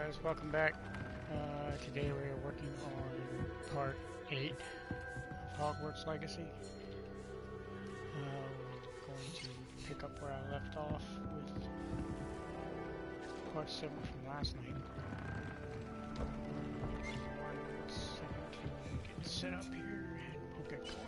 guys, welcome back. Today we are working on part 8 of Hogwarts Legacy. We're going to pick up where I left off with part 7 from last night. 1:17, get set up here and we'll get going.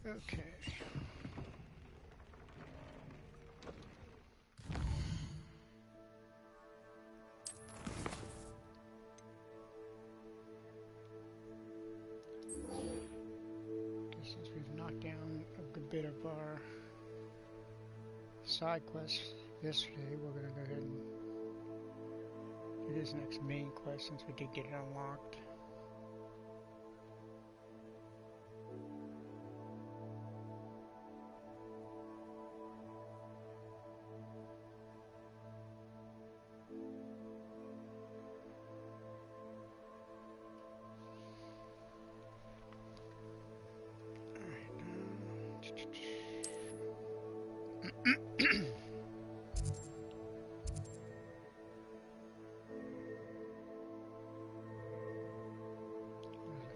Okay. Since we've knocked down a good bit of our side quests yesterday, we're going to go ahead and do this next main quest since we did get it unlocked.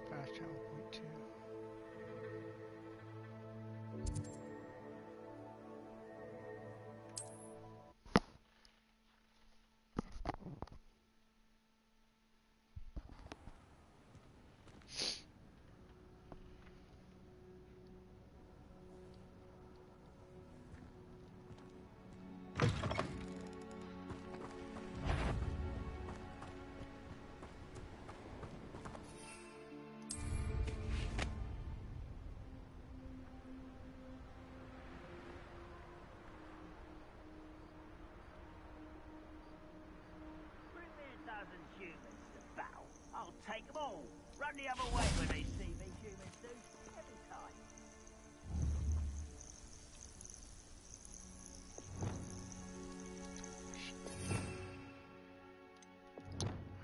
Fast travel point 2. I'll take them all. Run the other way when they see me, humans do. Every time.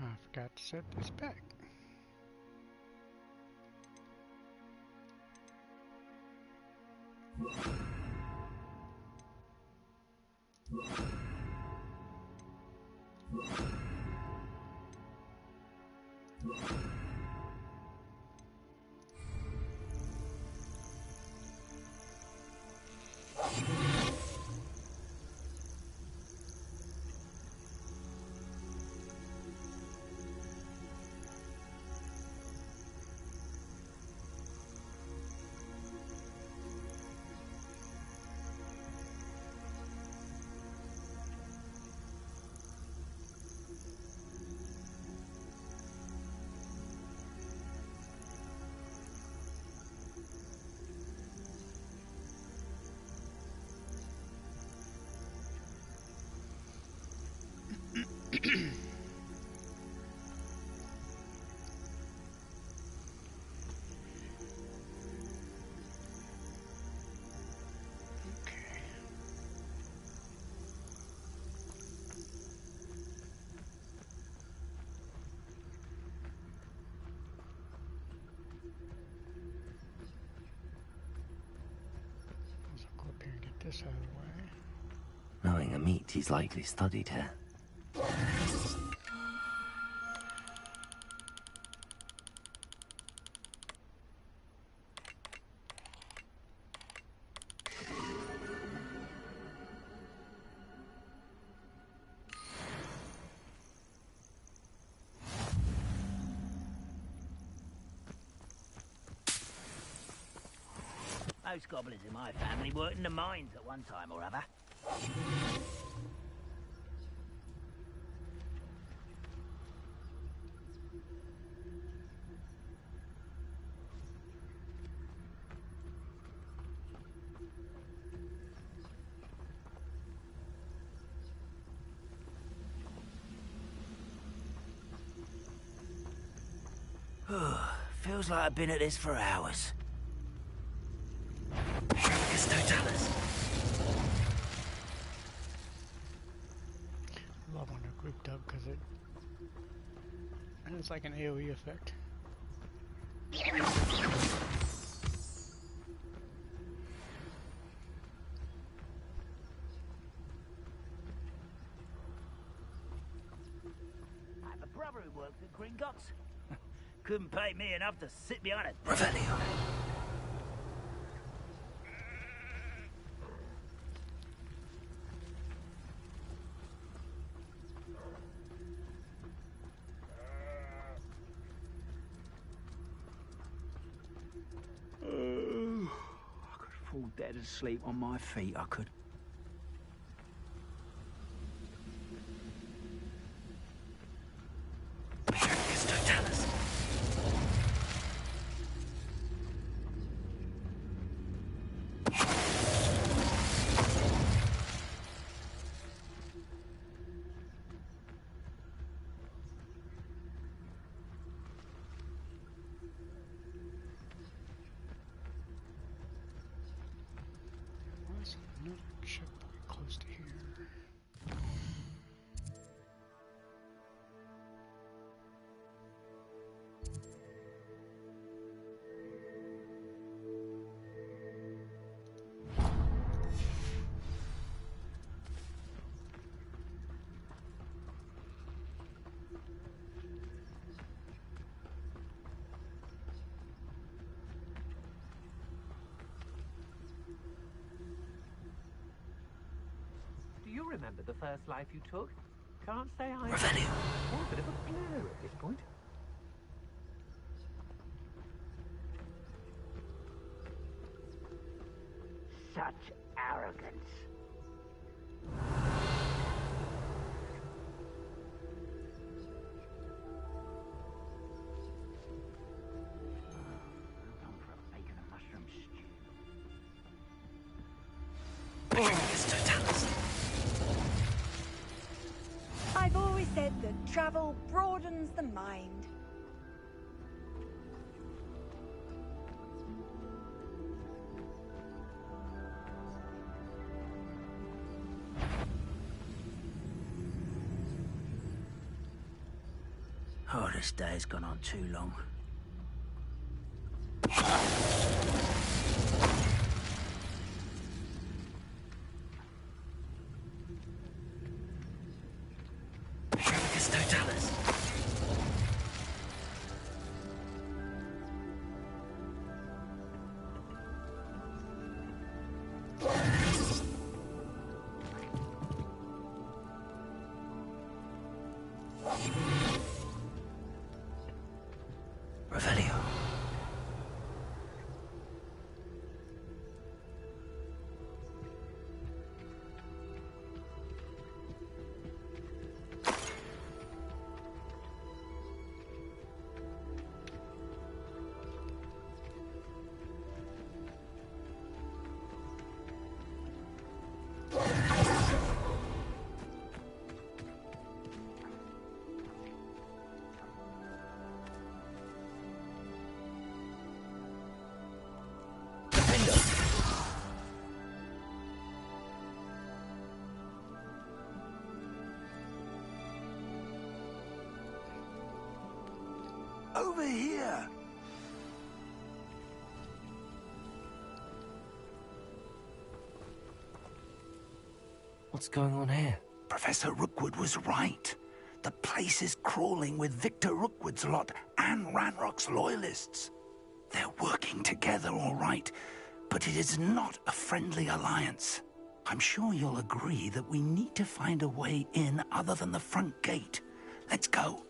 I forgot to set this back. This out of the way. Knowing a meat, he's likely studied here. Most goblins in my family worked in the mines at one time or other. Feels like I've been at this for hours. Love when they're grouped up because it's like an AoE effect. I have a brother who works at Gringotts. Couldn't pay me enough to sit behind a Revelio. I could fall dead asleep on my feet, I could. Another checkpoint close to here. Do you remember the first life you took? Can't say I... Revelio. Oh, a bit of a blur at this point. Such arrogance. I'm going for a bacon and mushroom stew. I've always said that travel broadens the mind. Oh, this day's gone on too long. Revelio. Over here! What's going on here? Professor Rookwood was right. The place is crawling with Victor Rookwood's lot and Ranrock's loyalists. They're working together, all right, but it is not a friendly alliance. I'm sure you'll agree that we need to find a way in other than the front gate. Let's go.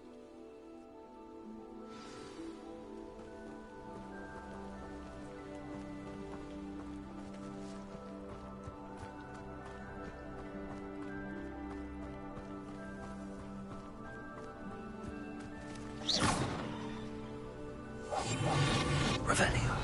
Revelio.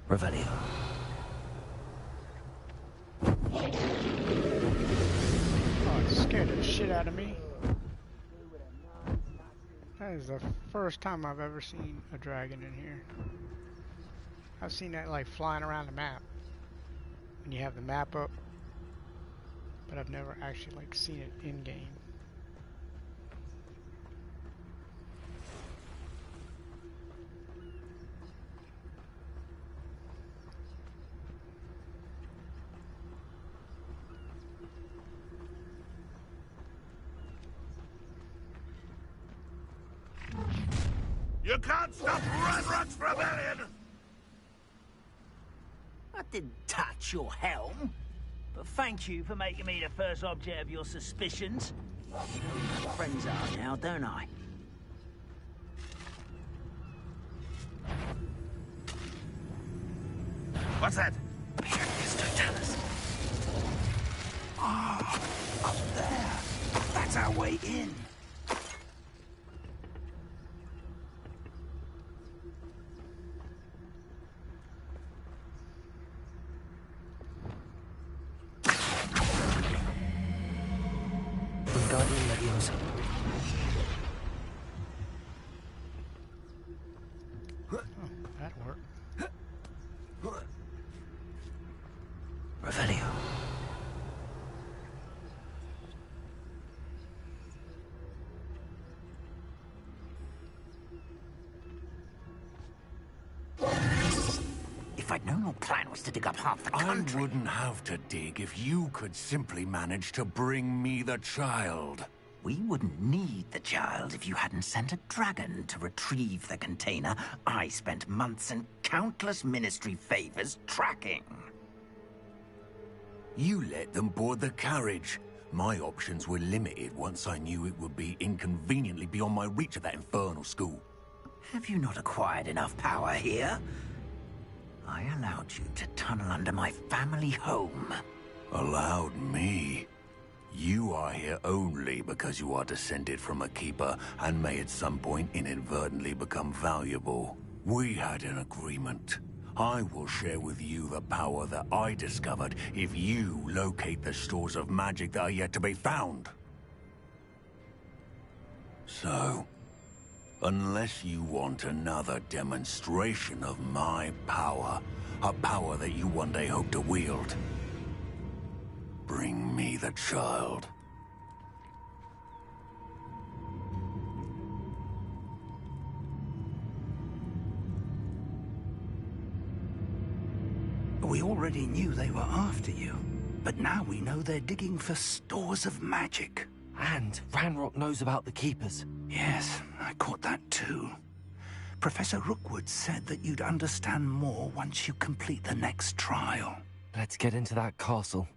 Revelio. Oh, it scared the shit out of me. That is the first time I've ever seen a dragon in here. I've seen that like flying around the map. When you have the map up. But I've never actually like seen it in game. You can't stop Ranrock's rebellion! I didn't touch your helm, but thank you for making me the first object of your suspicions. You know who my friends are now, don't I? What's that? Ah, up there. That's our way in. Oh, that worked. Revelio. If I'd known your plan was to dig up half the country... I wouldn't have to dig if you could simply manage to bring me the child. We wouldn't need the child if you hadn't sent a dragon to retrieve the container I spent months and countless ministry favors tracking. You let them board the carriage. My options were limited once I knew it would be inconveniently beyond my reach at that infernal school. Have you not acquired enough power here? I allowed you to tunnel under my family home. Allowed me? You are here only because you are descended from a keeper and may at some point inadvertently become valuable. We had an agreement. I will share with you the power that I discovered if you locate the stores of magic that are yet to be found. So, unless you want another demonstration of my power, a power that you one day hope to wield, bring me the child. We already knew they were after you, but now we know they're digging for stores of magic. And Ranrock knows about the Keepers. Yes, I caught that too. Professor Rookwood said that you'd understand more once you complete the next trial. Let's get into that castle.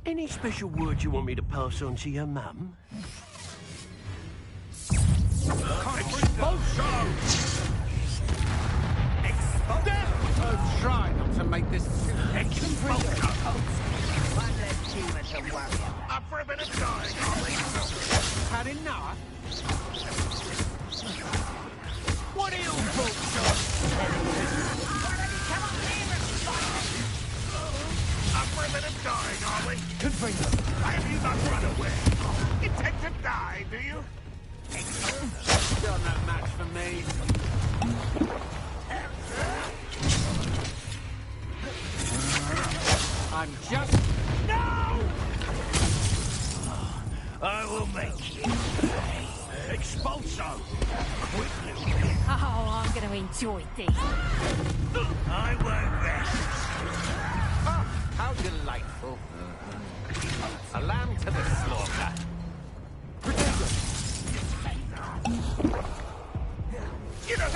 Any special word you want me to pass on to your mum? Try not to make this One less human to worry about. Up for a bit of dying, are we? had enough. What are your thoughts Up for a bit of dying, are we? Why have you not run away? Intend to die, do you? Still no match for me. I'm just... No! I will make you pay. Expulso! Quickly! Oh, I'm going to enjoy this. I won't rest. Oh, how delightful. A lamb to the slaughter. You know,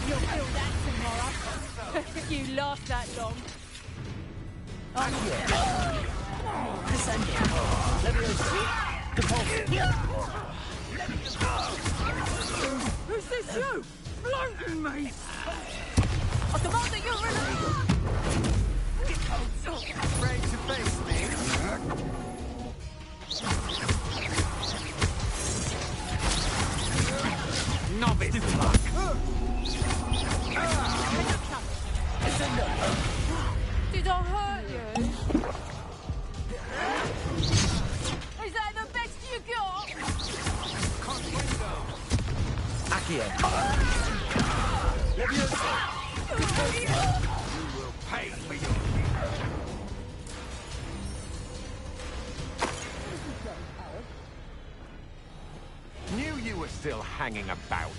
You'll feel that tomorrow. If you last that long. Who's this you? Floating me! I demand that you're Afraid to face me? Novice luck. Did I hurt you? Is that the best you got? Accio. You will pay for your... Knew you were still hanging about.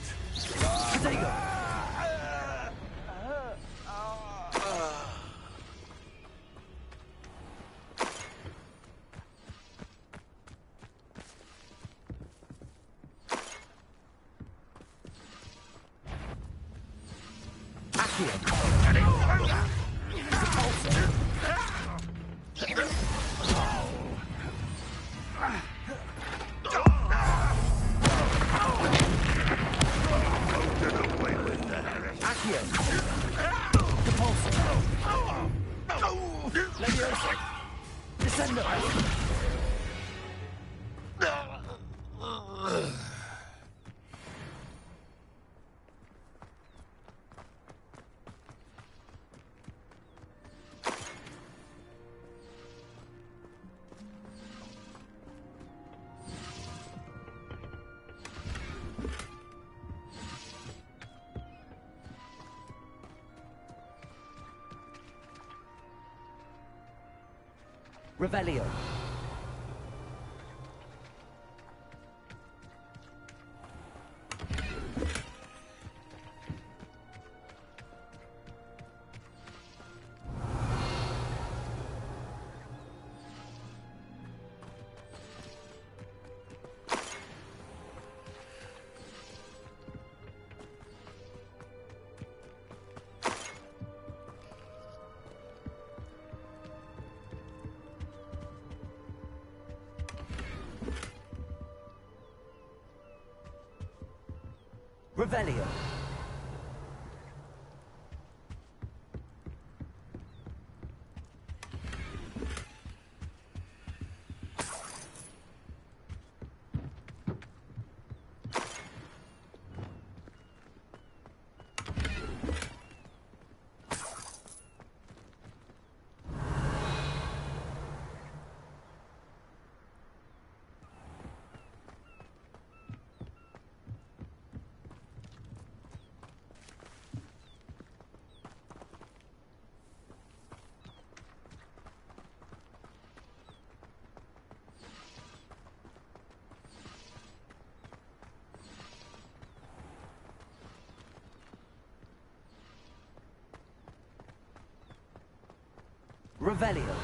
Revelio. Revelio. Revelio.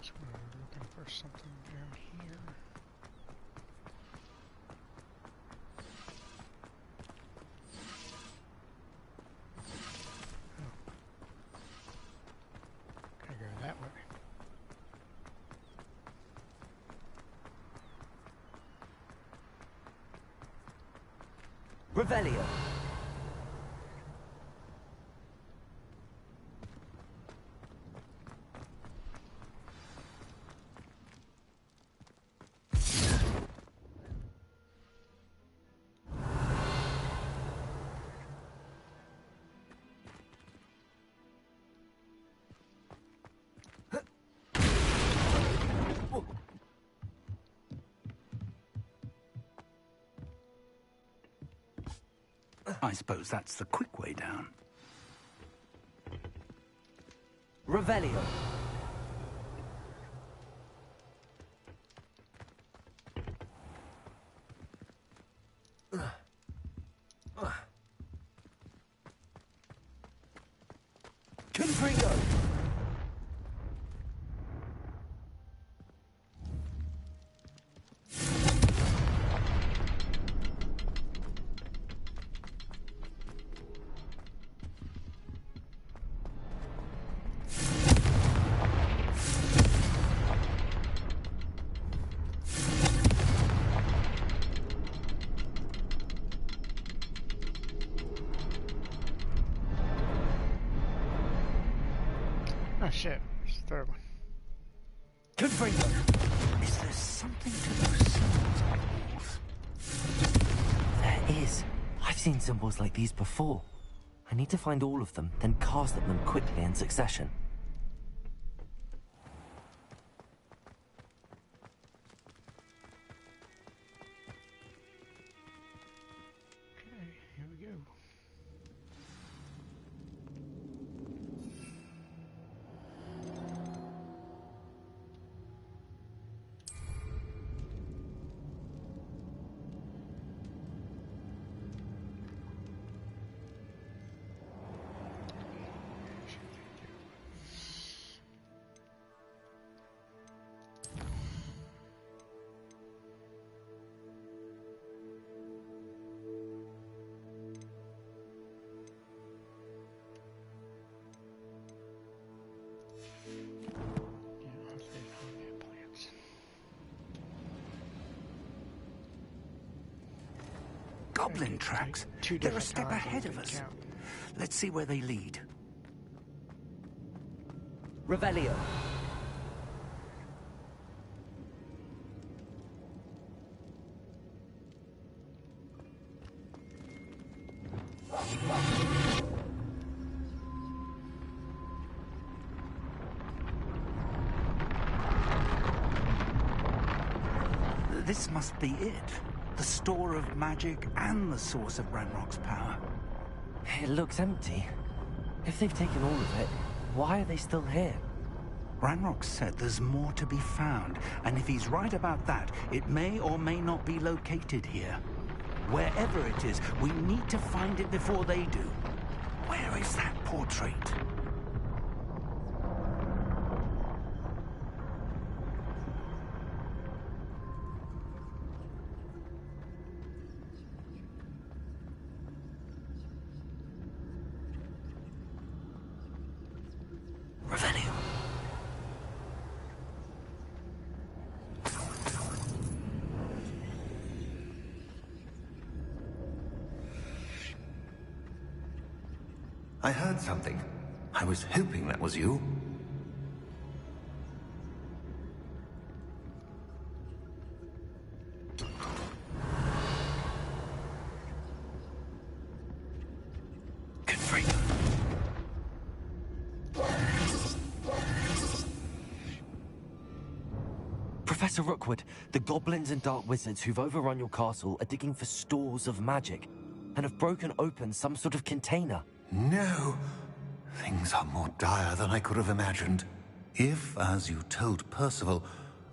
So we're looking for something down here. Oh. Gotta go that way. Revelio. I suppose that's the quick way down. Revelio. Confringo. Oh shit, it's the third one. Confringo. Is there something to those symbols on the walls? There is. I've seen symbols like these before. I need to find all of them, then cast at them quickly in succession. Okay, here we go. Goblin tracks. Two They're a different step times ahead on of the us. count. Let's see where they lead. Revelio. This must be it. The store of magic and the source of Ranrock's power. It looks empty. If they've taken all of it, why are they still here? Ranrock said there's more to be found, and if he's right about that, it may or may not be located here. Wherever it is, we need to find it before they do. Where is that portrait? Revelio. I heard something. I was hoping that was you. Good freak. Professor Rookwood, the goblins and dark wizards who've overrun your castle are digging for stores of magic and have broken open some sort of container. No. Things are more dire than I could have imagined. If, as you told Percival,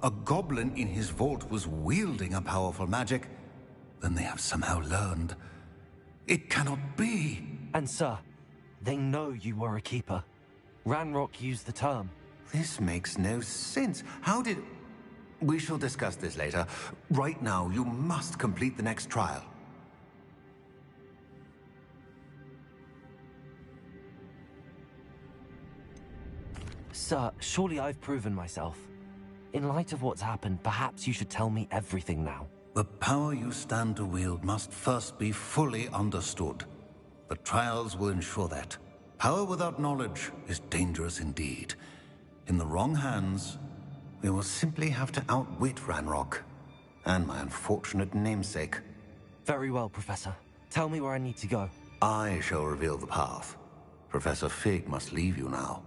a goblin in his vault was wielding a powerful magic, then they have somehow learned. It cannot be. And sir, they know you were a keeper. Ranrock used the term. This makes no sense. How did... We shall discuss this later. Right now, you must complete the next trial. Sir, surely I've proven myself. In light of what's happened, perhaps you should tell me everything now. The power you stand to wield must first be fully understood. The trials will ensure that. Power without knowledge is dangerous indeed. In the wrong hands, we will simply have to outwit Ranrock and my unfortunate namesake. Very well, Professor. Tell me where I need to go. I shall reveal the path. Professor Fig must leave you now.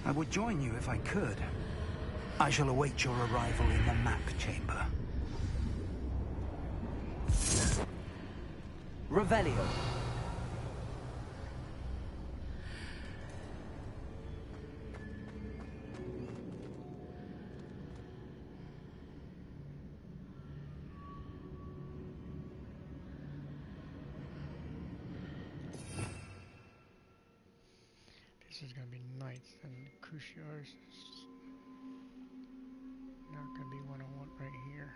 I would join you if I could. I shall await your arrival in the map chamber. Revelio. This is gonna be nice, and Kushiar's not gonna be what I want right here.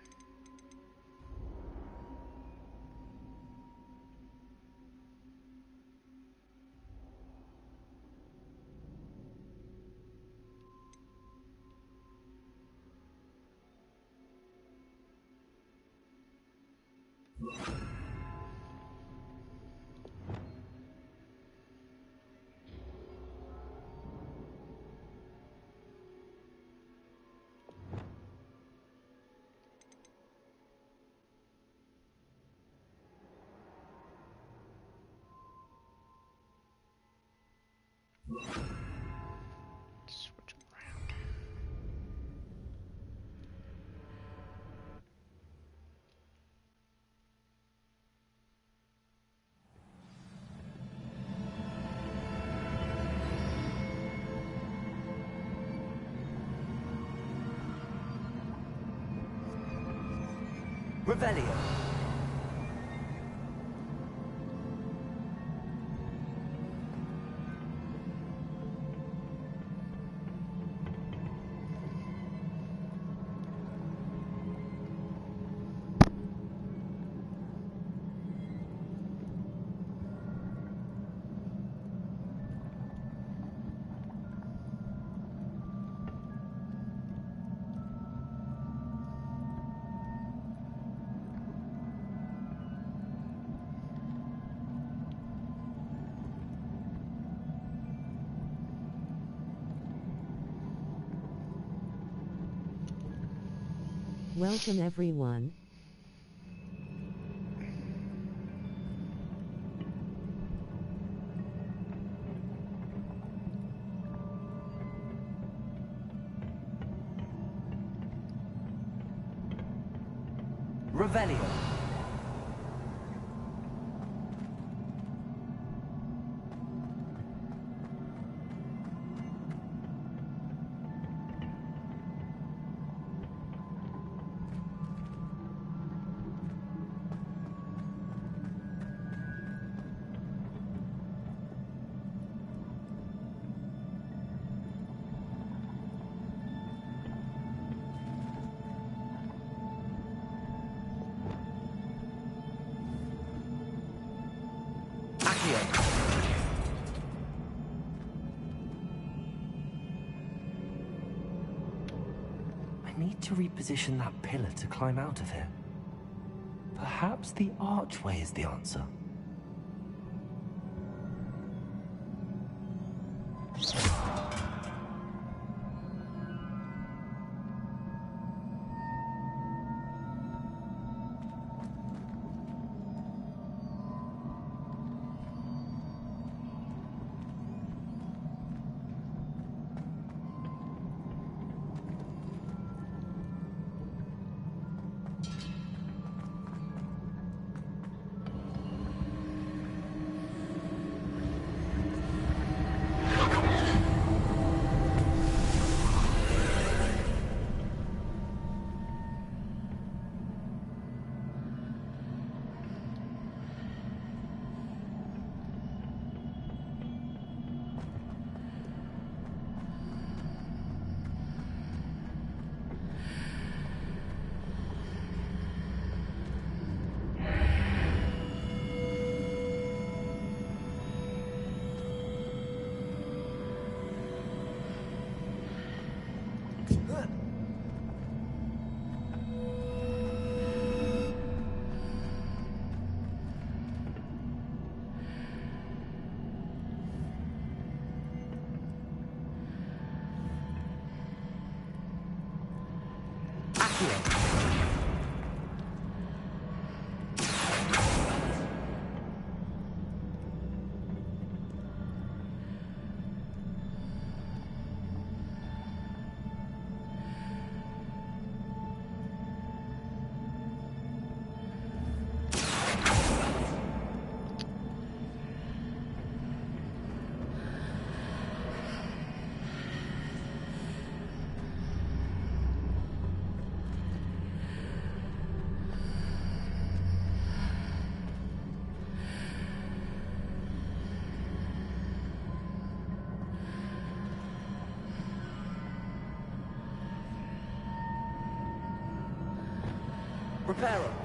Switch 'em around. Revelio. Welcome everyone. Revelio. I need to reposition that pillar to climb out of here. Perhaps the archway is the answer. Reparo.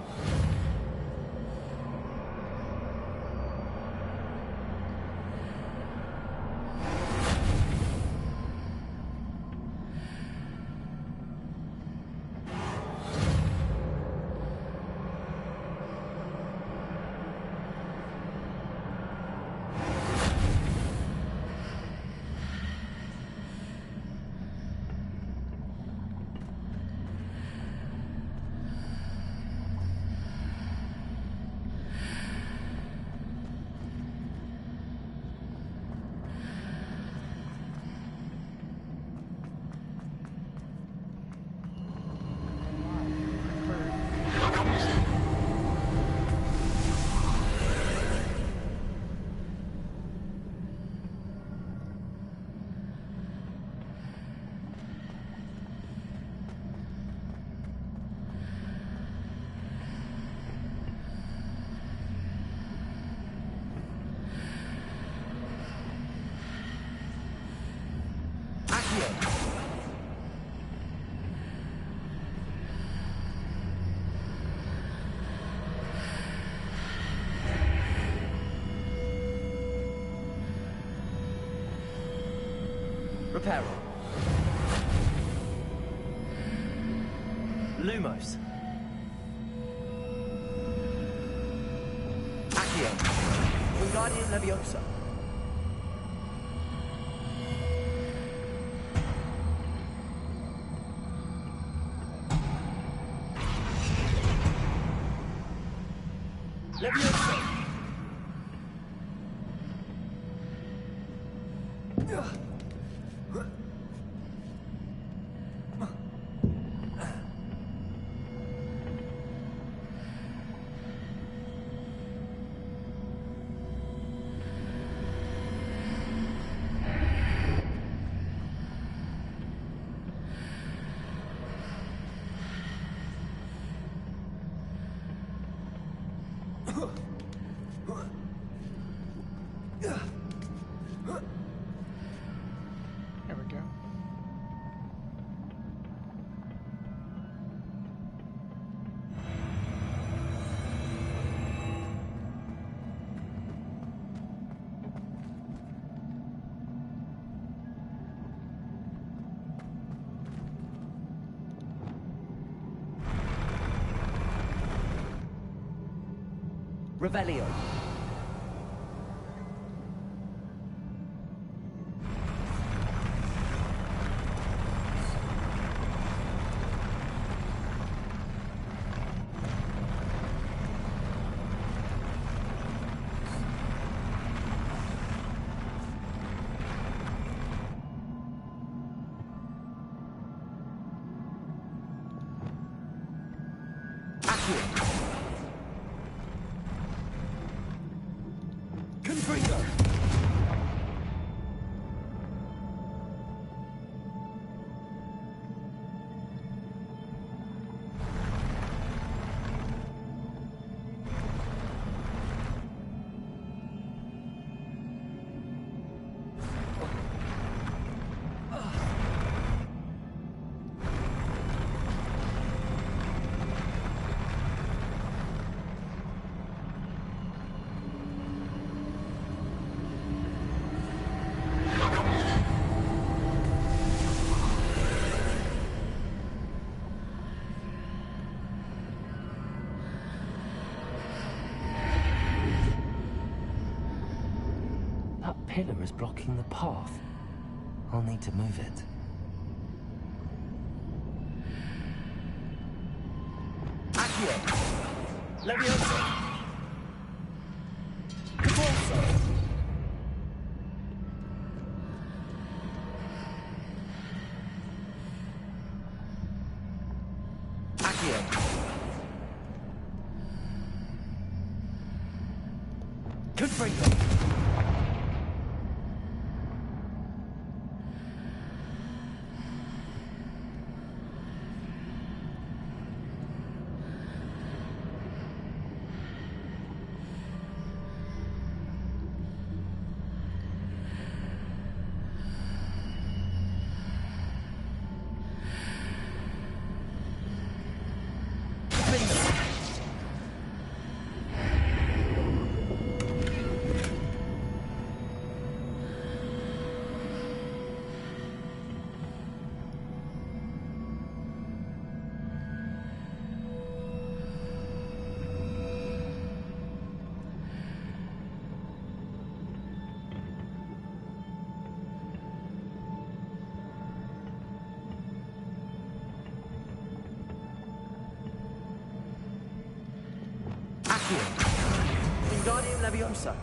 Reparo. Lumos. Accio. Wingardium Leviosa. Leviosa! There we go. Revelio. Confringo. That pillar is blocking the path. I'll need to move it. Accio! Leviosa! Convulso! Accio! Confringo! Accio! Wingardium Leviosa!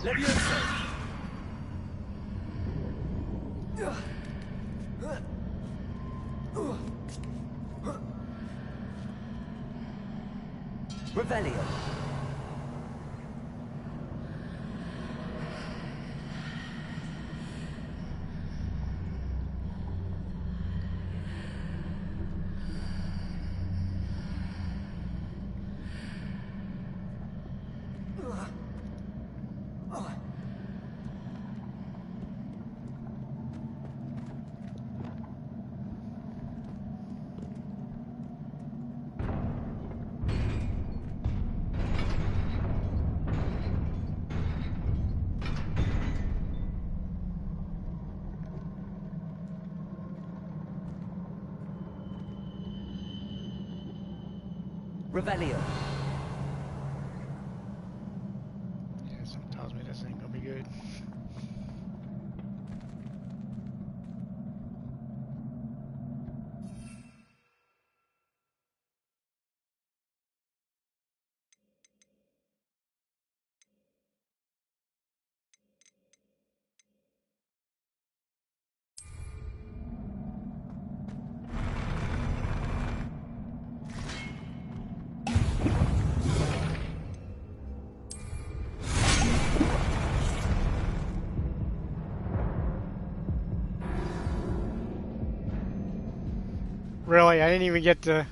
Leviosa! Revelio. Revelio. Yeah, something tells me this ain't gonna be good. Really, I didn't even get to...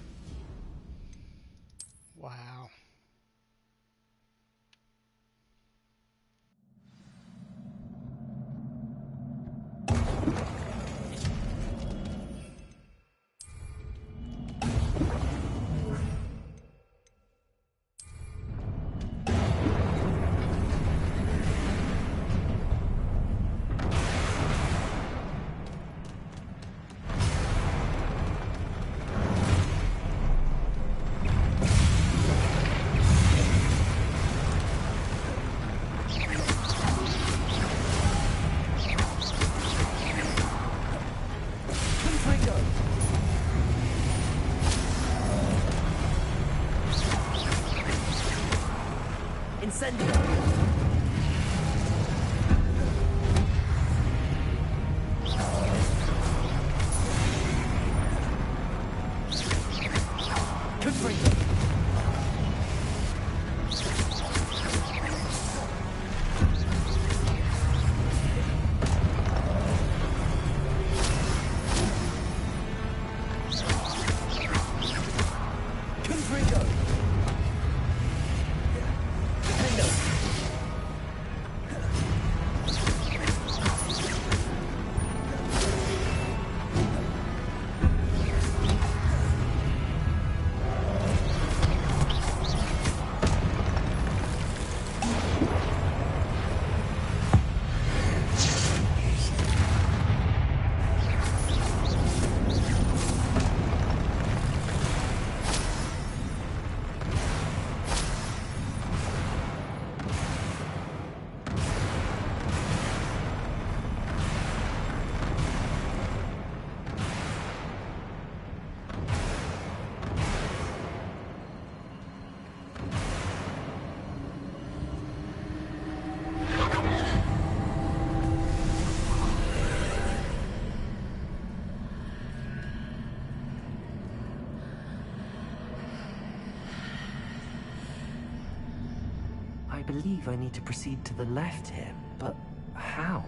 Wow. Incendio. Confringo. Confringo. I believe I need to proceed to the left here, but how?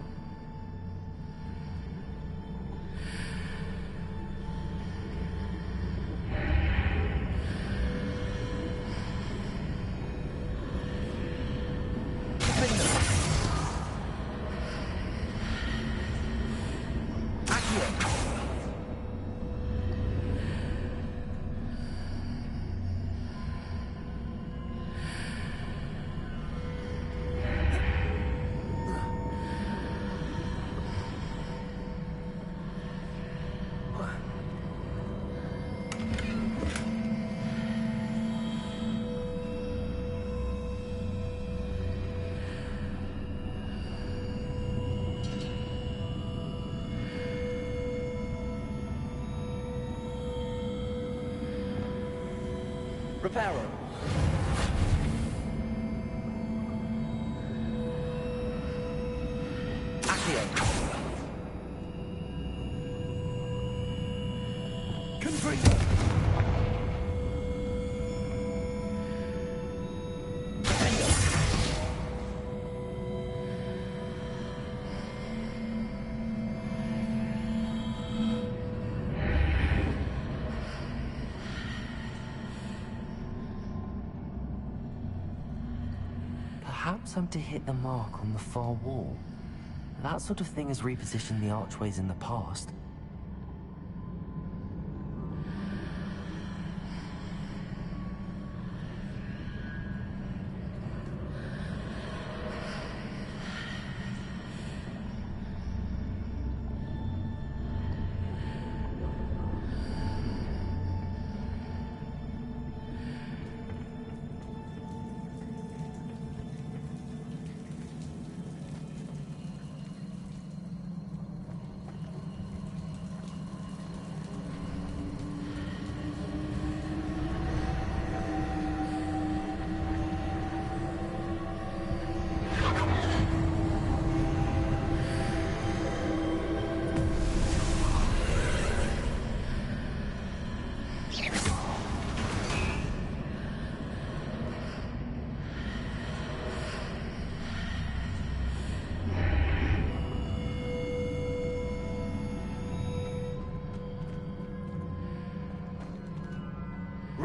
Reparo. Accio. Confringo. Perhaps I'm to hit the mark on the far wall. That sort of thing has repositioned the archways in the past.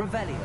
Revelio.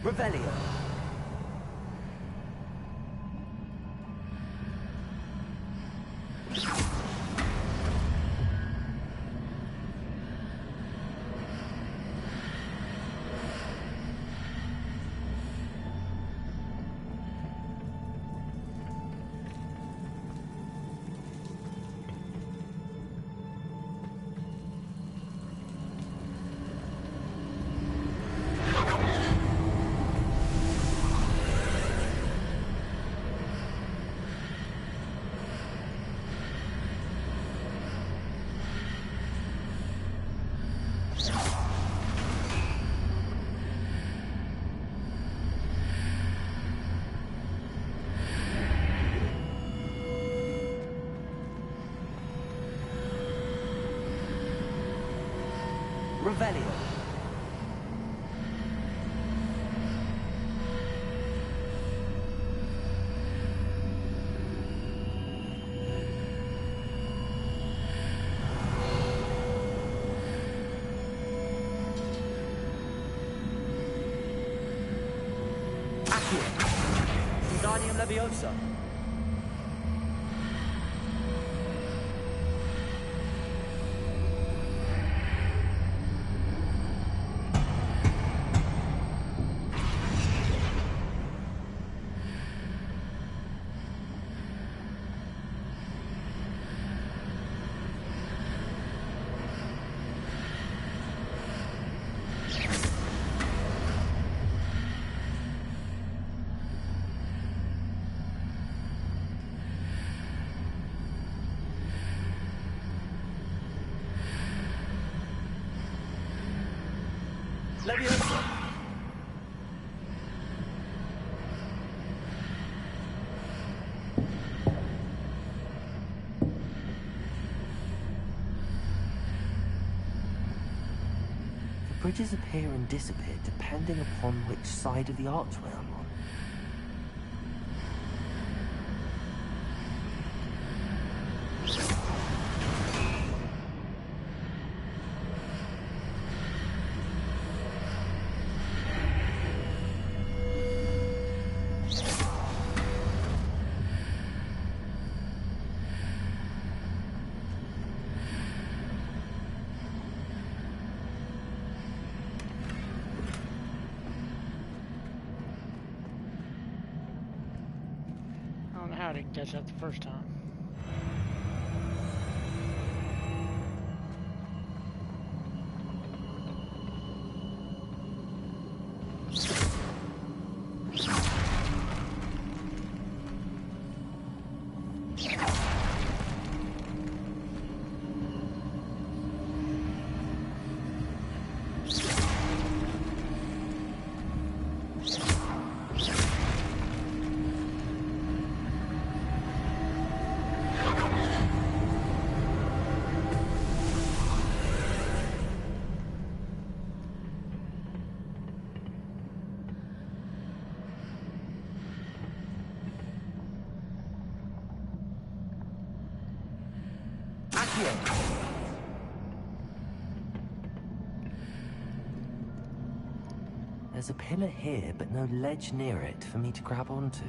Revelio. Revelio. Accio. Wingardium Leviosa. Leviosa. The bridges appear and disappear depending upon which side of the archway I'm on. I don't know how I didn't catch that the first time. There's a pillar here, but no ledge near it for me to grab onto.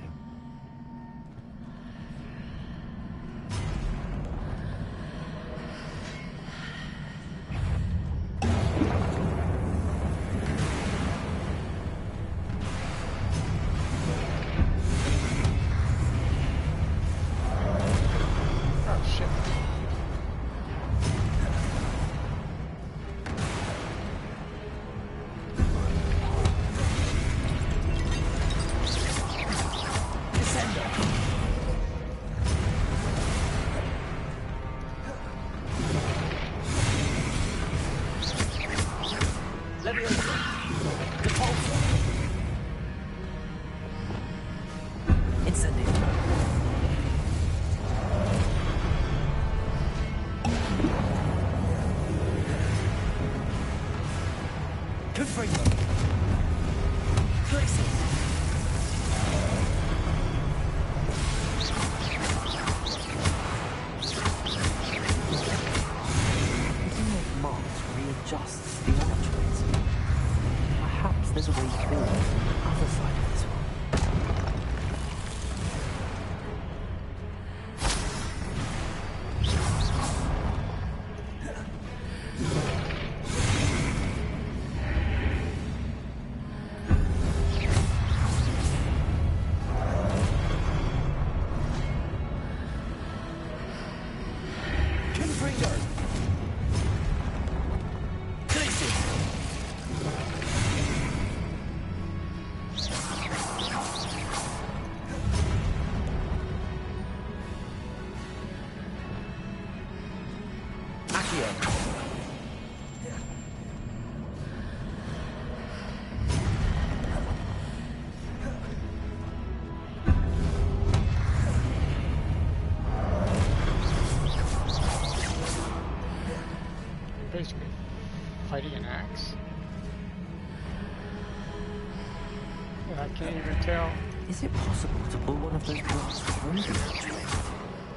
tell. Is it possible to pull one of those blocks through the archway?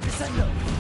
Descendo!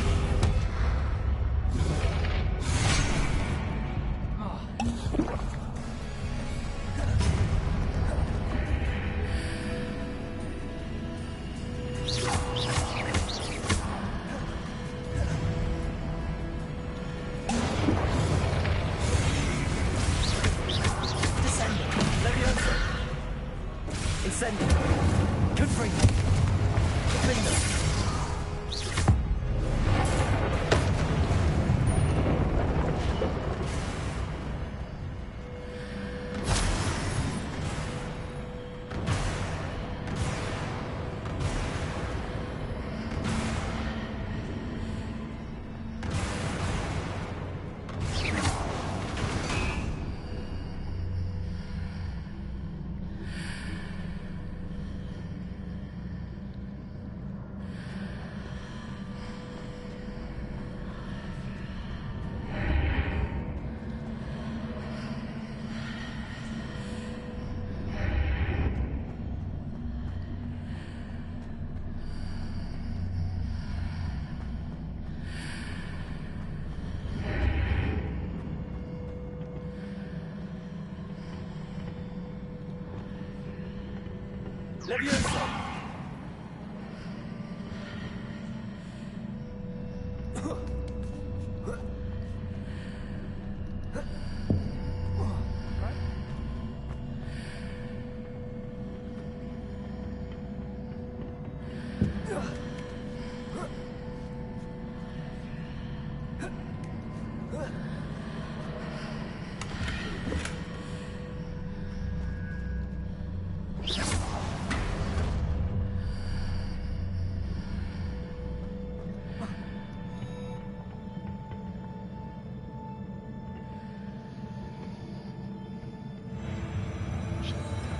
Leviosa!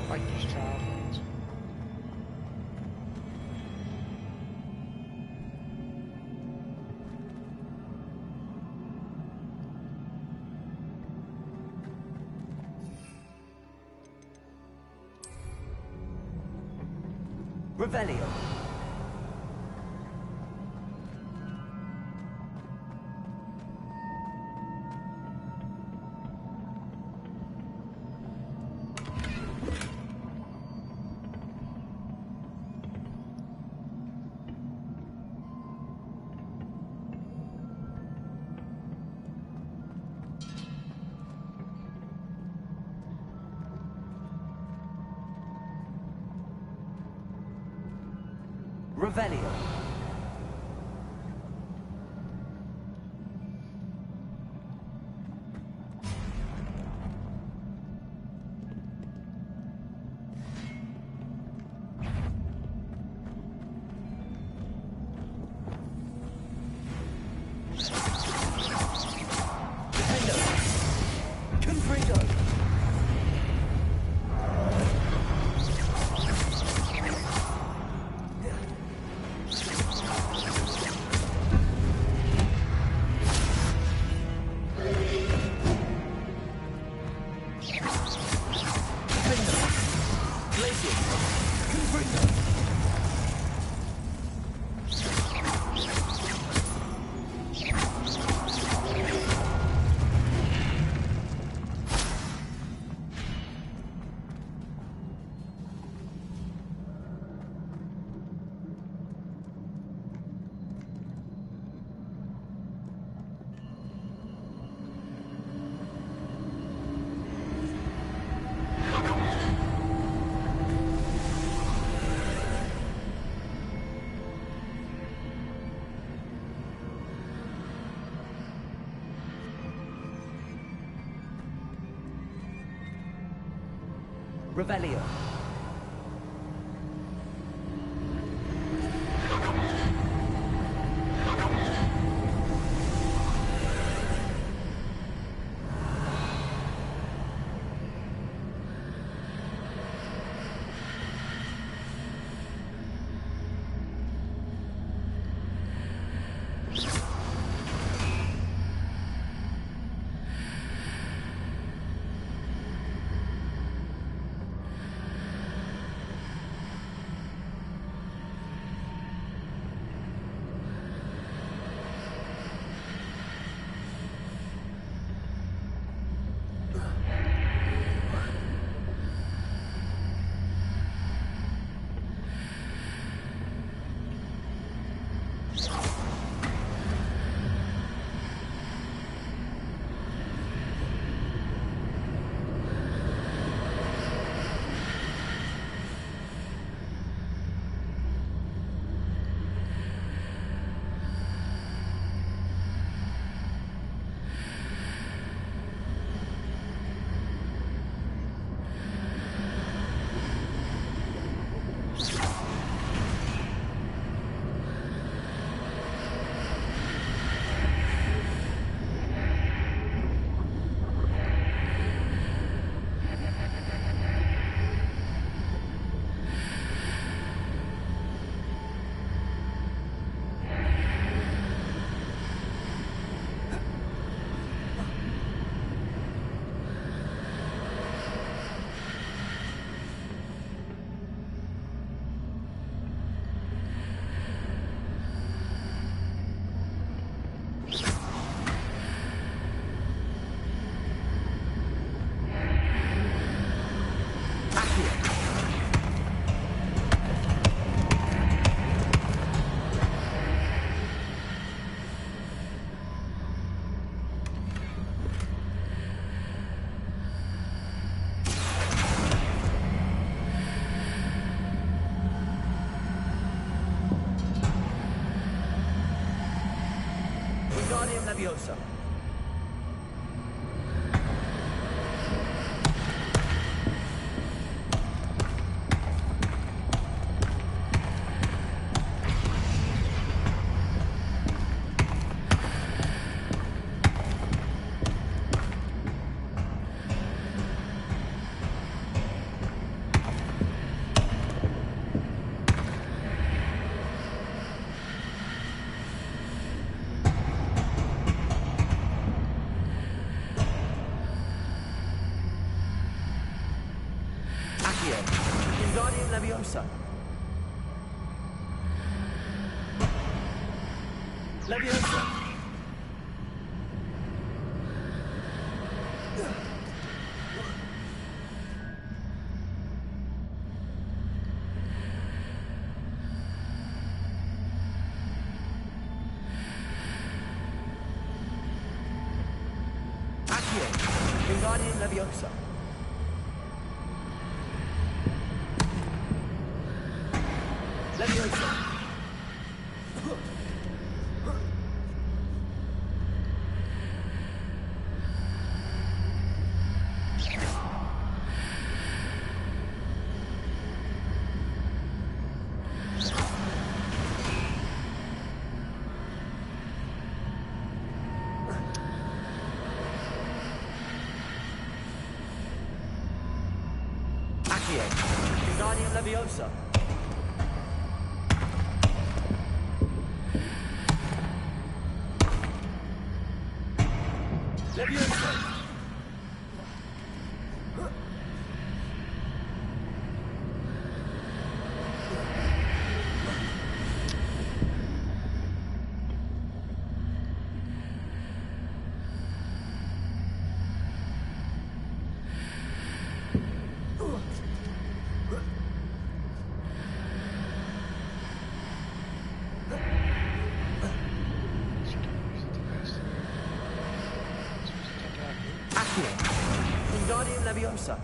Like these trial things. Revelio. Revelio. Revelio. Leviosa. Leviosa. Leviosa. Accio. Wingardium Leviosa. Leviosa. Accio. Wingardium Leviosa. Leviosa! Wingardium Leviosa.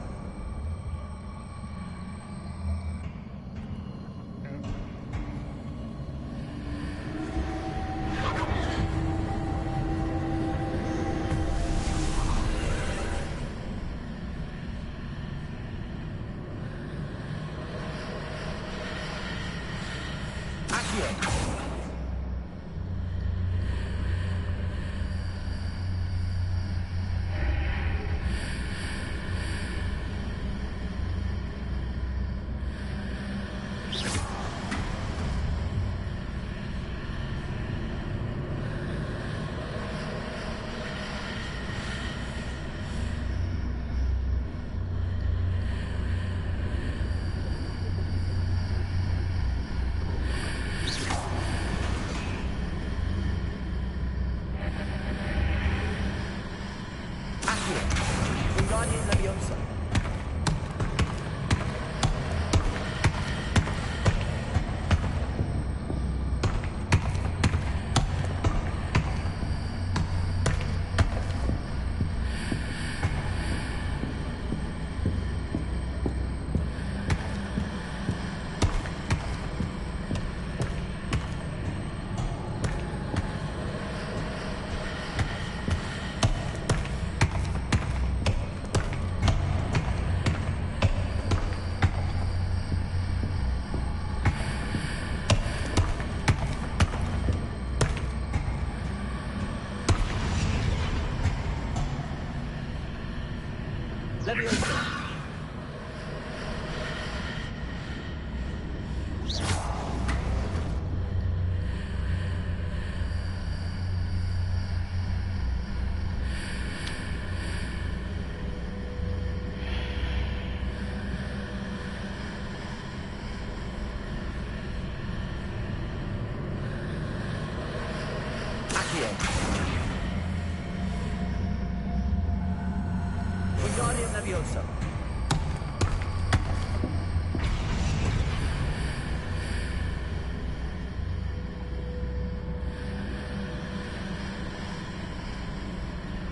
Wingardium Leviosa. Leviosa. Accio. Wingardium Leviosa.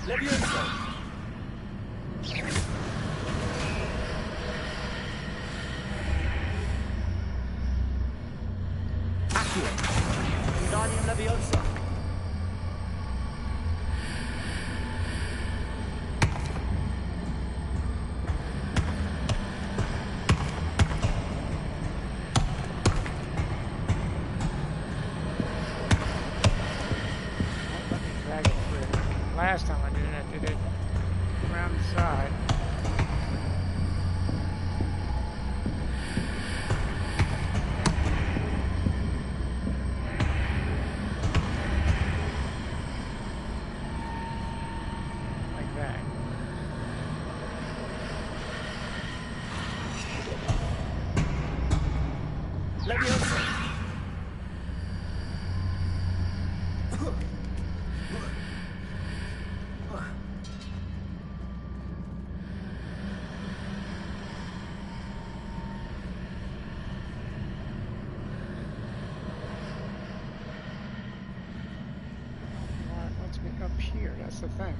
Leviosa. Accio. Wingardium Leviosa. last time I did it around the side. Like that. Leviosa! Why it wants me up here, that's the thing.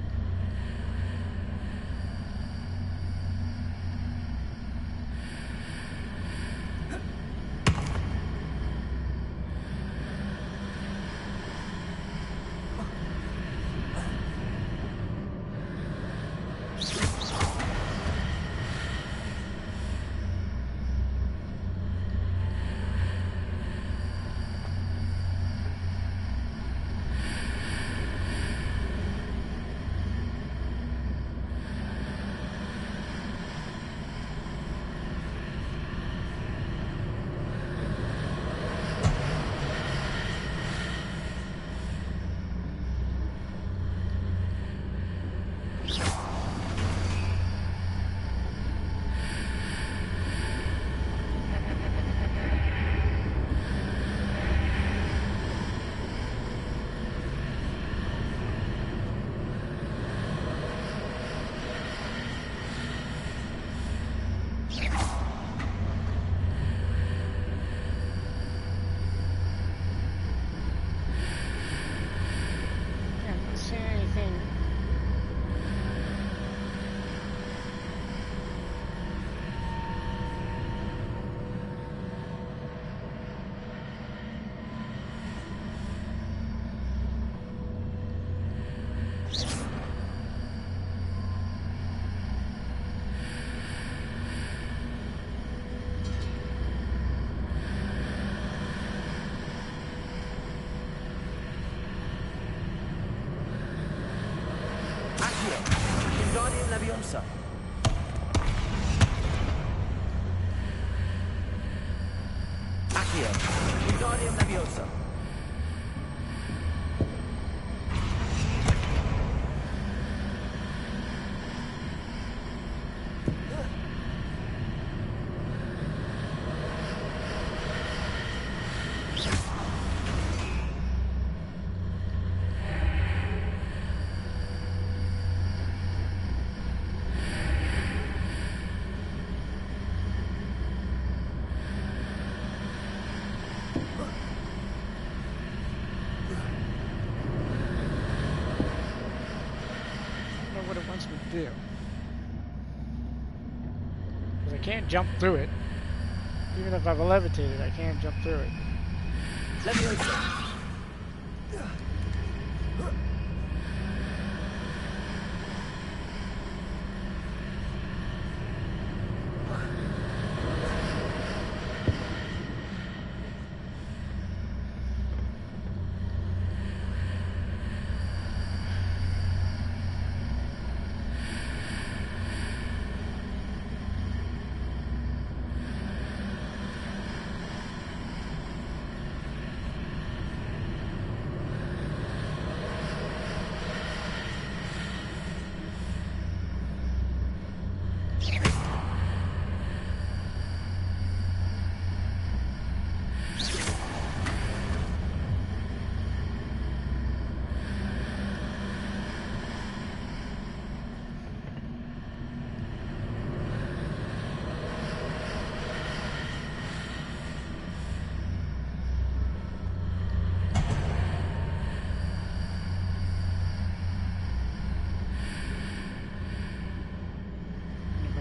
Can't see anything. Accio! Wingardium Leviosa! Accio! Wingardium Leviosa! I don't know what it wants me to do. Because I can't jump through it. Even if I've levitated, I can't jump through it. Leviosa!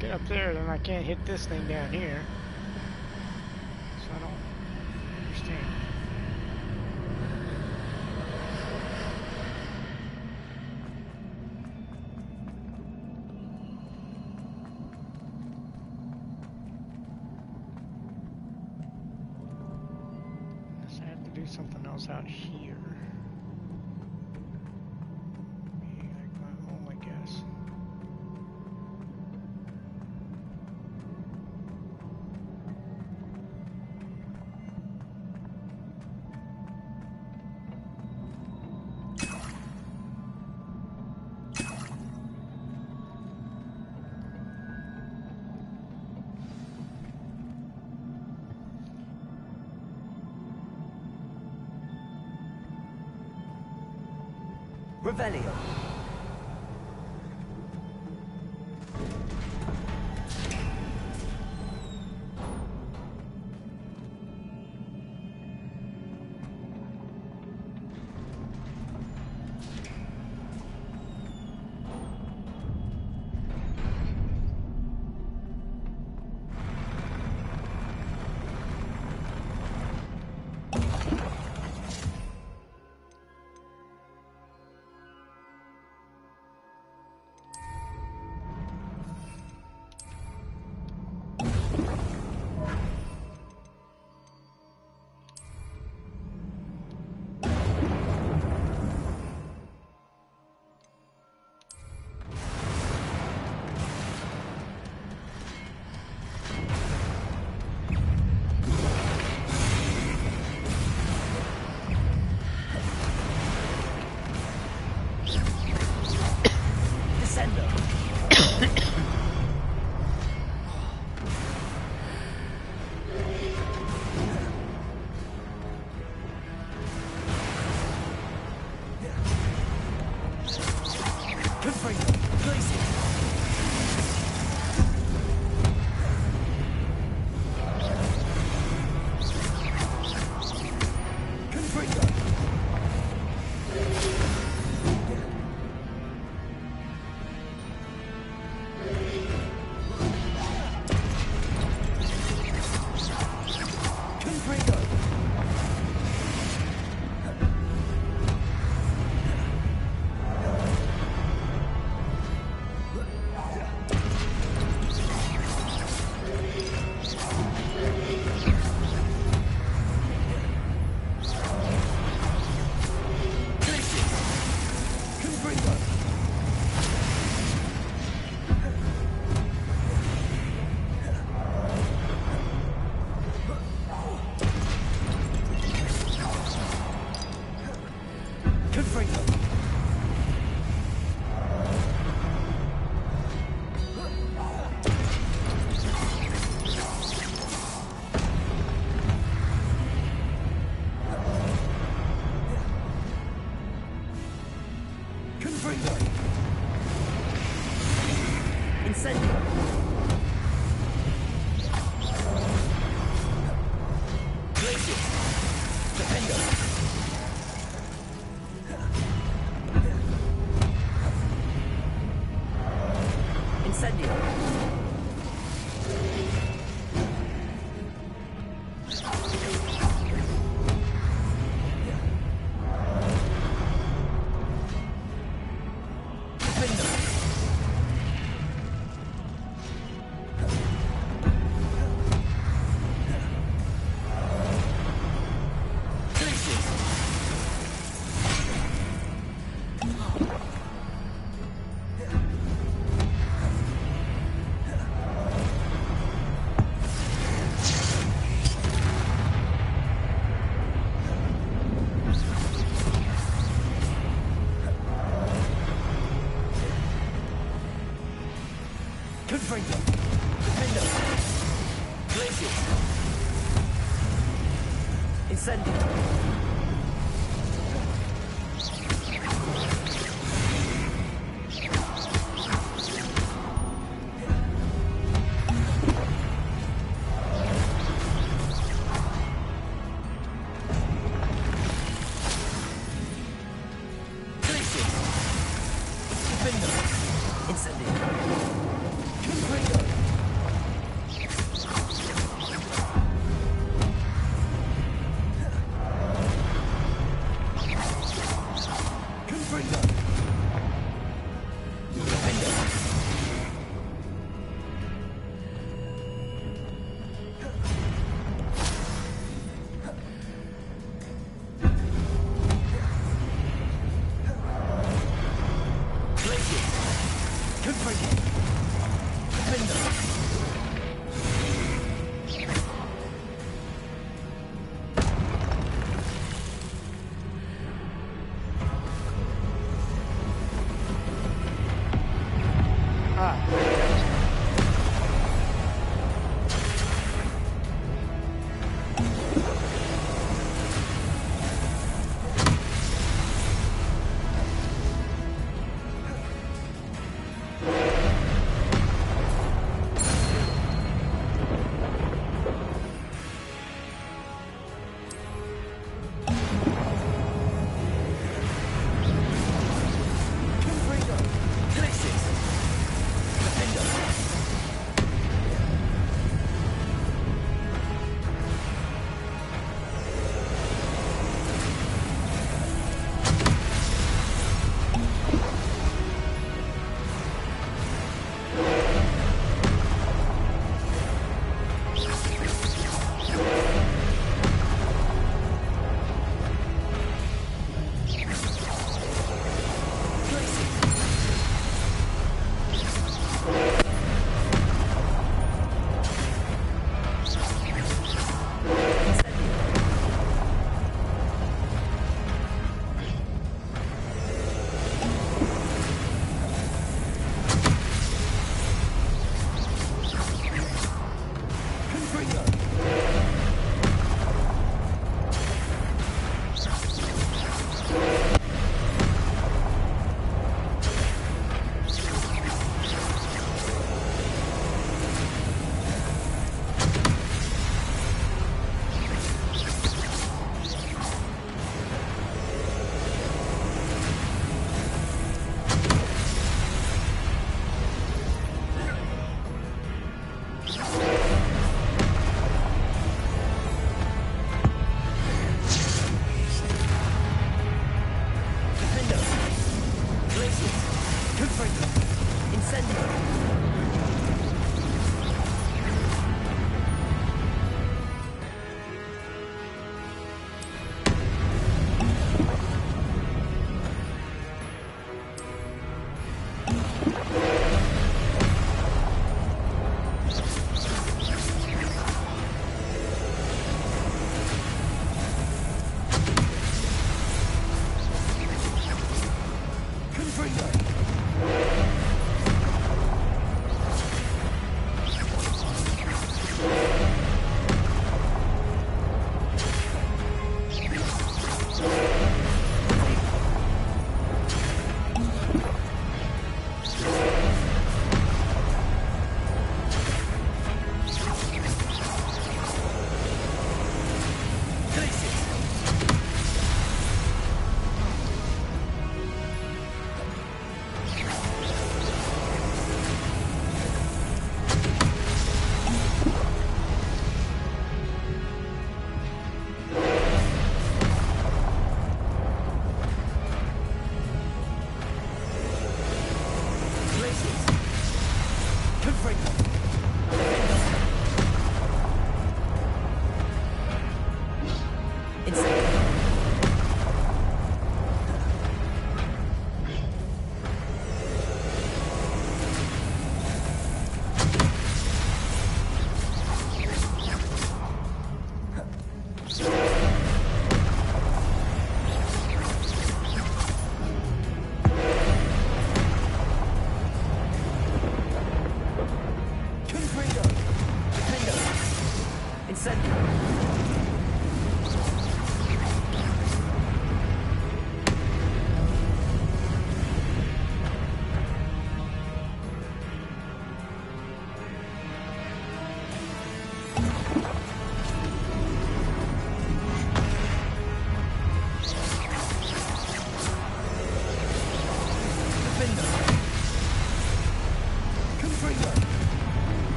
Get up there, then I can't hit this thing down here. So I don't understand. Guess I have to do something else out here. Maybe like Revelio.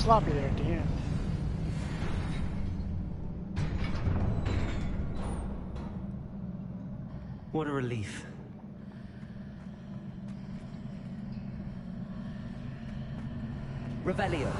sloppy there at the end. What a relief. Revelio.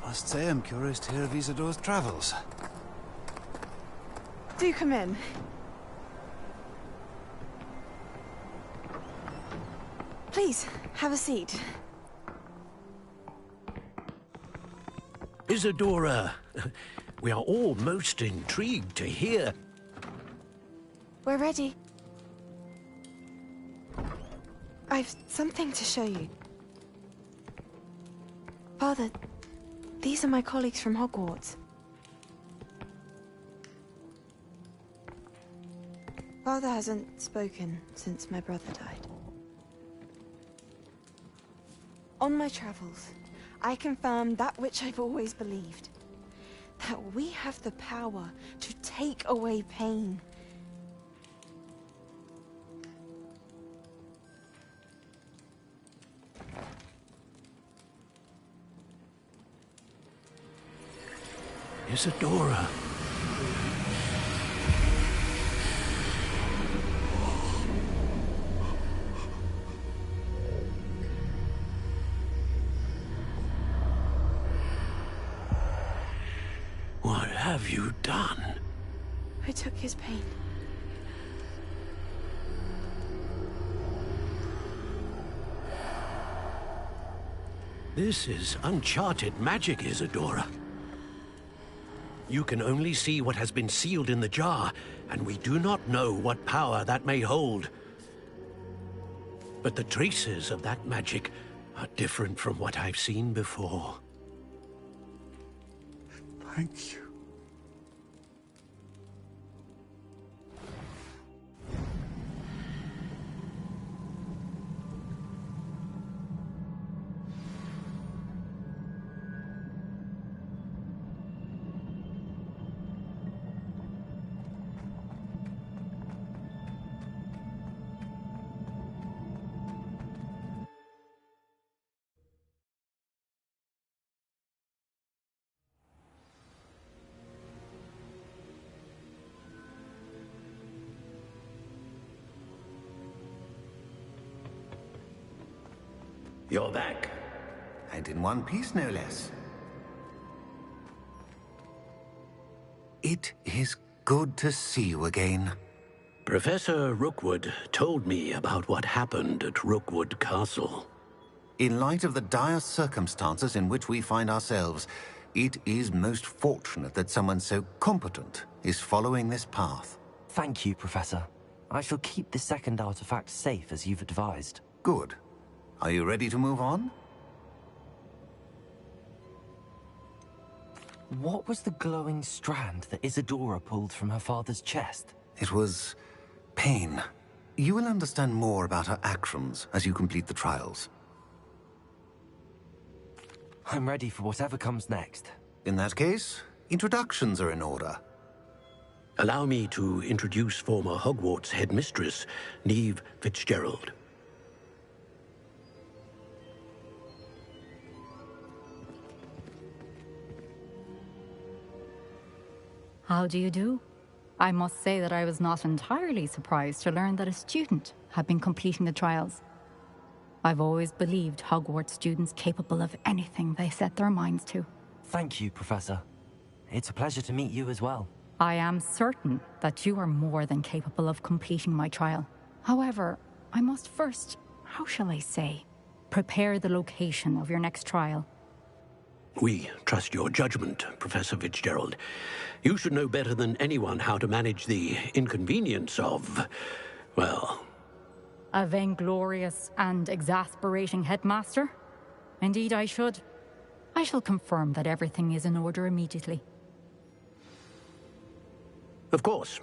I must say I'm curious to hear of Isadore's travels. Do come in. Please, have a seat. Isadora, we are all most intrigued to hear. We're ready. I've something to show you. Father, these are my colleagues from Hogwarts. Father hasn't spoken since my brother died. On my travels, I confirmed that which I've always believed. That we have the power to take away pain. Isadora. What have you done? I took his pain. This is uncharted magic, Isadora. You can only see what has been sealed in the jar, and we do not know what power that may hold. But the traces of that magic are different from what I've seen before. Thank you. You're back. And in one piece, no less. It is good to see you again. Professor Rookwood told me about what happened at Rookwood Castle. In light of the dire circumstances in which we find ourselves, it is most fortunate that someone so competent is following this path. Thank you, Professor. I shall keep the second artifact safe as you've advised. Good. Are you ready to move on? What was the glowing strand that Isadora pulled from her father's chest? It was pain. You will understand more about her actions as you complete the trials. I'm ready for whatever comes next. In that case, introductions are in order. Allow me to introduce former Hogwarts headmistress, Neve Fitzgerald. How do you do? I must say that I was not entirely surprised to learn that a student had been completing the trials. I've always believed Hogwarts students capable of anything they set their minds to. Thank you, Professor. It's a pleasure to meet you as well. I am certain that you are more than capable of completing my trial. However, I must first, how shall I say, prepare the location of your next trial. We trust your judgment, Professor Fitzgerald. You should know better than anyone how to manage the inconvenience of, well... A vainglorious and exasperating headmaster? Indeed I should. I shall confirm that everything is in order immediately. Of course.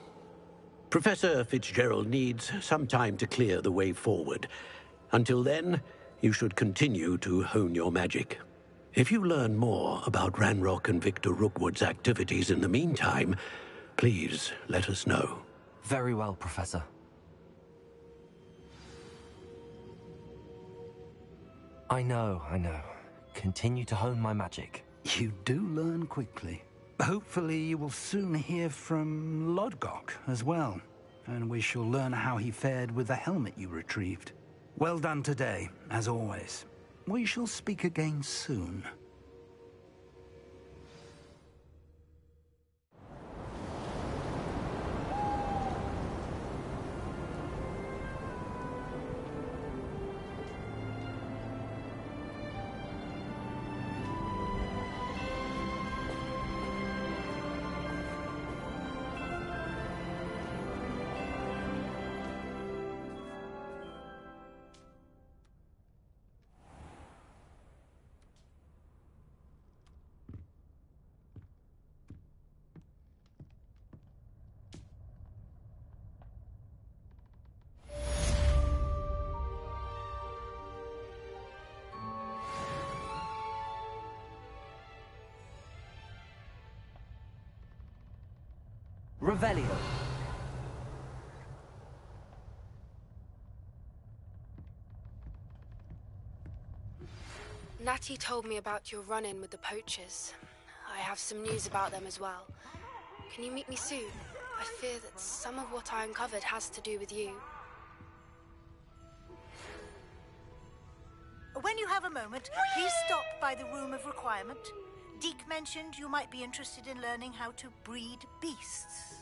Professor Fitzgerald needs some time to clear the way forward. Until then, you should continue to hone your magic. If you learn more about Ranrock and Victor Rookwood's activities in the meantime, please let us know. Very well, Professor. I know. Continue to hone my magic. You do learn quickly. Hopefully you will soon hear from Lodgok as well, and we shall learn how he fared with the helmet you retrieved. Well done today, as always. We shall speak again soon. Revelio. Natty told me about your run-in with the poachers. I have some news about them as well. Can you meet me soon? I fear that some of what I uncovered has to do with you. When you have a moment, please stop by the Room of Requirement. Deke mentioned you might be interested in learning how to breed beasts.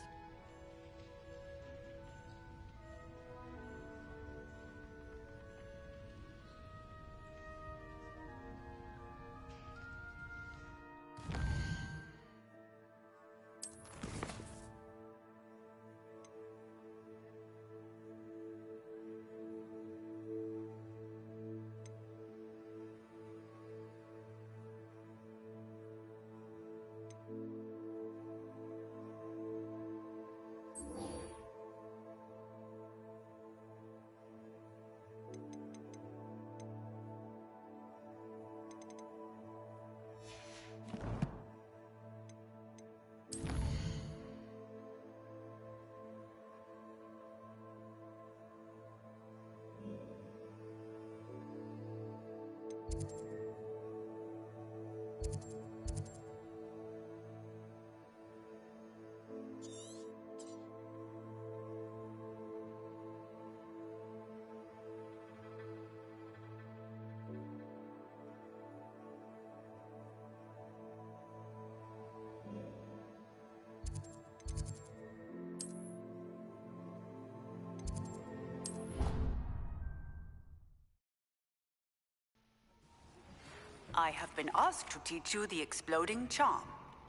I have been asked to teach you the exploding charm,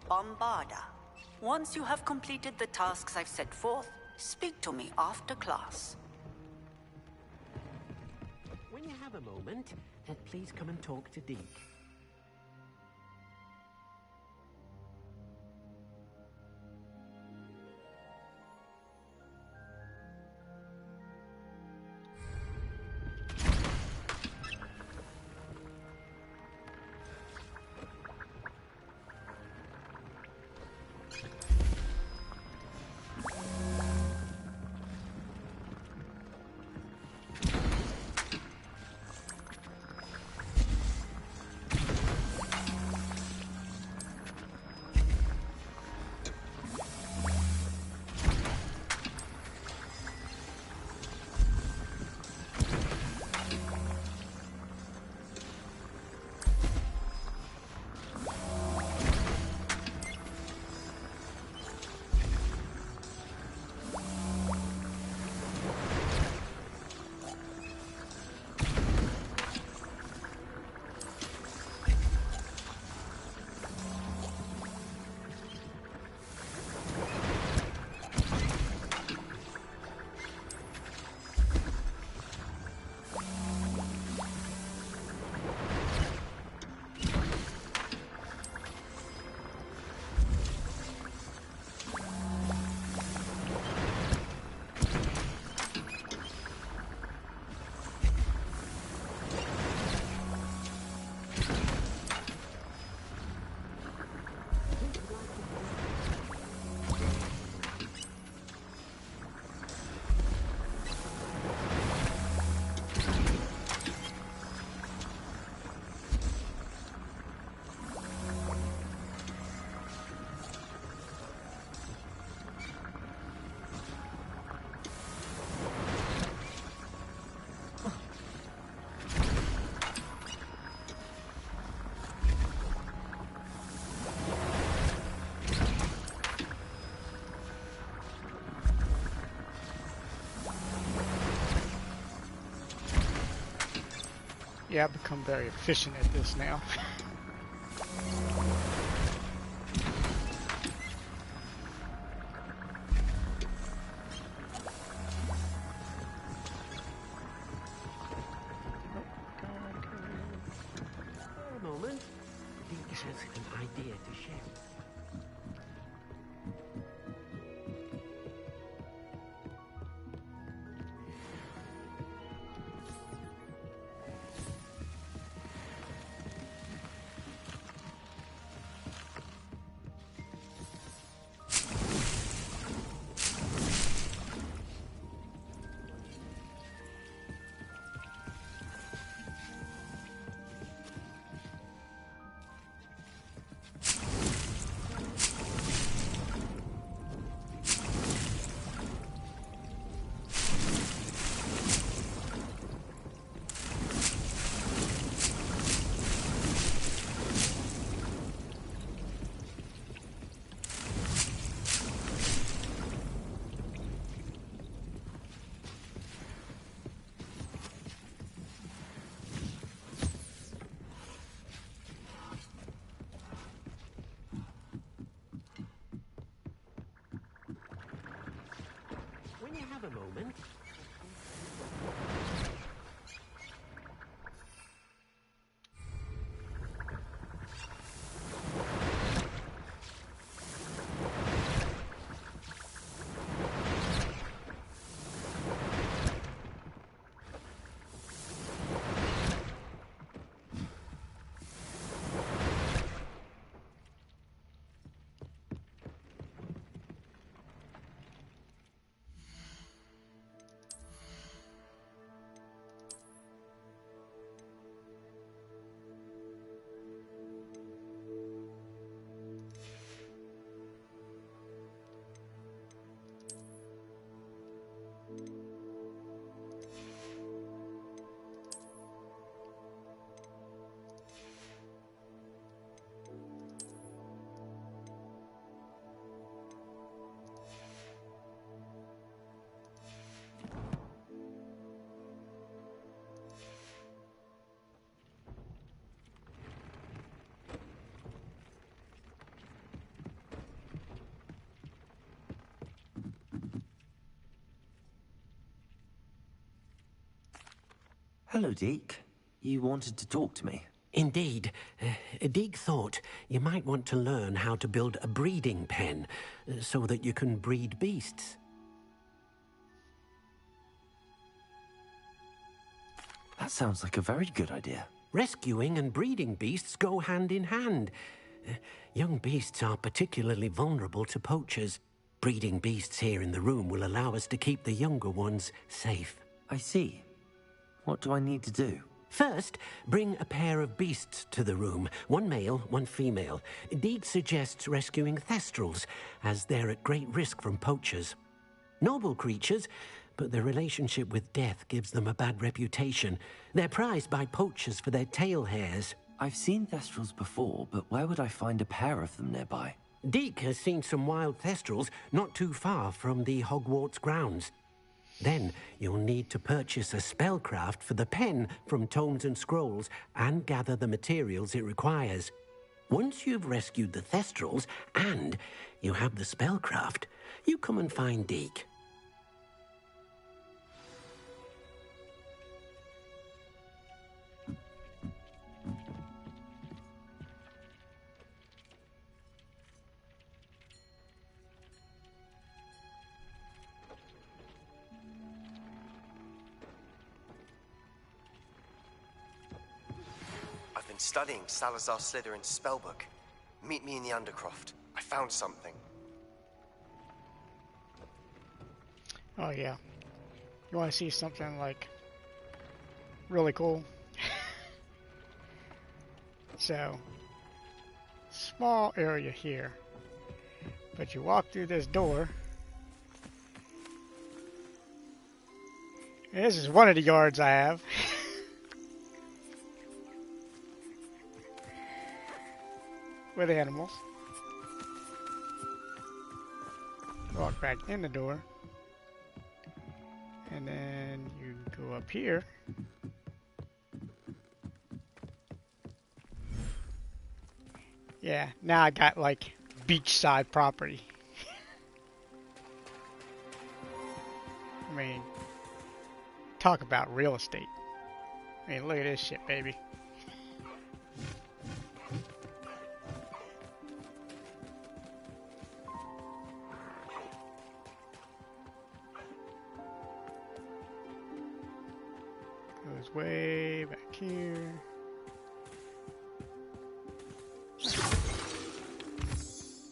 Bombarda. Once you have completed the tasks I've set forth, speak to me after class. When you have a moment, please come and talk to Deke. Yeah, I've become very efficient at this now. A moment. Deke has an idea to share. When you have a moment. Hello, Deke. You wanted to talk to me? Indeed. Deke thought you might want to learn how to build a breeding pen so that you can breed beasts. That sounds like a very good idea. Rescuing and breeding beasts go hand in hand. Young beasts are particularly vulnerable to poachers. Breeding beasts here in the room will allow us to keep the younger ones safe. I see. What do I need to do? First, bring a pair of beasts to the room. One male, one female. Deke suggests rescuing thestrals, as they're at great risk from poachers. Noble creatures, but their relationship with death gives them a bad reputation. They're prized by poachers for their tail hairs. I've seen thestrals before, but where would I find a pair of them nearby? Deke has seen some wild thestrals not too far from the Hogwarts grounds. Then you'll need to purchase a spellcraft for the pen from Tomes and Scrolls and gather the materials it requires. Once you've rescued the thestrals and you have the spellcraft, you come and find Deke. I've been studying Salazar Slytherin's spellbook. Meet me in the Undercroft. I found something. Oh yeah. You want to see something like really cool? So, small area here. But you walk through this door. And this is one of the yards I have. With animals. Walk back in the door. And then you go up here. Yeah, now I got like beachside property. I mean, talk about real estate. I mean, look at this shit, baby. Goes way back here.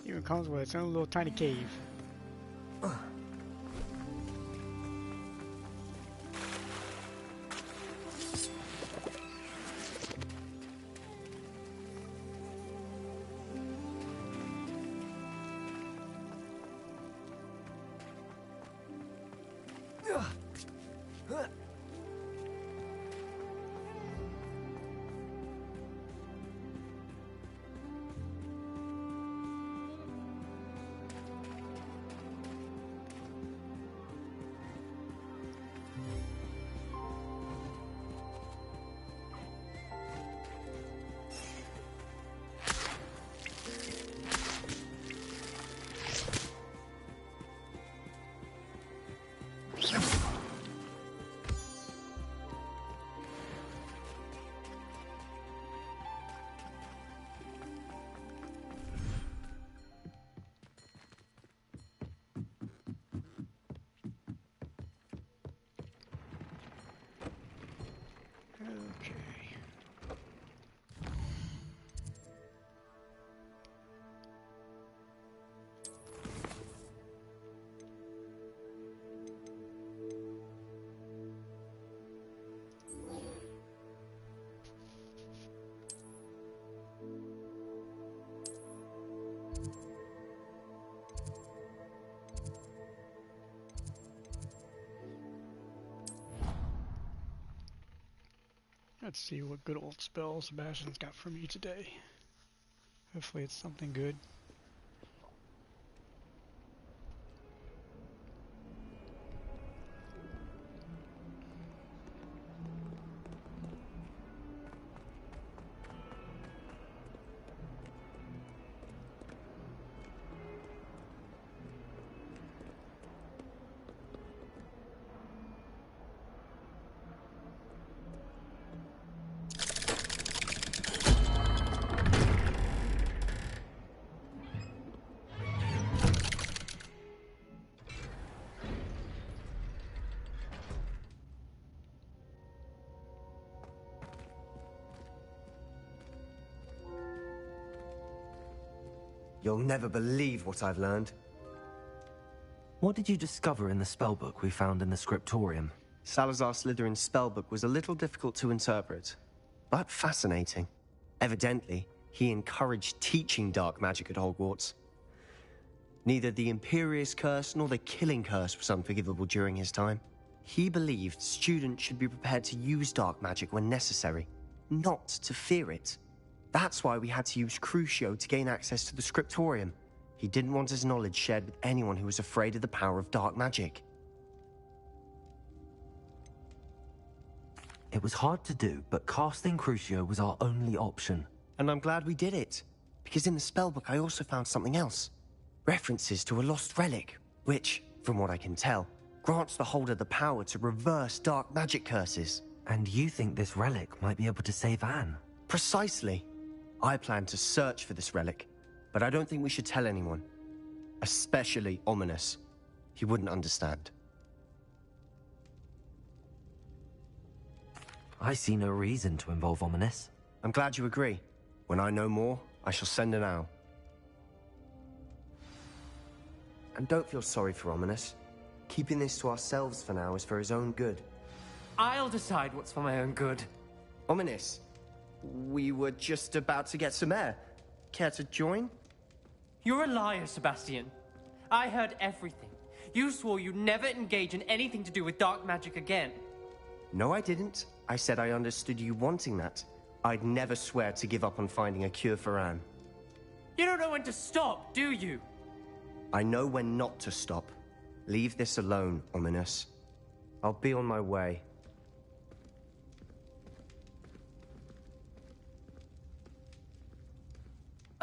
Even comes with its own little tiny cave. Okay. Let's see what good old spell Sebastian's got for me today. Hopefully it's something good. You'll never believe what I've learned. What did you discover in the spellbook we found in the scriptorium? Salazar Slytherin's spellbook was a little difficult to interpret, but fascinating. Evidently, he encouraged teaching dark magic at Hogwarts. Neither the Imperious Curse nor the Killing Curse was unforgivable during his time. He believed students should be prepared to use dark magic when necessary, not to fear it. That's why we had to use Crucio to gain access to the scriptorium. He didn't want his knowledge shared with anyone who was afraid of the power of dark magic. It was hard to do, but casting Crucio was our only option. And I'm glad we did it, because in the spellbook I also found something else. References to a lost relic, which, from what I can tell, grants the holder the power to reverse dark magic curses. And you think this relic might be able to save Anne? Precisely. I plan to search for this relic, but I don't think we should tell anyone. Especially Ominous. He wouldn't understand. I see no reason to involve Ominous. I'm glad you agree. When I know more, I shall send an owl. And don't feel sorry for Ominous. Keeping this to ourselves for now is for his own good. I'll decide what's for my own good. Ominous, we were just about to get some air. Care to join? You're a liar, Sebastian. I heard everything. You swore you'd never engage in anything to do with dark magic again. No, I didn't. I said I understood you wanting that. I'd never swear to give up on finding a cure for Anne. You don't know when to stop, do you? I know when not to stop. Leave this alone, Ominous. I'll be on my way.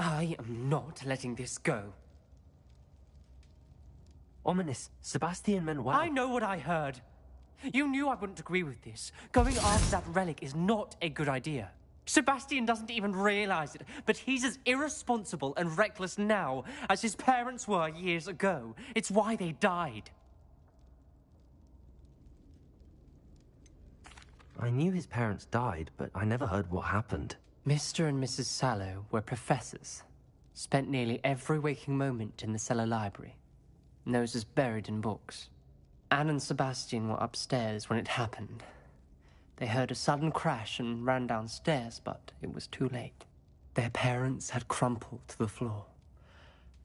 I am not letting this go. Ominous. Sebastian meant well. I know what I heard. You knew I wouldn't agree with this. Going after that relic is not a good idea. Sebastian doesn't even realize it, but he's as irresponsible and reckless now as his parents were years ago. It's why they died. I knew his parents died, but I never heard what happened. Mr. and Mrs. Sallow were professors. Spent nearly every waking moment in the cellar library. Noses buried in books. Anne and Sebastian were upstairs when it happened. They heard a sudden crash and ran downstairs, but it was too late. Their parents had crumpled to the floor.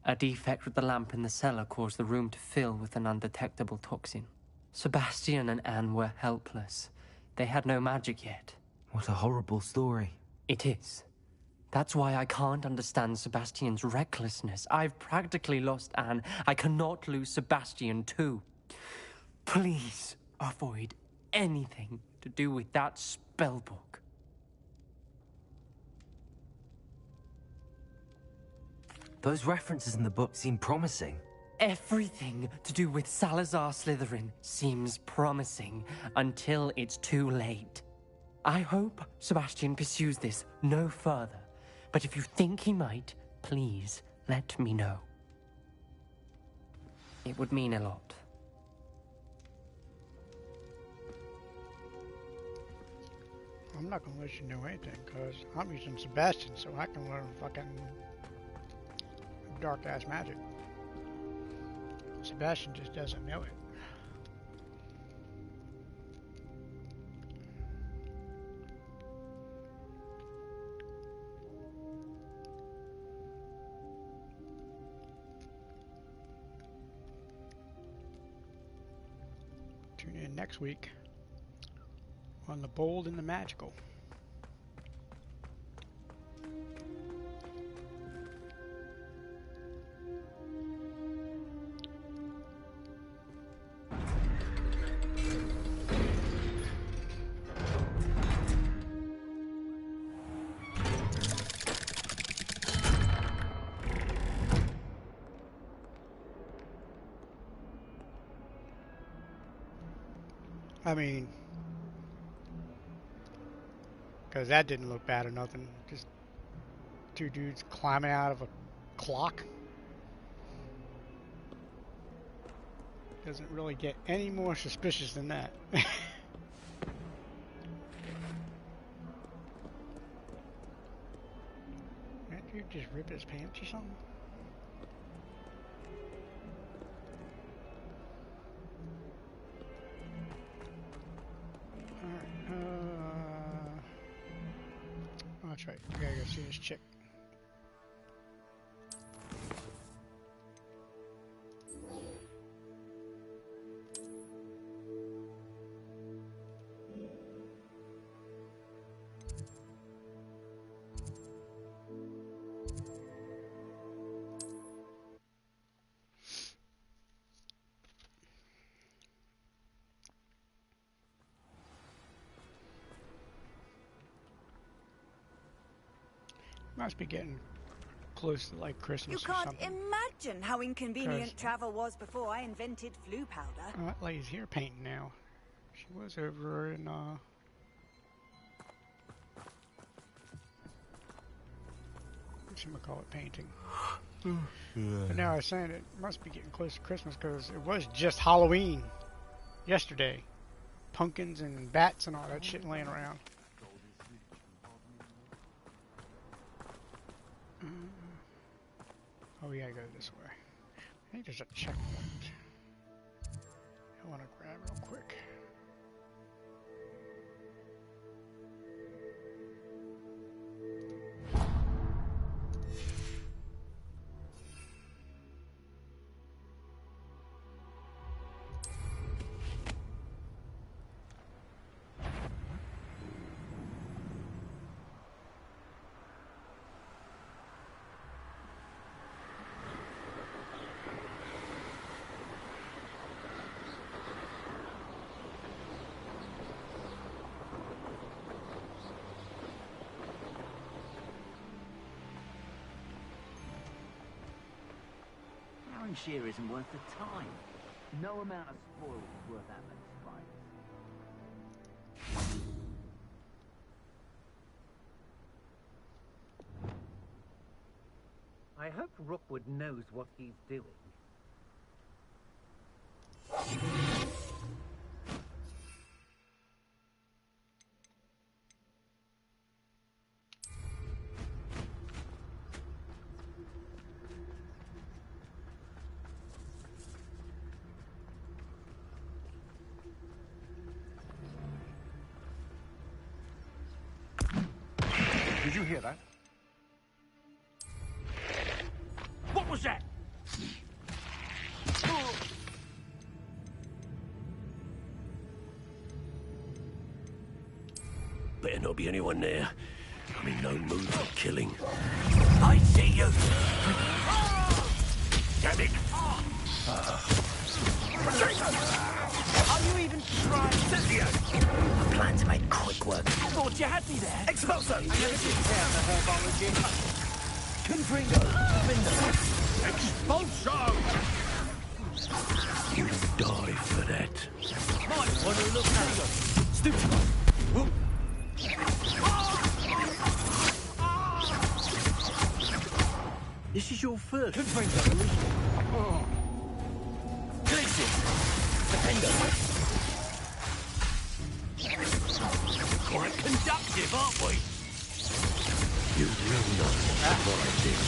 A defect with the lamp in the cellar caused the room to fill with an undetectable toxin. Sebastian and Anne were helpless. They had no magic yet. What a horrible story. It is. That's why I can't understand Sebastian's recklessness. I've practically lost Anne. I cannot lose Sebastian too. Please avoid anything to do with that spellbook. Those references in the book seem promising. Everything to do with Salazar Slytherin seems promising until it's too late. I hope Sebastian pursues this no further, but if you think he might, please let me know. It would mean a lot. I'm not gonna let you know anything, because I'm using Sebastian so I can learn fucking dark-ass magic. Sebastian just doesn't know it. Tune in next week on The Bold and the Magical. I mean, because that didn't look bad or nothing. Just two dudes climbing out of a clock. Doesn't really get any more suspicious than that. Can't you just rip his pants or something? That's right. We gotta go see this chick. Must be getting close to like Christmas You or can't something. imagine how inconvenient travel was before I invented flu powder. Oh, that lady's here painting now. She was over in whatchamacallit painting. But now I was saying it must be getting close to Christmas because it was just Halloween yesterday. Pumpkins and bats and all that shit laying around. Oh, we gotta go this way. I think there's a checkpoint I want to grab real quick. shear isn't worth the time. No amount of spoil is worth that many spiders. I hope Rookwood knows what he's doing. Did you hear that? What was that? Better not be anyone there. I'm in no mood for killing. I see you! Damn it! Are you even trying? Cynthia! My plans made quick work. Thought you had me there. Expulso! I never did care for herbology. Confringo! Expulso! You die for that. Might want to look at you. Stupid! This is your first. Confringo! Glitches! Defender! Quite conductive, aren't we? You will not survive this.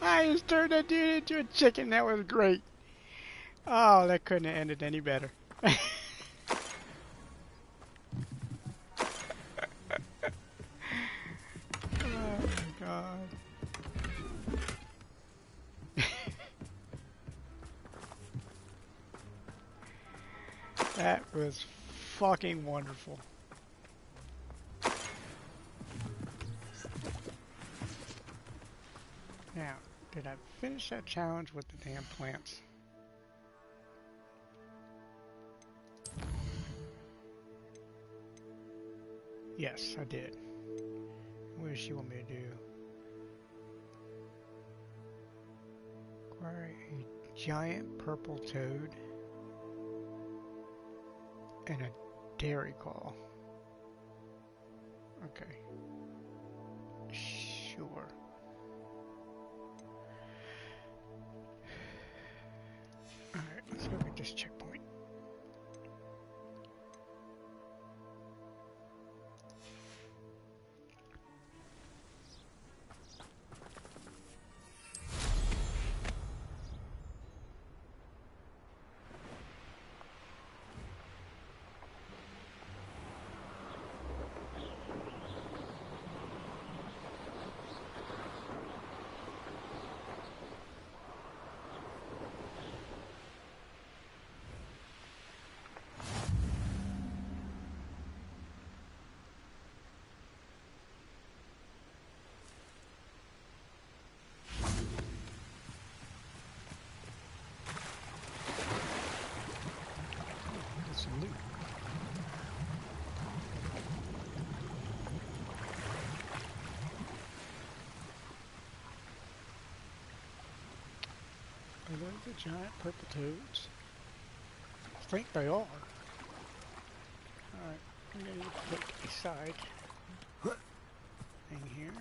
I just turned that dude into a chicken. That was great. Oh, that couldn't have ended any better. Oh my god. That was fucking wonderful. Now, did I finish that challenge with the damn plants? Yes, I did. What does she want me to do? Acquire a giant purple toad and a dairy call. Okay. Sure. Alright, let's go get this checkpoint. Some loot. Are those the giant purple toads? I think they are. Alright, I'm going to put a side thing here.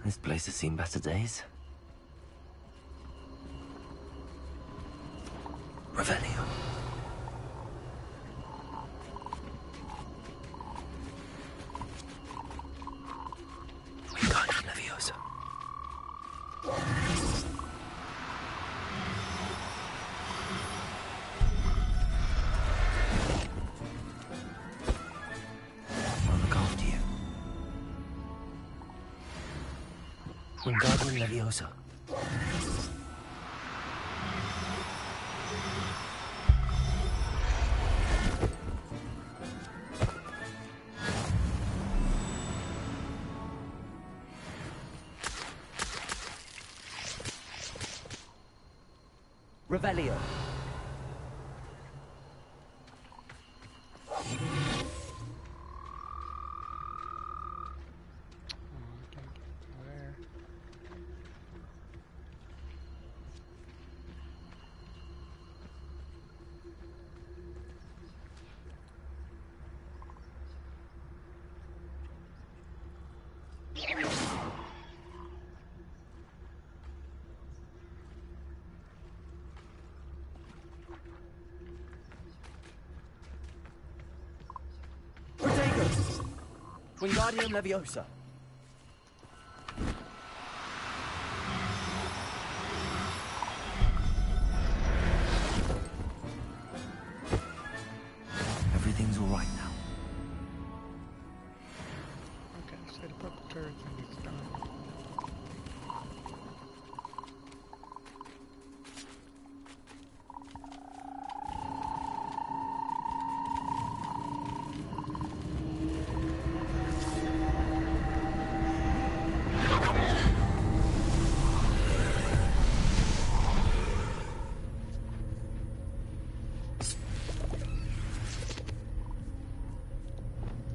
This place has seen better days. Revelio. Wingardium Leviosa. I'll look after you. Wingardium Leviosa. Revelio. Wingardium Leviosa. Everything's all right now. Okay, so the purple turret thing is done.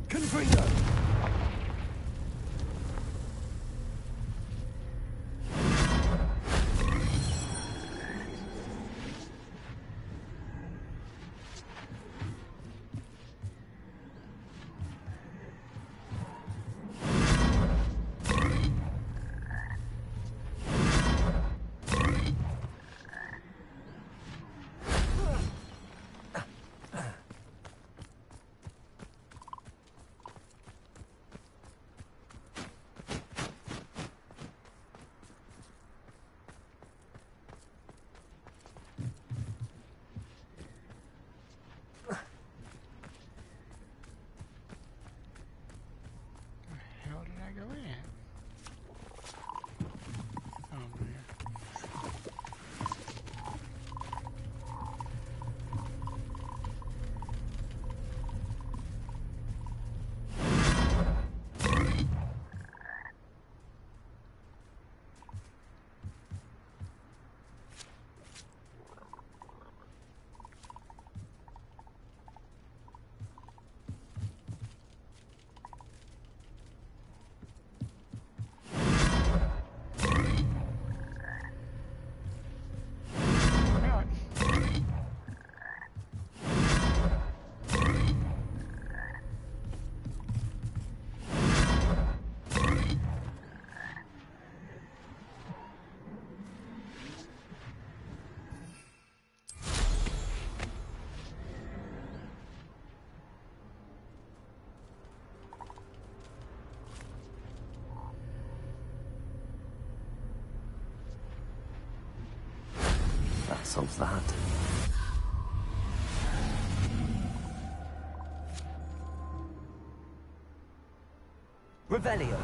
Confringo! How did I go in? Oh man. That solves that. Revelio.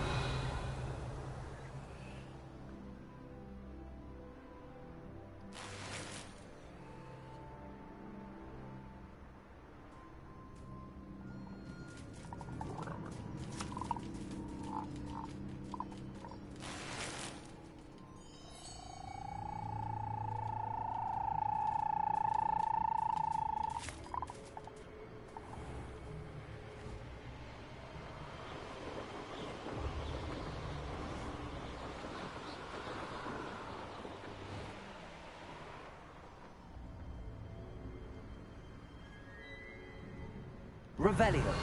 Revelio.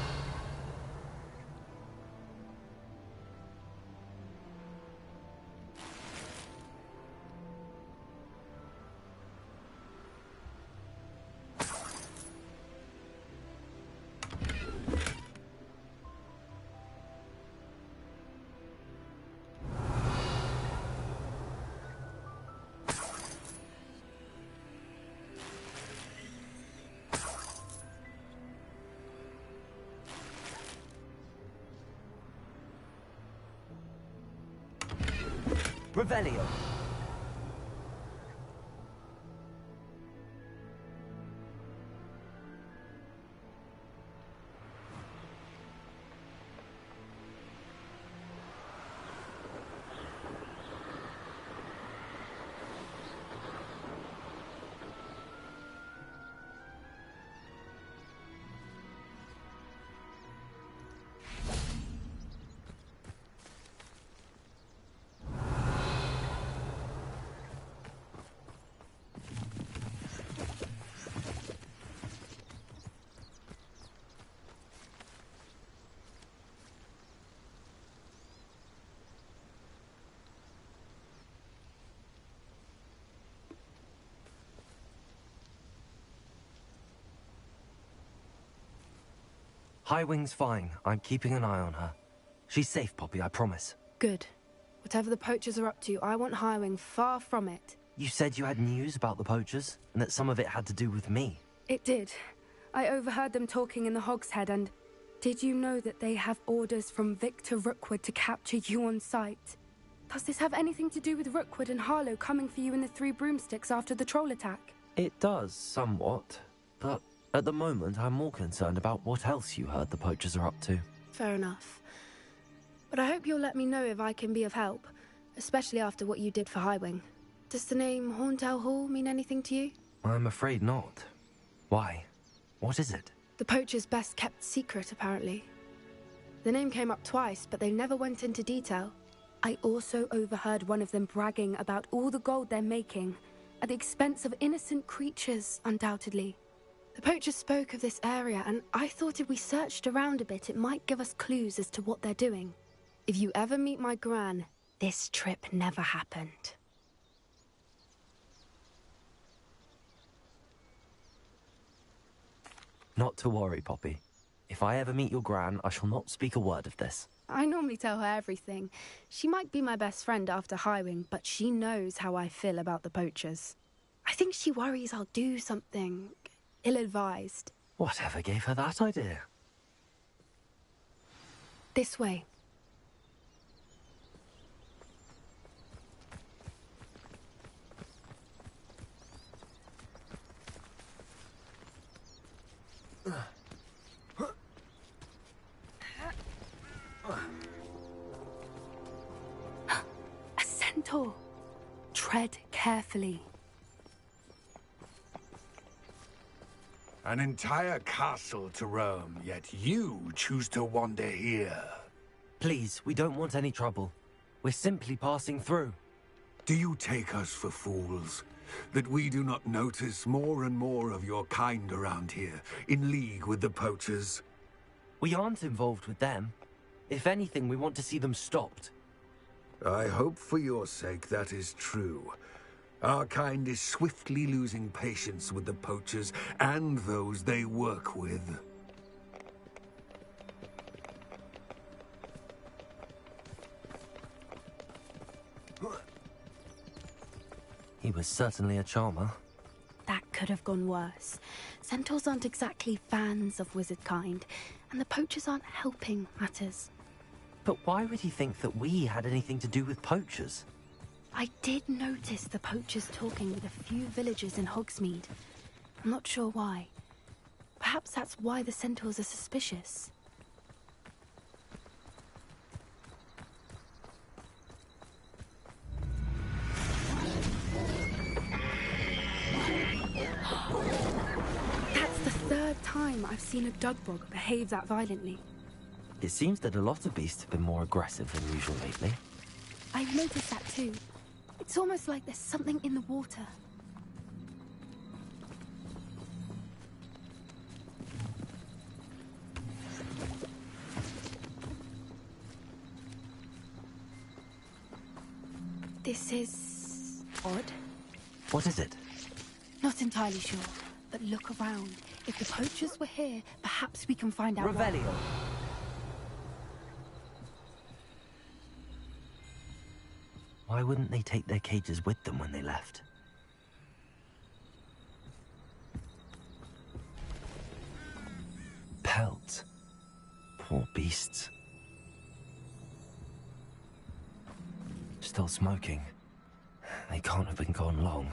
Revelio. Highwing's fine. I'm keeping an eye on her. She's safe, Poppy, I promise. Good. Whatever the poachers are up to, I want Highwing far from it. You said you had news about the poachers, and that some of it had to do with me. It did. I overheard them talking in the Hogshead, and did you know that they have orders from Victor Rookwood to capture you on sight? Does this have anything to do with Rookwood and Harlow coming for you in the Three Broomsticks after the troll attack? It does, somewhat. But at the moment, I'm more concerned about what else you heard the poachers are up to. Fair enough. But I hope you'll let me know if I can be of help, especially after what you did for Highwing. Does the name Horntail Hall mean anything to you? I'm afraid not. Why? What is it? The poachers' best kept secret, apparently. The name came up twice, but they never went into detail. I also overheard one of them bragging about all the gold they're making, at the expense of innocent creatures, undoubtedly. The poachers spoke of this area, and I thought if we searched around a bit, it might give us clues as to what they're doing. If you ever meet my gran, this trip never happened. Not to worry, Poppy. If I ever meet your gran, I shall not speak a word of this. I normally tell her everything. She might be my best friend after Highwing, but she knows how I feel about the poachers. I think she worries I'll do something ill-advised. Whatever gave her that idea? This way. A centaur. Tread carefully. An entire castle to roam, yet you choose to wander here. Please, we don't want any trouble. We're simply passing through. Do you take us for fools? That we do not notice more and more of your kind around here, in league with the poachers? We aren't involved with them. If anything, we want to see them stopped. I hope for your sake that is true. Our kind is swiftly losing patience with the poachers and those they work with. He was certainly a charmer. That could have gone worse. Centaurs aren't exactly fans of wizard kind, and the poachers aren't helping matters. But why would he think that we had anything to do with poachers? I did notice the poachers talking with a few villagers in Hogsmeade. I'm not sure why. Perhaps that's why the centaurs are suspicious. That's the third time I've seen a Dugbog behave that violently. It seems that a lot of beasts have been more aggressive than usual lately. I've noticed that too. It's almost like there's something in the water. This is odd. What is it? Not entirely sure, but look around. If the poachers were here, perhaps we can find out. Revelio. Why wouldn't they take their cages with them when they left? Pelts. Poor beasts. Still smoking. They can't have been gone long.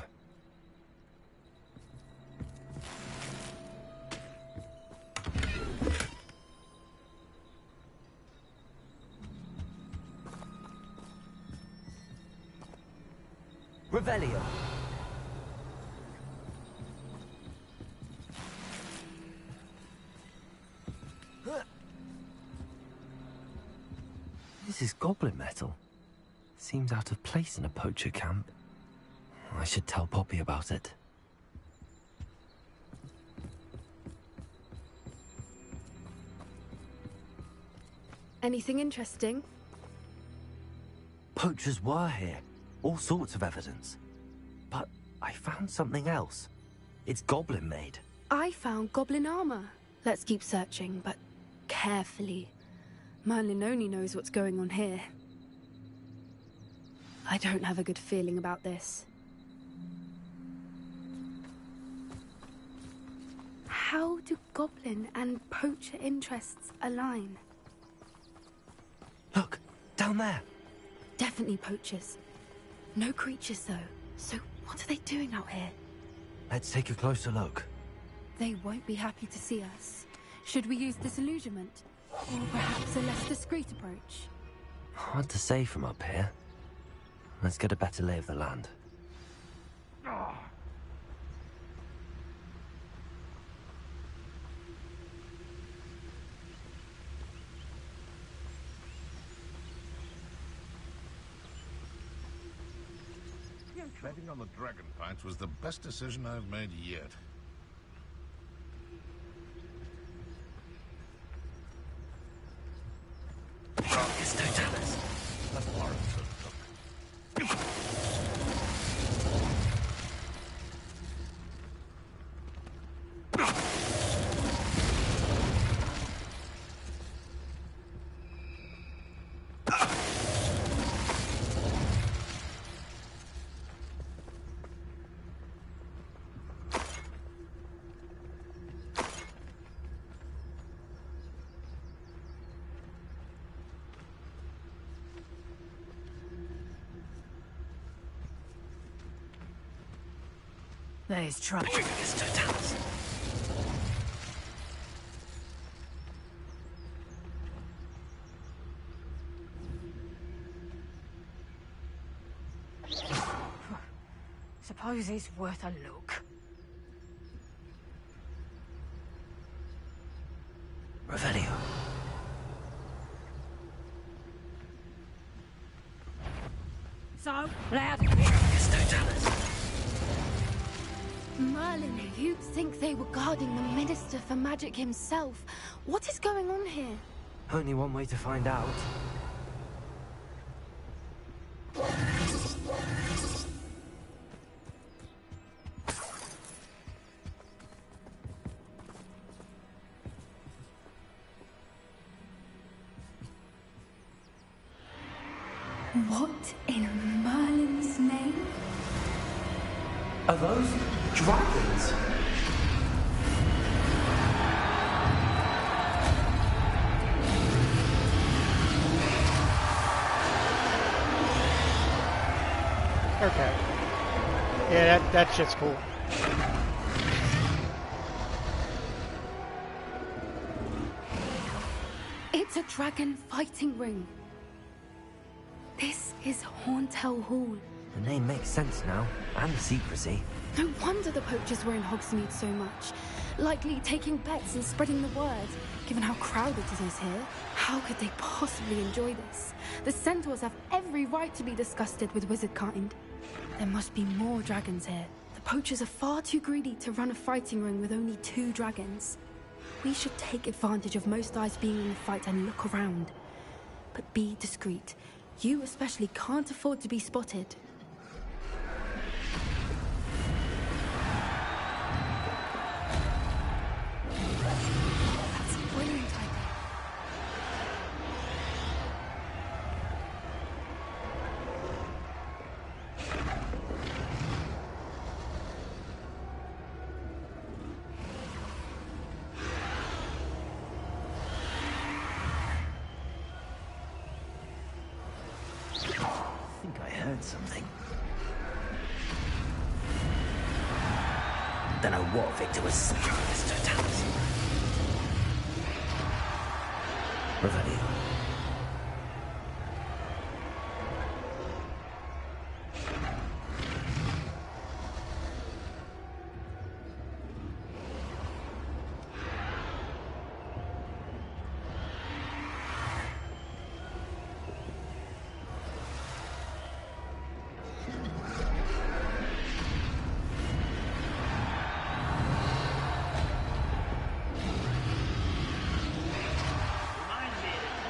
Revelio. This is goblin metal. Seems out of place in a poacher camp. I should tell Poppy about it. Anything interesting? Poachers were here. All sorts of evidence. But I found something else. It's goblin made. I found goblin armor. Let's keep searching, but carefully. Merlin only knows what's going on here. I don't have a good feeling about this. How do goblin and poacher interests align? Look, down there. Definitely poachers. No creatures, though. So what are they doing out here? Let's take a closer look. They won't be happy to see us. Should we use disillusionment? Or perhaps a less discreet approach? Hard to say from up here. Let's get a better lay of the land. Betting on the dragon fights was the best decision I've made yet. It's Totalis. That's warranted. There's trouble. It's Totalis. Suppose it's worth a look. Revelio. So, loud. It's Totalis. Merlin, you'd think they were guarding the Minister for Magic himself. What is going on here? Only one way to find out. What in Merlin's name? Are those dragons? Okay. Yeah, that shit's cool. It's a dragon fighting ring. This is Hauntel Hall. The name makes sense now, and the secrecy. No wonder the poachers were in Hogsmeade so much. Likely taking bets and spreading the word, given how crowded it is here. How could they possibly enjoy this? The centaurs have every right to be disgusted with wizard kind. There must be more dragons here. The poachers are far too greedy to run a fighting ring with only 2 dragons. We should take advantage of most eyes being in the fight and look around. But be discreet. You especially can't afford to be spotted. That's brilliant idea. I think I find something. Don't know what Victor was saying. It's totality. Revelio.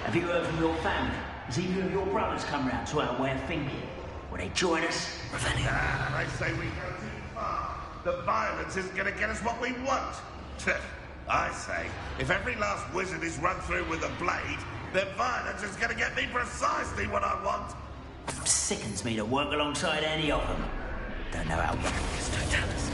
Have you heard from your family? Has either of your brothers come round to our way of thinking? Will they join us? I say we go too far. The violence isn't going to get us what we want. I say, if every last wizard is run through with a blade, then violence is going to get me precisely what I want. Sickens me to work alongside any of them. Don't know how lucky is Totalis.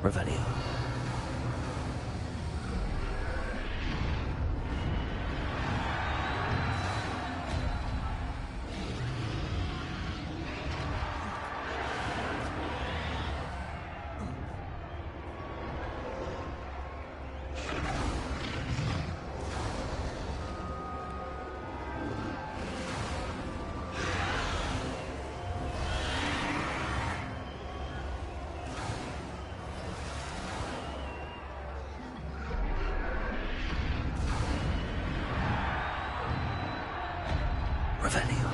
Revelio. Revelio.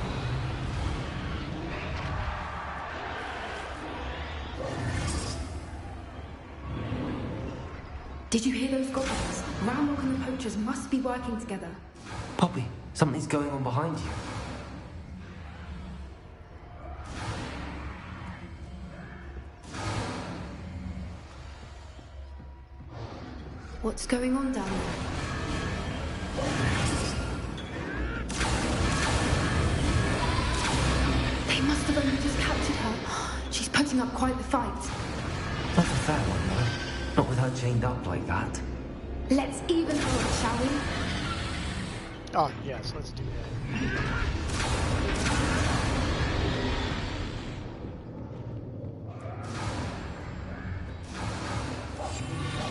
Did you hear those goblins? Ramrock and the poachers must be working together. Poppy, something's going on behind you. What's going on down there? They must have only just captured her. She's putting up quite the fight. Not a fair one, though. Not with her chained up like that. Let's even her up, shall we? Oh, yes, let's do that.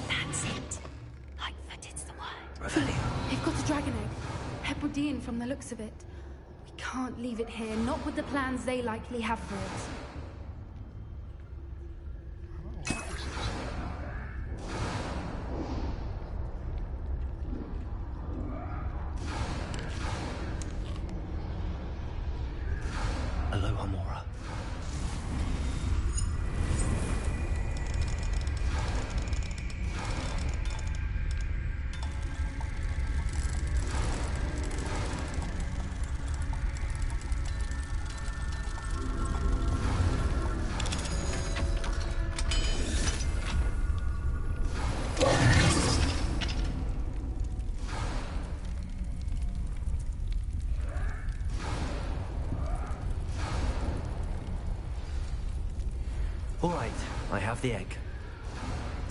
That's it. Lightfooted's the word. They've got a dragon egg. Hebridean from the looks of it. We can't leave it here, not with the plans they likely have for it. Aloha, Mora. All right, I have the egg.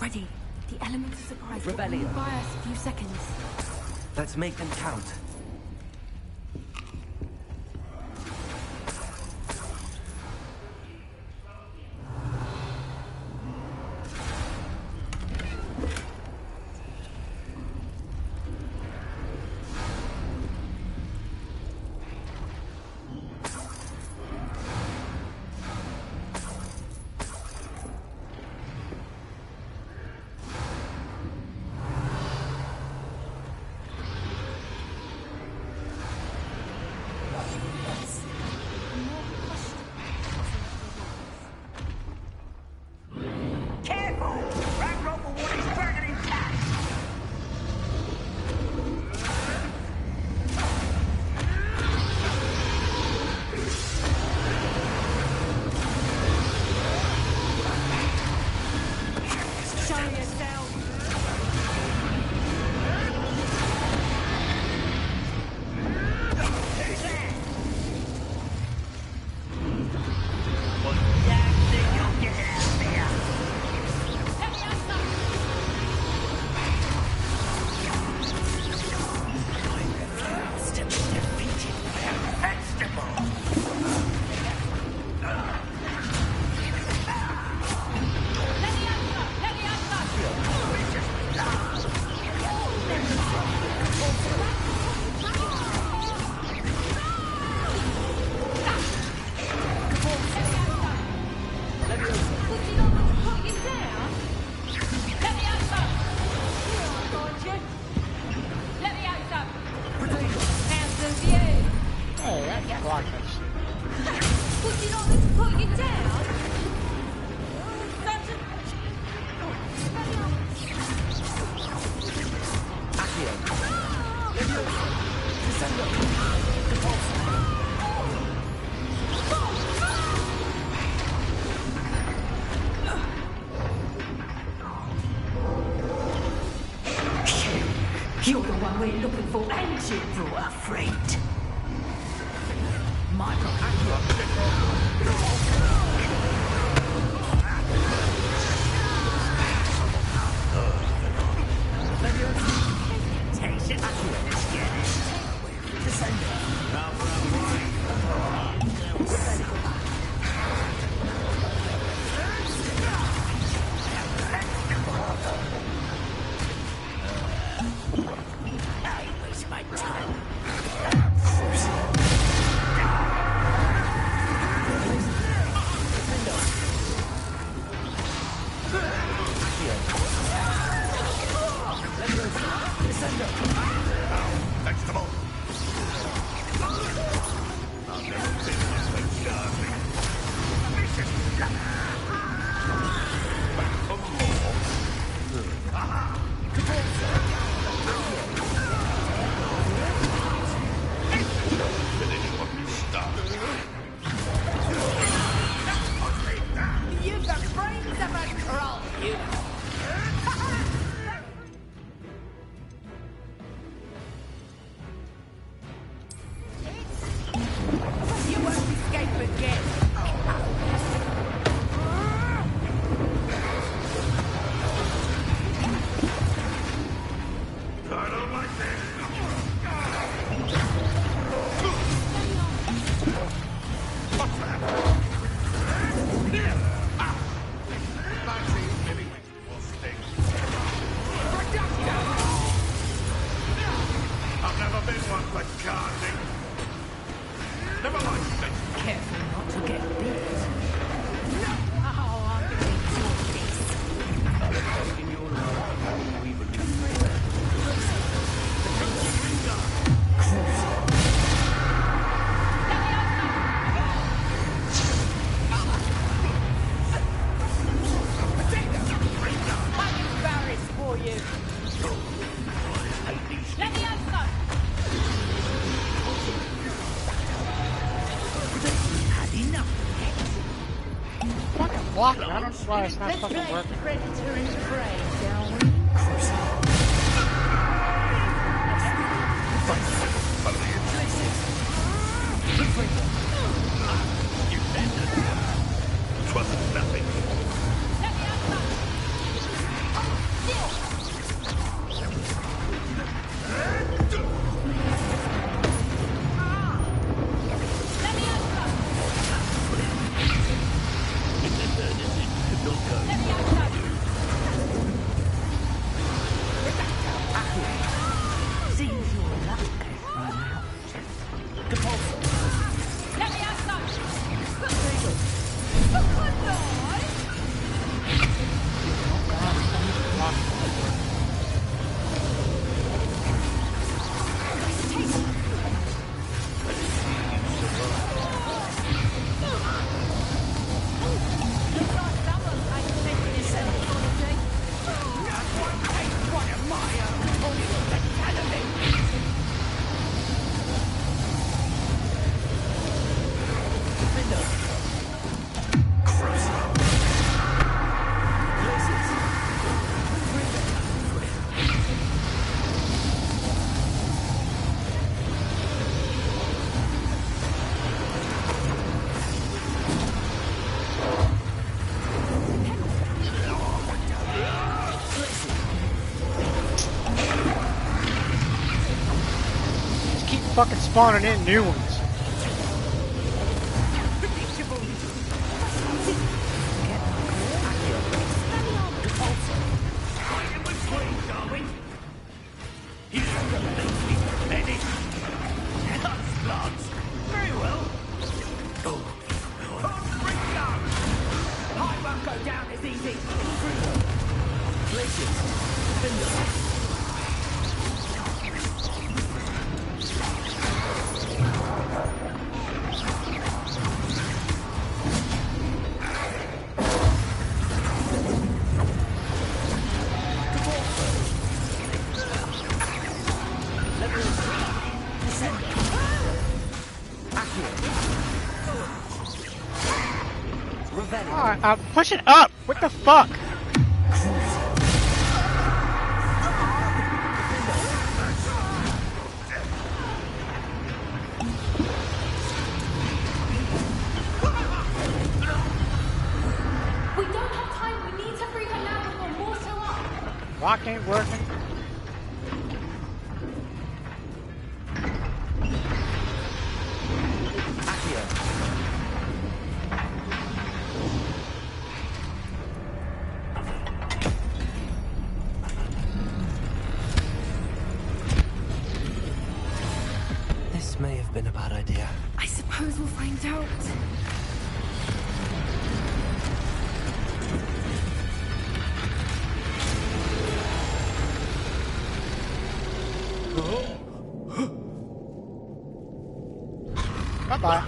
Ready. The element of surprise will Rebellion. only buy us a few seconds. Let's make them count. You're the one we're looking for, and you brought a friend. Michael, you've got brains of a troll, you. You won't escape again. I don't like this. What's that? I've never been one for carting. Never mind this. Careful not to get bit. Oh, I'm going to this. I'm embarrassed for you. Let me outside. Had enough. Fucking block it. I don't know why it's not Let's fucking play working. predator and prey, shall we? You ended. Trust nothing. Seems your luck has run out. Let me outside. Just keep fucking spawning in new ones. Very well. I won't go down as easy. Descend. Push it up! What the fuck? We don't have time. We need to free her now before more show up. Lock ain't working. This may have been a bad idea. I suppose we'll find out. Bye-bye.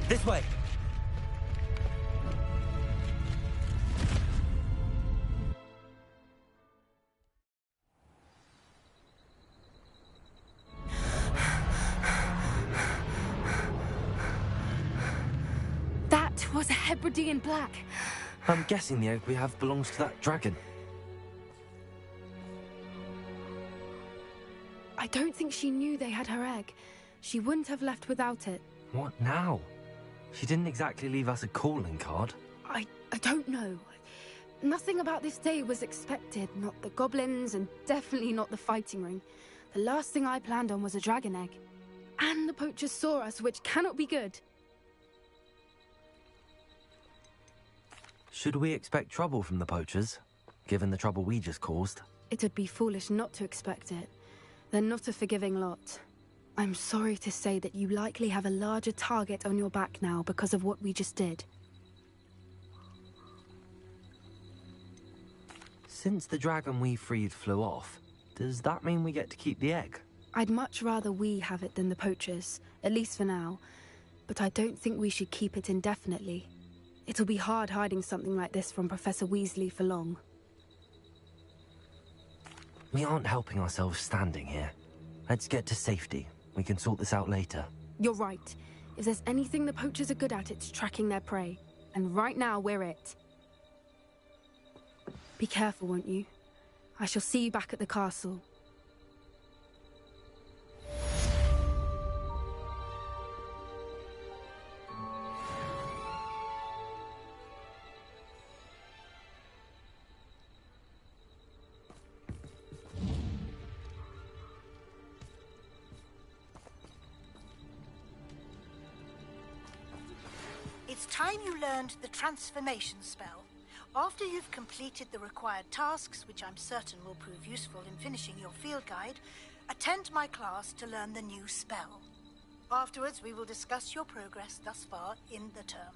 This way. That was a Hebridean black. I'm guessing the egg we have belongs to that dragon. I don't think she knew they had her egg. She wouldn't have left without it. What now? She didn't exactly leave us a calling card. I don't know. Nothing about this day was expected. Not the goblins, and definitely not the fighting ring. The last thing I planned on was a dragon egg. And the poachers saw us, which cannot be good. Should we expect trouble from the poachers, given the trouble we just caused? It would be foolish not to expect it. They're not a forgiving lot. I'm sorry to say that you likely have a larger target on your back now because of what we just did. Since the dragon we freed flew off, does that mean we get to keep the egg? I'd much rather we have it than the poachers, at least for now. But I don't think we should keep it indefinitely. It'll be hard hiding something like this from Professor Weasley for long. We aren't helping ourselves standing here. Let's get to safety. We can sort this out later. You're right. If there's anything the poachers are good at, it's tracking their prey. And right now, we're it. Be careful, won't you? I shall see you back at the castle. It's time you learned the transformation spell. After you've completed the required tasks, which I'm certain will prove useful in finishing your field guide, attend my class to learn the new spell. Afterwards, we will discuss your progress thus far in the term.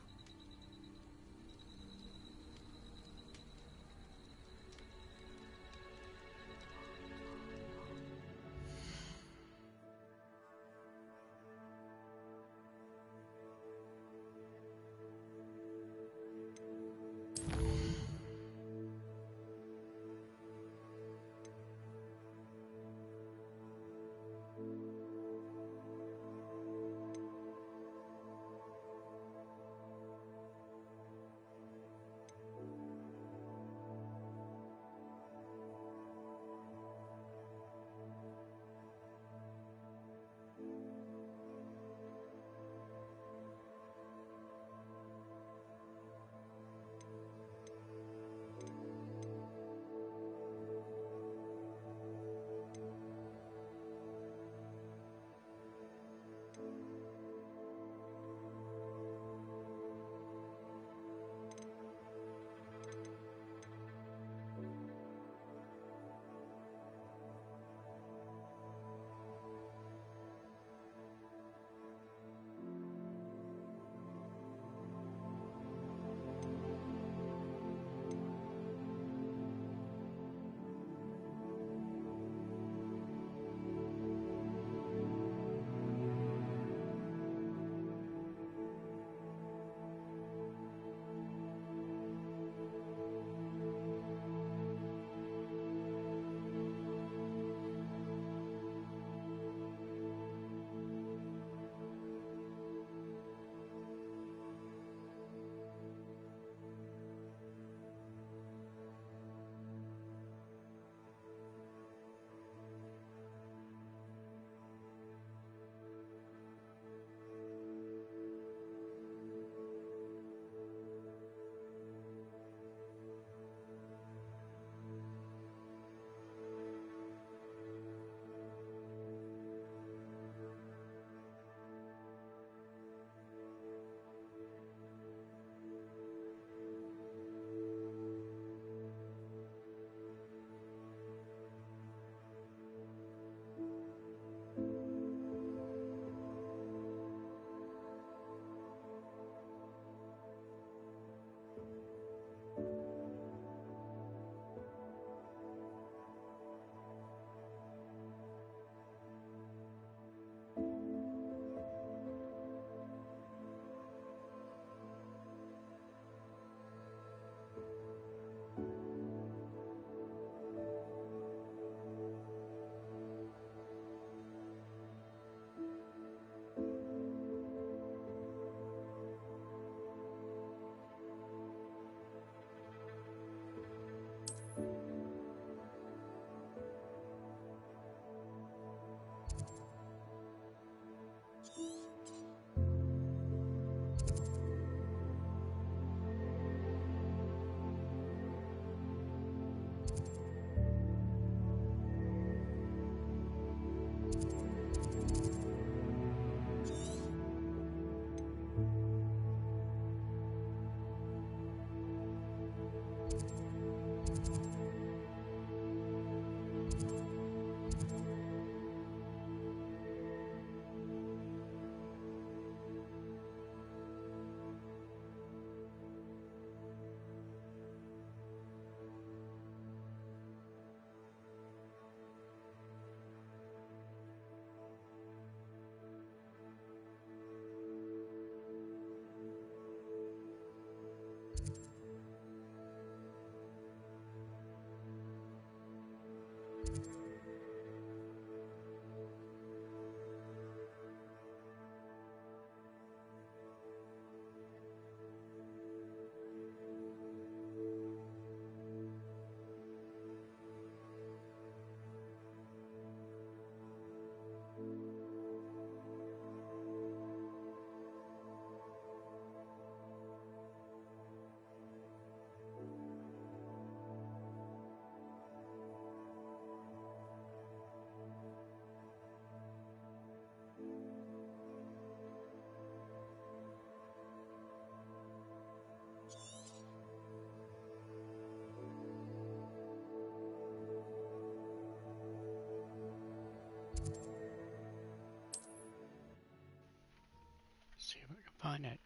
find that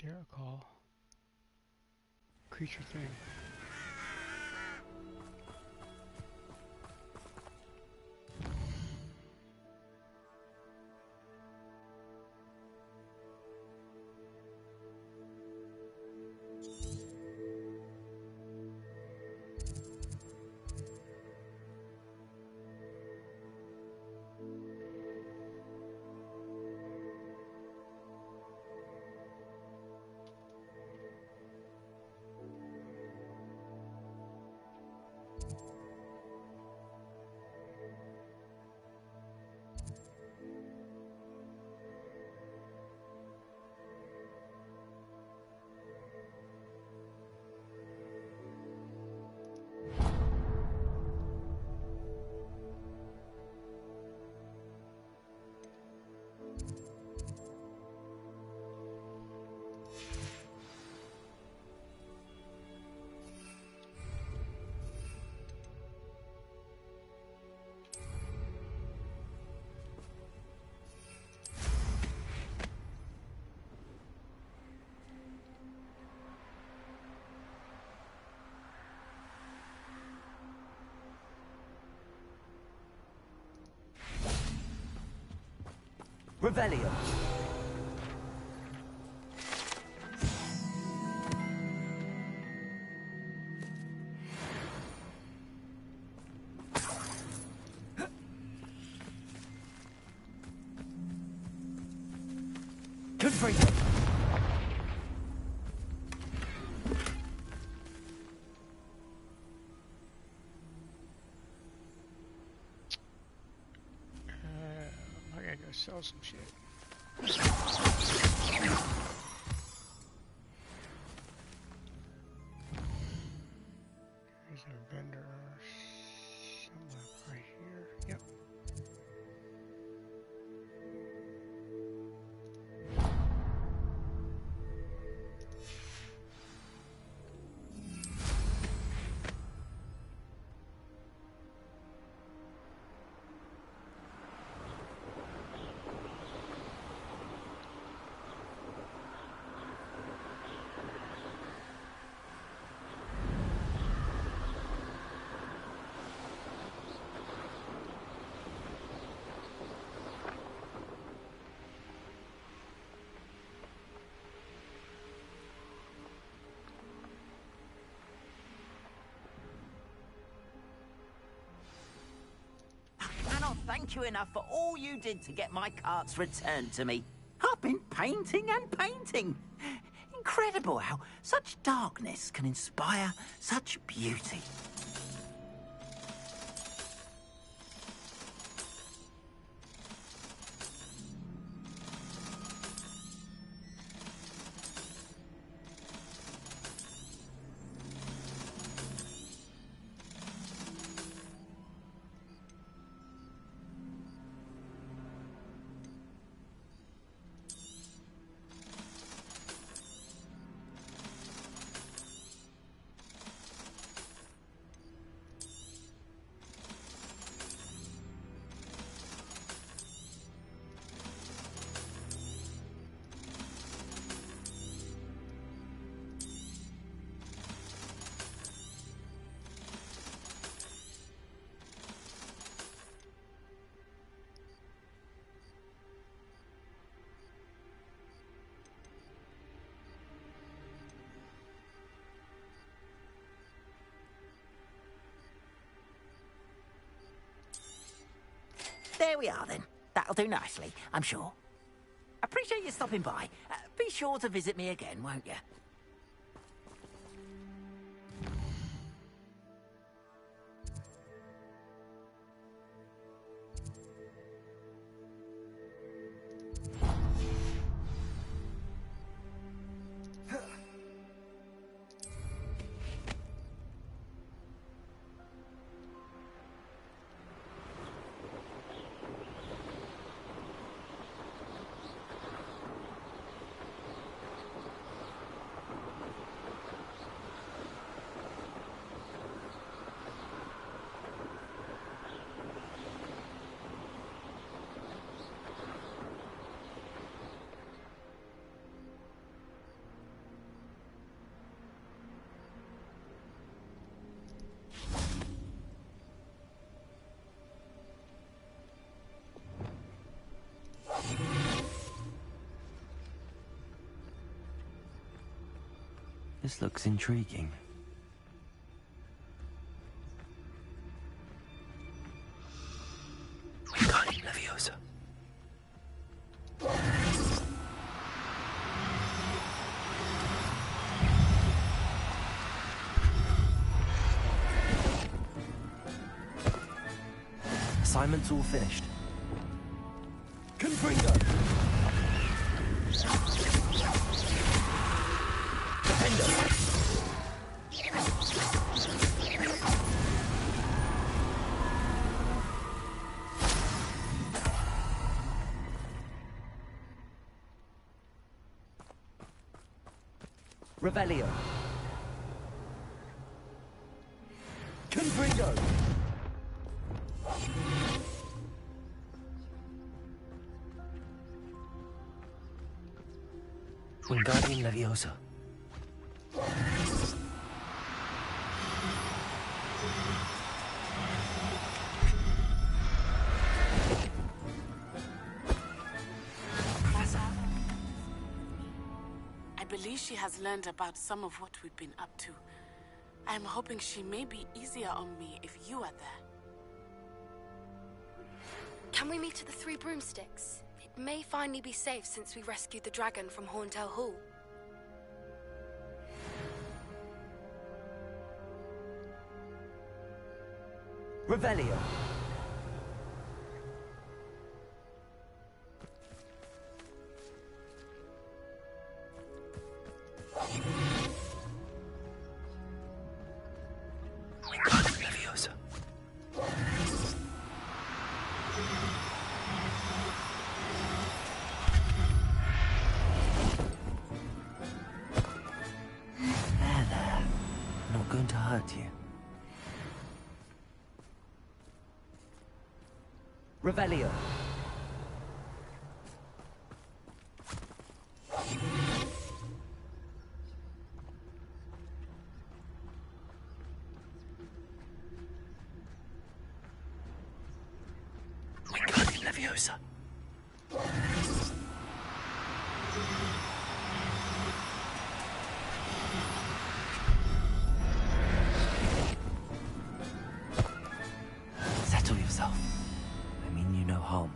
Derrickal creature thing. Revelio. Good for you. I gotta go sell some shit. There's a vendor somewhere right here. Yep. Thank you enough for all you did to get my carts returned to me. I've been painting and painting. Incredible how such darkness can inspire such beauty. There we are, then. That'll do nicely, I'm sure. Appreciate you stopping by. Be sure to visit me again, won't you? This looks intriguing. Wingardium Leviosa. Assignment's all finished. Confringo! Defender! Revelio. Confringo! Wingardium Leviosa. I believe she has learned about some of what we've been up to. I am hoping she may be easier on me if you are there. Can we meet at the Three Broomsticks? It may finally be safe since we rescued the dragon from Horntail Hall. Revelio. Wingardium Leviosa. There. Not going to hurt you. Revelio. Wingardium Leviosa. Settle yourself. I mean you no harm.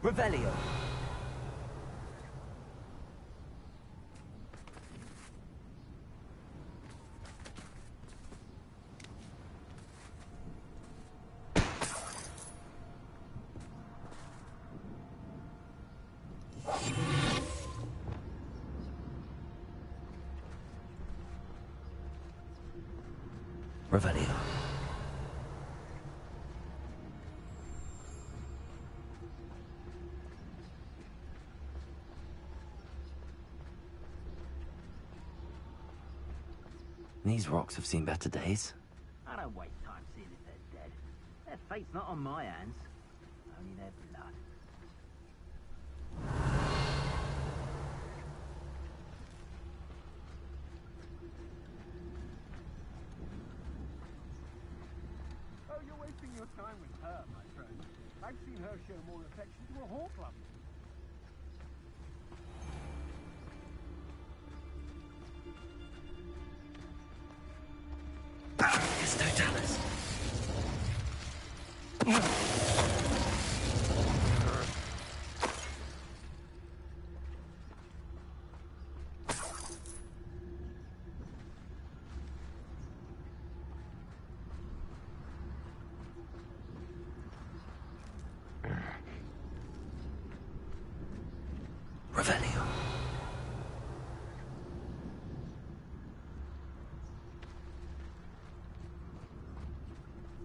Revelio. Revelio. These rocks have seen better days. I don't waste time seeing if they're dead. Their fate's not on my hands, only their blood. Oh, you're wasting your time with her, my friend. I've seen her show more affection to a hawk club. It's Totalis. Revelio.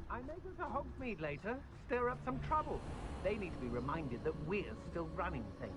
I may go to Hogsmeade later, stir up some trouble. They need to be reminded that we're still running things.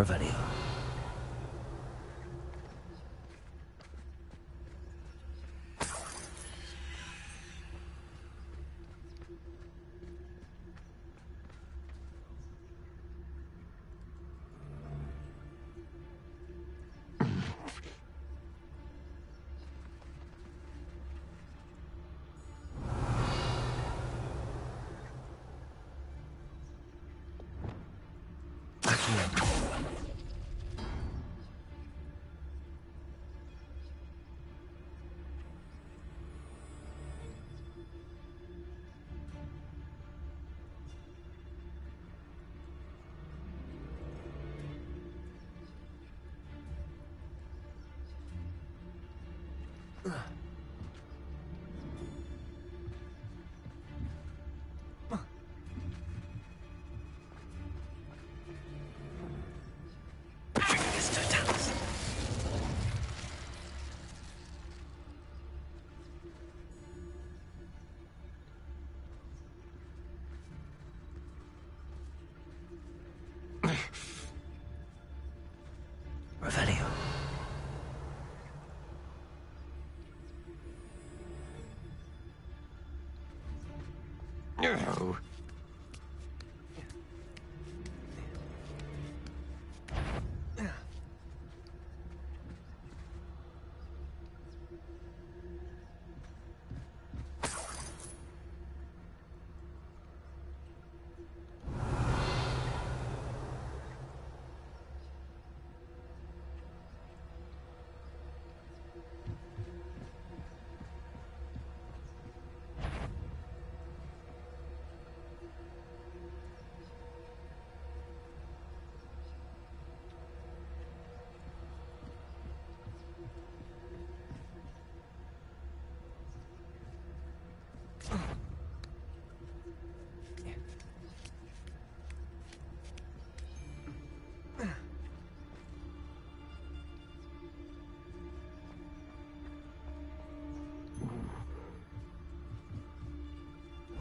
Revelio. Revelio. No.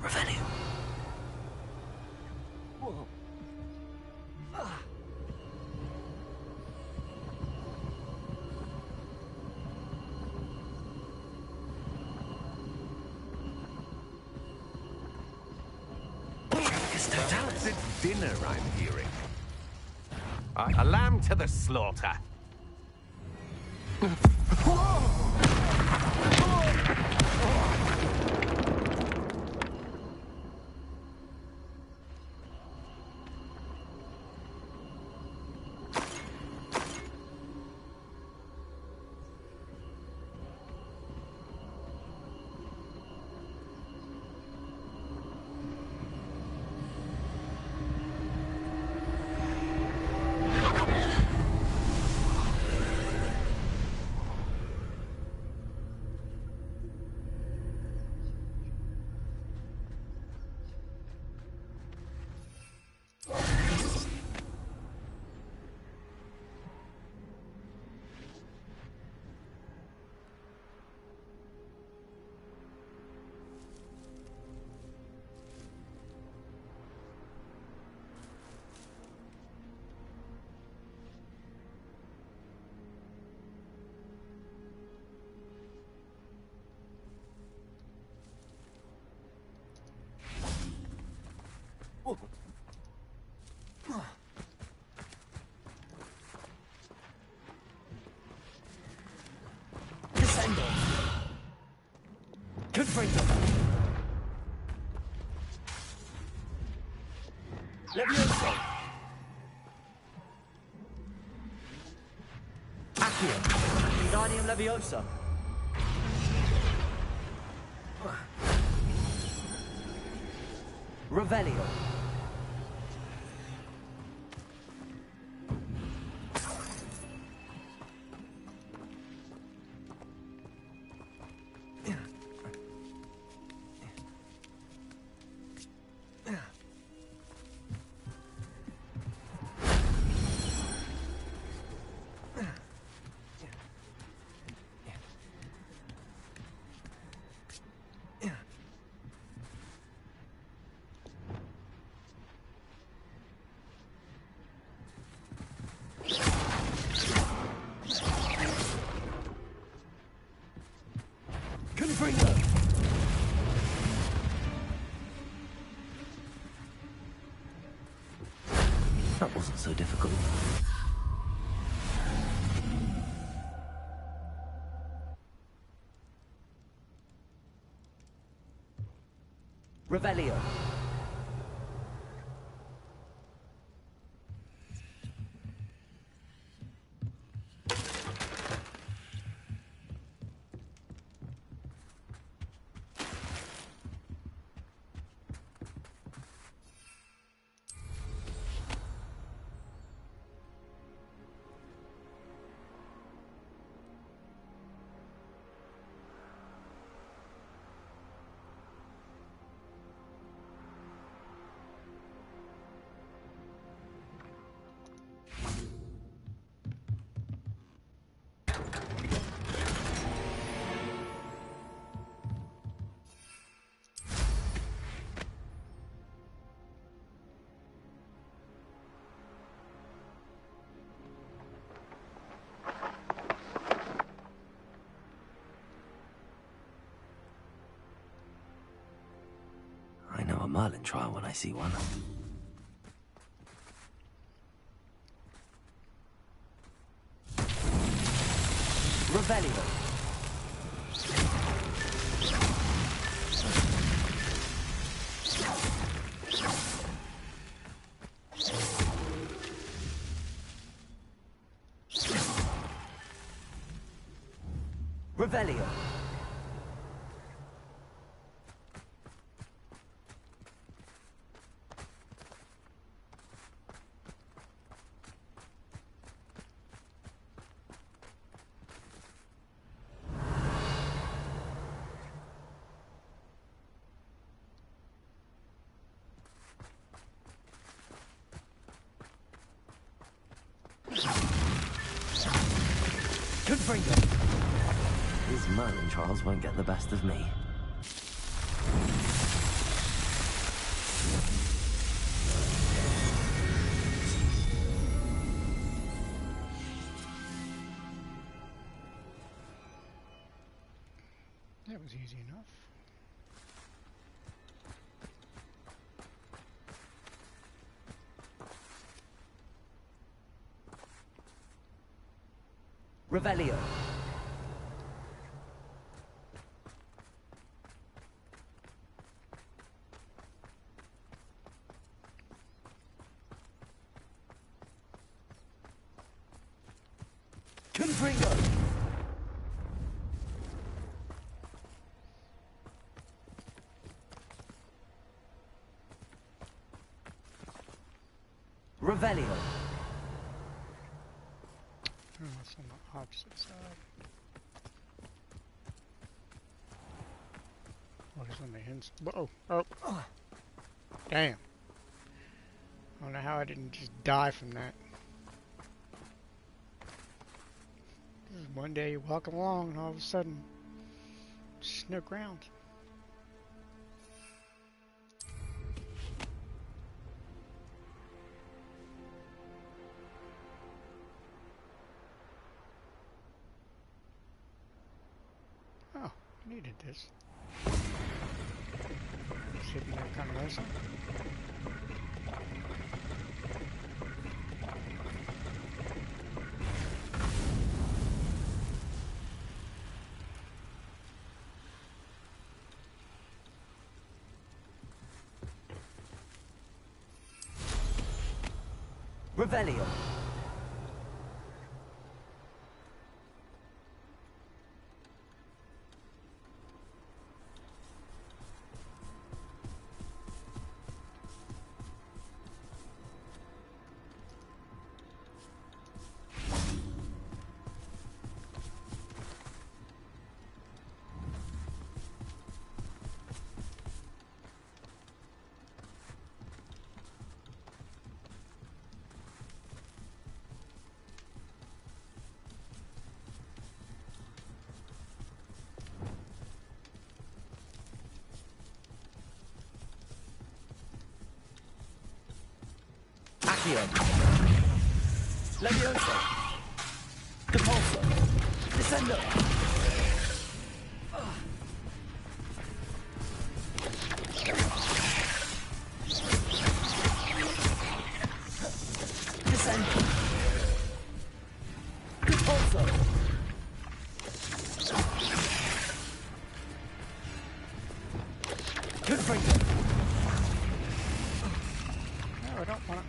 Revelio. Whoa. Perhaps it's dinner I'm hearing. A lamb to the slaughter. Descendo. Confringo. Levioso. Accio. Wingardium Leviosa. Revelio. That wasn't so difficult. Revelio. I know a Merlin trial when I see one. Revelio. Revelio. These Merlin trials won't get the best of me. That was easy enough. Revelio. Confringo. Revelio. Oh, it's on the opposite side. Oh, it's on the inside. Whoa. Oh. Damn. I don't know how I didn't just die from that. This is one day you're walking along and all of a sudden, just no ground. Oh, I needed this. Sitting there kind of messing. Revelio. Accio. Leviosa. Depulso. Descendo. Confringo. No, I don't want to.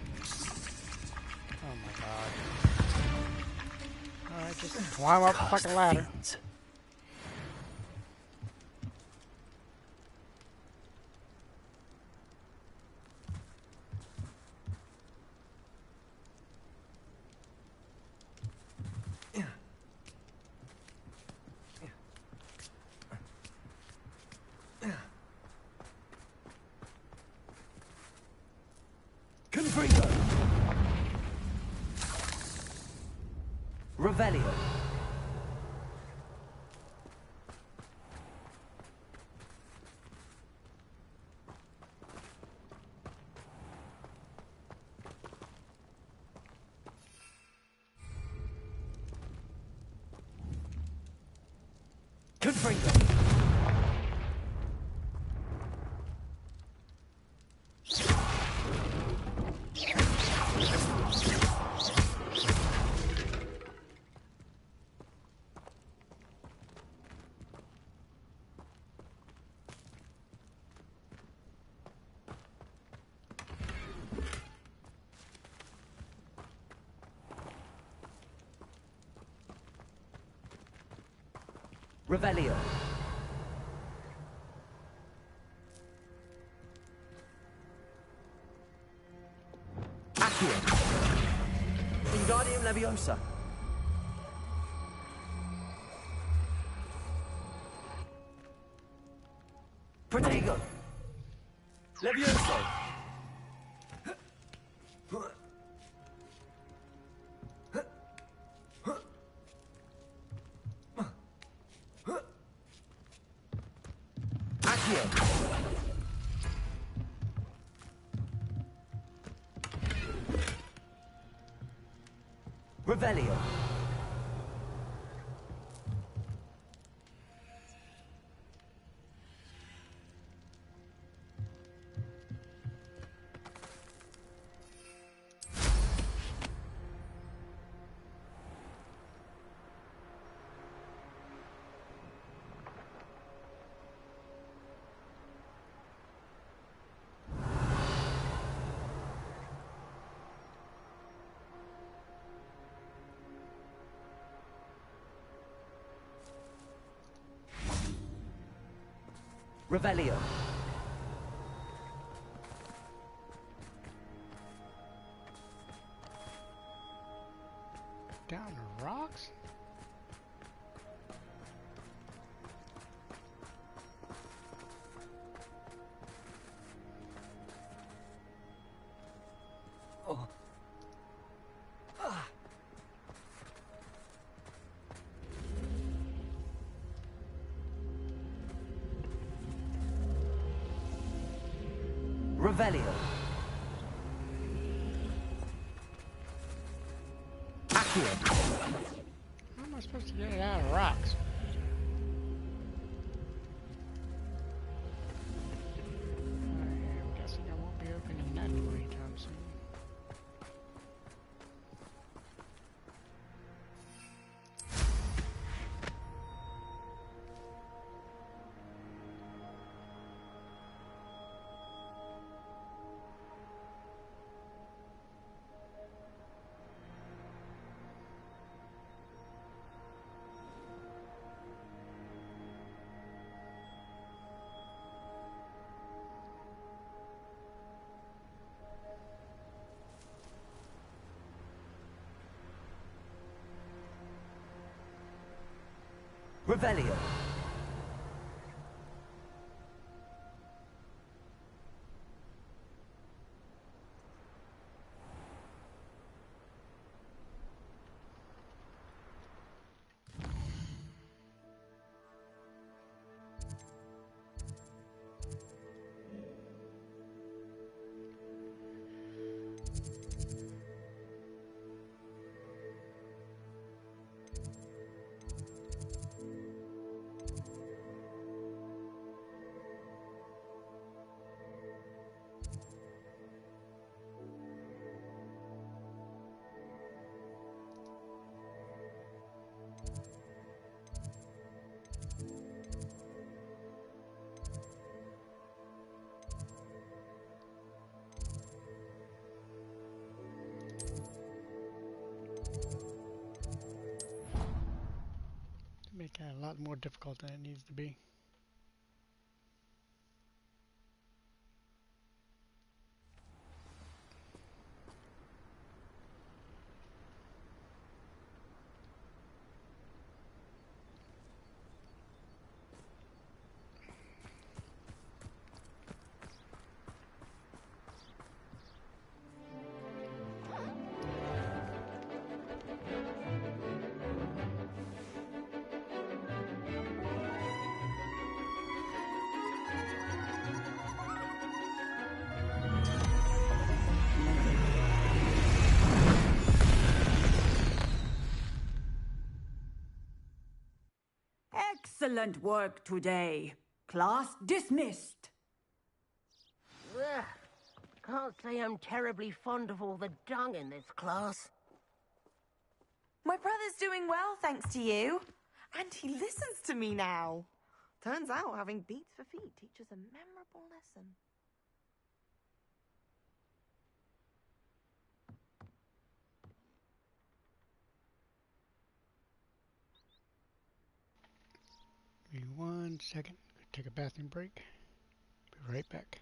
Oh my god. Alright, just climb up the fucking ladder. Fiends. Confringo. Revelio. Confringo. Revelio. Accio. Wingardium Leviosa. Protego. Levioso. Accio. Revelio. Revelio. Down the rocks? Oh. Ah. Revelio. Accio. How am I supposed to get it out of rocks? I'm guessing I won't be opening that door anytime soon. Revelio. lot more difficult than it needs to be. Excellent work today. Class dismissed. Ugh. Can't say I'm terribly fond of all the dung in this class. My brother's doing well, thanks to you. And he listens to me now. Turns out having beats for feet teaches a memorable lesson. Give me 1 second. Take a bathroom break. Be right back.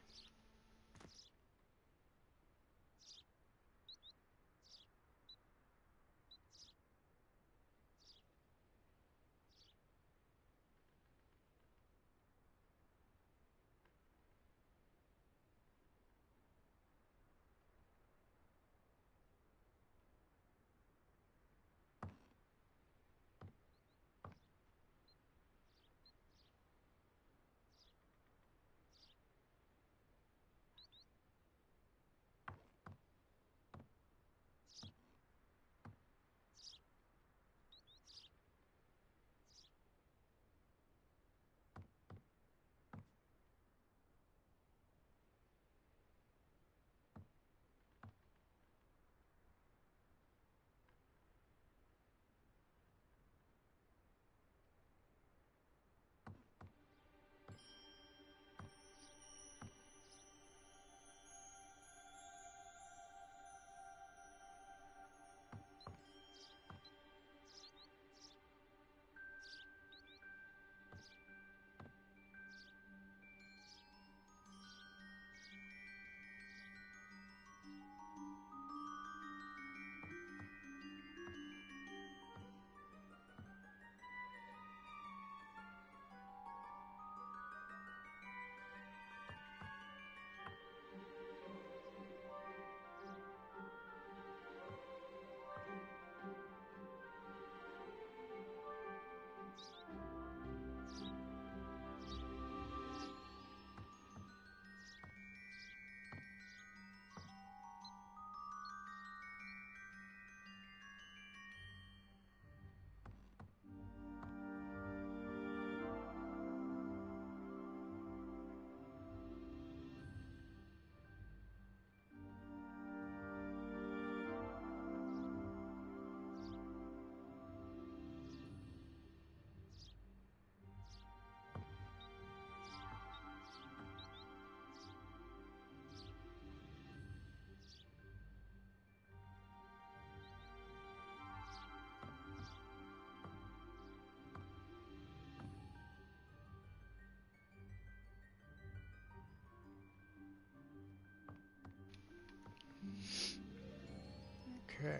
Okay.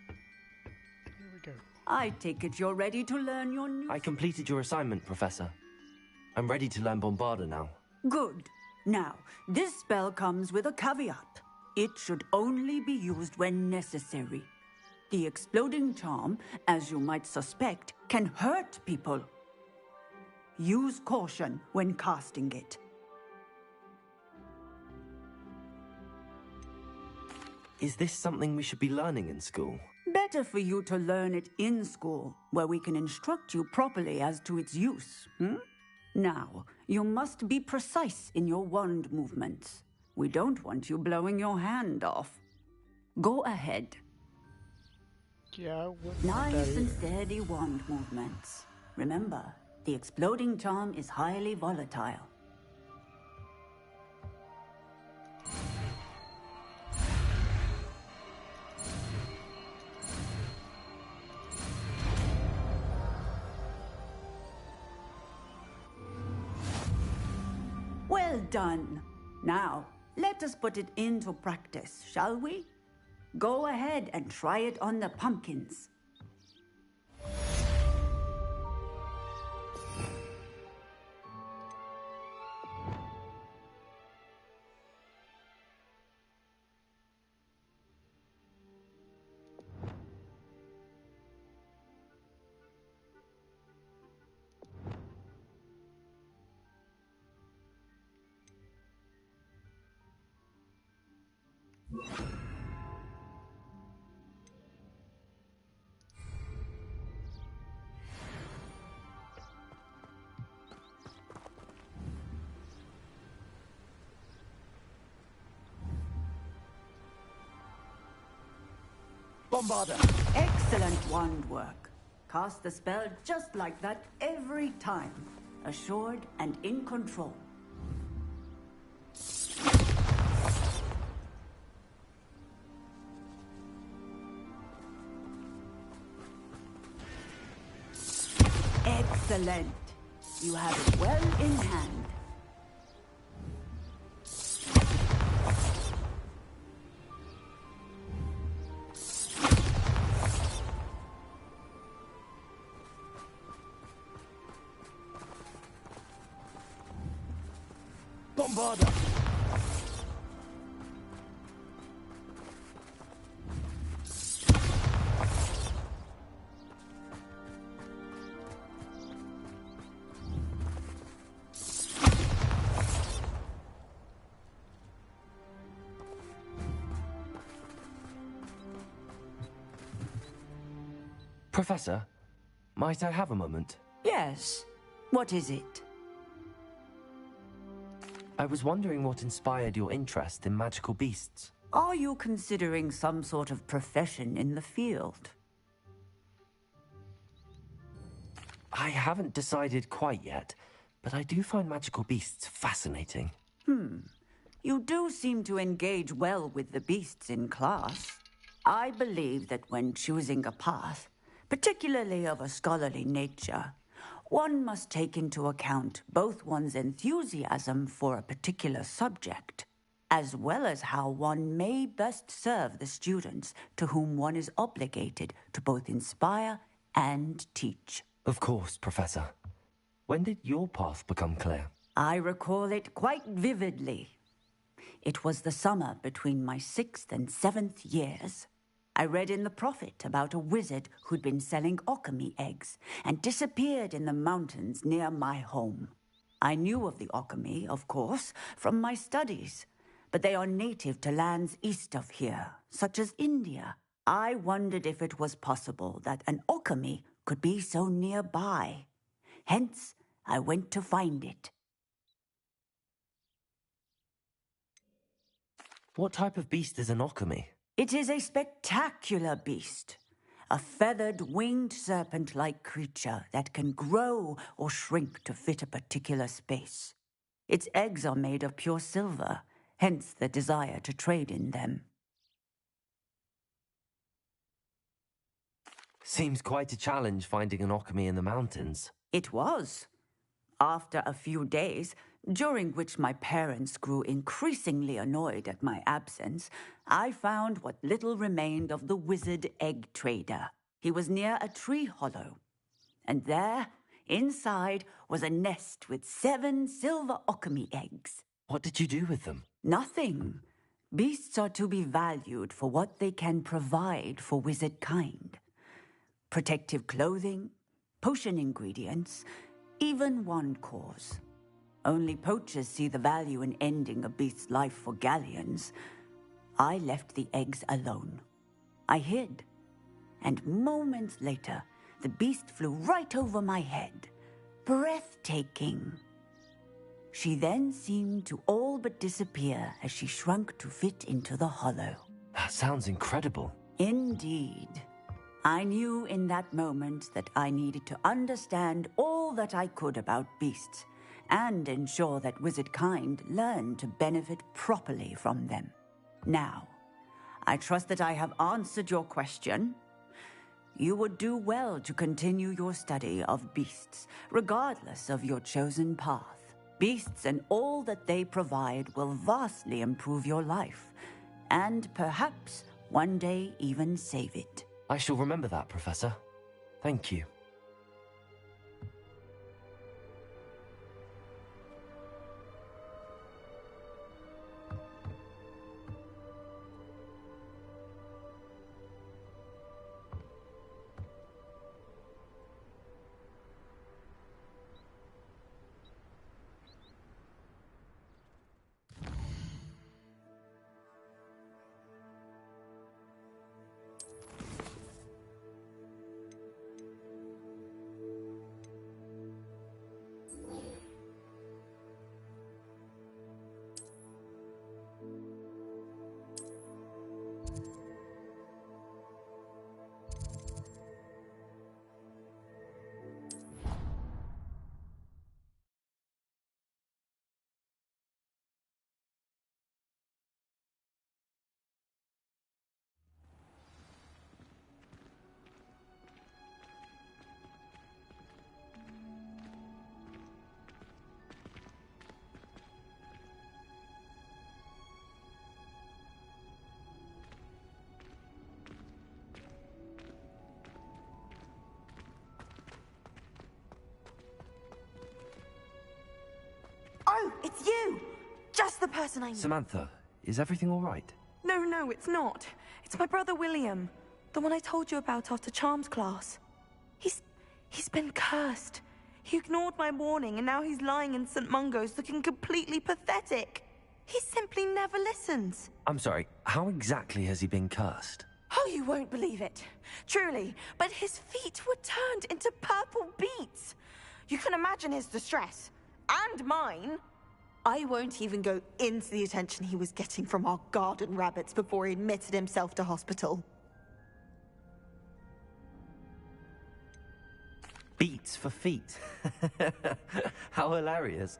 Here we go. I take it you're ready to learn your new... I completed your assignment, Professor. I'm ready to learn Bombarda now. Good. Now, this spell comes with a caveat. It should only be used when necessary. The exploding charm, as you might suspect, can hurt people. Use caution when casting it. Is this something we should be learning in school? Better for you to learn it in school, where we can instruct you properly as to its use. Now, you must be precise in your wand movements. We don't want you blowing your hand off. Go ahead. Yeah, nice and steady wand movements. Remember, the exploding charm is highly volatile. Well done. Now, let us put it into practice, shall we? Go ahead and try it on the pumpkins. Bombarda! Excellent wand work. Cast the spell just like that every time. Assured and in control. Excellent. You have it well in hand. Bombarda! Professor, might I have a moment? Yes. What is it? I was wondering what inspired your interest in magical beasts. Are you considering some sort of profession in the field? I haven't decided quite yet, but I do find magical beasts fascinating. You do seem to engage well with the beasts in class. I believe that when choosing a path, particularly of a scholarly nature, one must take into account both one's enthusiasm for a particular subject, as well as how one may best serve the students to whom one is obligated to both inspire and teach. Of course, Professor. When did your path become clear? I recall it quite vividly. It was the summer between my 6th and 7th years. I read in the Prophet about a wizard who'd been selling alchemy eggs and disappeared in the mountains near my home. I knew of the alchemy, of course, from my studies, but they are native to lands east of here, such as India. I wondered if it was possible that an alchemy could be so nearby. Hence, I went to find it. What type of beast is an alchemy? It is a spectacular beast. A feathered, winged serpent-like creature that can grow or shrink to fit a particular space. Its eggs are made of pure silver, hence the desire to trade in them. Seems quite a challenge finding an alchemy in the mountains. It was. After a few days, during which my parents grew increasingly annoyed at my absence, I found what little remained of the wizard egg trader. He was near a tree hollow, and there, inside, was a nest with 7 silver alchemy eggs. What did you do with them? Nothing. Beasts are to be valued for what they can provide for wizard kind. Protective clothing, potion ingredients, even wand cores. Only poachers see the value in ending a beast's life for galleons. I left the eggs alone. I hid, and moments later, the beast flew right over my head. Breathtaking. She then seemed to all but disappear as she shrunk to fit into the hollow. That sounds incredible. Indeed. I knew in that moment that I needed to understand all that I could about beasts and ensure that wizard kind learned to benefit properly from them. Now, I trust that I have answered your question. You would do well to continue your study of beasts, regardless of your chosen path. Beasts and all that they provide will vastly improve your life, and perhaps one day even save it. I shall remember that, Professor. Thank you. Oh, it's you! Just the person I need. Samantha, is everything all right? No, it's not. It's my brother William. The one I told you about after Charms class. He's been cursed. He ignored my warning and now he's lying in St. Mungo's looking completely pathetic. He simply never listens. I'm sorry, how exactly has he been cursed? Oh, you won't believe it. Truly, but his feet were turned into purple beets. You can imagine his distress. And mine. I won't even go into the attention he was getting from our garden rabbits before he admitted himself to hospital. Beats for feet. How hilarious.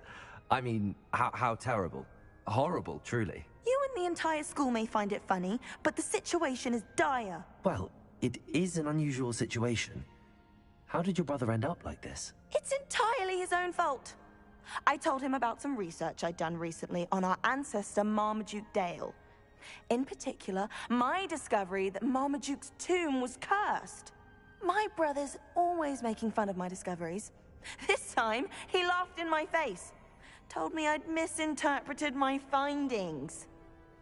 I mean, how terrible. Horrible, truly. You and the entire school may find it funny, but the situation is dire. Well, it is an unusual situation. How did your brother end up like this? It's entirely his own fault. I told him about some research I'd done recently on our ancestor Marmaduke Dale. In particular, my discovery that Marmaduke's tomb was cursed. My brother's always making fun of my discoveries. This time, he laughed in my face. Told me I'd misinterpreted my findings.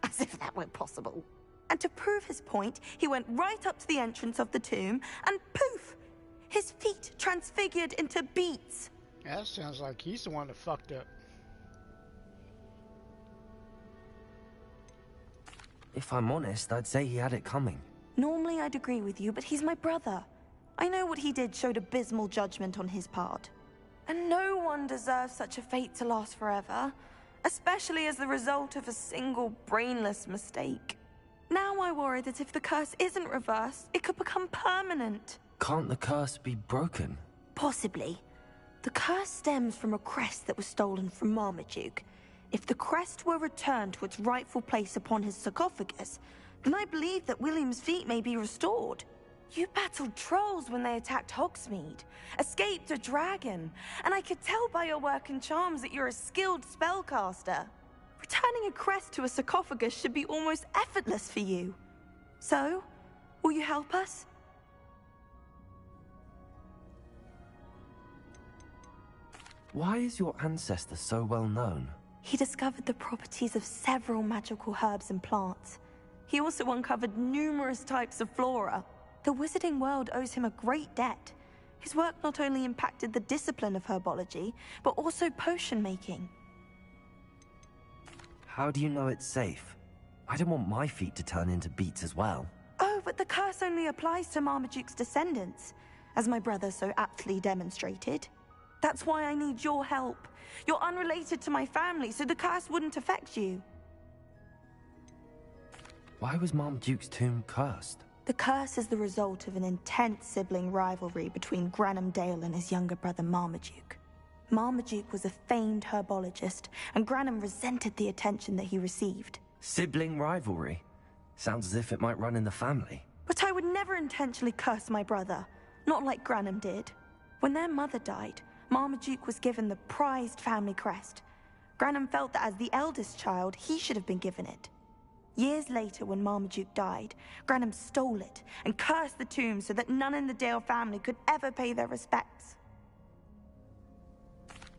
As if that were possible. And to prove his point, he went right up to the entrance of the tomb and poof! His feet transfigured into beets. That sounds like he's the one that fucked up. If I'm honest, I'd say he had it coming. Normally I'd agree with you, but he's my brother. I know what he did showed abysmal judgment on his part. And no one deserves such a fate to last forever, especially as the result of a single brainless mistake. Now I worry that if the curse isn't reversed, it could become permanent. Can't the curse be broken? Possibly. The curse stems from a crest that was stolen from Marmaduke. If the crest were returned to its rightful place upon his sarcophagus, then I believe that William's feet may be restored. You battled trolls when they attacked Hogsmeade, escaped a dragon, and I could tell by your work and charms that you're a skilled spellcaster. Returning a crest to a sarcophagus should be almost effortless for you. So, will you help us? Why is your ancestor so well known? He discovered the properties of several magical herbs and plants. He also uncovered numerous types of flora. The wizarding world owes him a great debt. His work not only impacted the discipline of herbology, but also potion making. How do you know it's safe? I don't want my feet to turn into beets as well. Oh, but the curse only applies to Marmaduke's descendants, as my brother so aptly demonstrated. That's why I need your help. You're unrelated to my family, so the curse wouldn't affect you. Why was Marmaduke's tomb cursed? The curse is the result of an intense sibling rivalry between Granham Dale and his younger brother Marmaduke. Marmaduke was a famed herbologist, and Granham resented the attention that he received. Sibling rivalry? Sounds as if it might run in the family. But I would never intentionally curse my brother, not like Granham did. When their mother died, Marmaduke was given the prized family crest, Granum felt that as the eldest child, he should have been given it. Years later, when Marmaduke died, Granum stole it and cursed the tomb so that none in the Dale family could ever pay their respects.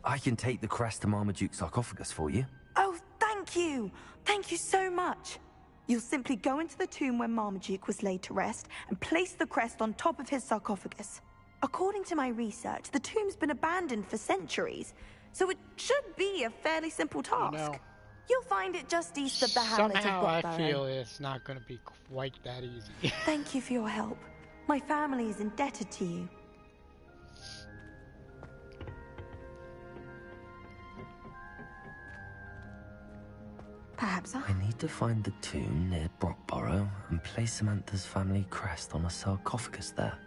I can take the crest to Marmaduke's sarcophagus for you. Oh, thank you! Thank you so much! You'll simply go into the tomb where Marmaduke was laid to rest and place the crest on top of his sarcophagus. According to my research, the tomb's been abandoned for centuries, so it should be a fairly simple task. No. You'll find it just east of the hamlet of Somehow I Rockburrow. feel it's not going to be quite that easy. Thank you for your help. My family is indebted to you. Perhaps I need to find the tomb near Brockborough and place Samantha's family crest on a sarcophagus there.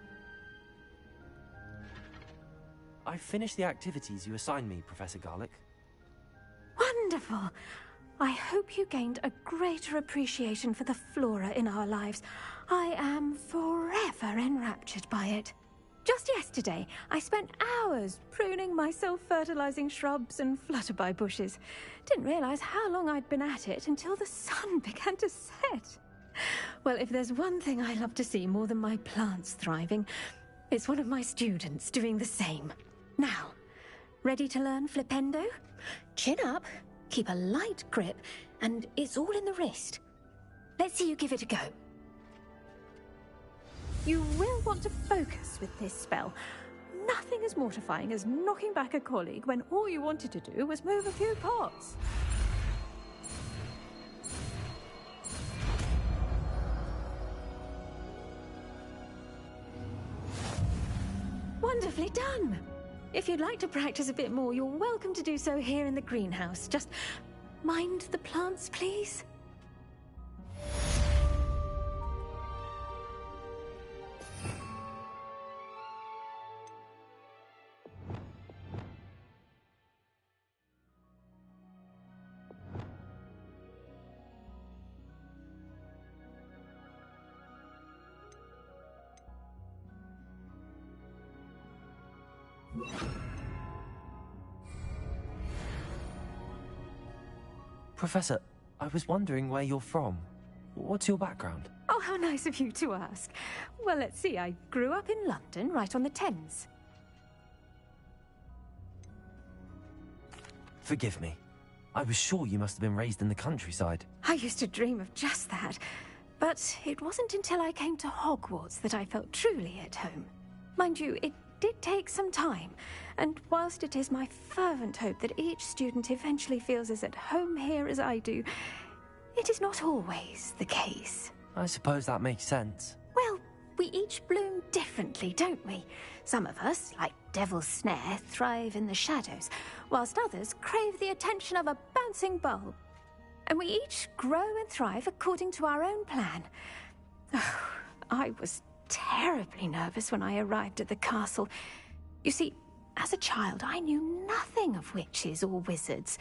I've finished the activities you assigned me, Professor Garlick. Wonderful. I hope you gained a greater appreciation for the flora in our lives. I am forever enraptured by it. Just yesterday, I spent hours pruning my self-fertilizing shrubs and flutterby bushes. Didn't realize how long I'd been at it until the sun began to set. Well, if there's one thing I love to see more than my plants thriving, it's one of my students doing the same. Now, ready to learn Flipendo? Chin up, keep a light grip, and it's all in the wrist. Let's see you give it a go. You will want to focus with this spell. Nothing as mortifying as knocking back a colleague when all you wanted to do was move a few pots. Wonderfully done! If you'd like to practice a bit more, you're welcome to do so here in the greenhouse. Just mind the plants, please. Professor, I was wondering where you're from. What's your background? Oh, how nice of you to ask. Well, let's see. I grew up in London, right on the Thames. Forgive me. I was sure you must have been raised in the countryside. I used to dream of just that. But it wasn't until I came to Hogwarts that I felt truly at home. Mind you, it did take some time, and whilst it is my fervent hope that each student eventually feels as at home here as I do, it is not always the case. I suppose that makes sense. Well, we each bloom differently, don't we? Some of us, like Devil's Snare, thrive in the shadows, whilst others crave the attention of a bouncing bulb. And we each grow and thrive according to our own plan. Oh, I was terribly nervous when I arrived at the castle. You see, as a child, I knew nothing of witches or wizards.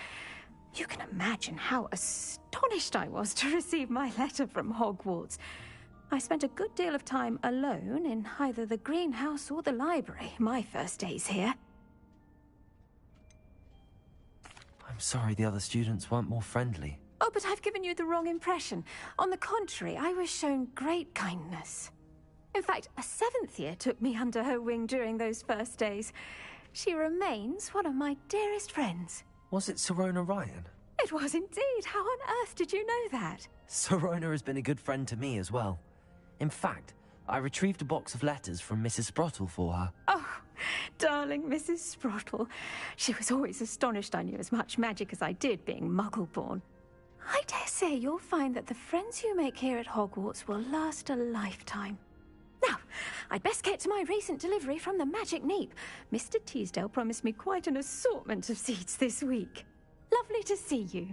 You can imagine how astonished I was to receive my letter from Hogwarts. I spent a good deal of time alone in either the greenhouse or the library, my first days here. I'm sorry the other students weren't more friendly. Oh, but I've given you the wrong impression. On the contrary, I was shown great kindness. In fact, a 7th year took me under her wing during those first days. She remains one of my dearest friends. Was it Serona Ryan? It was indeed. How on earth did you know that? Serona has been a good friend to me as well. In fact, I retrieved a box of letters from Mrs. Sprottle for her. Oh, darling Mrs. Sprottle. She was always astonished I knew as much magic as I did, being Muggle-born. I dare say you'll find that the friends you make here at Hogwarts will last a lifetime. Now, I'd best get to my recent delivery from the Magic Neep. Mr. Teasdale promised me quite an assortment of seeds this week. Lovely to see you.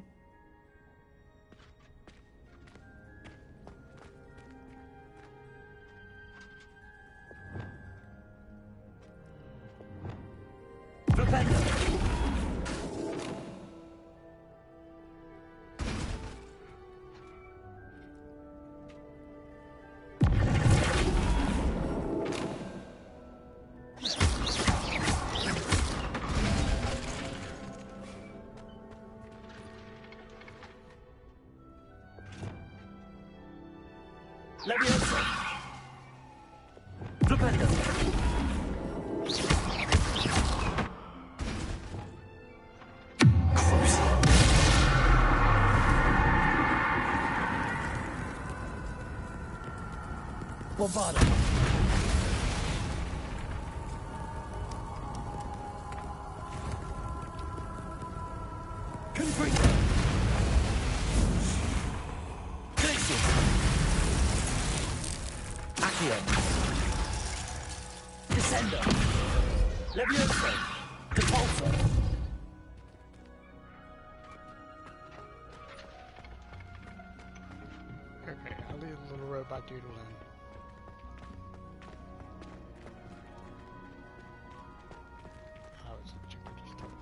Leviosa! Flipendo! Bombarda! Confringo! Glacius! Accio! Descendo! Levioso! Depulso! Okay, I'll leave the little robot dude alone. Oh, it's a chicken just talking.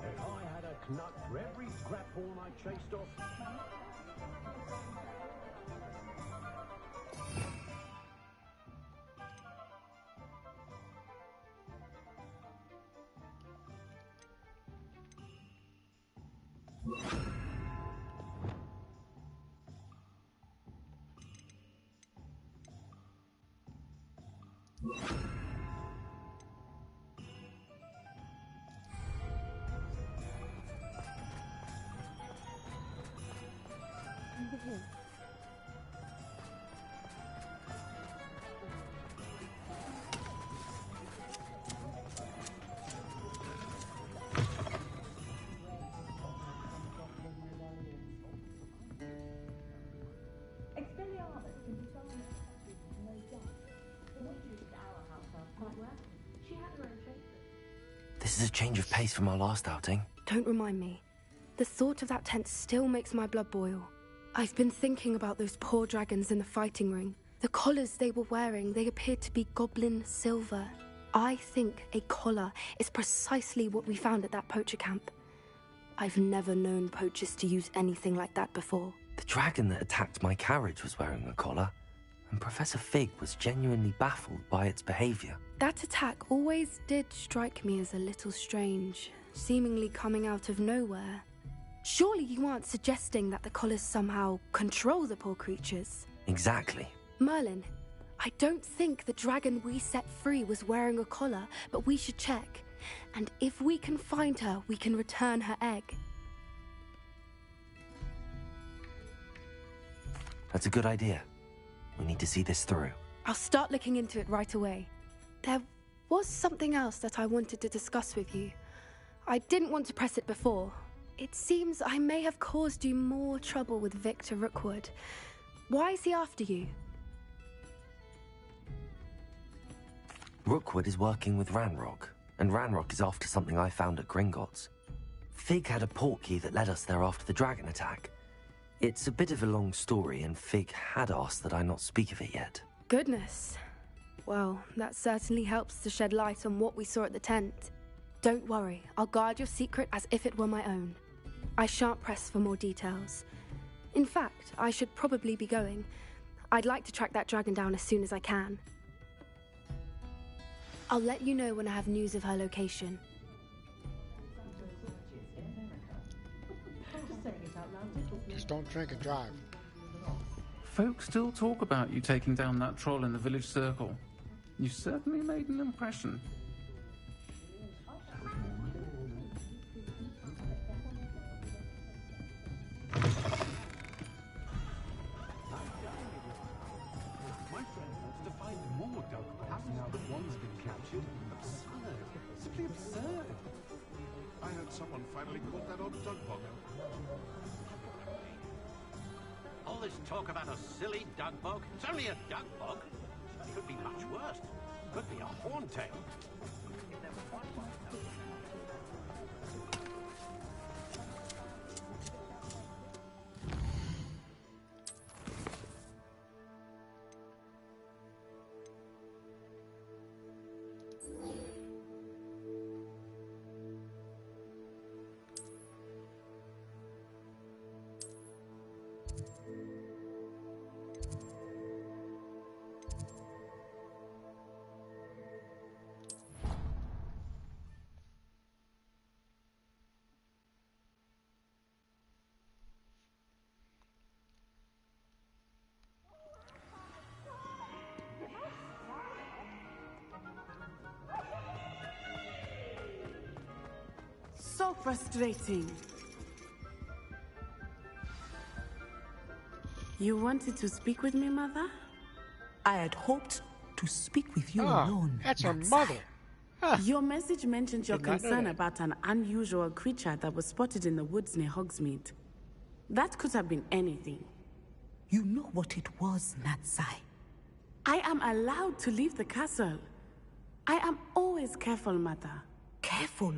If I had a nut for every scrap horn I chased off. This is a change of pace from our last outing. Don't remind me. The thought of that tent still makes my blood boil. I've been thinking about those poor dragons in the fighting ring. The collars they were wearing, they appeared to be goblin silver. I think a collar is precisely what we found at that poacher camp. I've never known poachers to use anything like that before. The dragon that attacked my carriage was wearing a collar, and Professor Fig was genuinely baffled by its behavior. That attack always did strike me as a little strange, seemingly coming out of nowhere. Surely you aren't suggesting that the collars somehow control the poor creatures? Exactly. Merlin, I don't think the dragon we set free was wearing a collar, but we should check. And if we can find her, we can return her egg. That's a good idea. We need to see this through. I'll start looking into it right away. There was something else that I wanted to discuss with you. I didn't want to press it before. It seems I may have caused you more trouble with Victor Rookwood. Why is he after you? Rookwood is working with Ranrock, and Ranrock is after something I found at Gringotts. Fig had a portkey that led us there after the dragon attack. It's a bit of a long story, and Fig had asked that I not speak of it yet. Goodness. Well, that certainly helps to shed light on what we saw at the tent. Don't worry, I'll guard your secret as if it were my own. I shan't press for more details. In fact, I should probably be going. I'd like to track that dragon down as soon as I can. I'll let you know when I have news of her location. Just don't drink and drive. Folk still talk about you taking down that troll in the village circle. You certainly made an impression. was that old dog bog? All this talk about a silly dug bog. It's only a dug bog. It could be much worse. Could be a haunting. So frustrating. You wanted to speak with me, Mother? I had hoped to speak with you Ah, alone. that's her mother. Your message mentioned your Did not know concern that. about an unusual creature that was spotted in the woods near Hogsmeade. That could have been anything. You know what it was, Natsai. I am allowed to leave the castle. I am always careful, Mother. Careful.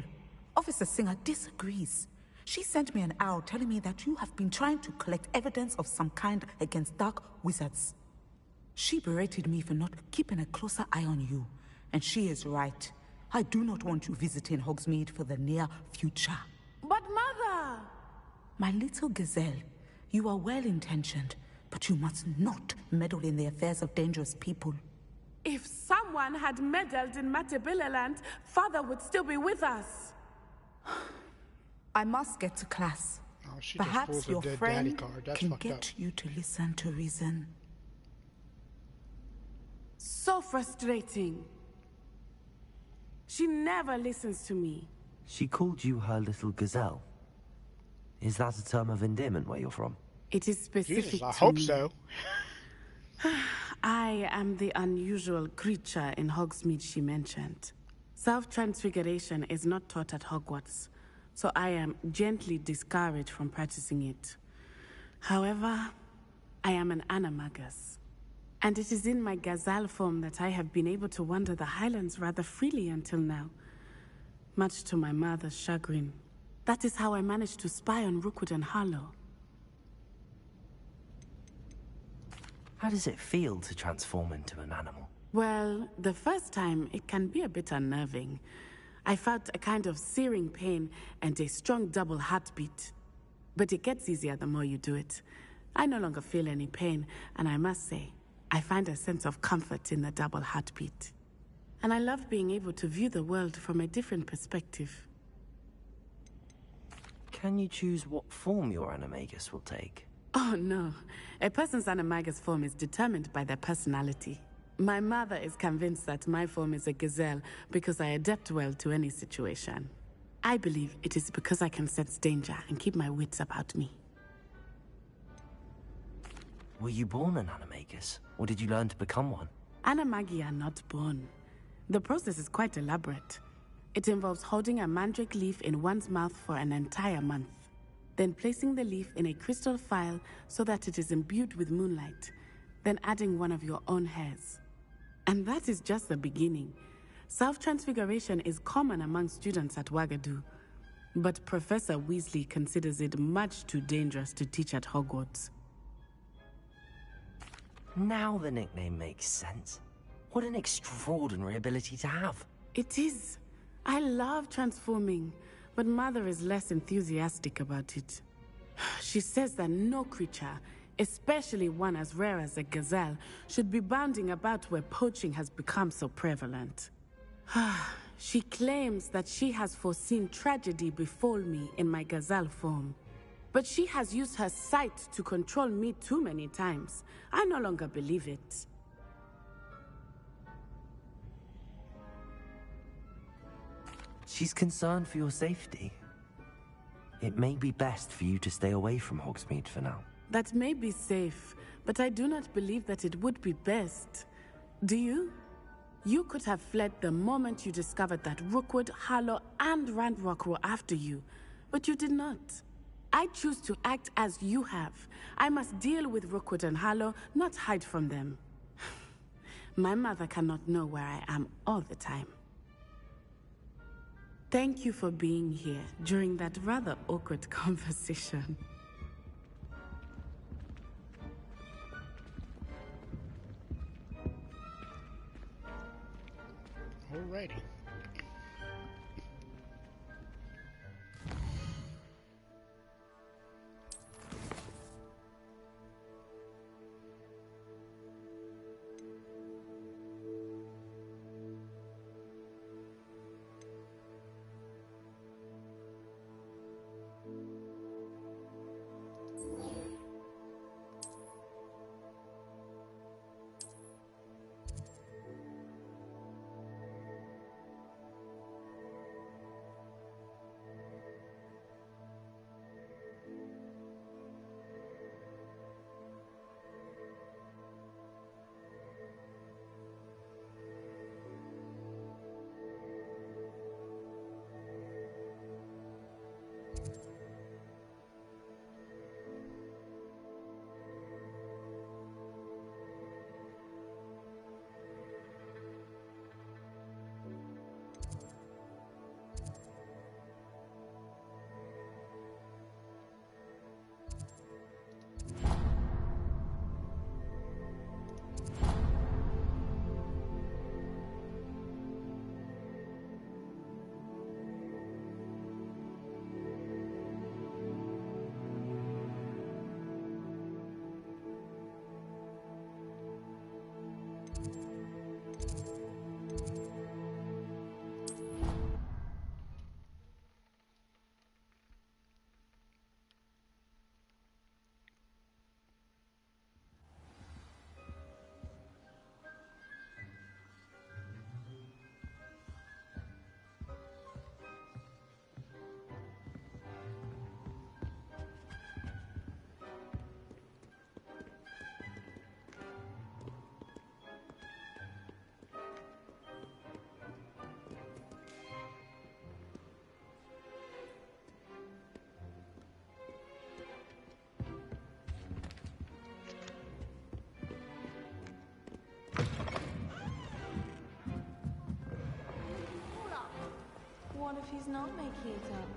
Officer Singer disagrees. She sent me an owl telling me that you have been trying to collect evidence of some kind against dark wizards. She berated me for not keeping a closer eye on you, and she is right. I do not want you visiting Hogsmeade for the near future. But Mother! My little gazelle, you are well-intentioned, but you must not meddle in the affairs of dangerous people. If someone had meddled in Matabeleland, Father would still be with us. I must get to class. Oh, she just Perhaps pulls a your dead daddy friend card. That's can fucked get up. you to listen to reason. So frustrating. She never listens to me. She called you her little gazelle. Is that a term of endearment where you're from? It is specific Jesus, I to hope me. so. I am the unusual creature in Hogsmeade she mentioned. Self-transfiguration is not taught at Hogwarts, so I am gently discouraged from practicing it. However, I am an animagus, and it is in my gazelle form that I have been able to wander the Highlands rather freely until now, much to my mother's chagrin. That is how I managed to spy on Rookwood and Harlow. How does it feel to transform into an animal? Well, the first time, it can be a bit unnerving. I felt a kind of searing pain and a strong double heartbeat. But it gets easier the more you do it. I no longer feel any pain, and I must say, I find a sense of comfort in the double heartbeat. And I love being able to view the world from a different perspective. Can you choose what form your animagus will take? Oh no, a person's animagus form is determined by their personality. My mother is convinced that my form is a gazelle because I adapt well to any situation. I believe it is because I can sense danger and keep my wits about me. Were you born an animagus, or did you learn to become one? Animagi are not born. The process is quite elaborate. It involves holding a mandrake leaf in one's mouth for an entire month, then placing the leaf in a crystal phial so that it is imbued with moonlight, then adding one of your own hairs. And that is just the beginning. Self-transfiguration is common among students at Wagadu, but Professor Weasley considers it much too dangerous to teach at Hogwarts. Now the nickname makes sense. What an extraordinary ability to have. It is. I love transforming, but Mother is less enthusiastic about it. She says that no creature, especially one as rare as a gazelle, should be bounding about where poaching has become so prevalent. She claims that she has foreseen tragedy befall me in my gazelle form. But she has used her sight to control me too many times. I no longer believe it. She's concerned for your safety. It may be best for you to stay away from Hogsmeade for now. That may be safe, but I do not believe that it would be best. Do you? You could have fled the moment you discovered that Rookwood, Harlow, and Ranrock were after you. But you did not. I choose to act as you have. I must deal with Rookwood and Harlow, not hide from them. My mother cannot know where I am all the time. Thank you for being here during that rather awkward conversation. Alrighty. What if he's not making it up?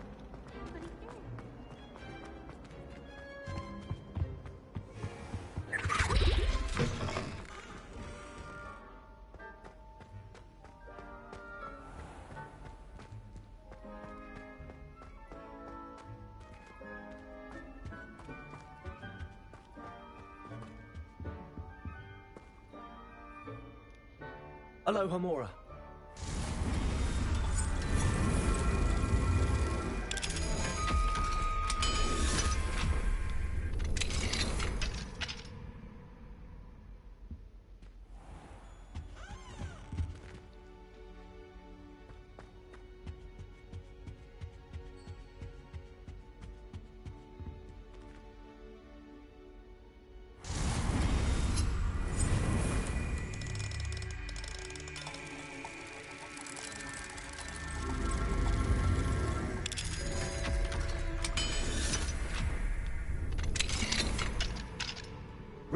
Hello, Hamora.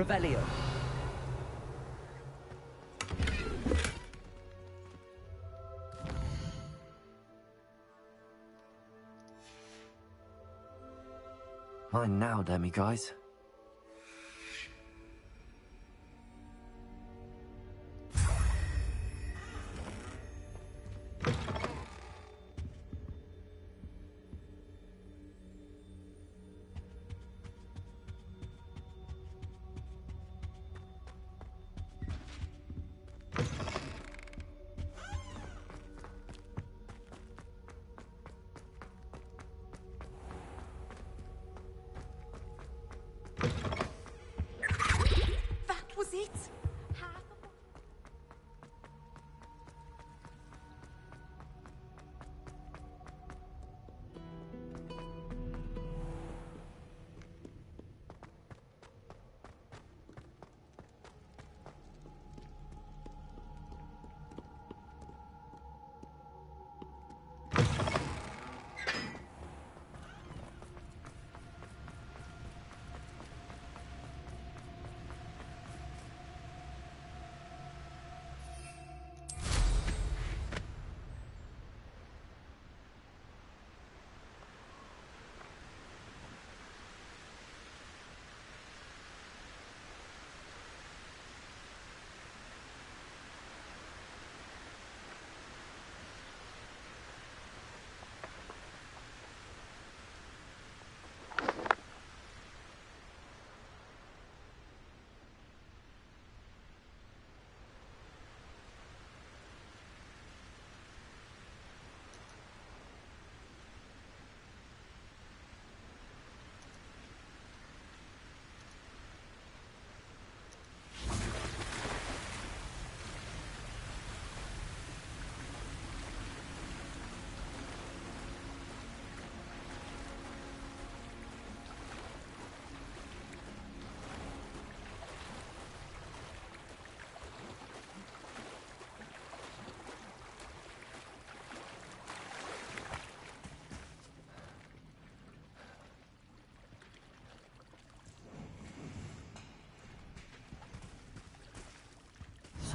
Revelio. Mine now, demi guys.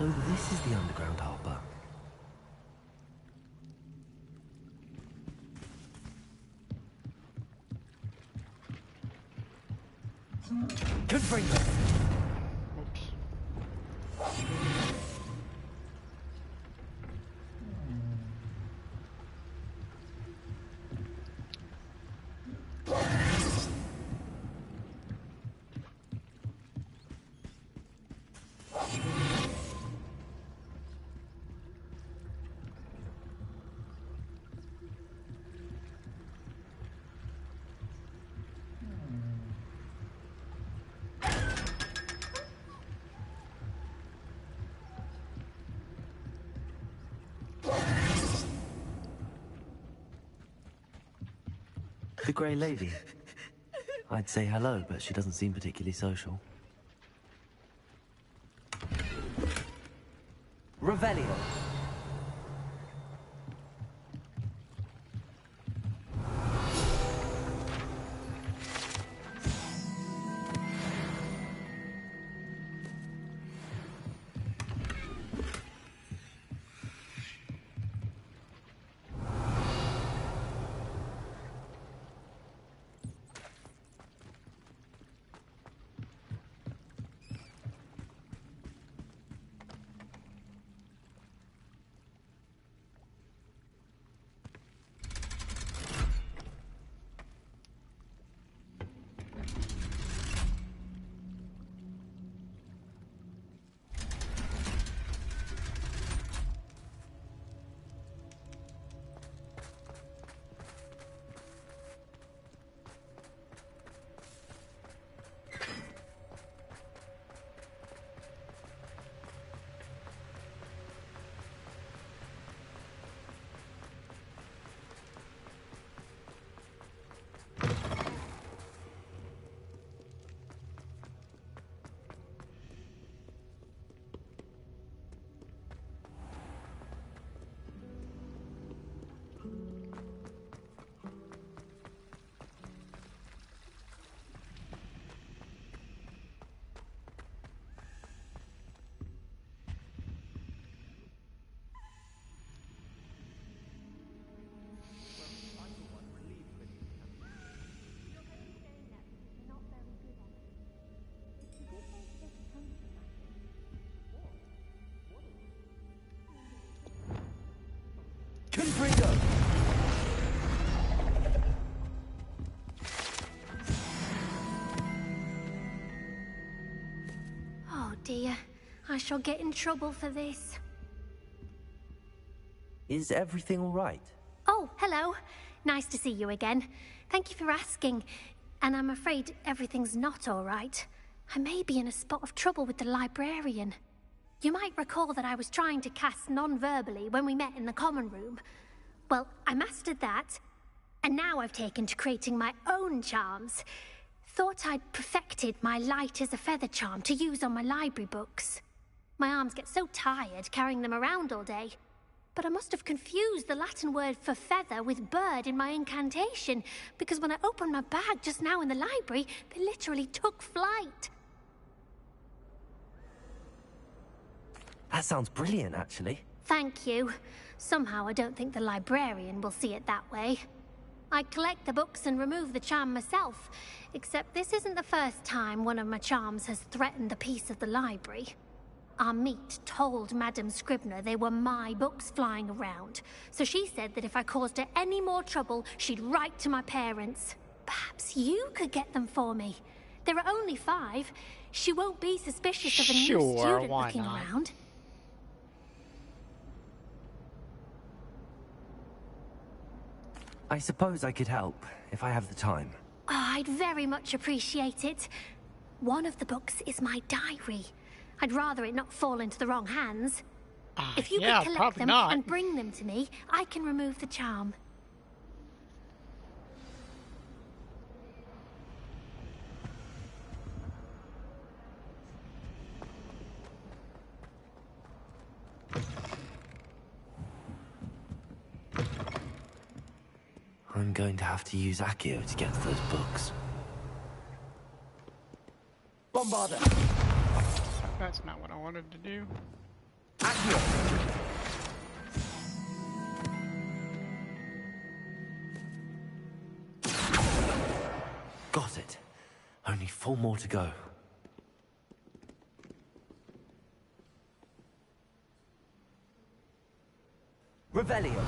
So this is the underground harbour. Confringo! The Grey Lady. I'd say hello, but she doesn't seem particularly social. Revelio. Confringo! Oh dear, I shall get in trouble for this. Is everything all right? Oh, hello. Nice to see you again. Thank you for asking. And I'm afraid everything's not all right. I may be in a spot of trouble with the librarian. You might recall that I was trying to cast non-verbally when we met in the common room. Well, I mastered that, and now I've taken to creating my own charms. Thought I'd perfected my light as a feather charm to use on my library books. My arms get so tired carrying them around all day. But I must have confused the Latin word for feather with bird in my incantation, because when I opened my bag just now in the library, they literally took flight. That sounds brilliant, actually. Thank you. Somehow I don't think the librarian will see it that way. I collect the books and remove the charm myself, except this isn't the first time one of my charms has threatened the peace of the library. Our meet told Madame Scribner they were my books flying around, so she said that if I caused her any more trouble, she'd write to my parents. Perhaps you could get them for me. There are only 5. She won't be suspicious of a new student looking around. I suppose I could help, if I have the time. Oh, I'd very much appreciate it. One of the books is my diary. I'd rather it not fall into the wrong hands. If you could collect them and bring them to me, I can remove the charm. I'm going to have to use Accio to get to those books. Bombarder! That's not what I wanted to do. Got it. Only 4 more to go. Revelio.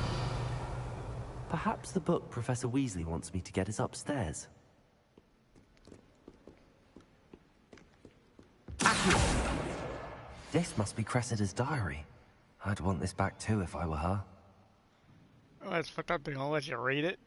Perhaps the book Professor Weasley wants me to get is upstairs. Accio. This must be Cressida's diary. I'd want this back too if I were her. Oh, that's fucked up. They're gonna let you read it.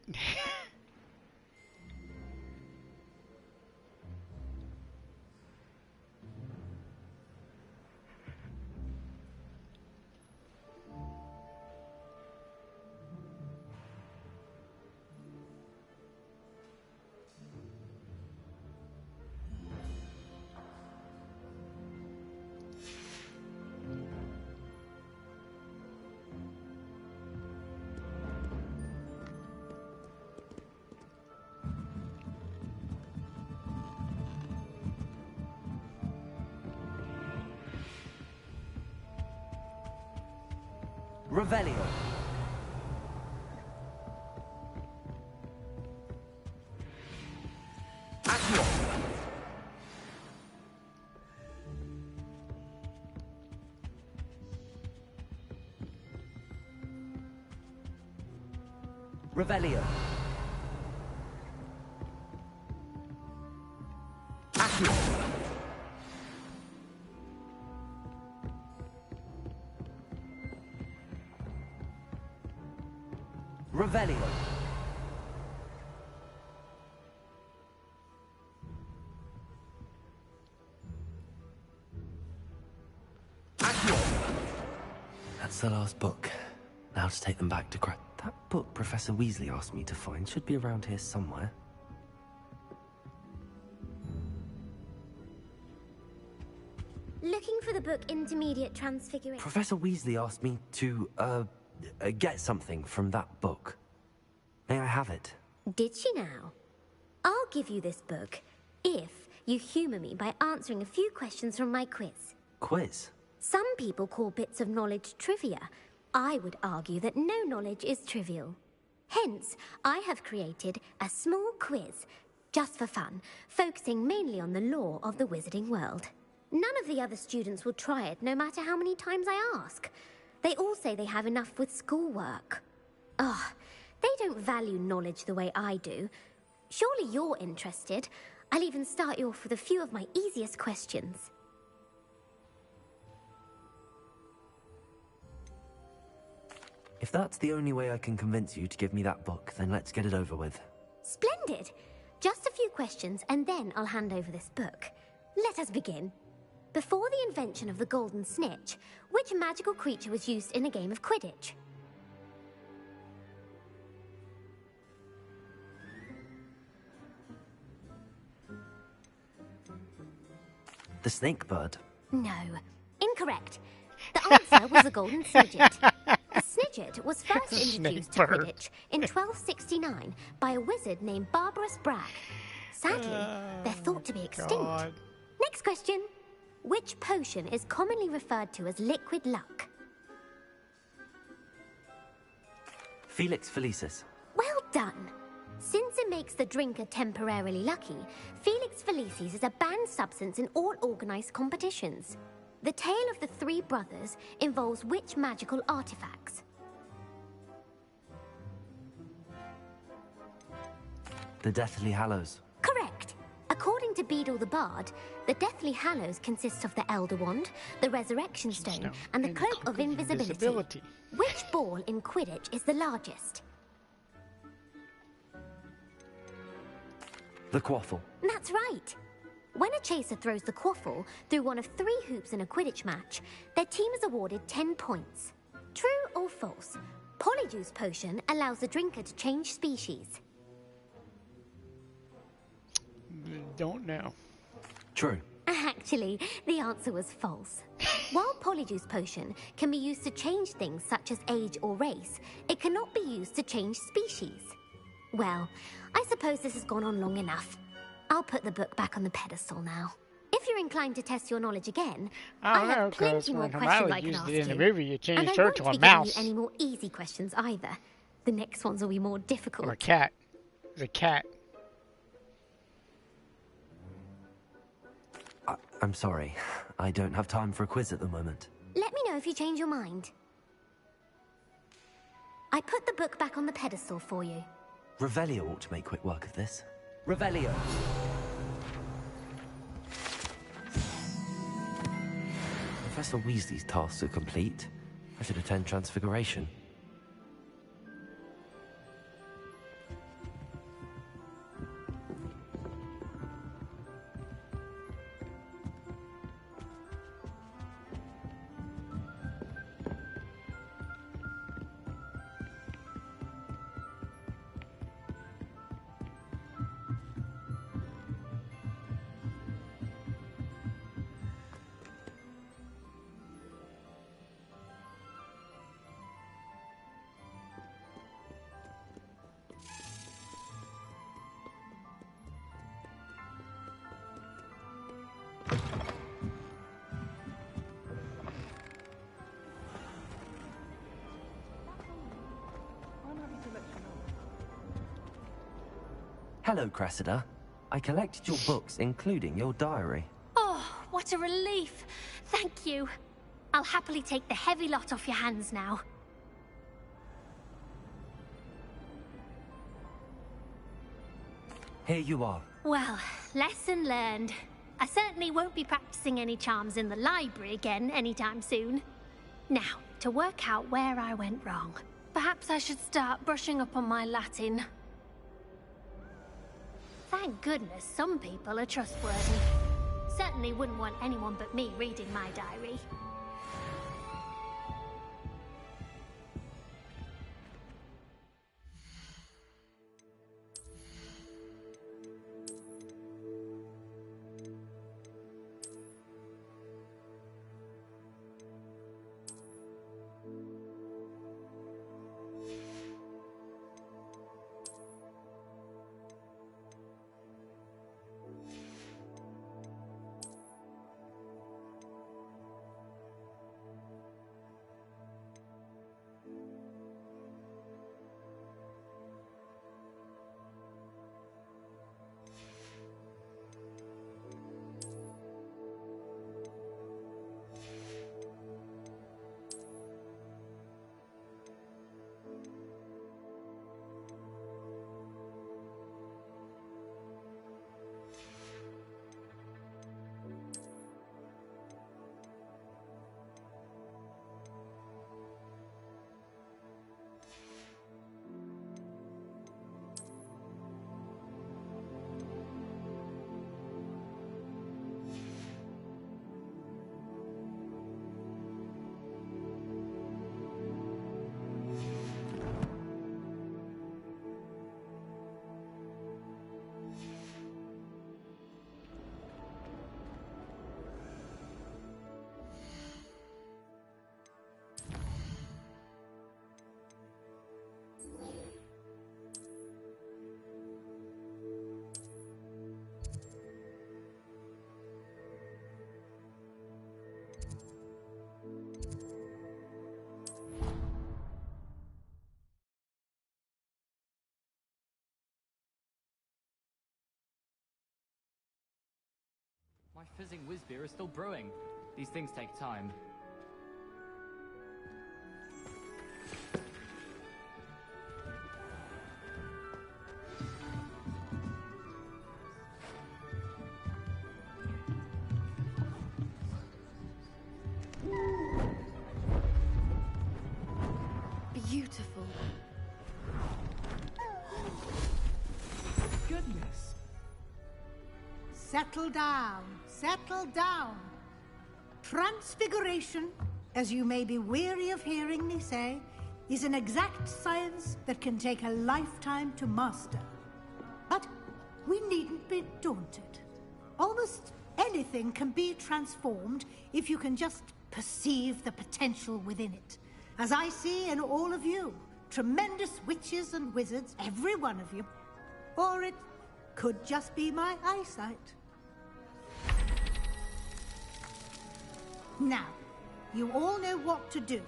Revelio. Accio. Revelio. Accio. Revelio. Accio. That's the last book. Now to take them back to That book Professor Weasley asked me to find should be around here somewhere. Looking for the book Intermediate Transfiguration. Professor Weasley asked me to, get something from that book. May I have it? Did she now? I'll give you this book if you humour me by answering a few questions from my quiz. Quiz? Some people call bits of knowledge trivia. I would argue that no knowledge is trivial. Hence, I have created a small quiz, just for fun, focusing mainly on the lore of the wizarding world. None of the other students will try it, no matter how many times I ask. They all say they have enough with schoolwork. Ugh, they don't value knowledge the way I do. Surely you're interested. I'll even start you off with a few of my easiest questions. If that's the only way I can convince you to give me that book, then let's get it over with. Splendid! Just a few questions, and then I'll hand over this book. Let us begin. Before the invention of the golden snitch, which magical creature was used in a game of Quidditch? The snake bird? No. Incorrect. The answer was the golden snidget. The snidget was first introduced to Quidditch in 1269 by a wizard named Barbarous Bragg. Sadly, they're thought to be extinct. God. Next question. Which potion is commonly referred to as liquid luck? Felix Felicis. Well done. Since it makes the drinker temporarily lucky, Felix Felicis is a banned substance in all organised competitions. The tale of the three brothers involves which magical artifacts? The Deathly Hallows. Correct. According to Beedle the Bard, the Deathly Hallows consists of the Elder Wand, the Resurrection Stone, and the Cloak of Invisibility. Which ball in Quidditch is the largest? The Quaffle. That's right. When a chaser throws the quaffle through one of 3 hoops in a Quidditch match, their team is awarded 10 points. True or false? Polyjuice Potion allows the drinker to change species. Don't know. True. Actually, the answer was false. While Polyjuice Potion can be used to change things such as age or race, it cannot be used to change species. Well, I suppose this has gone on long enough. I'll put the book back on the pedestal now. If you're inclined to test your knowledge again, I have plenty more questions I can ask you. In the movie, you And changed I her won't to be a giving mouse. you any more easy questions either. The next ones will be more difficult. Or a cat. The cat. I'm sorry. I don't have time for a quiz at the moment. Let me know if you change your mind. I put the book back on the pedestal for you. Revelio ought to make quick work of this. Revelio. Professor Weasley's tasks are complete. I should attend Transfiguration. Hello, Cressida. I collected your books, including your diary. Oh, what a relief. Thank you. I'll happily take the heavy lot off your hands now. Here you are. Well, lesson learned. I certainly won't be practicing any charms in the library again anytime soon. Now, to work out where I went wrong. Perhaps I should start brushing up on my Latin. Thank goodness some people are trustworthy. Certainly wouldn't want anyone but me reading my diary. My fizzing whiz beer is still brewing. These things take time. Beautiful. Goodness. Settle down, settle down. Transfiguration, as you may be weary of hearing me say, is an exact science that can take a lifetime to master. But we needn't be daunted. Almost anything can be transformed if you can just perceive the potential within it. As I see in all of you, tremendous witches and wizards, every one of you. Or it could just be my eyesight. Now, you all know what to do.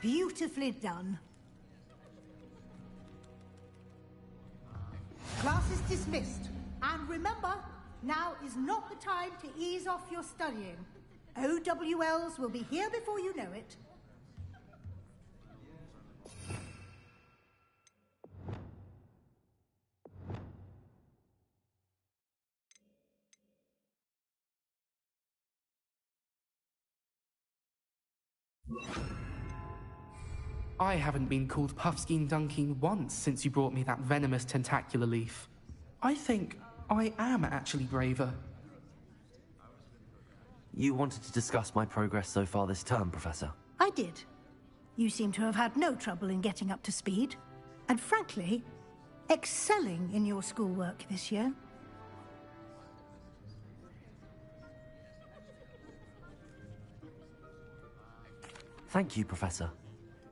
Beautifully done. Class is dismissed. And remember, now is not the time to ease off your studying. OWLs will be here before you know it. I haven't been called Puffskein Dunking once since you brought me that venomous tentacular leaf. I think I am actually braver. You wanted to discuss my progress so far this term, Professor? I did. You seem to have had no trouble in getting up to speed. And frankly, excelling in your schoolwork this year. Thank you, Professor.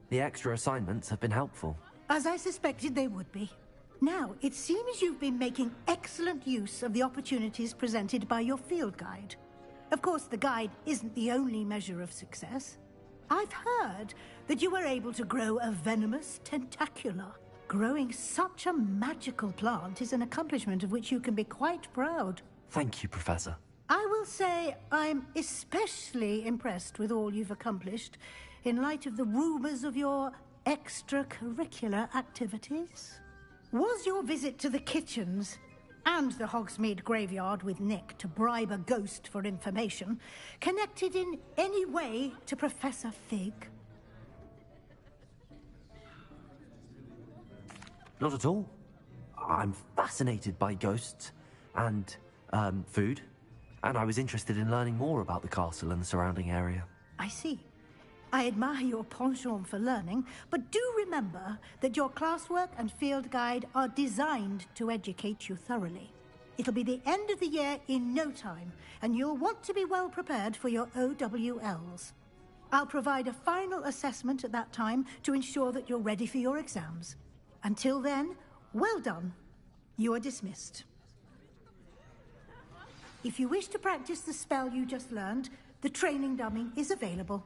The extra assignments have been helpful. As I suspected they would be. Now, it seems you've been making excellent use of the opportunities presented by your field guide. Of course, the guide isn't the only measure of success. I've heard that you were able to grow a venomous tentacula. Growing such a magical plant is an accomplishment of which you can be quite proud. Thank you, Professor. I will say I'm especially impressed with all you've accomplished in light of the rumors of your extracurricular activities. Was your visit to the kitchens and the Hogsmeade graveyard with Nick to bribe a ghost for information connected in any way to Professor Fig? Not at all. I'm fascinated by ghosts and, food, and I was interested in learning more about the castle and the surrounding area. I see. I admire your penchant for learning, but do remember that your classwork and field guide are designed to educate you thoroughly. It'll be the end of the year in no time, and you'll want to be well prepared for your OWLs. I'll provide a final assessment at that time to ensure that you're ready for your exams. Until then, well done. You are dismissed. If you wish to practice the spell you just learned, the training dummy is available.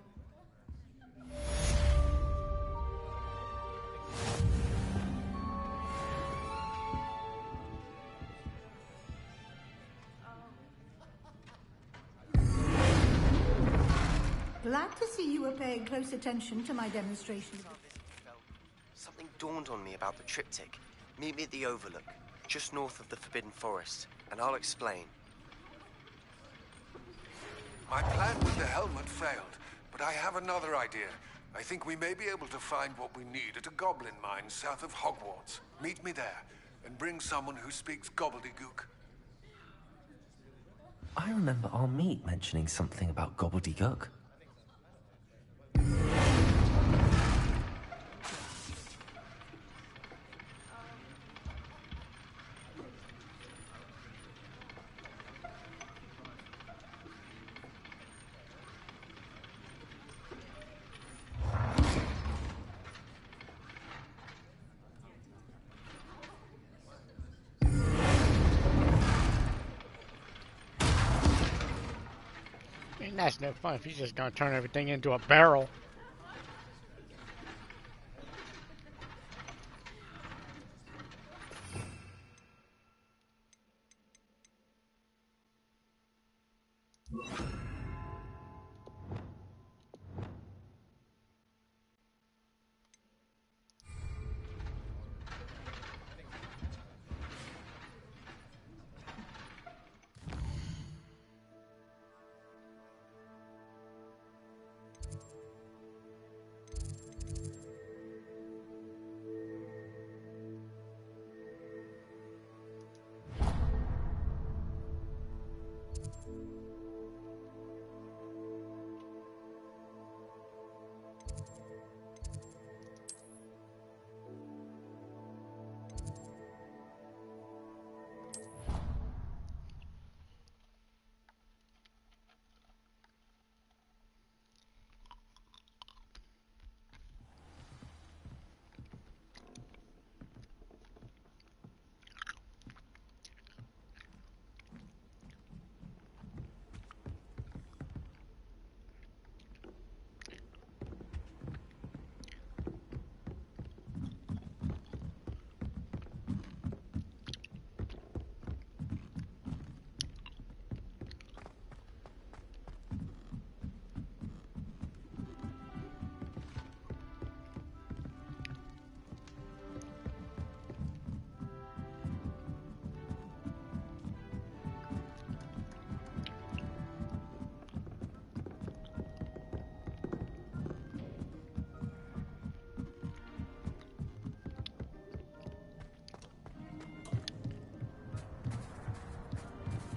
Glad to see you were paying close attention to my demonstration. Something dawned on me about the triptych. Meet me at the Overlook, just north of the Forbidden Forest, and I'll explain. My plan with the helmet failed, but I have another idea. I think we may be able to find what we need at a goblin mine south of Hogwarts. Meet me there, and bring someone who speaks gobbledygook. I remember our meet mentioning something about gobbledygook. That's no fun if he's just gonna turn everything into a barrel.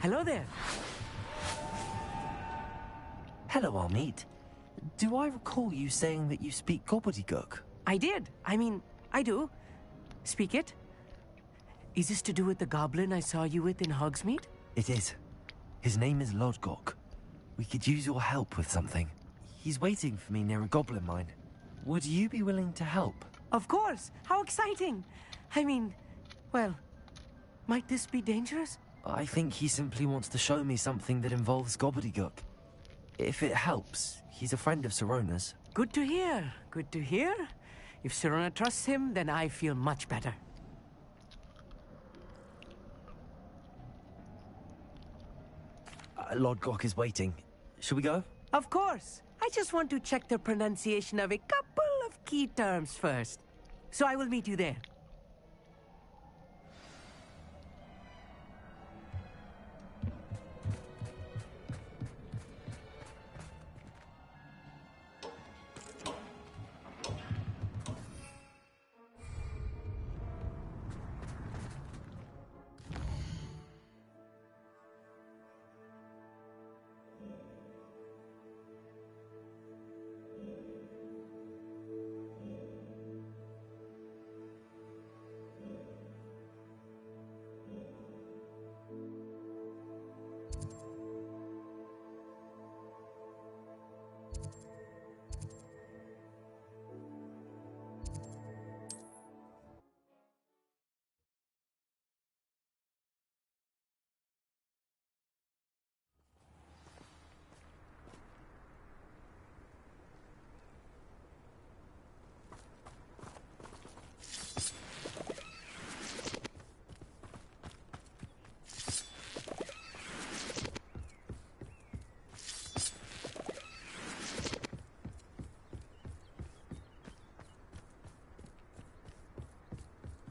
Hello there. Hello, Armeet. Do I recall you saying that you speak gobbledygook? I did. I mean, I do. Speak it. Is this to do with the goblin I saw you with in Hogsmeade? It is. His name is Lodgok. We could use your help with something. He's waiting for me near a goblin mine. Would you be willing to help? Of course. How exciting. I mean, well, might this be dangerous? I think he simply wants to show me something that involves gobbledygook. If it helps, he's a friend of Sirona's. Good to hear. Good to hear. If Sirona trusts him, then I feel much better. Lodgok is waiting. Shall we go? Of course. I just want to check the pronunciation of a couple of key terms first. So I will meet you there.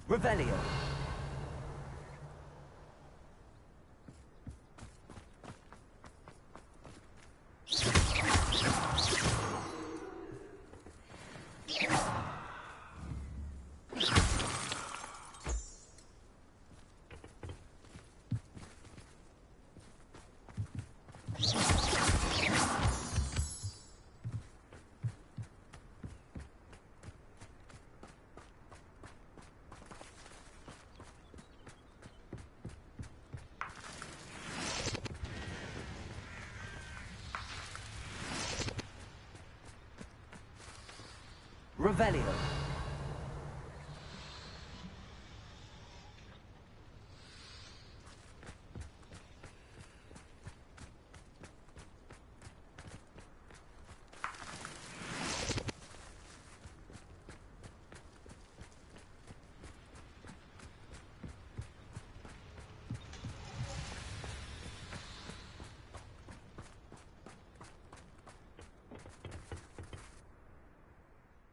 Revelio. Revelio.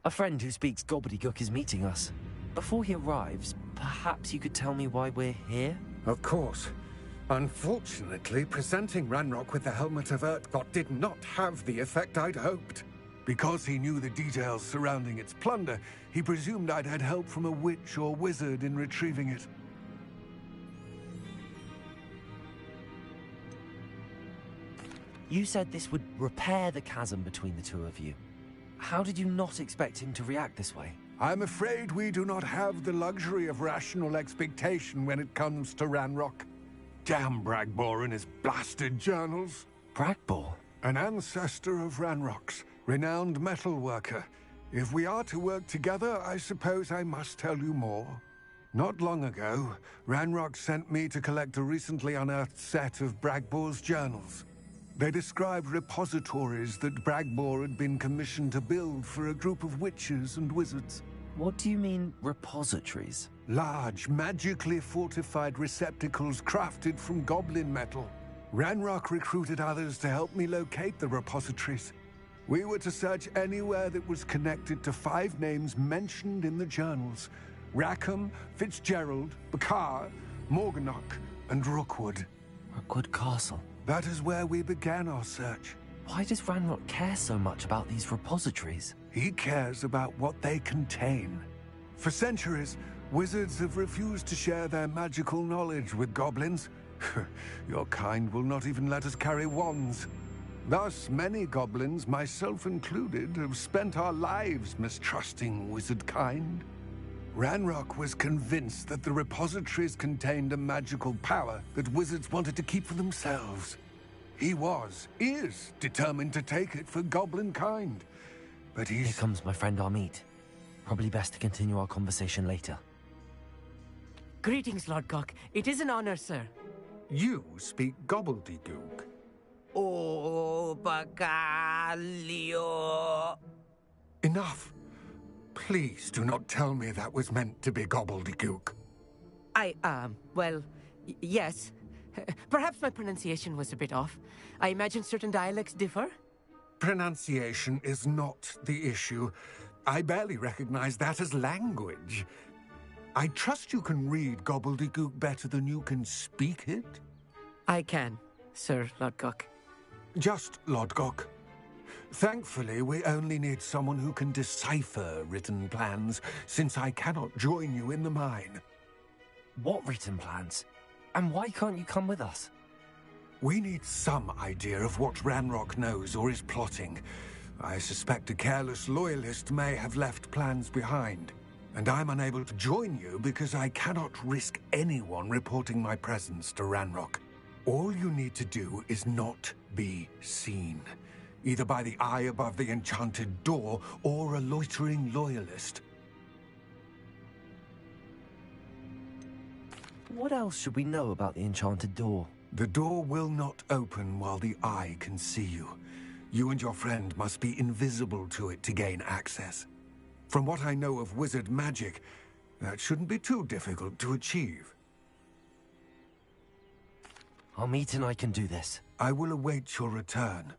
A friend who speaks gobbledygook is meeting us. Before he arrives, perhaps you could tell me why we're here? Of course. Unfortunately, presenting Ranrock with the Helmet of Urtkot did not have the effect I'd hoped. Because he knew the details surrounding its plunder, he presumed I'd had help from a witch or wizard in retrieving it. You said this would repair the chasm between the two of you. How did you not expect him to react this way? I'm afraid we do not have the luxury of rational expectation when it comes to Ranrock. Damn Bragbor and his blasted journals. Bragbor? An ancestor of Ranrock's, renowned metal worker. If we are to work together, I suppose I must tell you more. Not long ago, Ranrock sent me to collect a recently unearthed set of Bragbor's journals. They described repositories that Bragbor had been commissioned to build for a group of witches and wizards. What do you mean, repositories? Large, magically fortified receptacles crafted from goblin metal. Ranrock recruited others to help me locate the repositories. We were to search anywhere that was connected to 5 names mentioned in the journals: Rackham, Fitzgerald, Bakar, Morganach, and Rookwood. Rookwood Castle. That is where we began our search. Why does Ranrock care so much about these repositories? He cares about what they contain. For centuries, wizards have refused to share their magical knowledge with goblins, Your kind will not even let us carry wands. Thus, many goblins, myself included, have spent our lives mistrusting wizard kind. Ranrock was convinced that the repositories contained a magical power that wizards wanted to keep for themselves. He is determined to take it for goblin kind. But Here comes my friend Amit. Probably best to continue our conversation later. Greetings, Lord Gok. It is an honor, sir. You speak gobbledygook. Oh, Bagalio. Enough. Please do not tell me that was meant to be gobbledygook. Well, yes. Perhaps my pronunciation was a bit off. I imagine certain dialects differ. Pronunciation is not the issue. I barely recognize that as language. I trust you can read gobbledygook better than you can speak it? I can, Sir Lodgok. Just Lodgok. Thankfully, we only need someone who can decipher written plans, since I cannot join you in the mine. What written plans? And why can't you come with us? We need some idea of what Ranrock knows or is plotting. I suspect a careless loyalist may have left plans behind. And I'm unable to join you because I cannot risk anyone reporting my presence to Ranrock. All you need to do is not be seen, either by the eye above the enchanted door or a loitering loyalist. What else should we know about the enchanted door? The door will not open while the eye can see you. You and your friend must be invisible to it to gain access. From what I know of wizard magic, that shouldn't be too difficult to achieve. Amit and I can do this. I will await your return.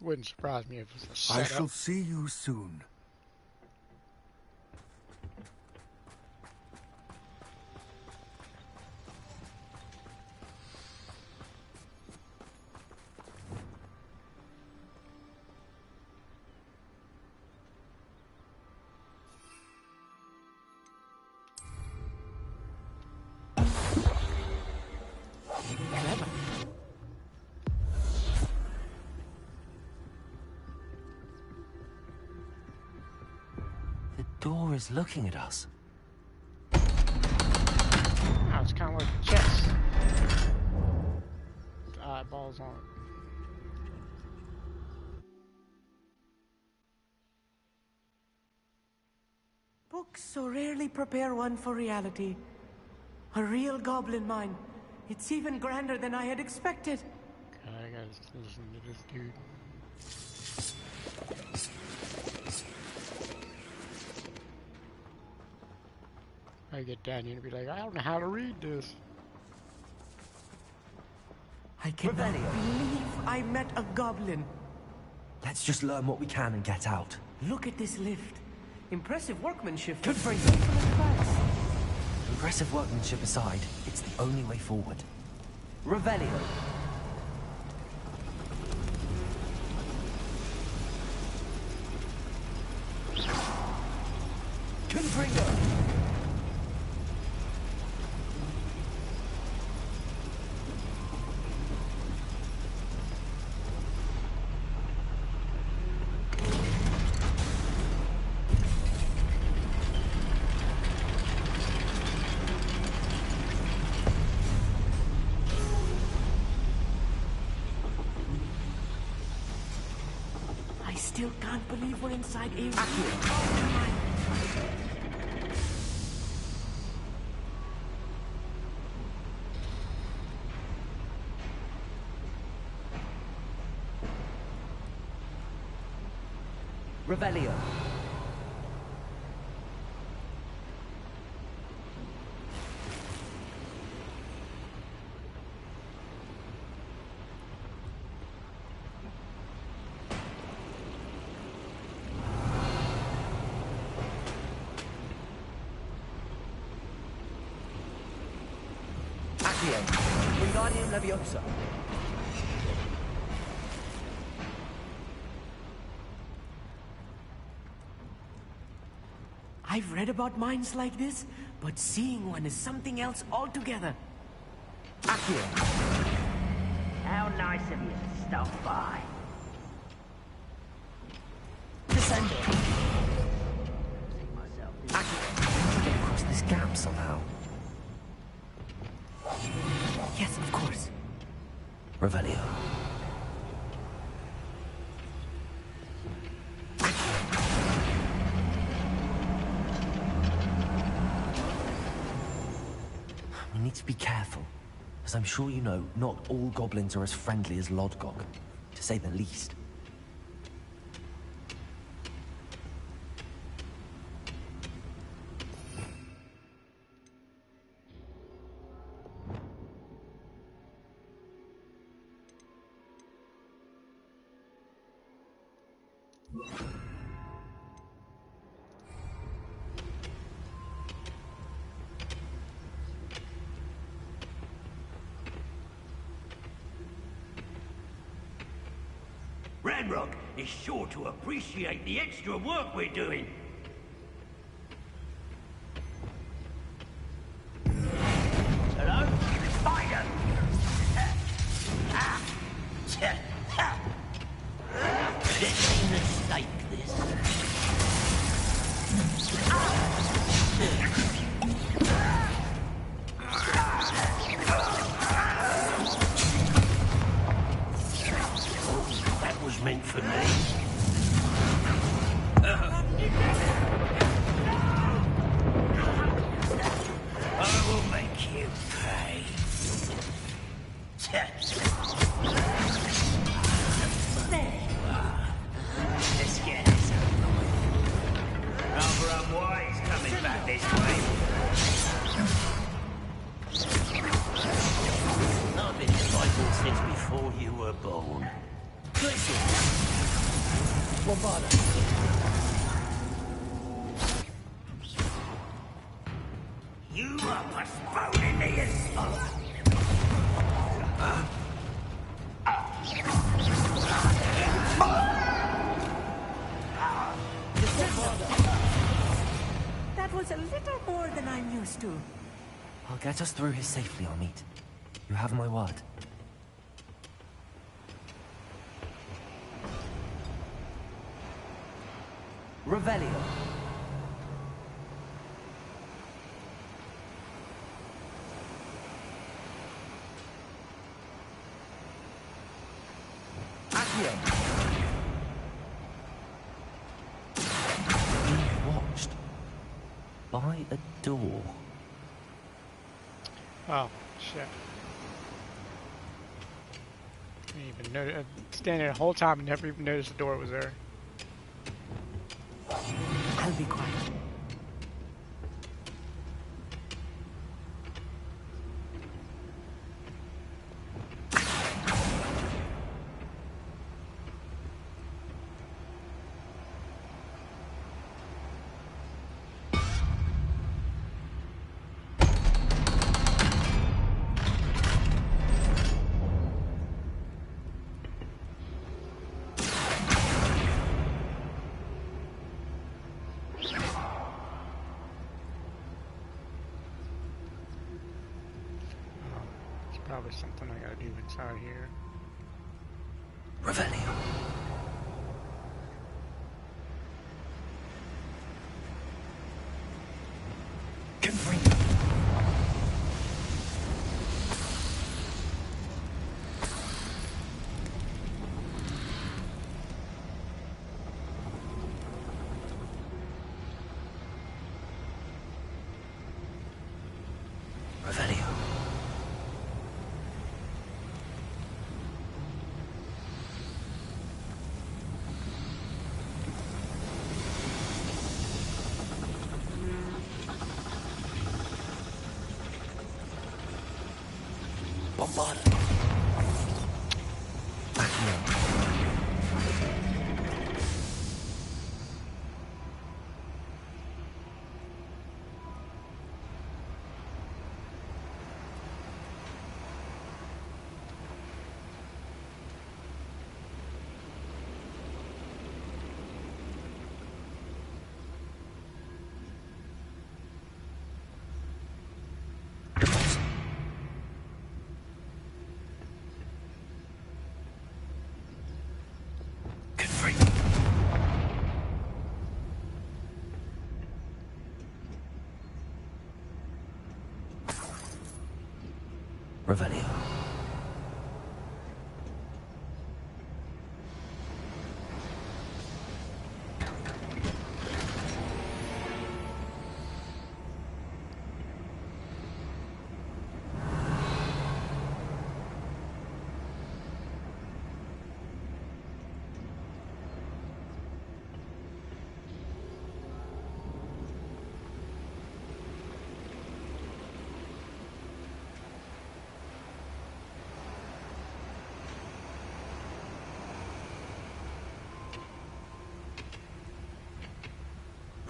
Wouldn't surprise me if it was a I setup. shall see you soon. The door is looking at us. Oh, it's kind of like chess. With eyeballs on it. Books so rarely prepare one for reality. A real goblin mine. It's even grander than I had expected. God, I gotta listen to this dude. I get down here and be like, I don't know how to read this. I cannot believe I met a goblin. Let's just learn what we can and get out. Look at this lift. Impressive workmanship. Good phrase. Impressive workmanship aside, it's the only way forward. Revelio. Confringo. I still can't believe we're inside a Revelio. Accio. Wingardium Leviosa. I've read about mines like this, but seeing one is something else altogether. How nice of you to stop by. Descending. Get across this gap somehow. Yes, of course. Revelio. We need to be careful. As I'm sure you know, not all goblins are as friendly as Lodgok, to say the least. Ranrock is sure to appreciate the extra work we're doing. Hello? Spider! Let's see mistake this. Meant for me. I will make you pay. There you are. Let's get this over with. Rather unwise coming back this way. I've been fighting since before you were born. You are postponing the assault. That was a little more than I'm used to. I'll get us through here safely, Amit. You have my word. Revelio. Accio. Being watched by a door. Oh, shit. Didn't even notice. Standing there the whole time and never even noticed the door was there. I'll be quiet. Probably something I gotta do inside here. Revelio. Confringo. Revelio. Bombarded. Revelio.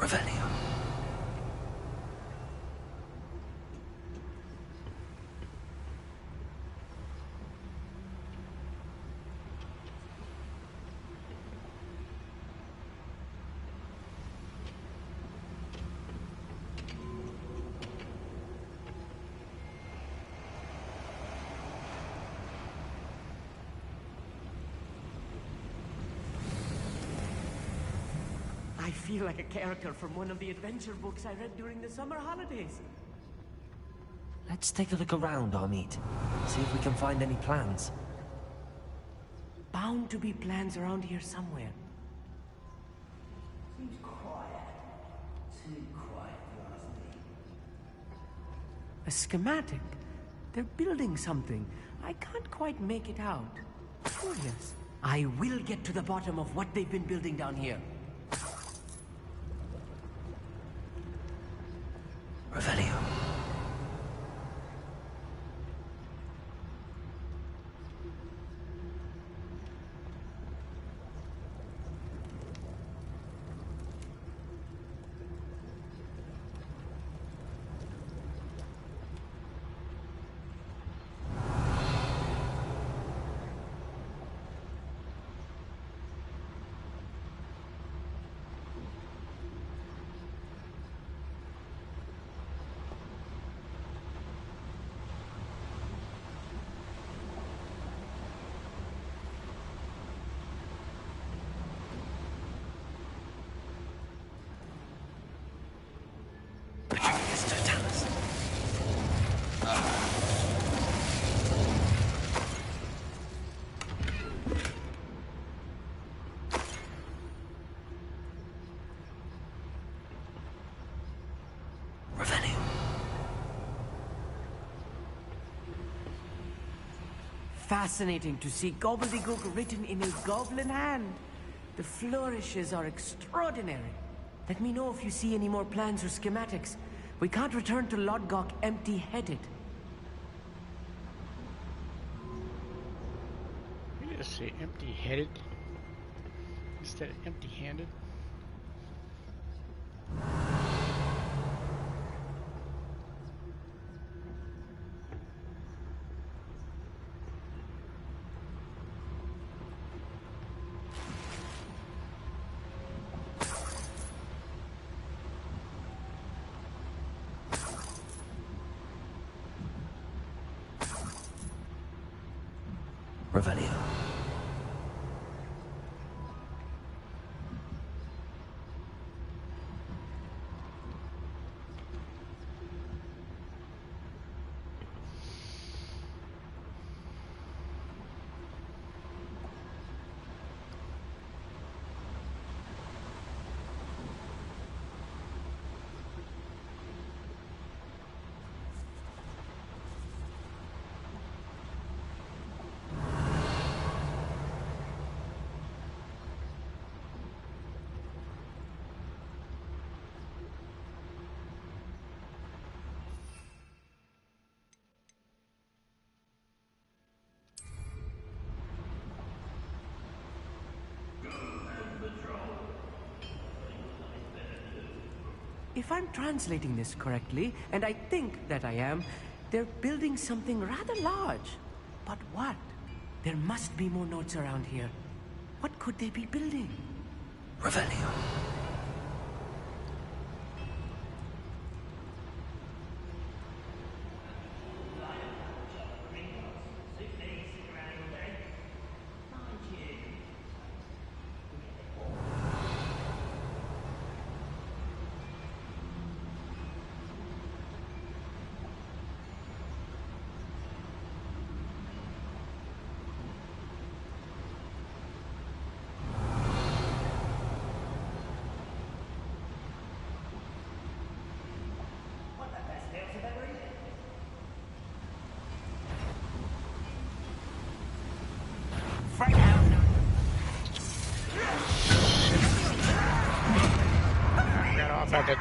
Revelio. I feel like a character from one of the adventure books I read during the summer holidays. Let's take a look around, Amit. See if we can find any plans. Bound to be plans around here somewhere. Seems quiet. Too quiet, if you ask me. A schematic? They're building something. I can't quite make it out. Curious. I will get to the bottom of what they've been building down here. Revelio. Fascinating to see gobbledygook written in a goblin hand. The flourishes are extraordinary. Let me know if you see any more plans or schematics. We can't return to Lodgok empty-headed. You just say empty-headed instead of empty-handed. Revelio. If I'm translating this correctly, and I think that I am, they're building something rather large. But what? There must be more notes around here. What could they be building? Revelio.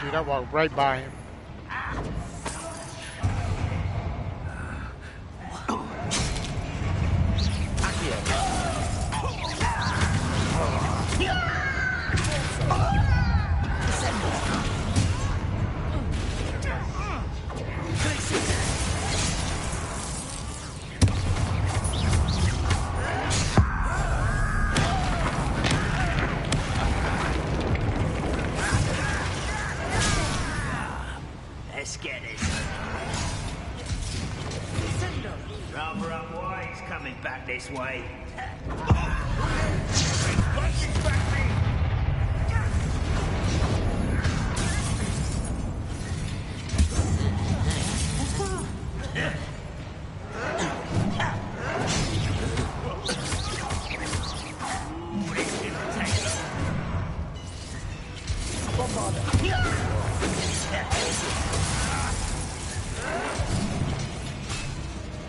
dude, I walked right by him. Let's get it. Rather unwise coming back this way.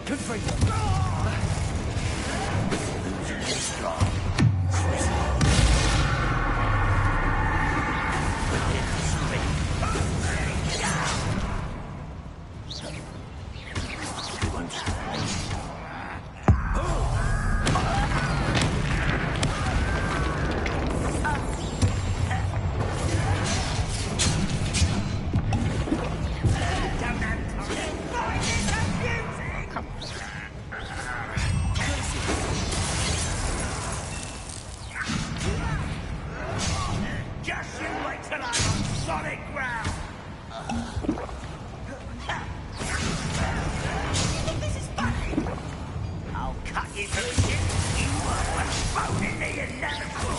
Good for you. Just you wait till I'm on solid ground. This is funny. I'll cut you to shit. You won't explode in the inevitable.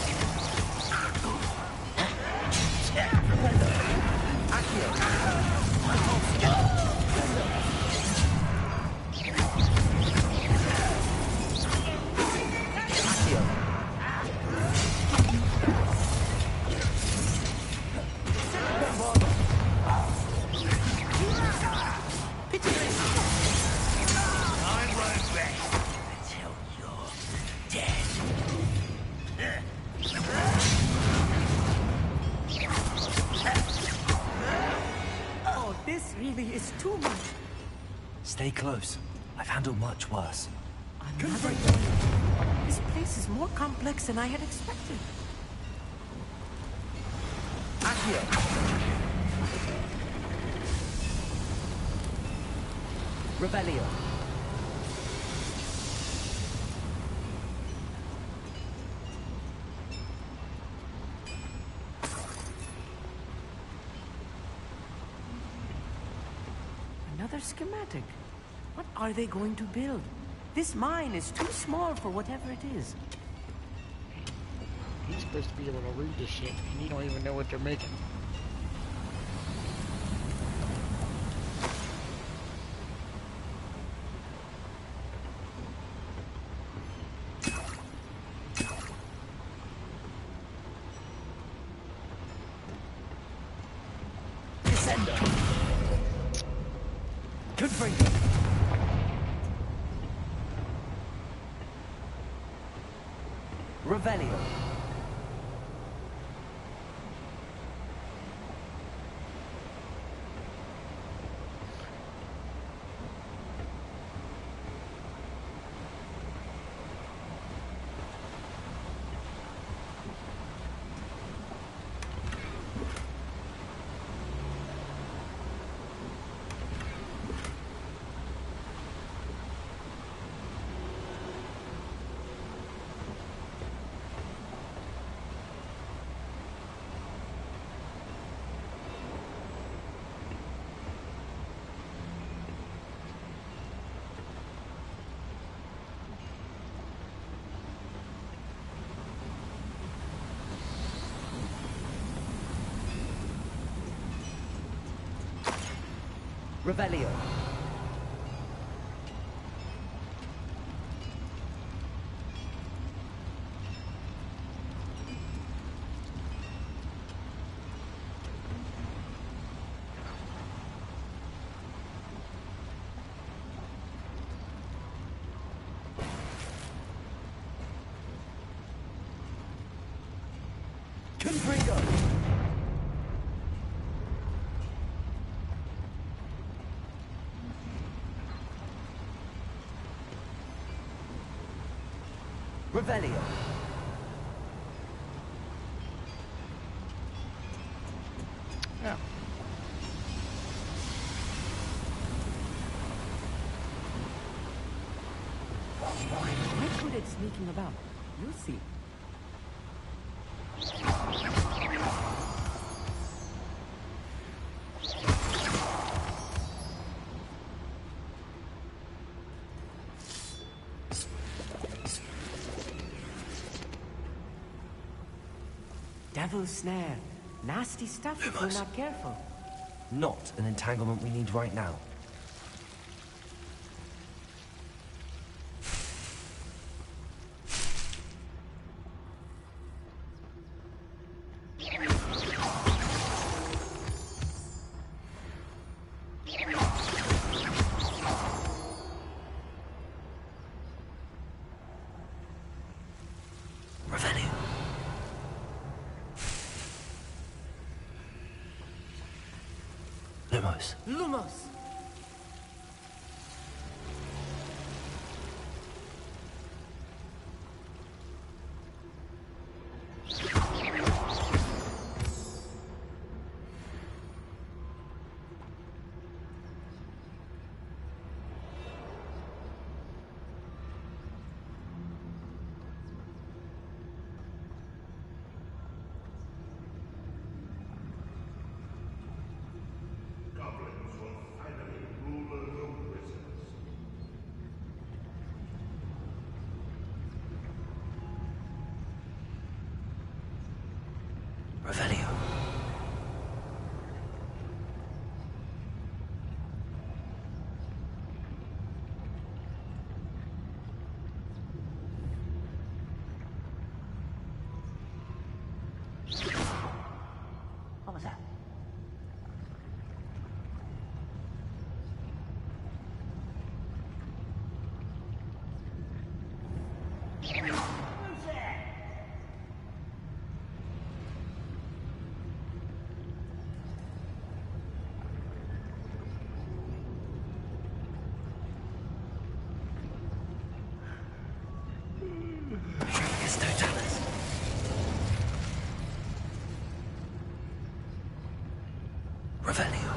Oh, this really is too much. Stay close. I've handled much worse. Another one. This place is more complex than I had expected. Rebellion. Another schematic. What are they going to build? This mine is too small for whatever it is. He's supposed to be able to read this shit, and you don't even know what they're making. Good for you. Revelio. Revelio. Confringo. Revelio. Yeah. I'm good at sneaking about. You'll see. Devil's snare. Nasty stuff if we're not careful. Not an entanglement we need right now. Lumos. Lumos! Goblins will finally rule the wizards. Revelio. What was that? Who's there? Revelio.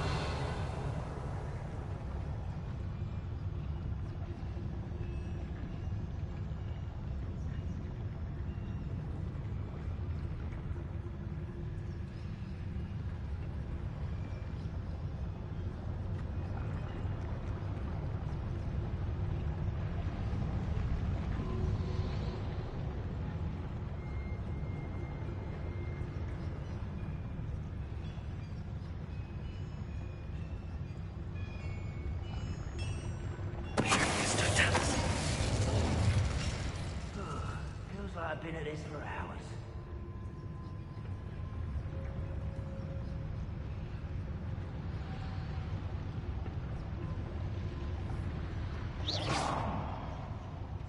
Feels like I've been at this for hours.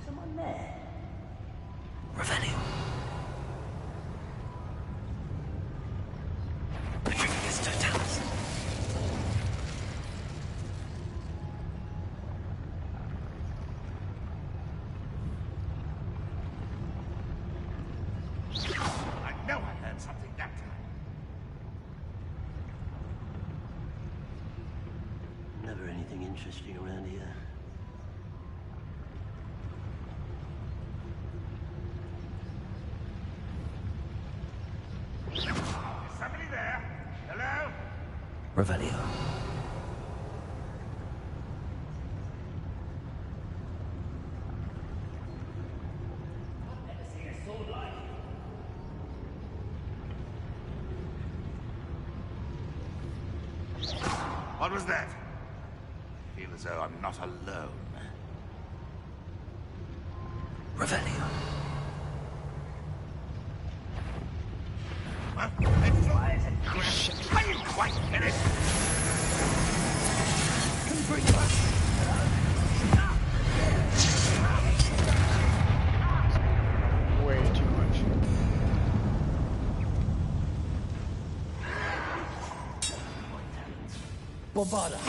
Someone there? Revelio. Patricius Totalis. I know I heard something that time. Never anything interesting around here. Is somebody there? Hello? Revelio. Never seen a sword like it. What was that? I feel as though I'm not alone. Revelio. What? Why is it crap? I didn't quite get it. Can you bring it up? Way too much. Bombarda.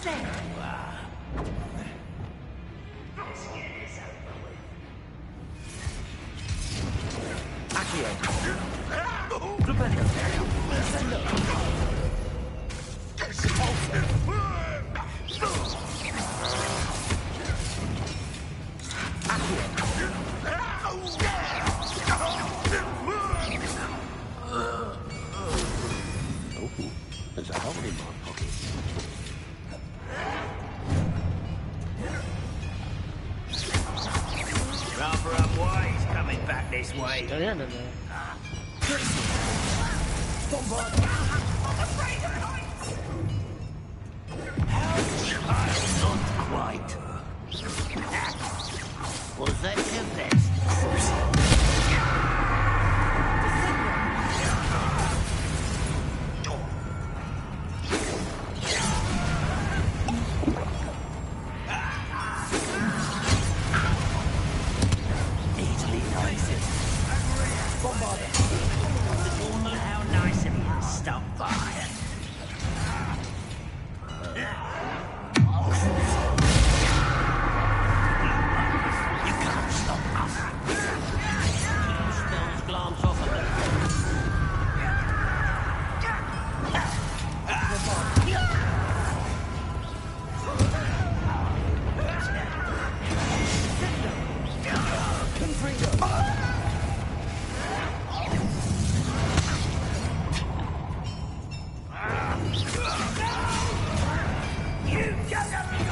There you are. on, Hoggy. Rather unwise coming back this way. Stand in there. Not quite. Was that your best? Easily nice. Bombarder. How nice of you to stop by. You can't stop us. Spells glance off at them. You just have to go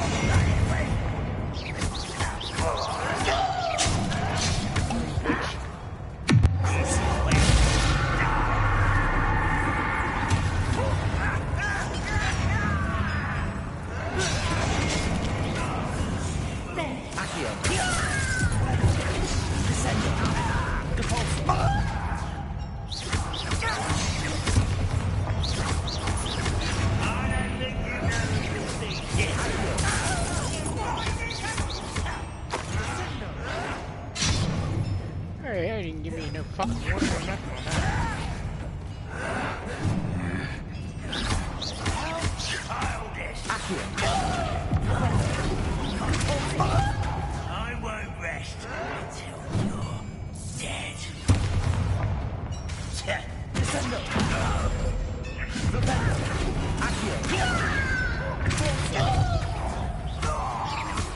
Hey, they didn't give me no fucking water or nothing on that. I won't rest until you're dead. How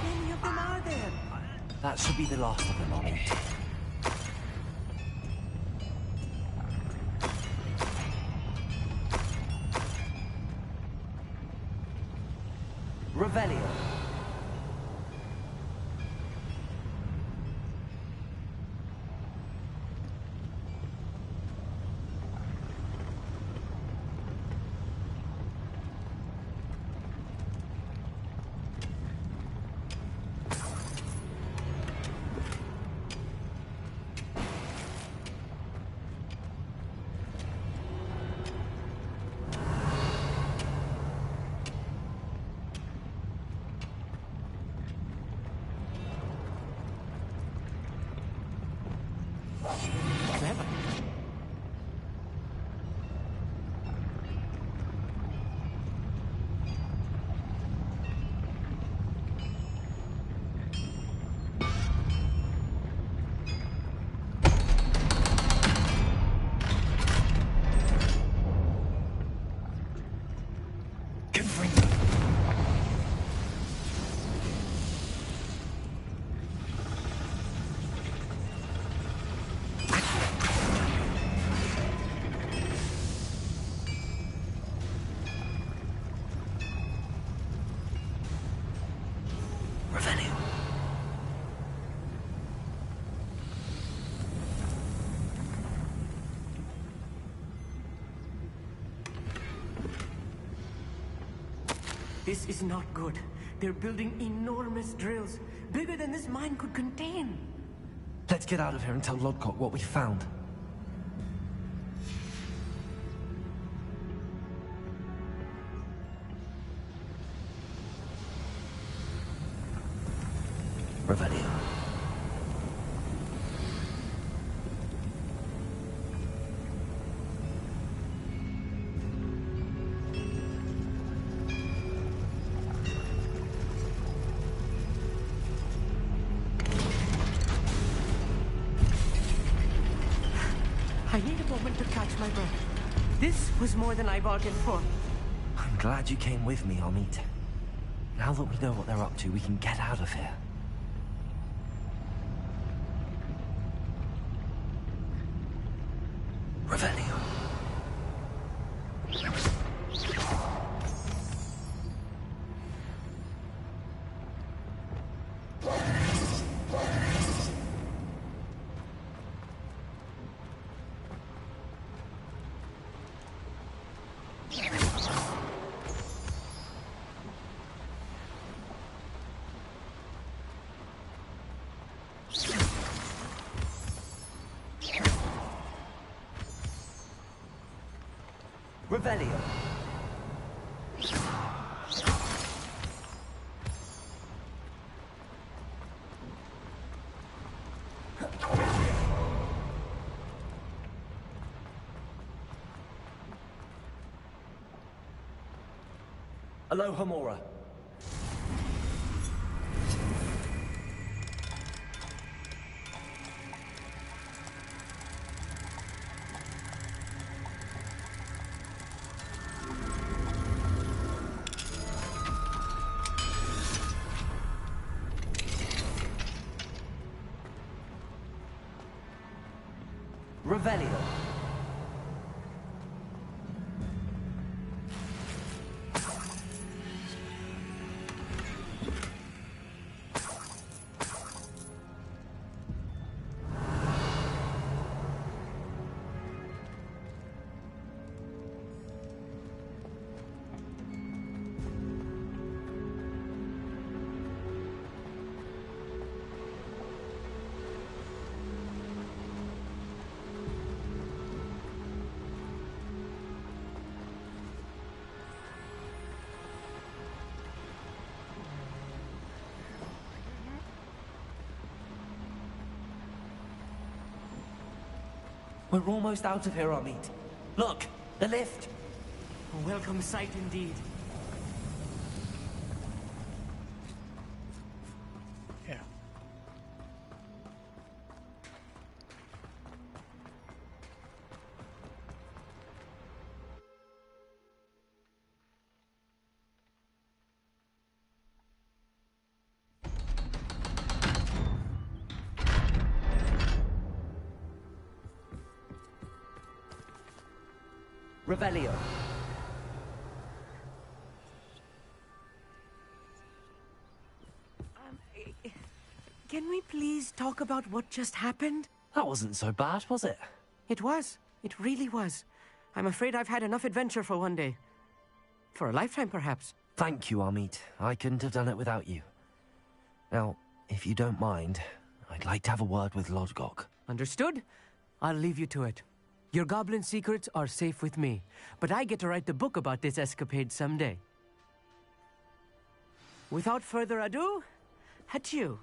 many of them are there? That should be the last of them, Ollie. Revelio. Clever. This is not good. They're building enormous drills, bigger than this mine could contain. Let's get out of here and tell Lodcock what we found. Revelio. I need a moment to catch my breath. This was more than I bargained for. I'm glad you came with me, Amit. Now that we know what they're up to, we can get out of here. Revelio. Revelio. Alohomora. Revelio. We're almost out of here, Amit. Look, the lift. A welcome sight indeed. Yeah. Revelio. Can we please talk about what just happened? That wasn't so bad, was it? It was. It really was. I'm afraid I've had enough adventure for one day. For a lifetime, perhaps. Thank you, Amit. I couldn't have done it without you. Now, if you don't mind, I'd like to have a word with Lodgok. Understood? I'll leave you to it. Your goblin secrets are safe with me, but I get to write the book about this escapade someday. Without further ado, adieu.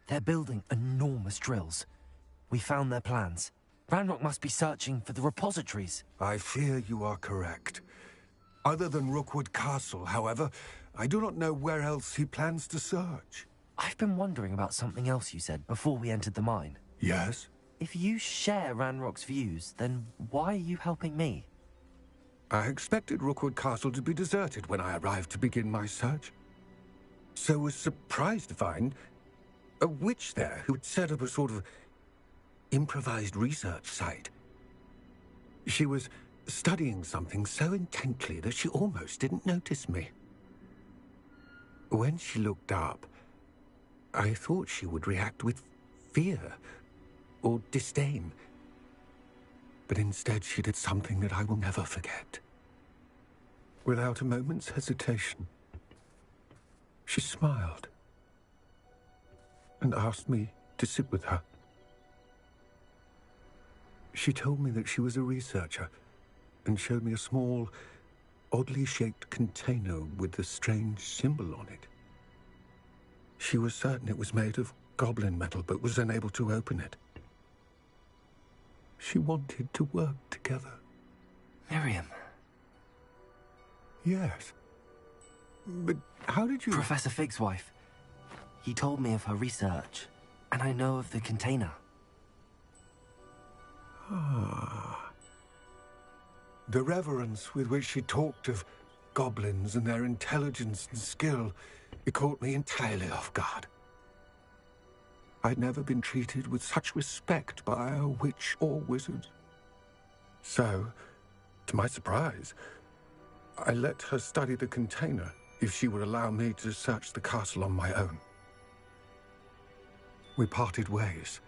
They're building enormous drills. We found their plans. Ranrock must be searching for the repositories. I fear you are correct. Other than Rookwood Castle, however, I do not know where else he plans to search. I've been wondering about something else you said before we entered the mine. Yes? If you share Ranrock's views, then why are you helping me? I expected Rookwood Castle to be deserted when I arrived to begin my search. So was surprised to find a witch there who had set up a sort of improvised research site. She was studying something so intently that she almost didn't notice me. When she looked up, I thought she would react with fear or disdain. But instead she did something that I will never forget. Without a moment's hesitation, she smiled and asked me to sit with her. She told me that she was a researcher and showed me a small, oddly shaped container with a strange symbol on it. She was certain it was made of goblin metal, but was unable to open it. She wanted to work together. Miriam. Yes. But how did you... Professor Fig's wife. He told me of her research, and I know of the container. Ah. The reverence with which she talked of goblins and their intelligence and skill, it caught me entirely off guard. I'd never been treated with such respect by a witch or wizard. So, to my surprise, I let her study the container if she would allow me to search the castle on my own. We parted ways,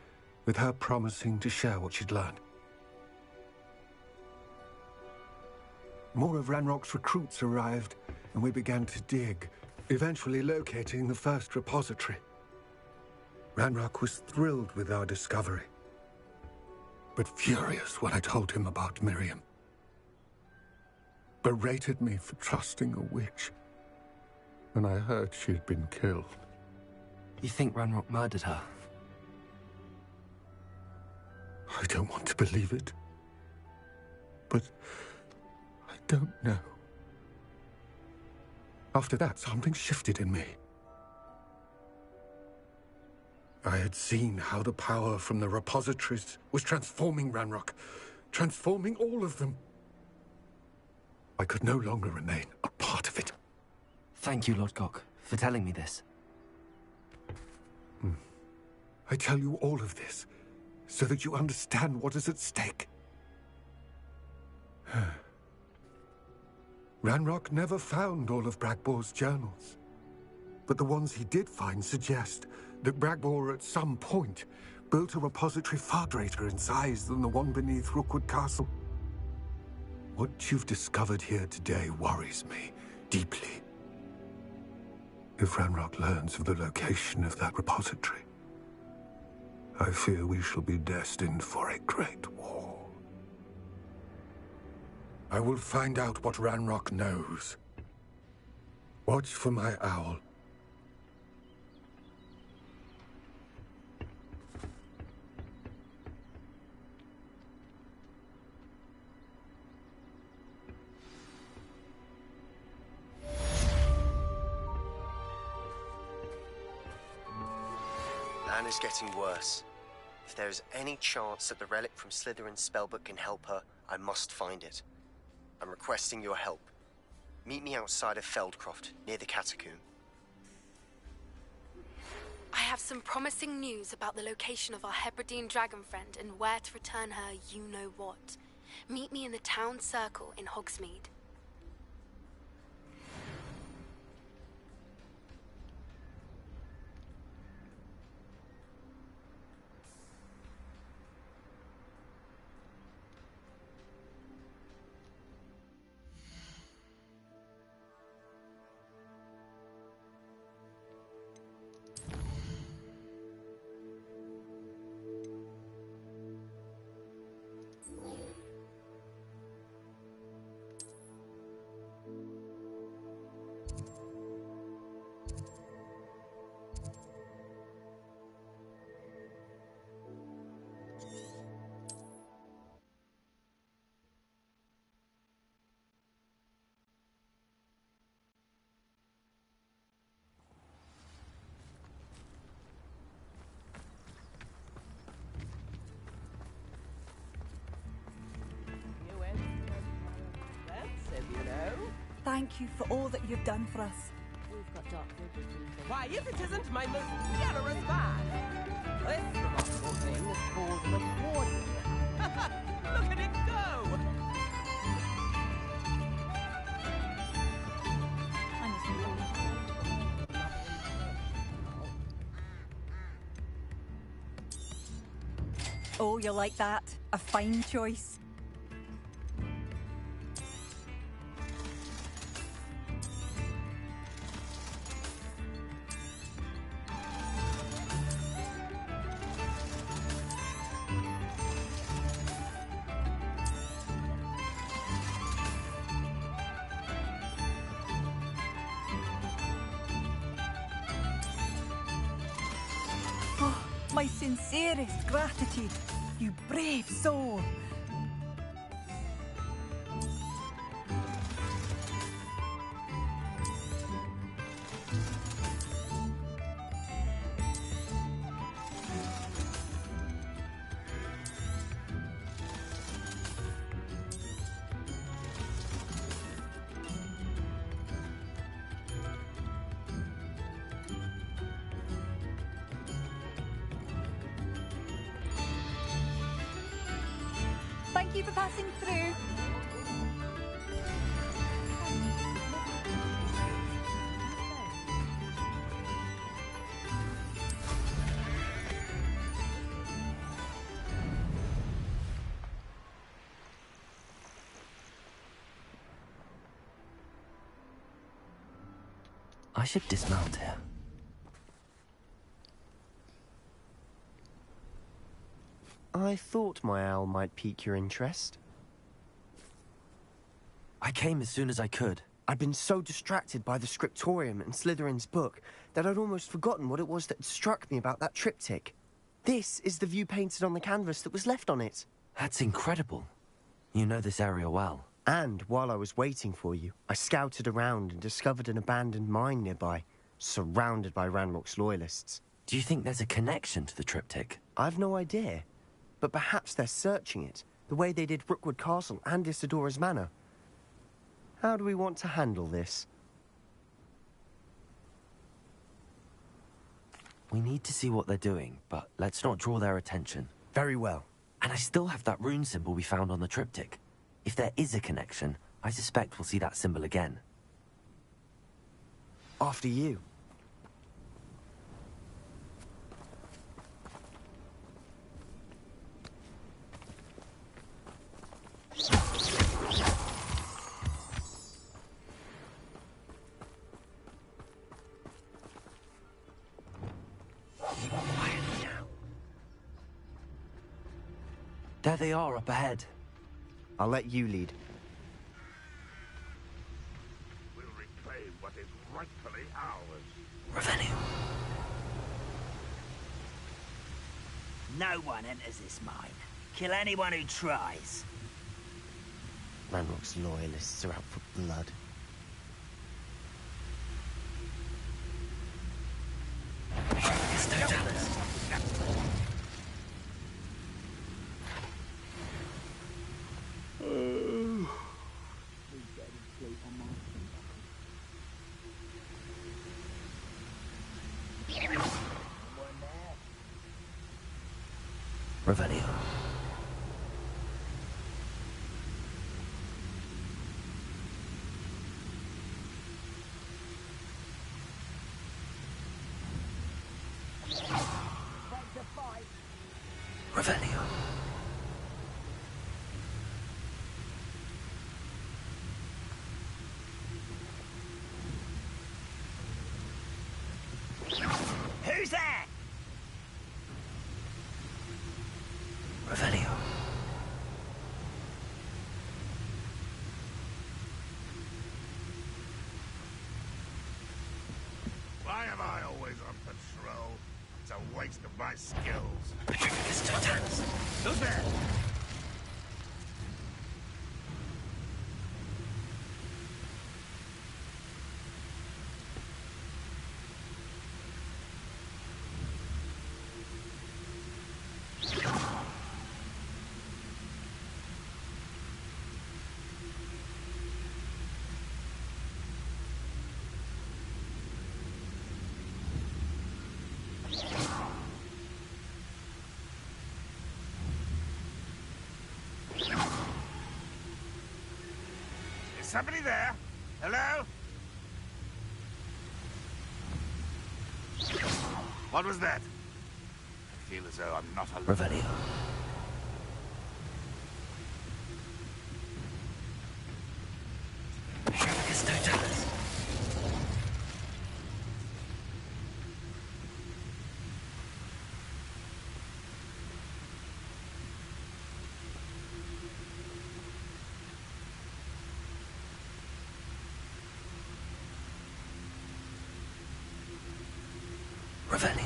with her promising to share what she'd learned. more of Ranrock's recruits arrived, and we began to dig, eventually locating the first repository. Ranrock was thrilled with our discovery, but furious when I told him about Miriam. Berated me for trusting a witch, and I heard she'd been killed. You think Ranrock murdered her? I don't want to believe it, but I don't know. After that, something shifted in me. I had seen how the power from the repositories was transforming Ranrock, transforming all of them. I could no longer remain a part of it. Thank you, Lodgok, for telling me this. I tell you all of this so that you understand what is at stake. Ranrock never found all of Bragbor's journals, but the ones he did find suggest that Bragbor at some point built a repository far greater in size than the one beneath Rookwood Castle. What you've discovered here today worries me deeply. If Ranrock learns of the location of that repository, I fear we shall be destined for a great war. I will find out what Ranrock knows. Watch for my owl. Anna's getting worse. If there is any chance that the relic from Slytherin's spellbook can help her, I must find it. I'm requesting your help. Meet me outside of Feldcroft, near the Catacomb. I have some promising news about the location of our Hebridean dragon friend and where to return her you-know-what. Meet me in the town circle in Hogsmeade. Thank you for all that you've done for us. We've got dark vision. Why, if it isn't my most generous man! This remarkable thing is called the Warden. Look at it go! Oh, you like that? A fine choice. My sincerest gratitude, you brave soul. Thank you for passing through. should dismount here. I thought my owl might pique your interest. I came as soon as I could. I'd been so distracted by the scriptorium and Slytherin's book that I'd almost forgotten what it was that struck me about that triptych. This is the view painted on the canvas that was left on it. That's incredible. You know this area well. And while I was waiting for you, I scouted around and discovered an abandoned mine nearby, surrounded by Ranrock's loyalists. Do you think there's a connection to the triptych? I've no idea. But perhaps they're searching it, the way they did Rookwood Castle and Isidora's Manor. How do we want to handle this? We need to see what they're doing, but let's not draw their attention. Very well. And I still have that rune symbol we found on the triptych. If there is a connection, I suspect we'll see that symbol again. After you. There they are, up ahead. I'll let you lead. We'll reclaim what is rightfully ours. Revenue. No one enters this mine. Kill anyone who tries. Ranrock's loyalists are out for blood. Revenue. Revenue. Who's there? Revenue. Why am I always on patrol? It's a waste of my skills. Who's there? Is somebody there? Hello? What was that? I feel as though I'm not alone. Revenue. Revenue.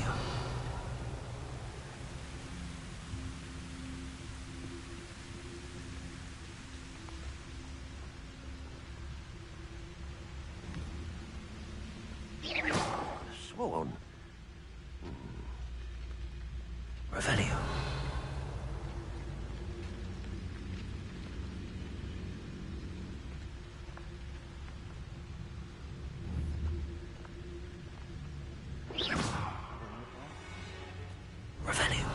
Sworn. Revenue. Revenue.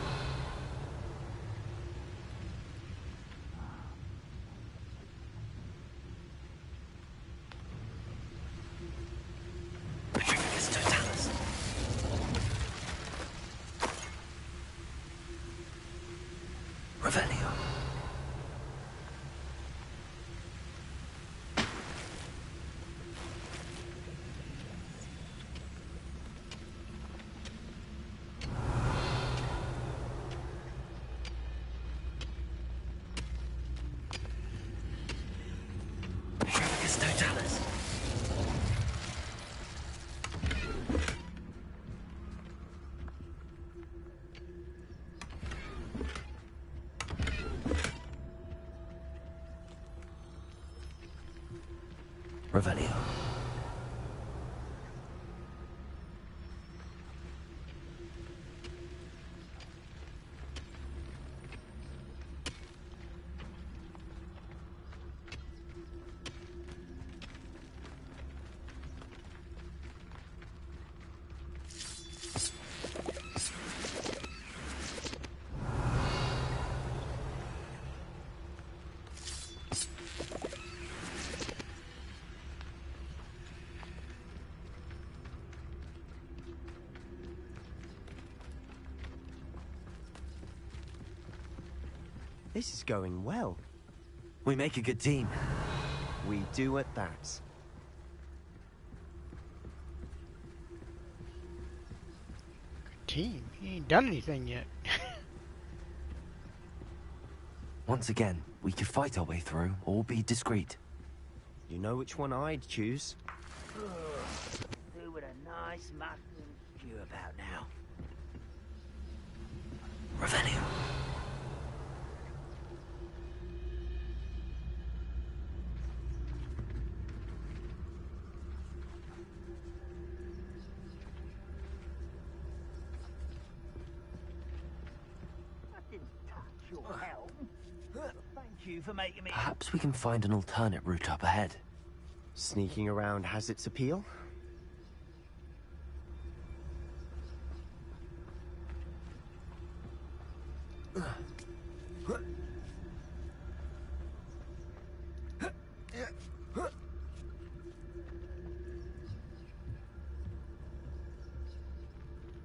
Revelio. This is going well. We make a good team. We do at that. Good team? He ain't done anything yet. Once again, we could fight our way through, or be discreet. You know which one I'd choose? Do with a nice muffin stew about now. Revelio. Your help. Thank you for making me. Perhaps we can find an alternate route up ahead. Sneaking around has its appeal.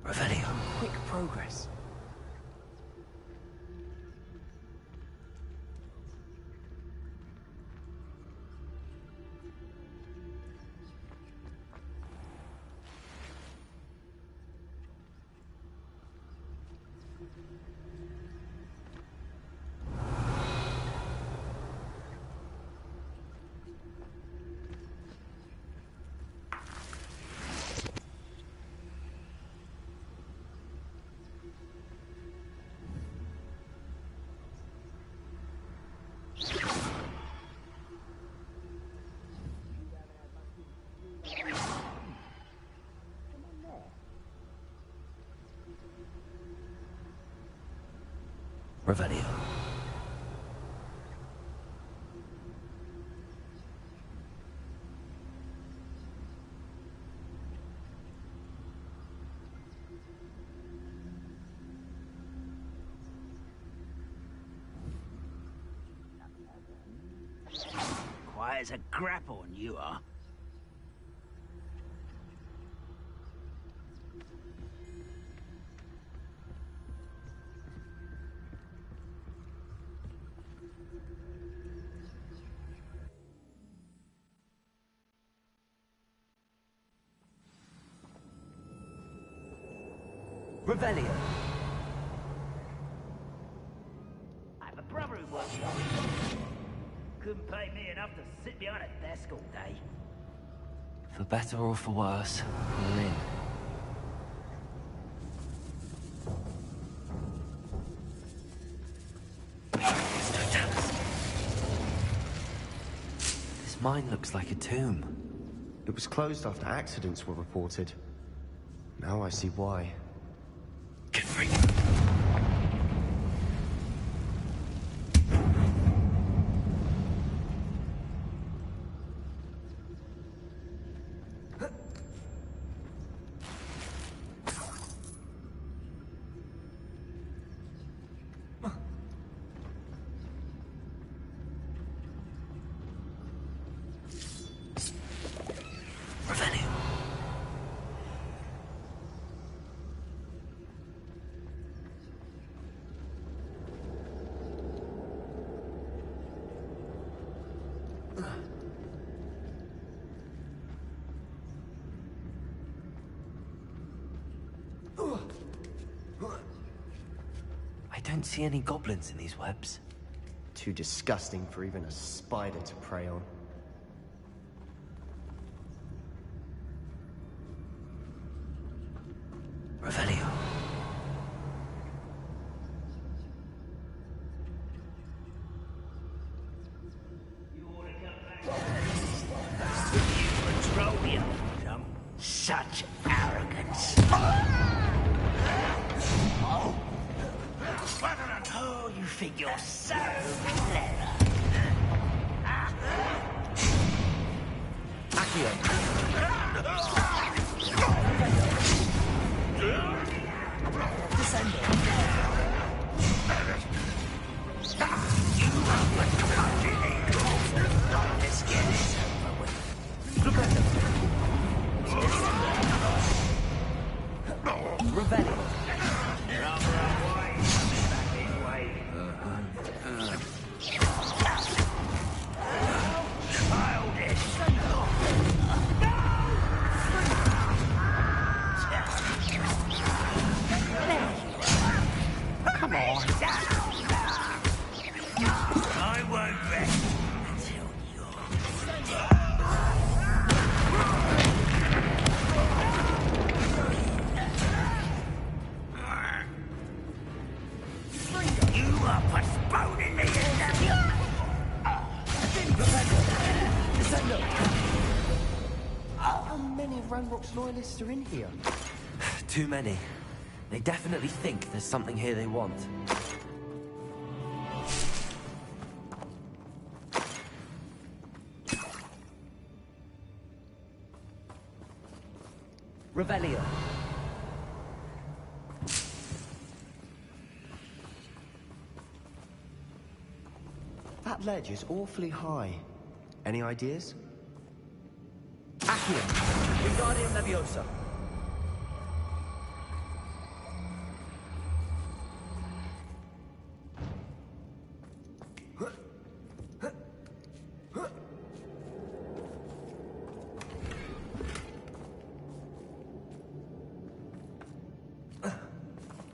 Revelio. Quick progress. Revelio. Quiet as a grapple, and you are. Revelio. I have a brother who works here. Couldn't pay me enough to sit behind a desk all day. For better or for worse, we're in. This mine looks like a tomb. It was closed after accidents were reported. Now I see why. Get free. I don't see any goblins in these webs. Too disgusting for even a spider to prey on. Revelio. You ought to come back. Such arrogance. Oh, you think you're so clever. Let's get this over with. Revelio. Come on. I won't rest until you are postponing me. How many of Ranrock's loyalists are in here? Too many. They definitely think there's something here they want. Revelio. That ledge is awfully high. Any ideas? Accio. Wingardium Leviosa.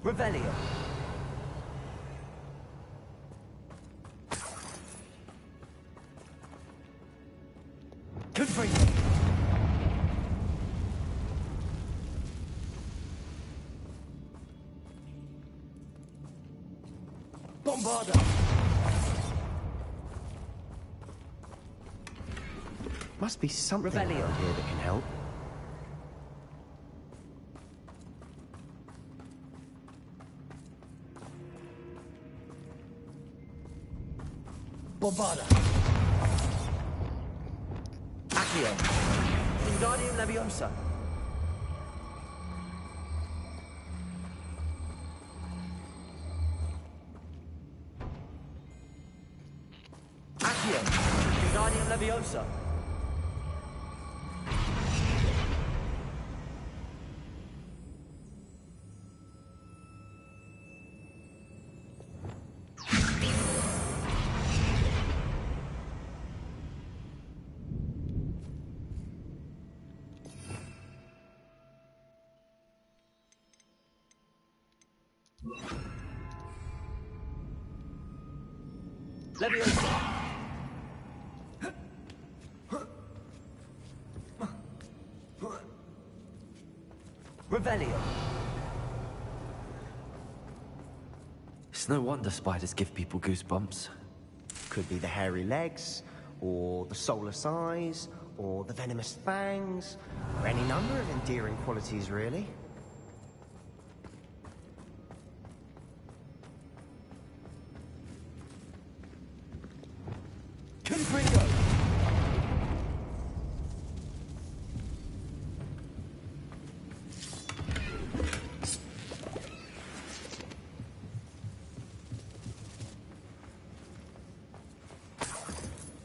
Revelio. Confringo. Bombarda. Must be something Revelio. around here that can help. Bombarda. Accio. Wingardium Leviosa. Accio. Wingardium Leviosa. Leviosa. Revelio. It's no wonder spiders give people goosebumps. Could be the hairy legs, or the soulless eyes, or the venomous fangs, or any number of endearing qualities, really. Confringo.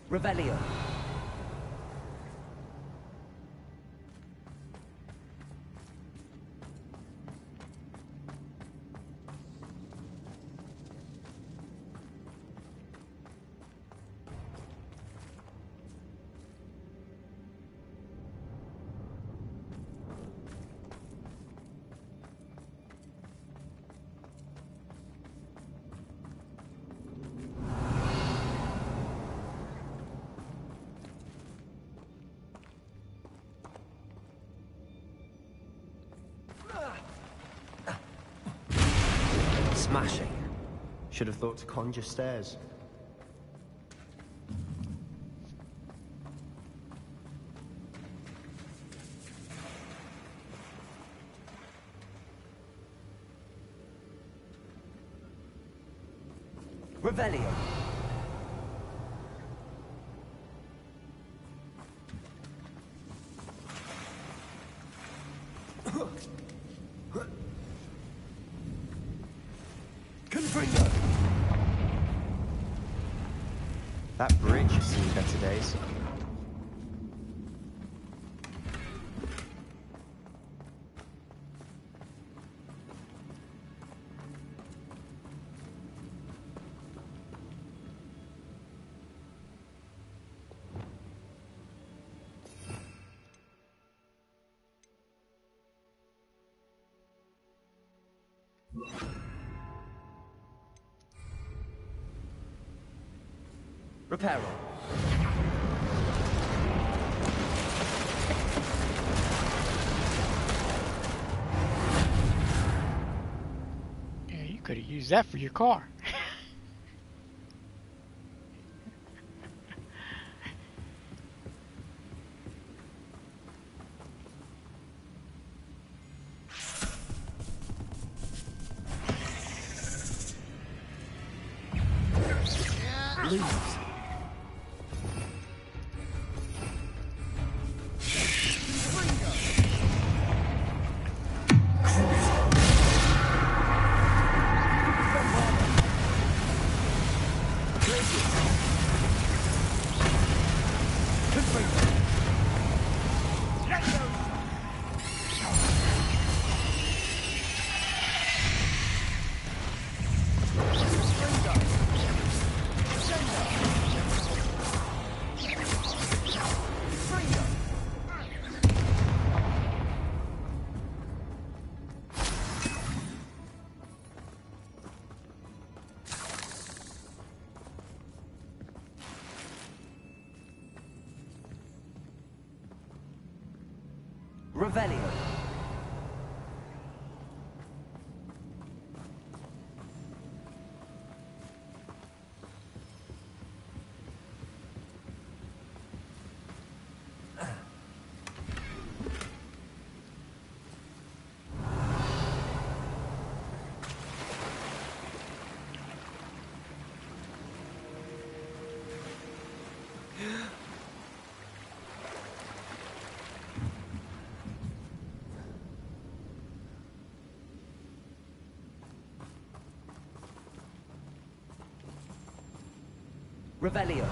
Revelio. Smashing. Should have thought to conjure stairs. Revelio. Confringo. That bridge has seen better days. Reparo. Yeah, you could have used that for your car. Lose. Revelio. Revelio.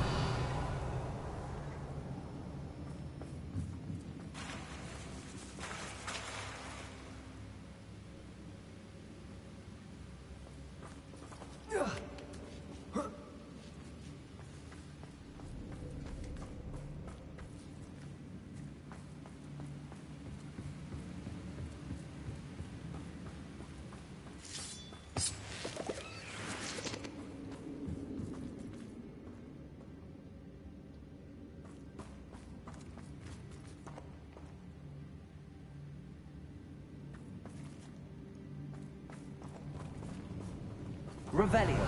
Revelio.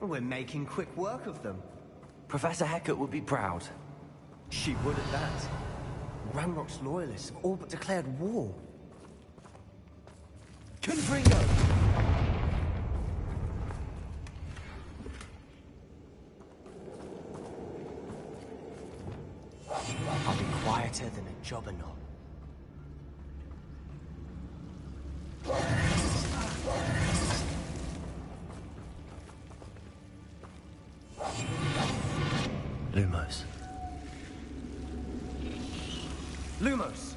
We're making quick work of them. Professor Hecat would be proud. She would at that. Ranrock's loyalists have all but declared war. Confringo! I'll be quieter than a jobberknoll. Lumos. Lumos!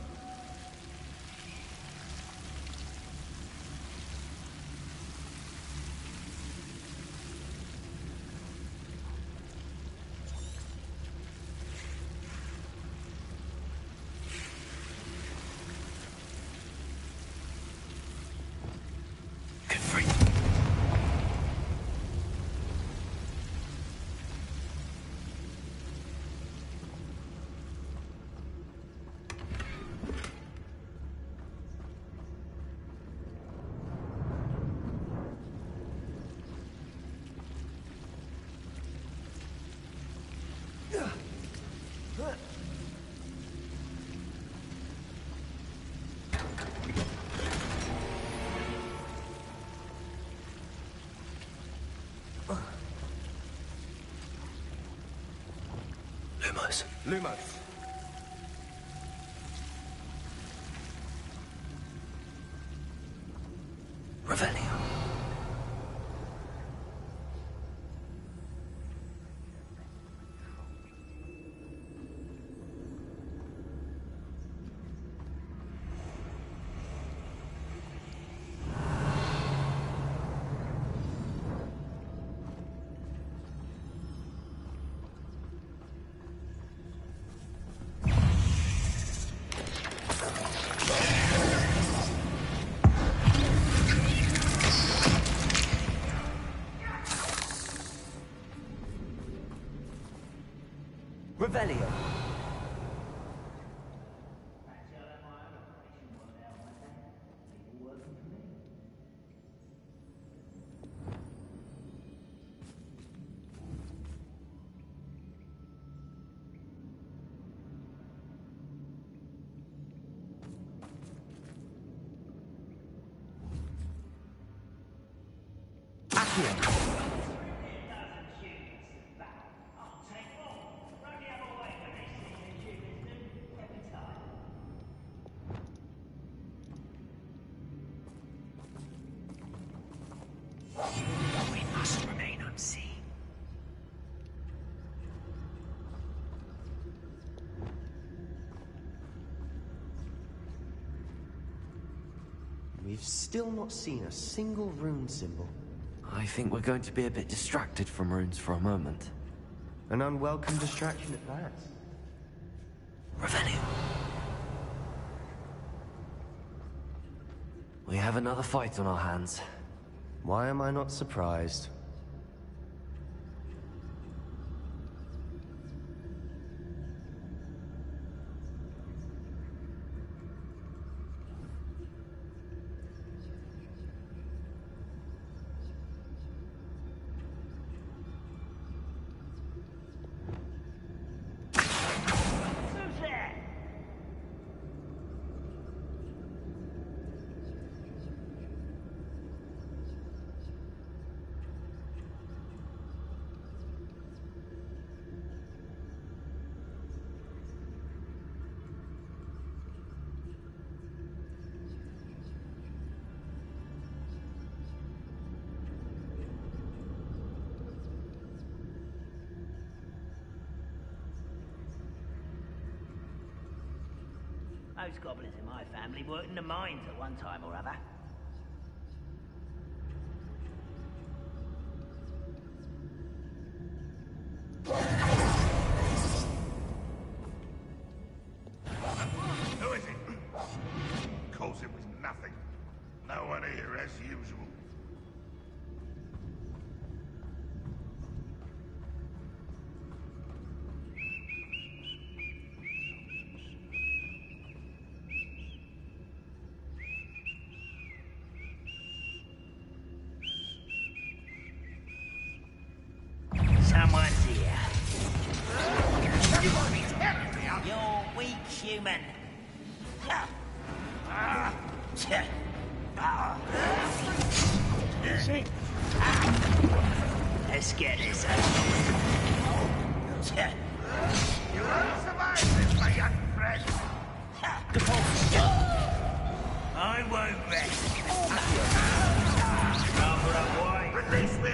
Lumos. Lumos. Revelio. Revelio. We must remain unseen. We've still not seen a single rune symbol. I think we're going to be a bit distracted from runes for a moment. An unwelcome distraction at that. Revelio. We have another fight on our hands. Why am I not surprised? Most goblins in my family worked in the mines at one time or other. Who is it? Of course it was nothing. No one here as usual. Someone's here. You're weak, human. Let's get this out. You won't survive this, my young friend. I won't rest. Rather unwise. Release me.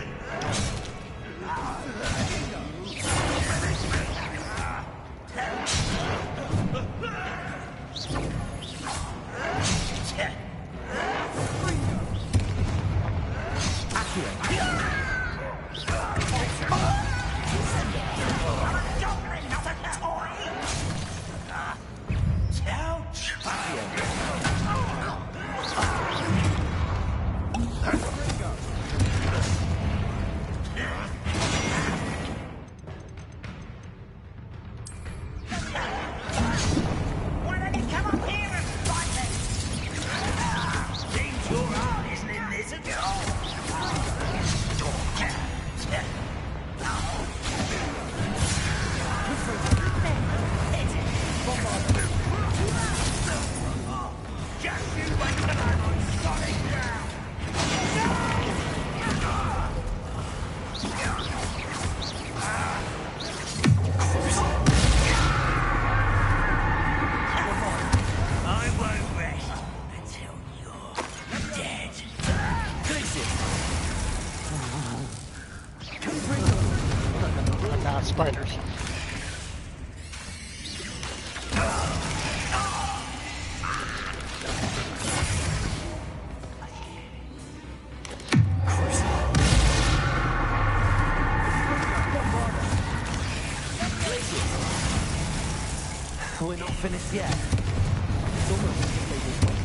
Nah, spiders. We're not finished yet. It's almost like a table point.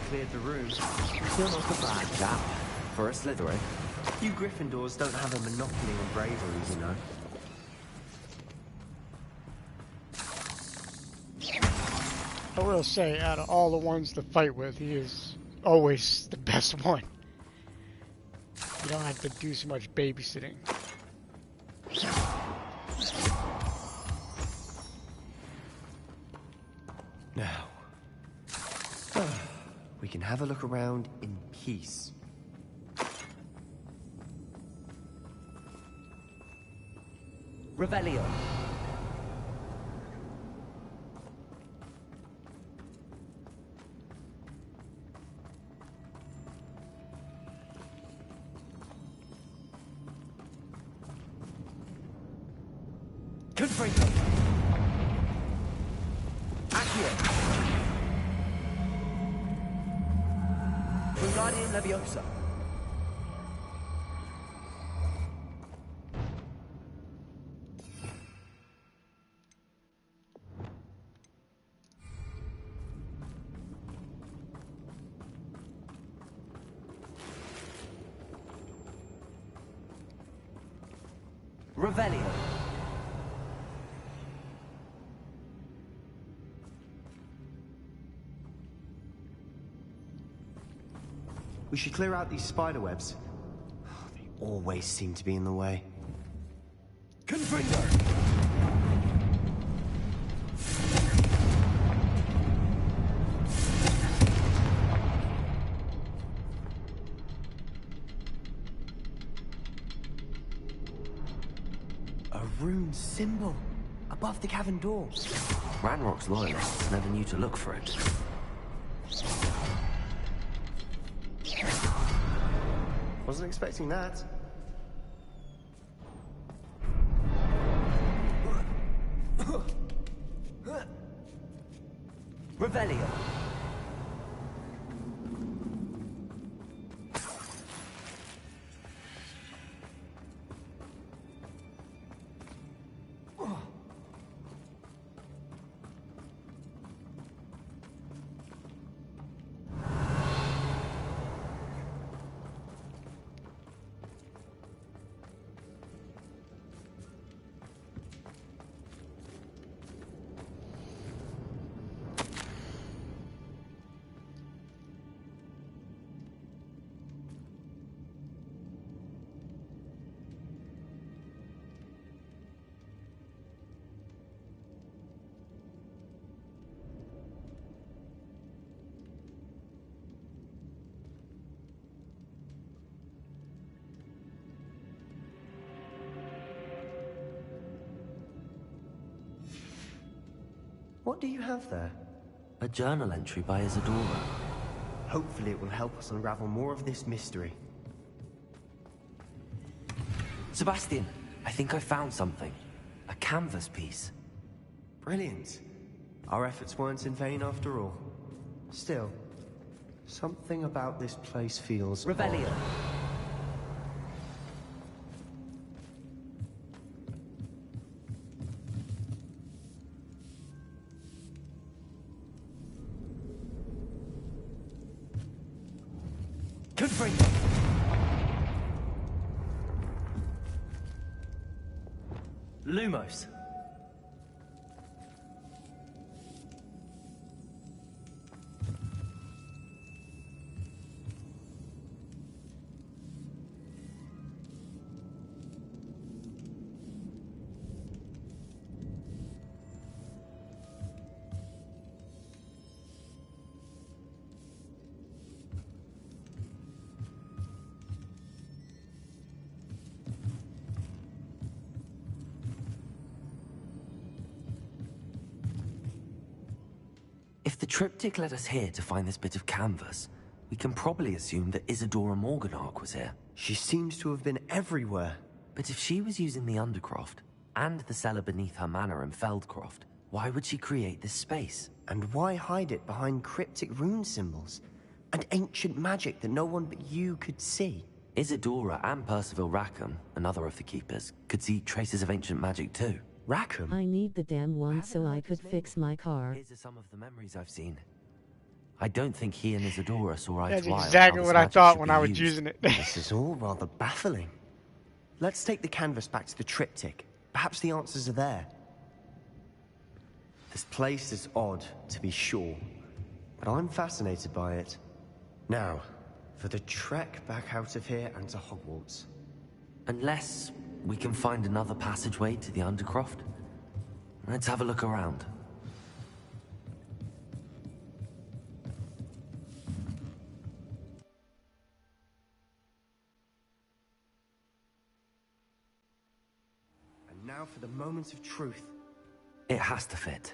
Cleared the room. Still not a bad chap for a Slytherin. You Gryffindors don't have a monopoly on bravery, you know. I will say, out of all the ones to fight with, he is always the best one. You don't have to do so much babysitting. Now, we can have a look around in peace. Revelio. Confringo. Accio. Wingardium Leviosa. Revelio. We should clear out these spider webs. They always seem to be in the way. Confringo. A rune symbol above the cavern door. Ranrock's loyalists never knew to look for it. Wasn't expecting that. Revelio. What do you have there? A journal entry by Isadora. Hopefully it will help us unravel more of this mystery. Sebastian, I think I found something. A canvas piece. Brilliant. Our efforts weren't in vain after all. Still, something about this place feels Revelio. odd. Lumos. If the triptych led us here to find this bit of canvas, we can probably assume that Isadora Morganark was here. She seems to have been everywhere. But if she was using the Undercroft, and the cellar beneath her manor in Feldcroft, why would she create this space? And why hide it behind cryptic rune symbols? And ancient magic that no one but you could see? Isadora and Percival Rackham, another of the Keepers, could see traces of ancient magic too. Rackham? I need the damn one so I could fix my car. Here's some of the memories I've seen. I don't think he and Isadora saw eye That's to eye on exactly how this what I magic thought should when be I was used. using it. This is all rather baffling. Let's take the canvas back to the triptych. Perhaps the answers are there. This place is odd, to be sure, but I'm fascinated by it. Now, for the trek back out of here and to Hogwarts. Unless we can find another passageway to the Undercroft. Let's have a look around. And now for the moment of truth. It has to fit.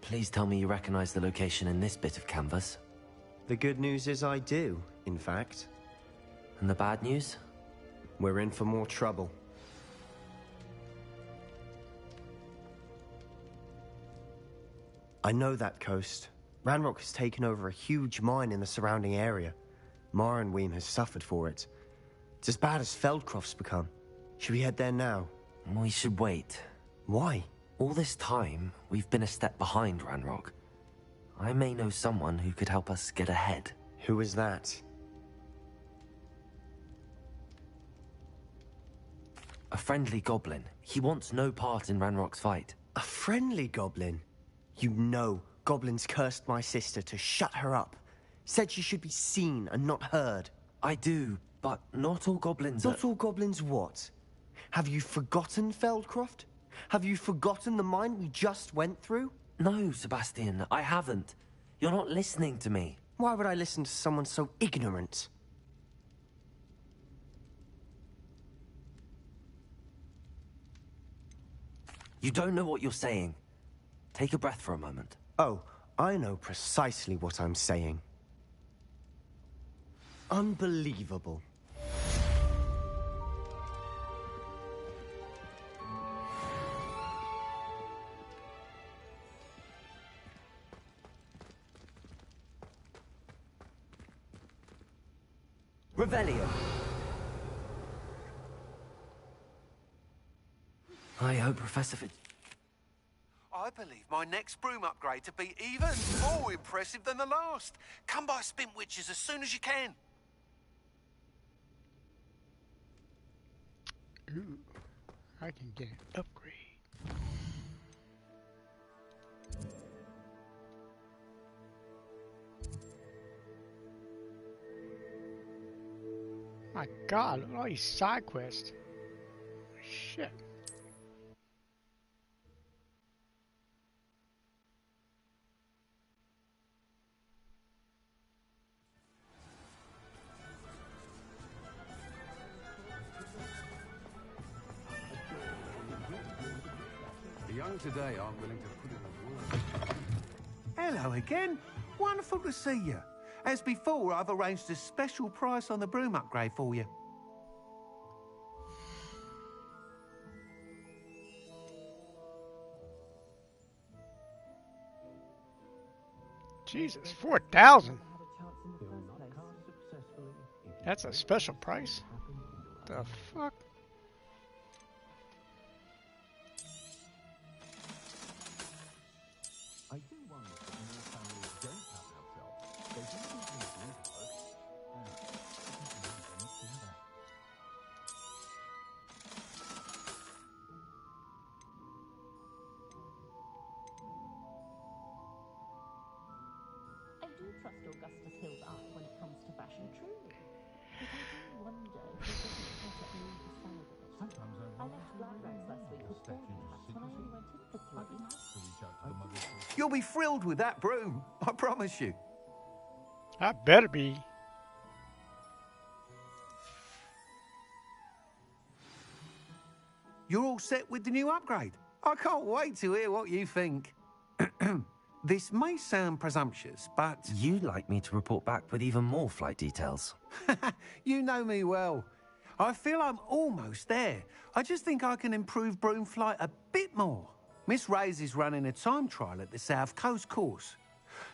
Please tell me you recognize the location in this bit of canvas. The good news is I do, in fact. And the bad news? We're in for more trouble. I know that coast. Ranrock has taken over a huge mine in the surrounding area. Marrenweem has suffered for it. It's as bad as Feldcroft's become. Should we head there now? We should wait. Why? All this time, we've been a step behind Ranrock. I may know someone who could help us get ahead. Who is that? A friendly goblin. He wants no part in Ranrock's fight. A friendly goblin? You know, goblins cursed my sister to shut her up. Said she should be seen and not heard. I do, but not all goblins Not all goblins what? Have you forgotten Feldcroft? Have you forgotten the mine we just went through? No, Sebastian, I haven't. You're not listening to me. Why would I listen to someone so ignorant? You don't know what you're saying. Take a breath for a moment. Oh, I know precisely what I'm saying. Unbelievable. Revelio. I hope Professor I believe my next broom upgrade to be even more impressive than the last. Come by Spin Witches as soon as you can. Ooh, I can get an upgrade. My God, look at all these side quests. Shit. young today aren't willing to put in the work. Hello again. Wonderful to see you. As before, I've arranged a special price on the broom upgrade for you. Jesus, 4,000. That's a special price. The fuck? I do wonder if more families don't have house elves. They do seem to be doing work. I do trust Augustus Hill's eye when it comes to fashion, truly. But I do wonder if he doesn't try to own the side of it. Sometimes I left Blackberries last week with boarding hats when I only went in for 3. You'll be thrilled with that broom, I promise you. I better be. You're all set with the new upgrade. I can't wait to hear what you think. This may sound presumptuous, but... You'd like me to report back with even more flight details. You know me well. I feel I'm almost there. I just think I can improve broom flight a bit more. Miss Reyes is running a time trial at the South Coast course.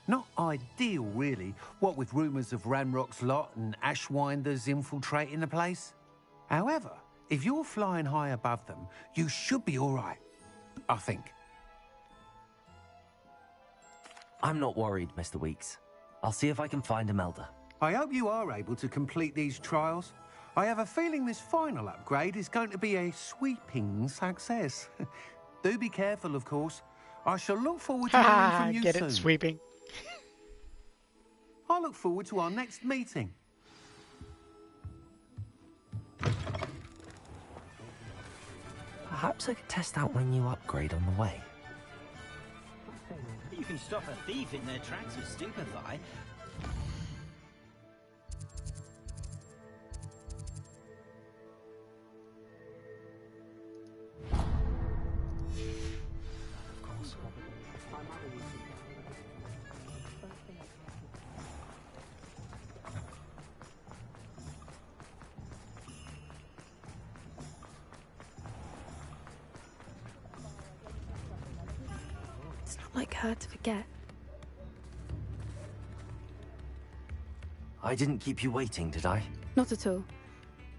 Not ideal, really, what with rumours of Ranrock's lot and Ashwinders infiltrating the place. However, if you're flying high above them, you should be all right, I think. I'm not worried, Mr. Weeks. I'll see if I can find Imelda. I hope you are able to complete these trials. I have a feeling this final upgrade is going to be a sweeping success. Do be careful, of course. I shall look forward to hearing from you Get soon. it, sweeping. I look forward to our next meeting. Perhaps I could test out my new upgrade on the way. You can stop a thief in their tracks with Stupefy. It's not like her to forget. I didn't keep you waiting, did I? Not at all.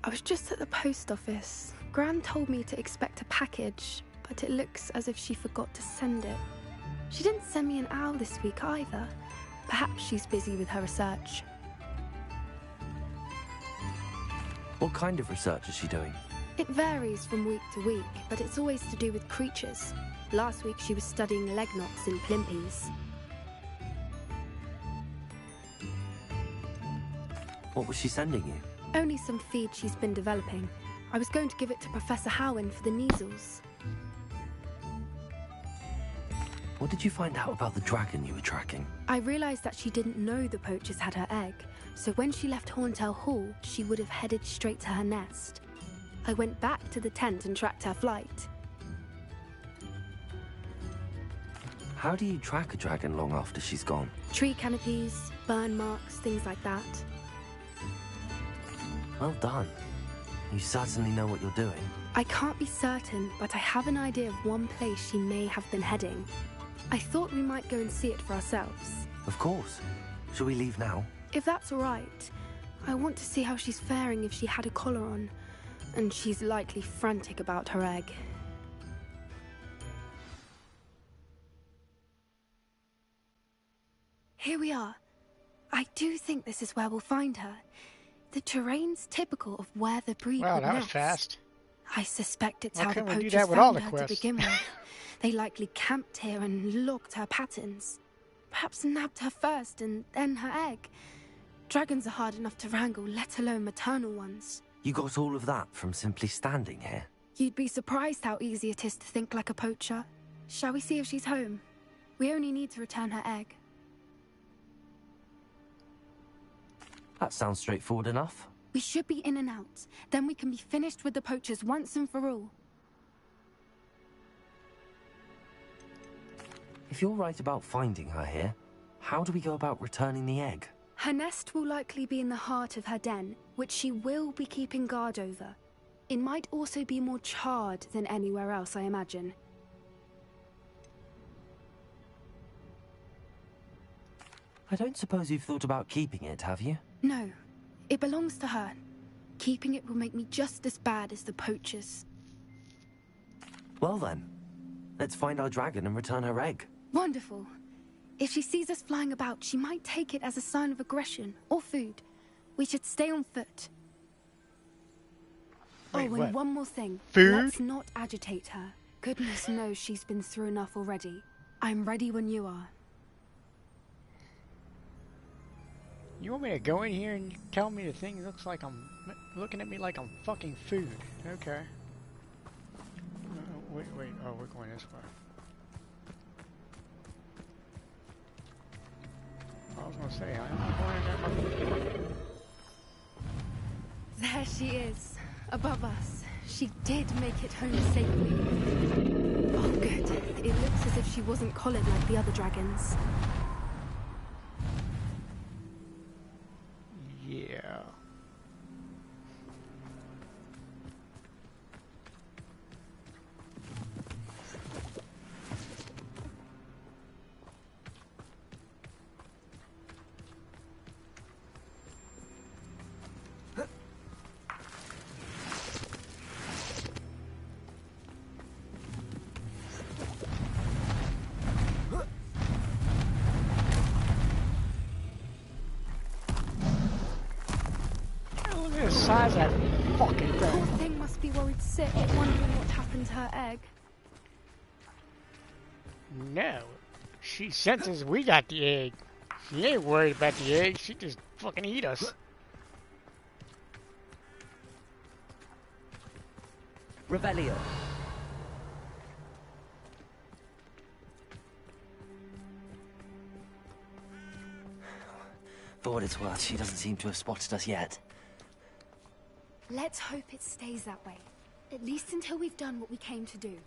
I was just at the post office. Gran told me to expect a package, but it looks as if she forgot to send it. She didn't send me an owl this week either. Perhaps she's busy with her research. What kind of research is she doing? It varies from week to week, but it's always to do with creatures. Last week she was studying legnots in Plimpies. What was she sending you? Only some feed she's been developing. I was going to give it to Professor Howen for the measles. What did you find out about the dragon you were tracking? I realized that she didn't know the poachers had her egg, so when she left Horntail Hall, she would have headed straight to her nest. I went back to the tent and tracked her flight. How do you track a dragon long after she's gone? Tree canopies, burn marks, things like that. Well done. You certainly know what you're doing. I can't be certain, but I have an idea of one place she may have been heading. I thought we might go and see it for ourselves. Of course. Shall we leave now? If that's all right. I want to see how she's faring if she had a collar on. And she's likely frantic about her egg. Here we are. I do think this is where we'll find her. The terrain's typical of where the breed Wow, would that was nest. fast. I suspect it's Why how the couldn't we do poachers that with all found the her to quests? begin with. They likely camped here and logged her patterns. Perhaps nabbed her first and then her egg. Dragons are hard enough to wrangle, let alone maternal ones. You got all of that from simply standing here? You'd be surprised how easy it is to think like a poacher. Shall we see if she's home? We only need to return her egg. That sounds straightforward enough. We should be in and out. Then we can be finished with the poachers once and for all. If you're right about finding her here, how do we go about returning the egg? Her nest will likely be in the heart of her den, which she will be keeping guard over. It might also be more charred than anywhere else, I imagine. I don't suppose you've thought about keeping it, have you? No, it belongs to her. Keeping it will make me just as bad as the poachers. Well then, let's find our dragon and return her egg. Wonderful. If she sees us flying about, she might take it as a sign of aggression or food. We should stay on foot. Wait, and what? one more thing. Food? Let's not agitate her. Goodness knows she's been through enough already. I'm ready when you are. You want me to go in here and tell me the thing looks like I'm looking at me like I'm fucking food? Okay. Wait. Oh, we're going this way. I was gonna say, I'm not going in there. There she is, above us. She did make it home safely. Oh, good. It looks as if she wasn't collared like the other dragons. Yeah. Look at the size of that fucking Poor thing. thing must be worried sick, wondering what happened to her egg. No. She senses we got the egg. She ain't worried about the egg. She just fucking eat us. Revelio. For what it's worth, she doesn't seem to have spotted us yet. Let's hope it stays that way. At least until we've done what we came to do.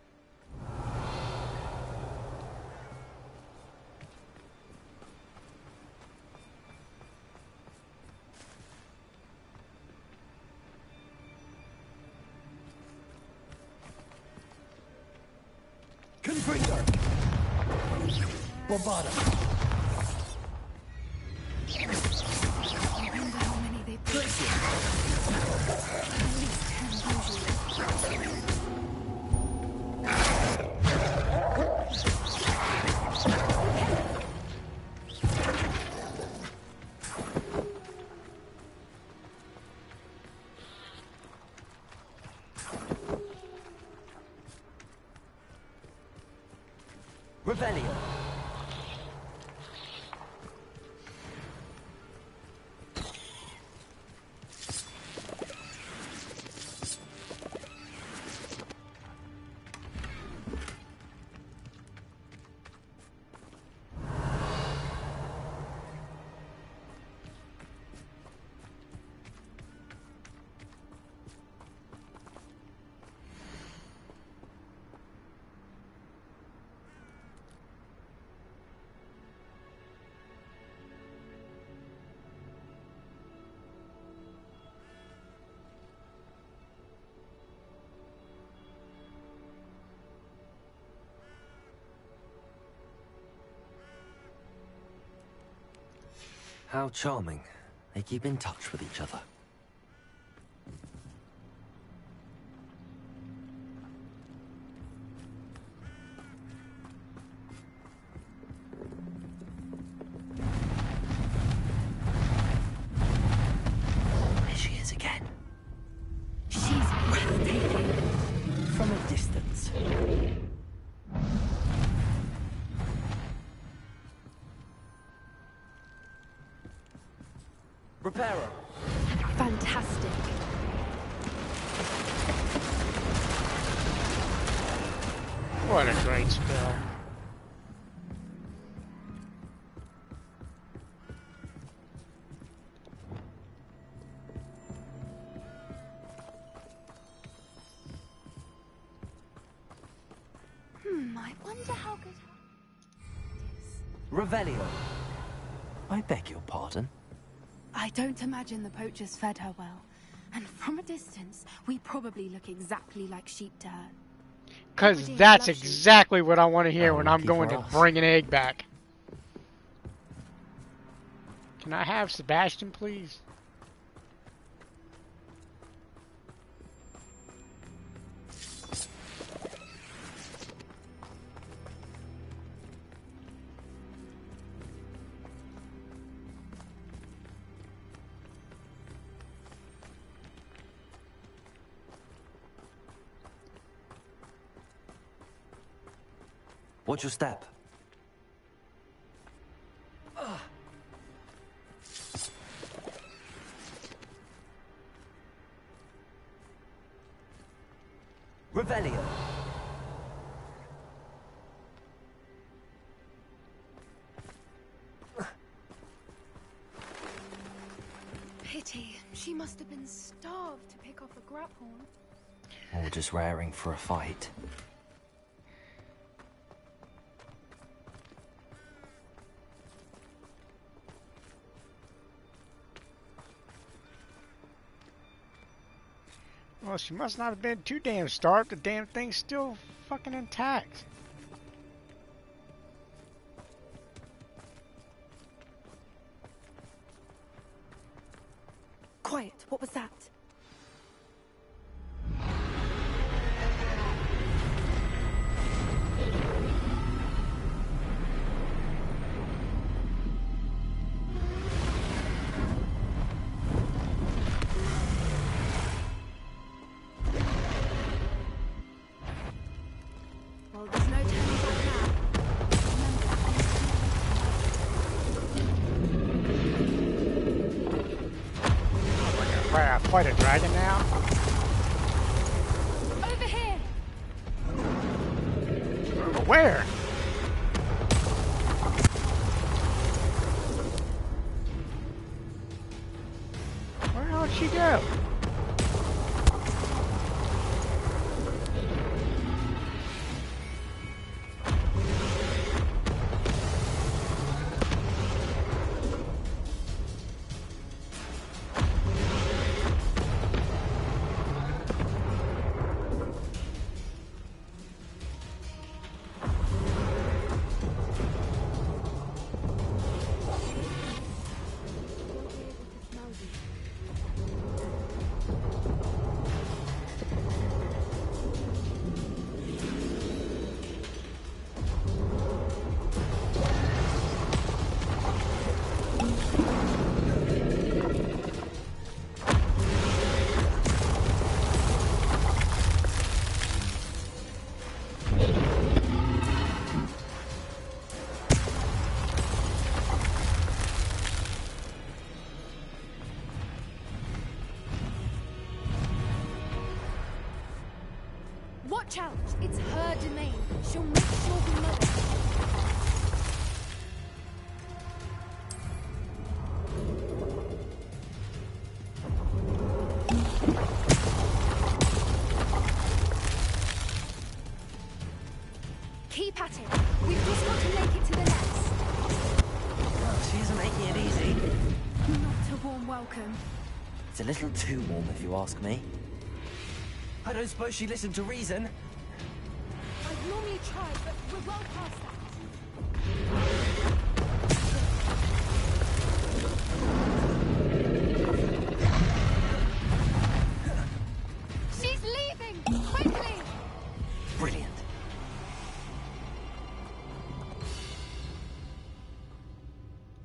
Confringo! Bobada! I wonder how many they put. At least 10 usually. Revelio. How charming. They keep in touch with each other. There she is again. She's breathtaking. From a distance. Reparo. Fantastic. What a great spell. I wonder how good... Revelio. I beg your pardon? I don't imagine the poachers fed her well. And from a distance, we probably look exactly like sheep to her. Because that's exactly what I want to hear when I'm going to bring an egg back. Can I have Sebastian, please? Watch your step. Revelio. Pity. She must have been starved to pick off a grabhorn. Or just raring for a fight. Well, she must not have been too damn starved. The damn thing's still fucking intact. Quiet. What was that? Well, there's no turning back now. Right, I fight a dragon now? Over here! Where? Where'd she go? Watch out! It's her domain. She'll make sure we know it. Keep at it. We've just got to make it to the nest. Oh, she isn't making it easy. Not a warm welcome. It's a little too warm, if you ask me. I don't suppose she listened to reason. I'd normally try, but we're well past that. She's leaving! Quickly! Brilliant.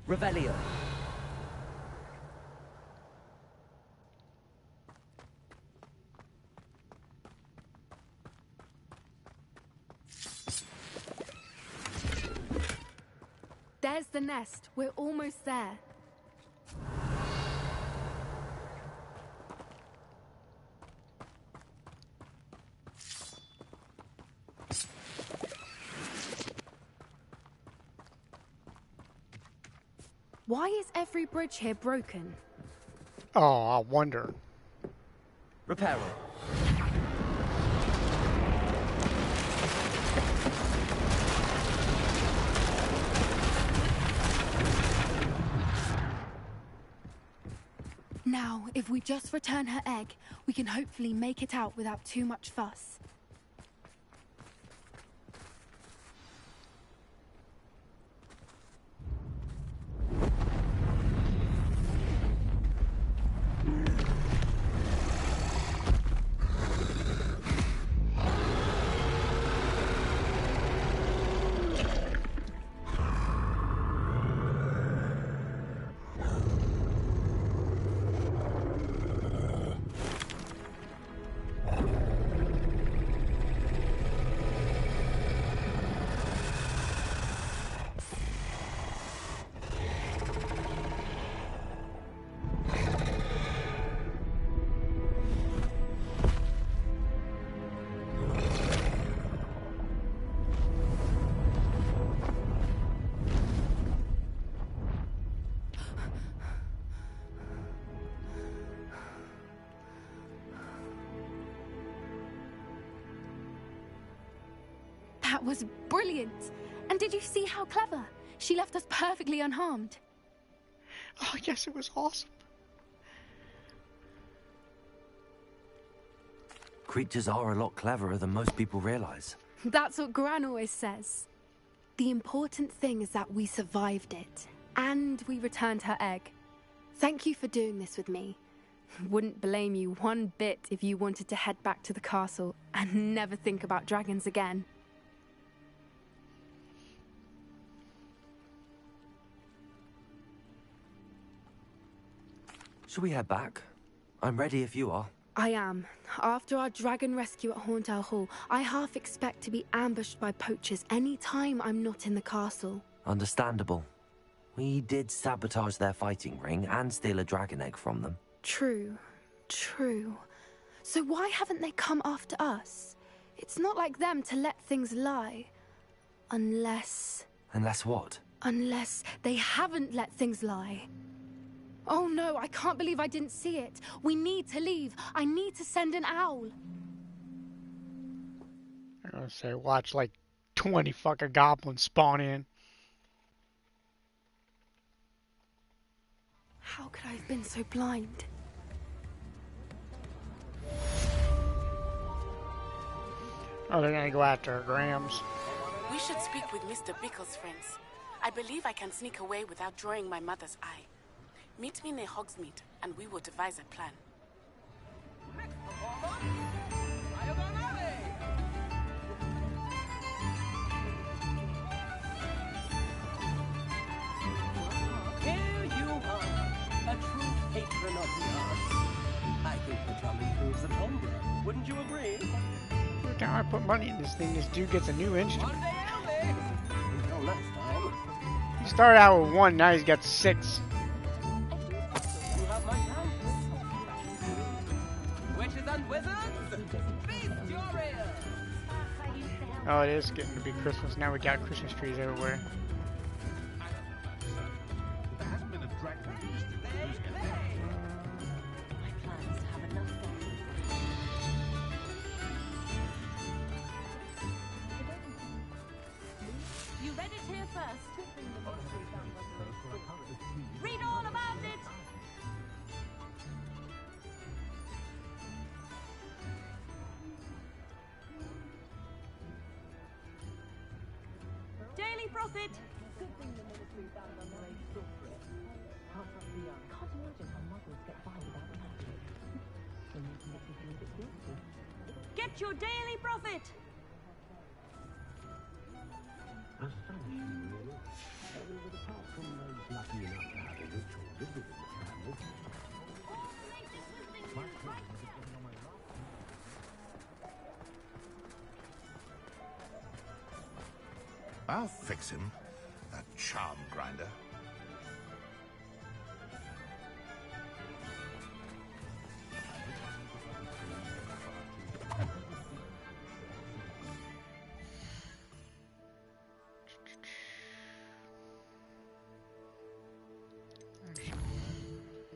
Revelio. There's the nest. We're almost there. Why is every bridge here broken? Oh, I wonder. Repair it. If we just return her egg, we can hopefully make it out without too much fuss. That was brilliant! And did you see how clever? She left us perfectly unharmed. Oh, yes, it was awesome. Creatures are a lot cleverer than most people realize. That's what Gran always says. The important thing is that we survived it, and we returned her egg. Thank you for doing this with me. Wouldn't blame you one bit if you wanted to head back to the castle and never think about dragons again. Shall we head back? I'm ready if you are. I am. After our dragon rescue at Hauntow Hall, I half expect to be ambushed by poachers any time I'm not in the castle. Understandable. We did sabotage their fighting ring and steal a dragon egg from them. True. True. So why haven't they come after us? It's not like them to let things lie. Unless... Unless what? Unless they haven't let things lie. Oh no, I can't believe I didn't see it. We need to leave. I need to send an owl. I'm gonna say, watch like 20 fucking goblins spawn in. How could I have been so blind? Oh, they're gonna go after her, Grams. We should speak with Mr. Bickle's friends. I believe I can sneak away without drawing my mother's eye. Meet me near Hogsmeade, and we will devise a plan. Here you are, a true patron of the arts. I think the job improves the combo. Wouldn't you agree? Every time I put money in this thing, this dude gets a new instrument. Until next time. He started out with 1, now he's got 6. Witches and wizards, feast your ears. Oh, it is getting to be Christmas. Now we got Christmas trees everywhere. There hasn't been a dragon used in My plan is to have enough guns. You read it here first. Read all about it. Daily profit. Good thing the military banned underage sorcery. Can't imagine how muggles get by without magic. They need to make people a bit guilty. Get your daily profit. Astonishing, really. But apart from those lucky enough to have a ritual visit in the family, my children are getting on my last. I'll fix him, that charm grinder.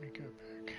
Let me go back.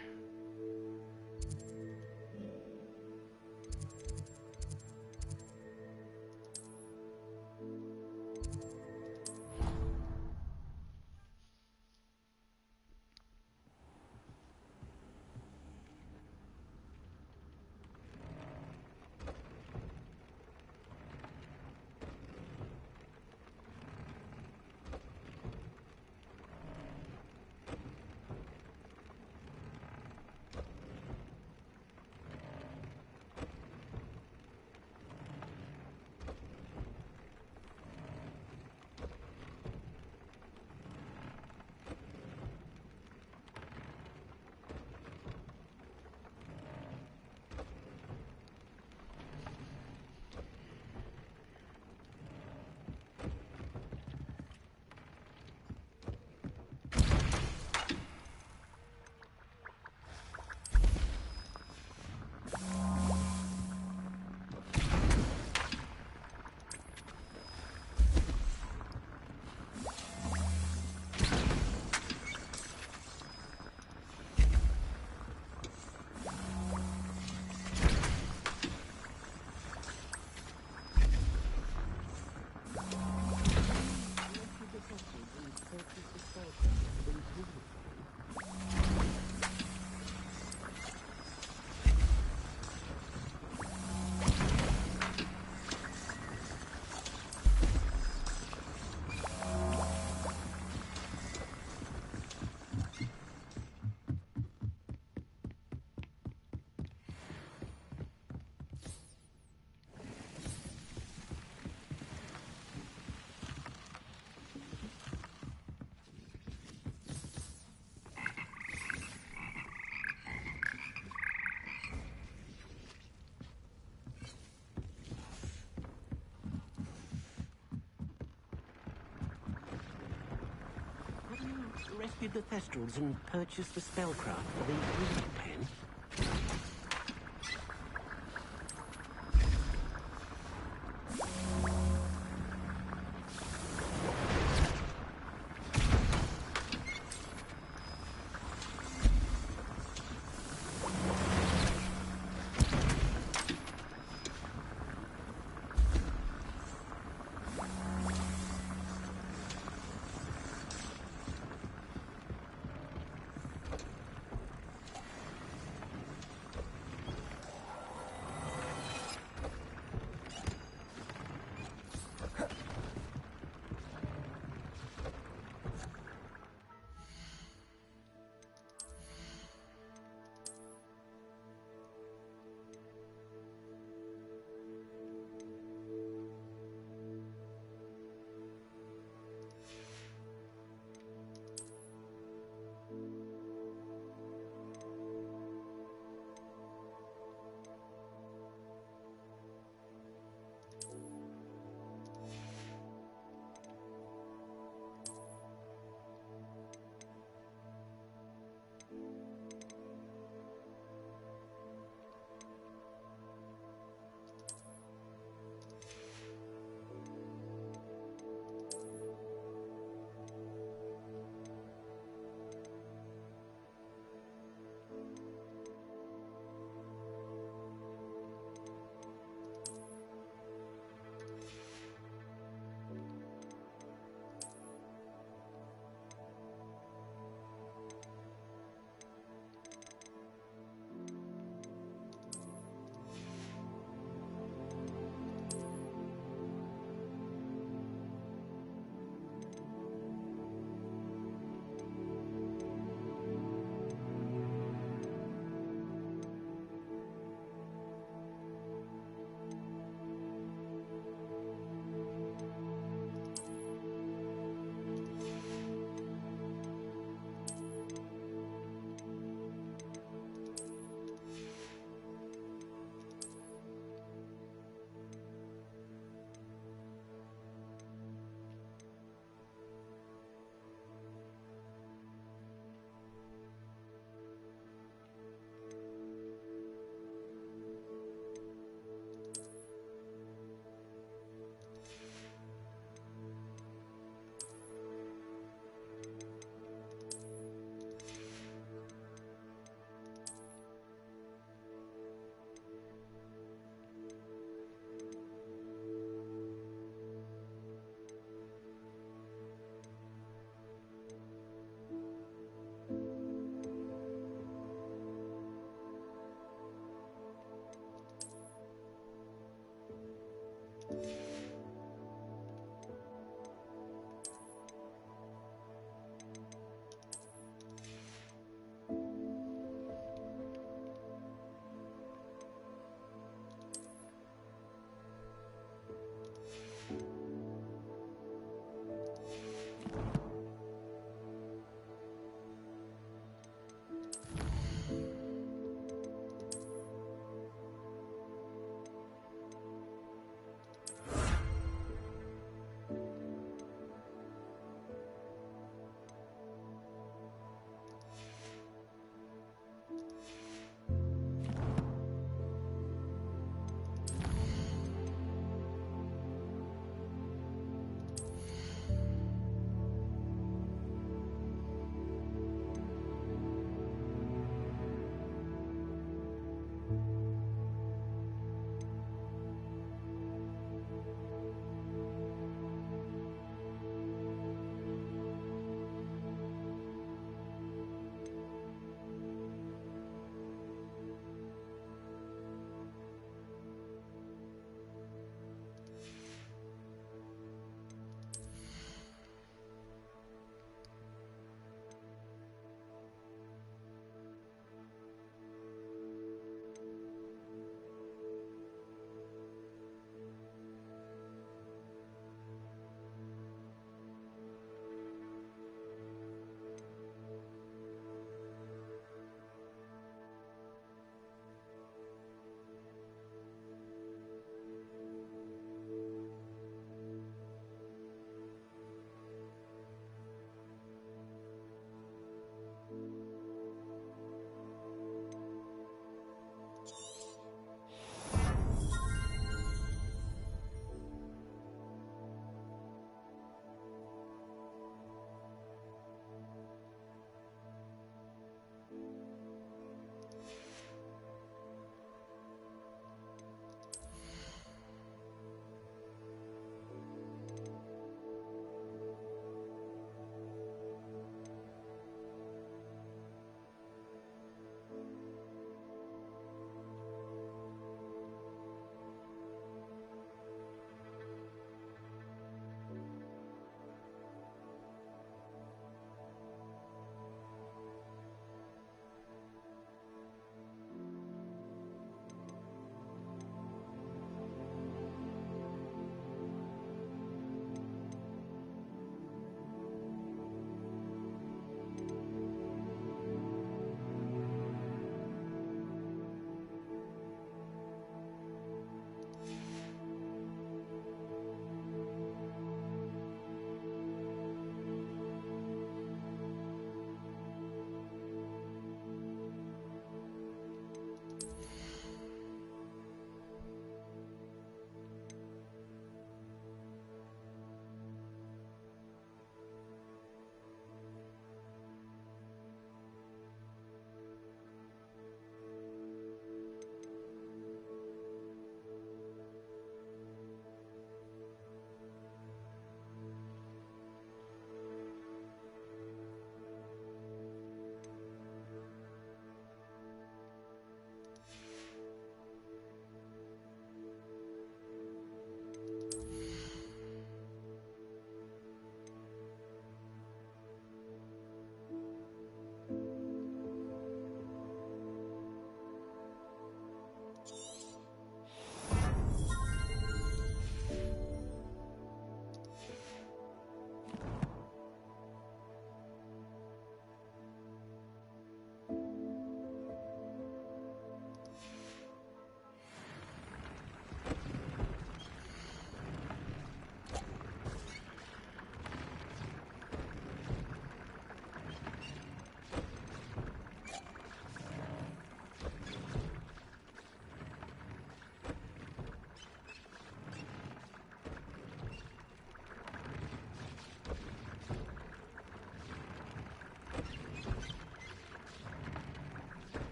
rescued the Thestrals and purchased the spellcraft for the reading pen?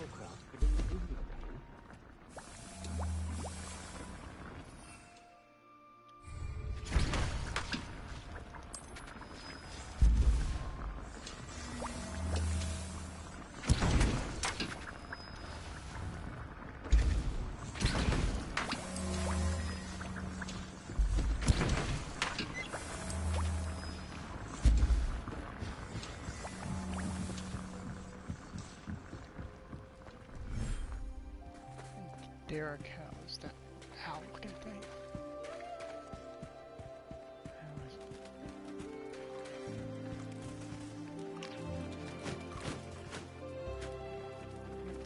spellcraft for the invisible game. Derek House, that owl looking thing.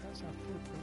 That's our food group.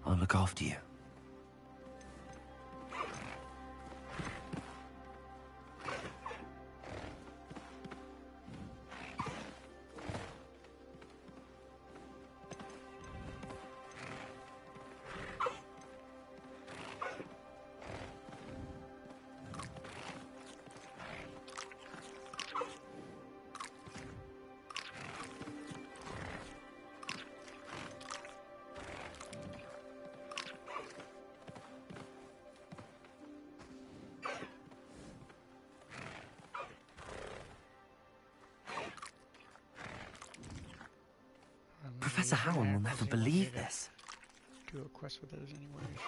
I'll look after you. Professor Howard will never believe this. Do a quest with those anyways.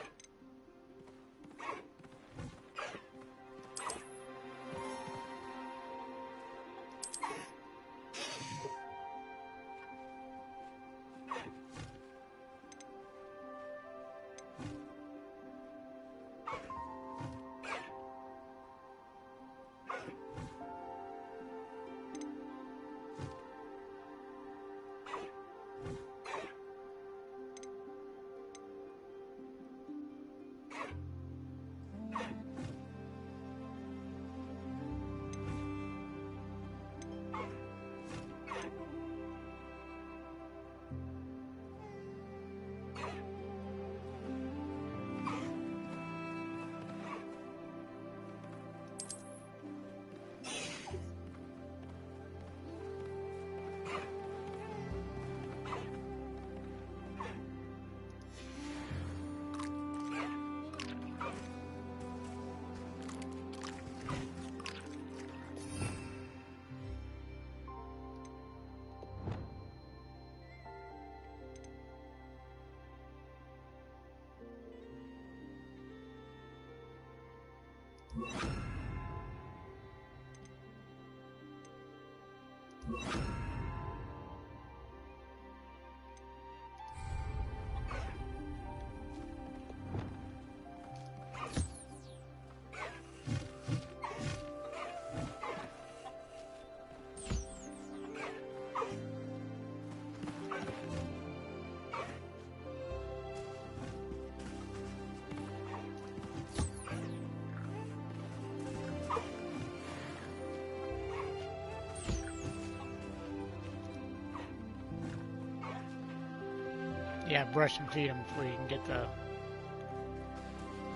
Yeah, brush and feed them before you can get the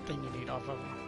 thing you need off of them.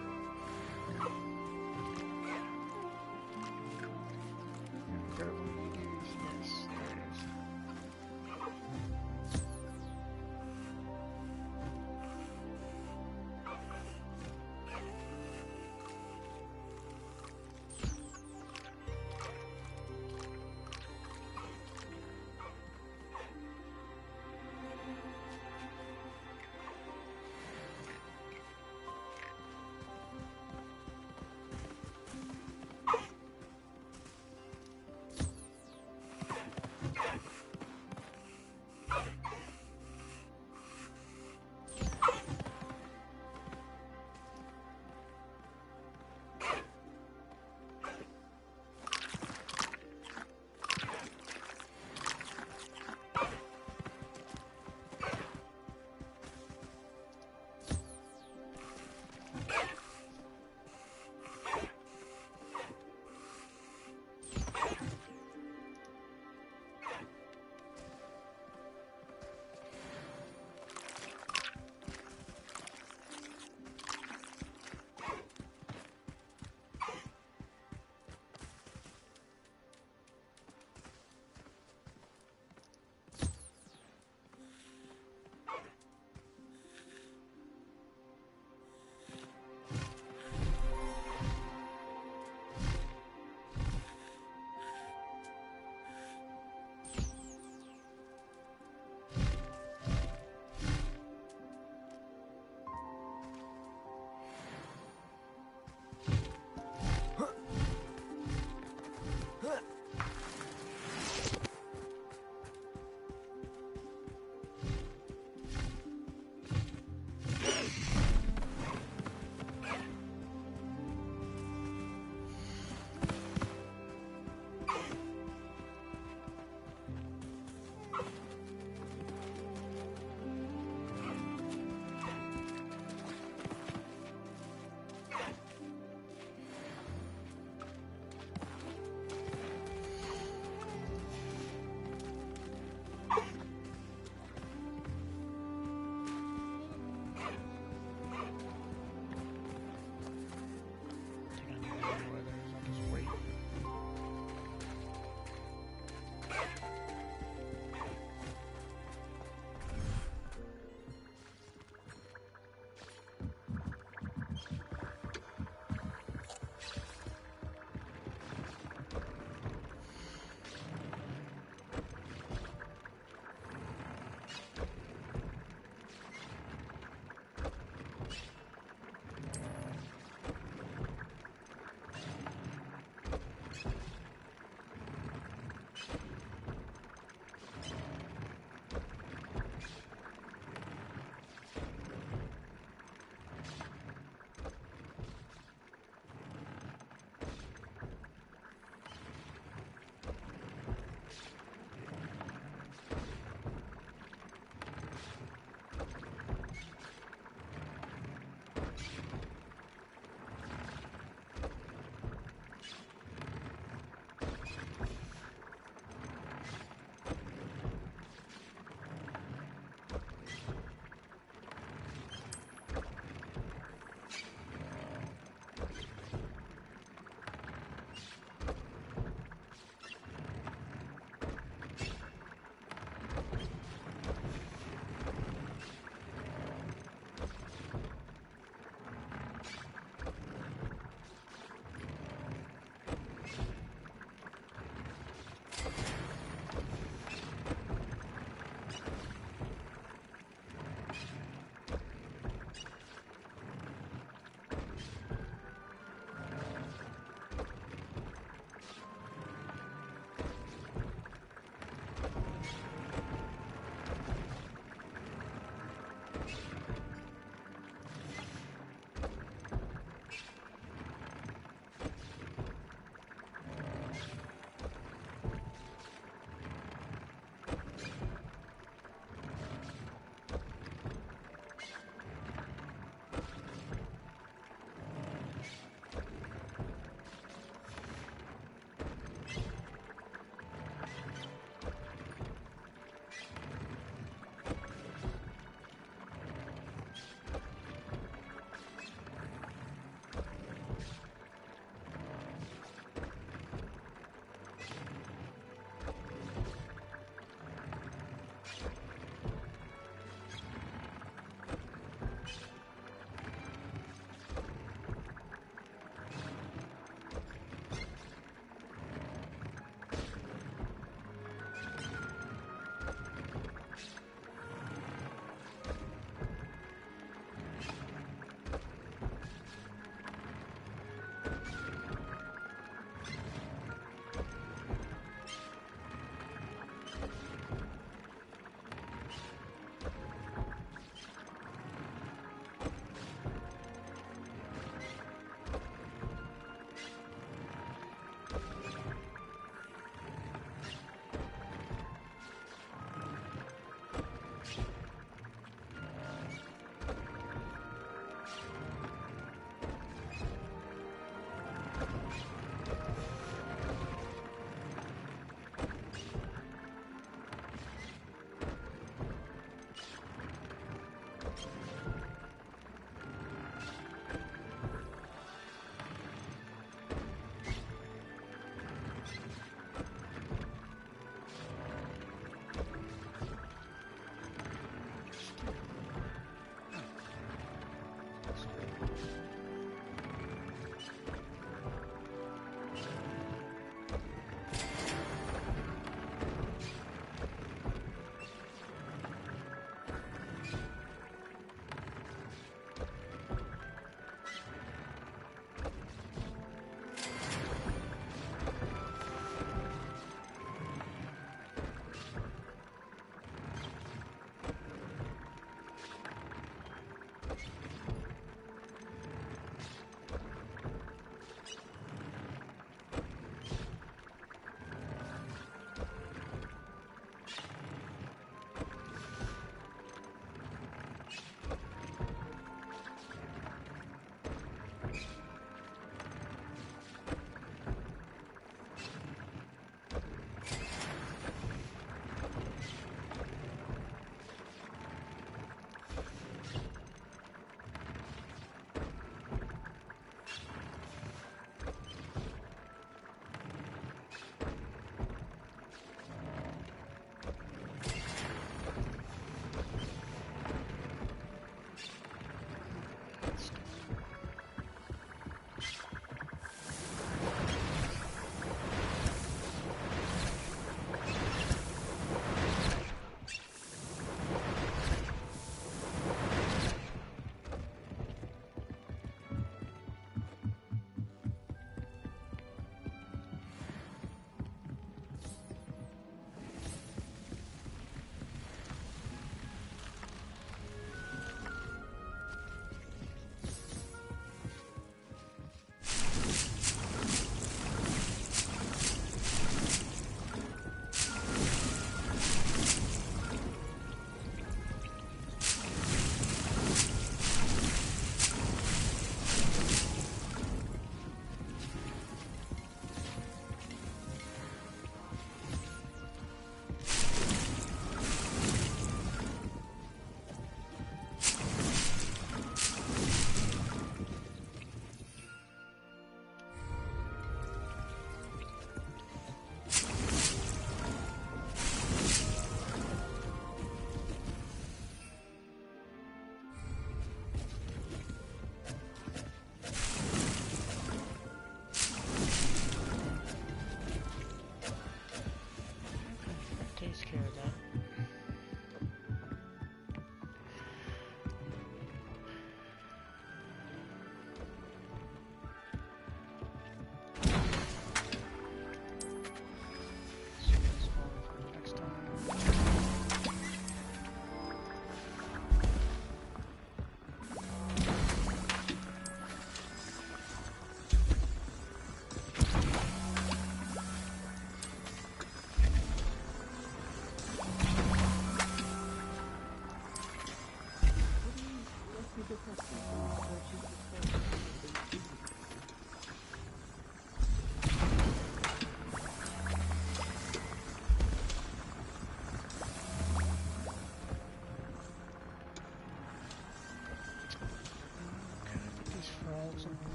lonesome.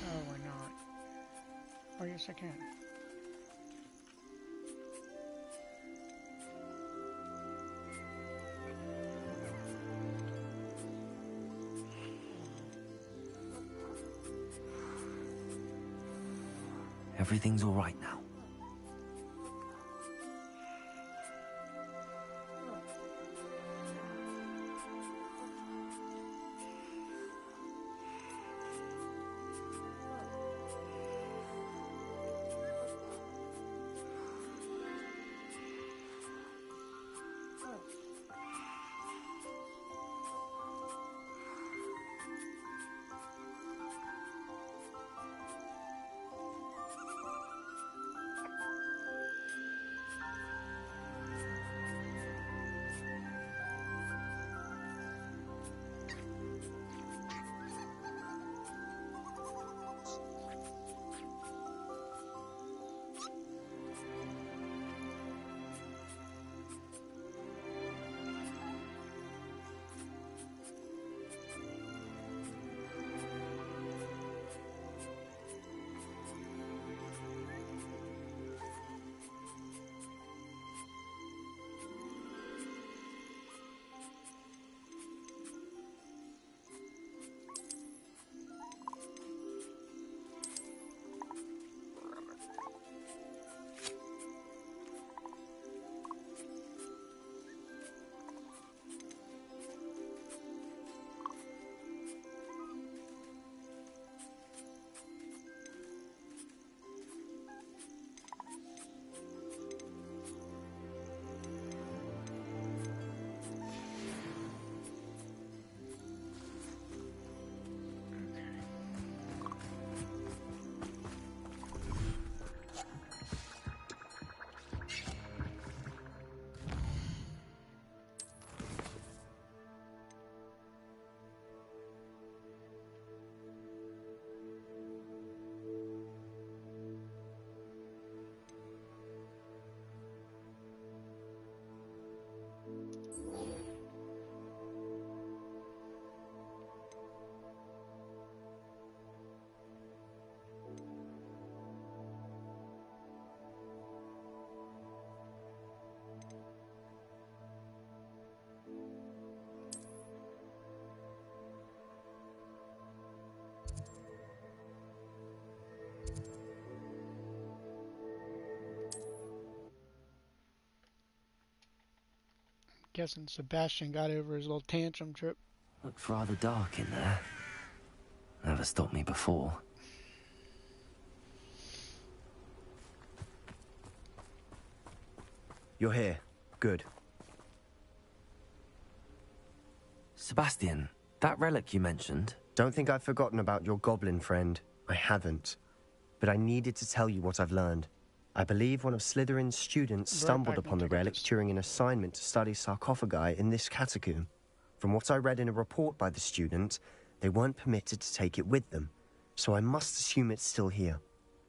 Oh, we're not. Oh, yes, I can. Everything's all right now. Guessing Sebastian got over his little tantrum trip. Looks rather dark in there. Never stopped me before. You're here. Good. Sebastian, that relic you mentioned... Don't think I've forgotten about your goblin friend. I haven't. But I needed to tell you what I've learned. I believe one of Slytherin's students stumbled upon the relic during an assignment to study sarcophagi in this catacomb. From what I read in a report by the student, they weren't permitted to take it with them, so I must assume it's still here.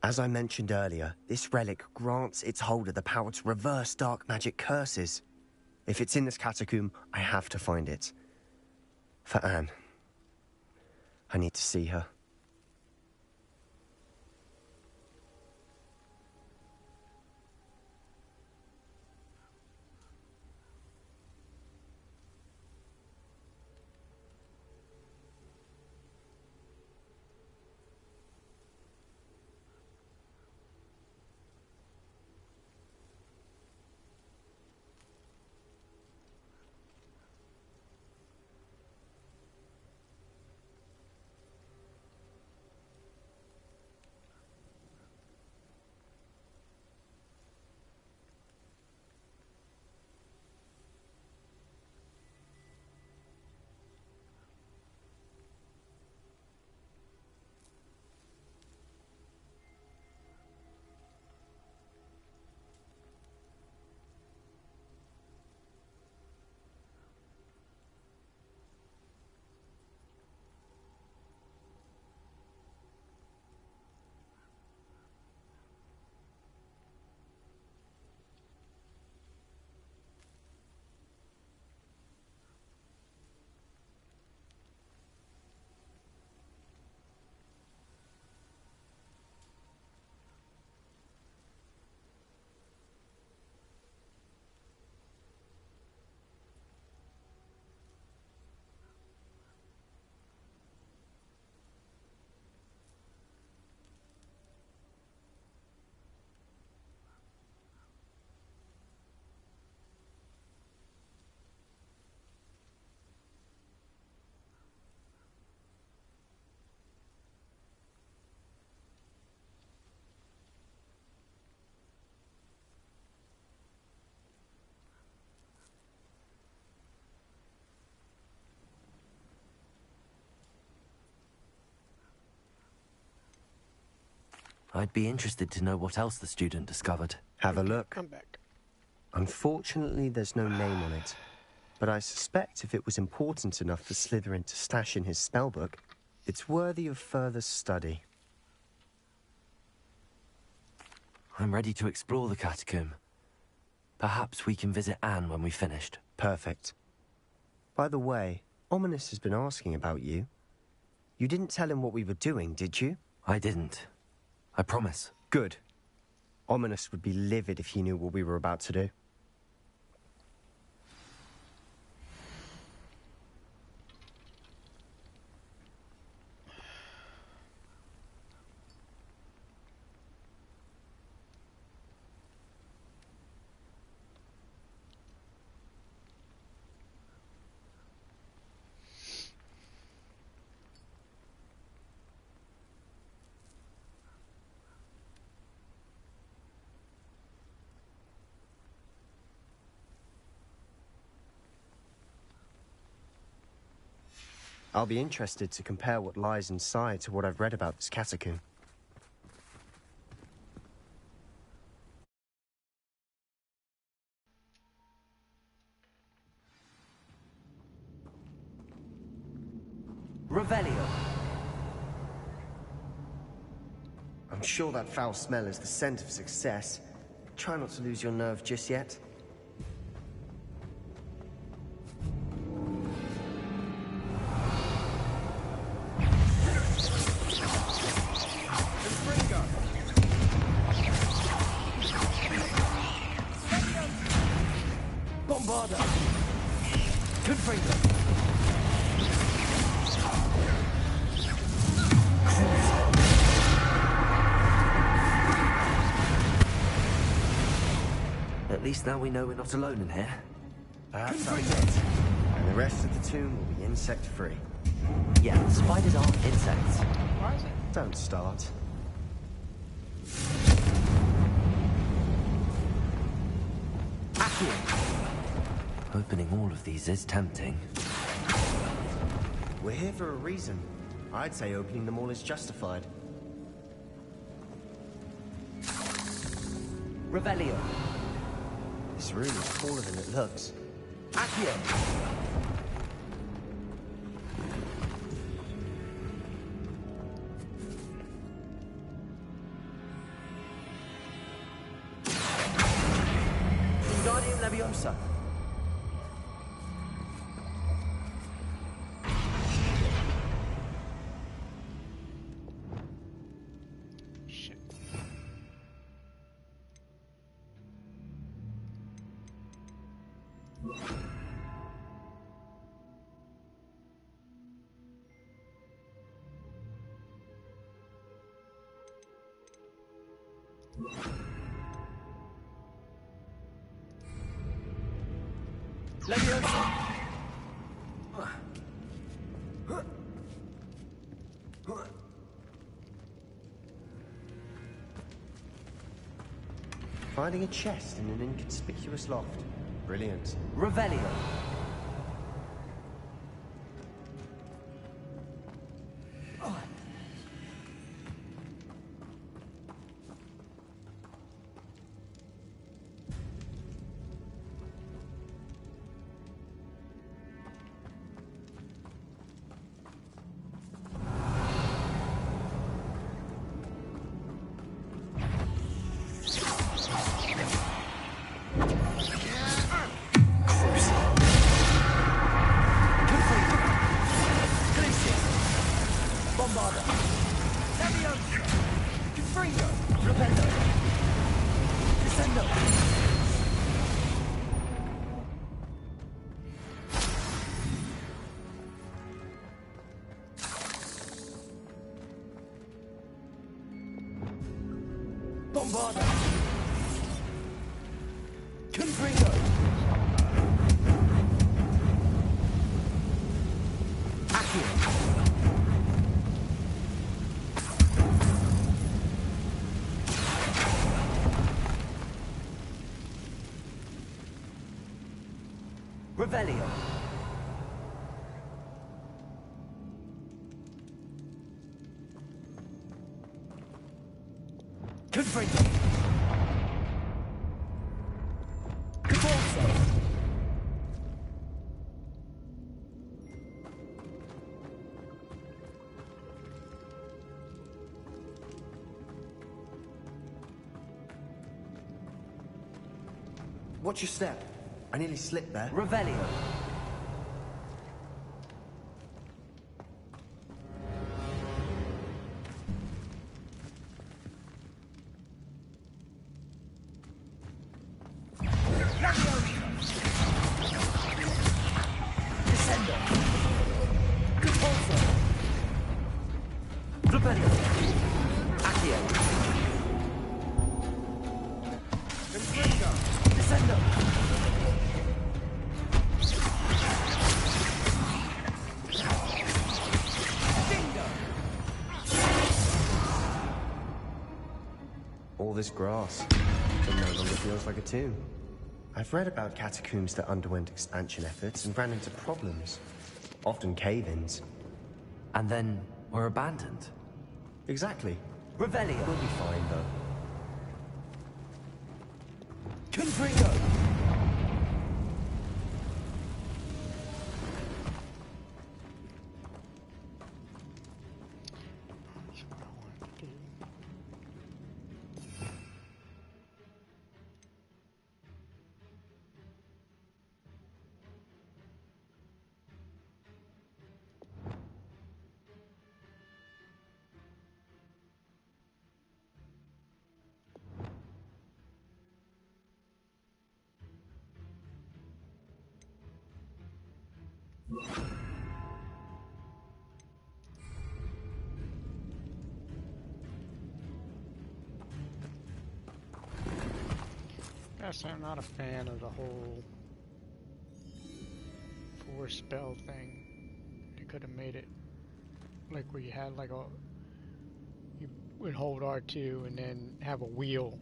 As I mentioned earlier, this relic grants its holder the power to reverse dark magic curses. If it's in this catacomb, I have to find it. For Anne. I need to see her. I'd be interested to know what else the student discovered. Have a look. I'm back. Unfortunately, there's no name on it. But I suspect if it was important enough for Slytherin to stash in his spellbook, it's worthy of further study. I'm ready to explore the catacomb. Perhaps we can visit Anne when we've finished. Perfect. By the way, Ominous has been asking about you. You didn't tell him what we were doing, did you? I didn't. I promise. Good. Ominous would be livid if he knew what we were about to do. I'll be interested to compare what lies inside to what I've read about this catacomb. Revelio. I'm sure that foul smell is the scent of success. Try not to lose your nerve just yet. Bombarda! Confringo! At least now we know we're not alone in here. Perhaps that's it. And the rest of the tomb will be insect-free. Yeah, spiders aren't insects. Why is it? Don't start. Opening all of these is tempting. We're here for a reason. I'd say opening them all is justified. Revelio. This room is taller than it looks. Accio. Wingardium Leviosa. Shit. Leviosa. Finding a chest in an inconspicuous loft. Brilliant. Revelio. Bombarda! Confringo! Accio! Revelio! Confringo! Cabalso! Watch your step. I nearly slipped there. Revelio. Descendo. Compulso. Revelio. Accio. Descendo. All this grass. It no longer feels like a tomb. I've read about catacombs that underwent expansion efforts and ran into problems. Often cave-ins. And then were abandoned. Exactly. Revelio. We'll be fine, though. Confringo. Guess I'm not a fan of the whole force spell thing. They could have made it like where you had like a, you would hold R2 and then have a wheel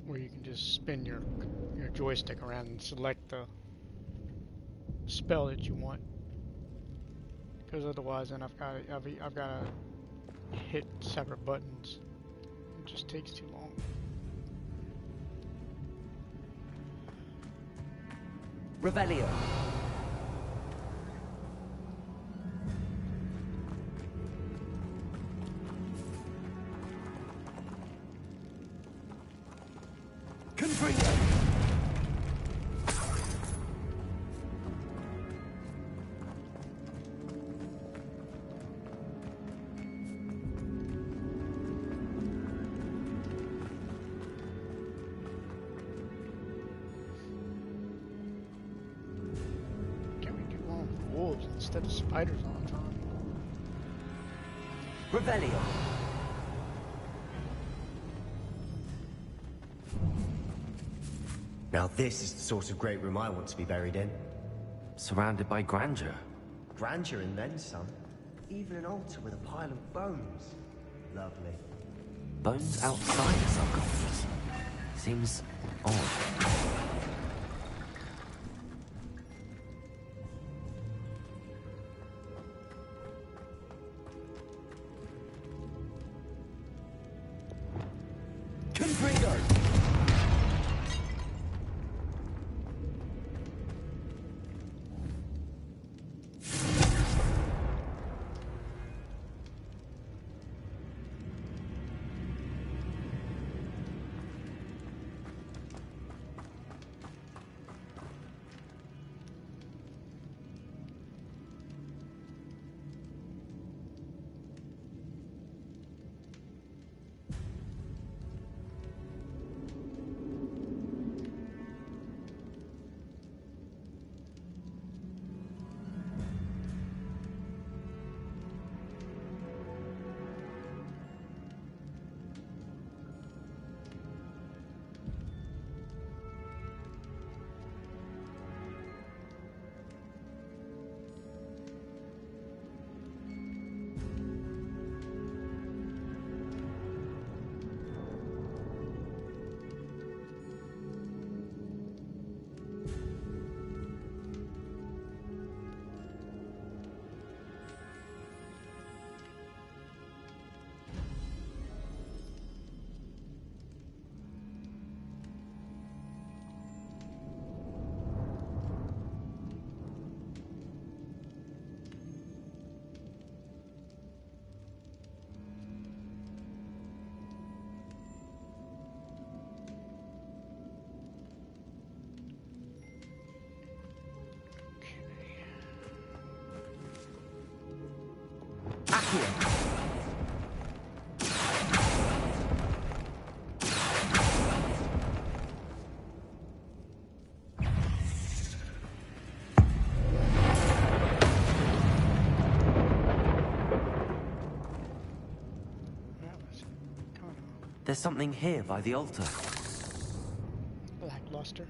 where you can just spin your joystick around and select the spell that you want. Because otherwise, then I've got to hit separate buttons. It just takes too long. Revelio. Confringo. Wolves instead of spiders all the time. Revelio. Now this is the sort of great room I want to be buried in. Surrounded by grandeur. Grandeur and then some. Even an altar with a pile of bones. Lovely. Bones outside the sarcophagus. Seems odd. There's something here by the altar. Lackluster.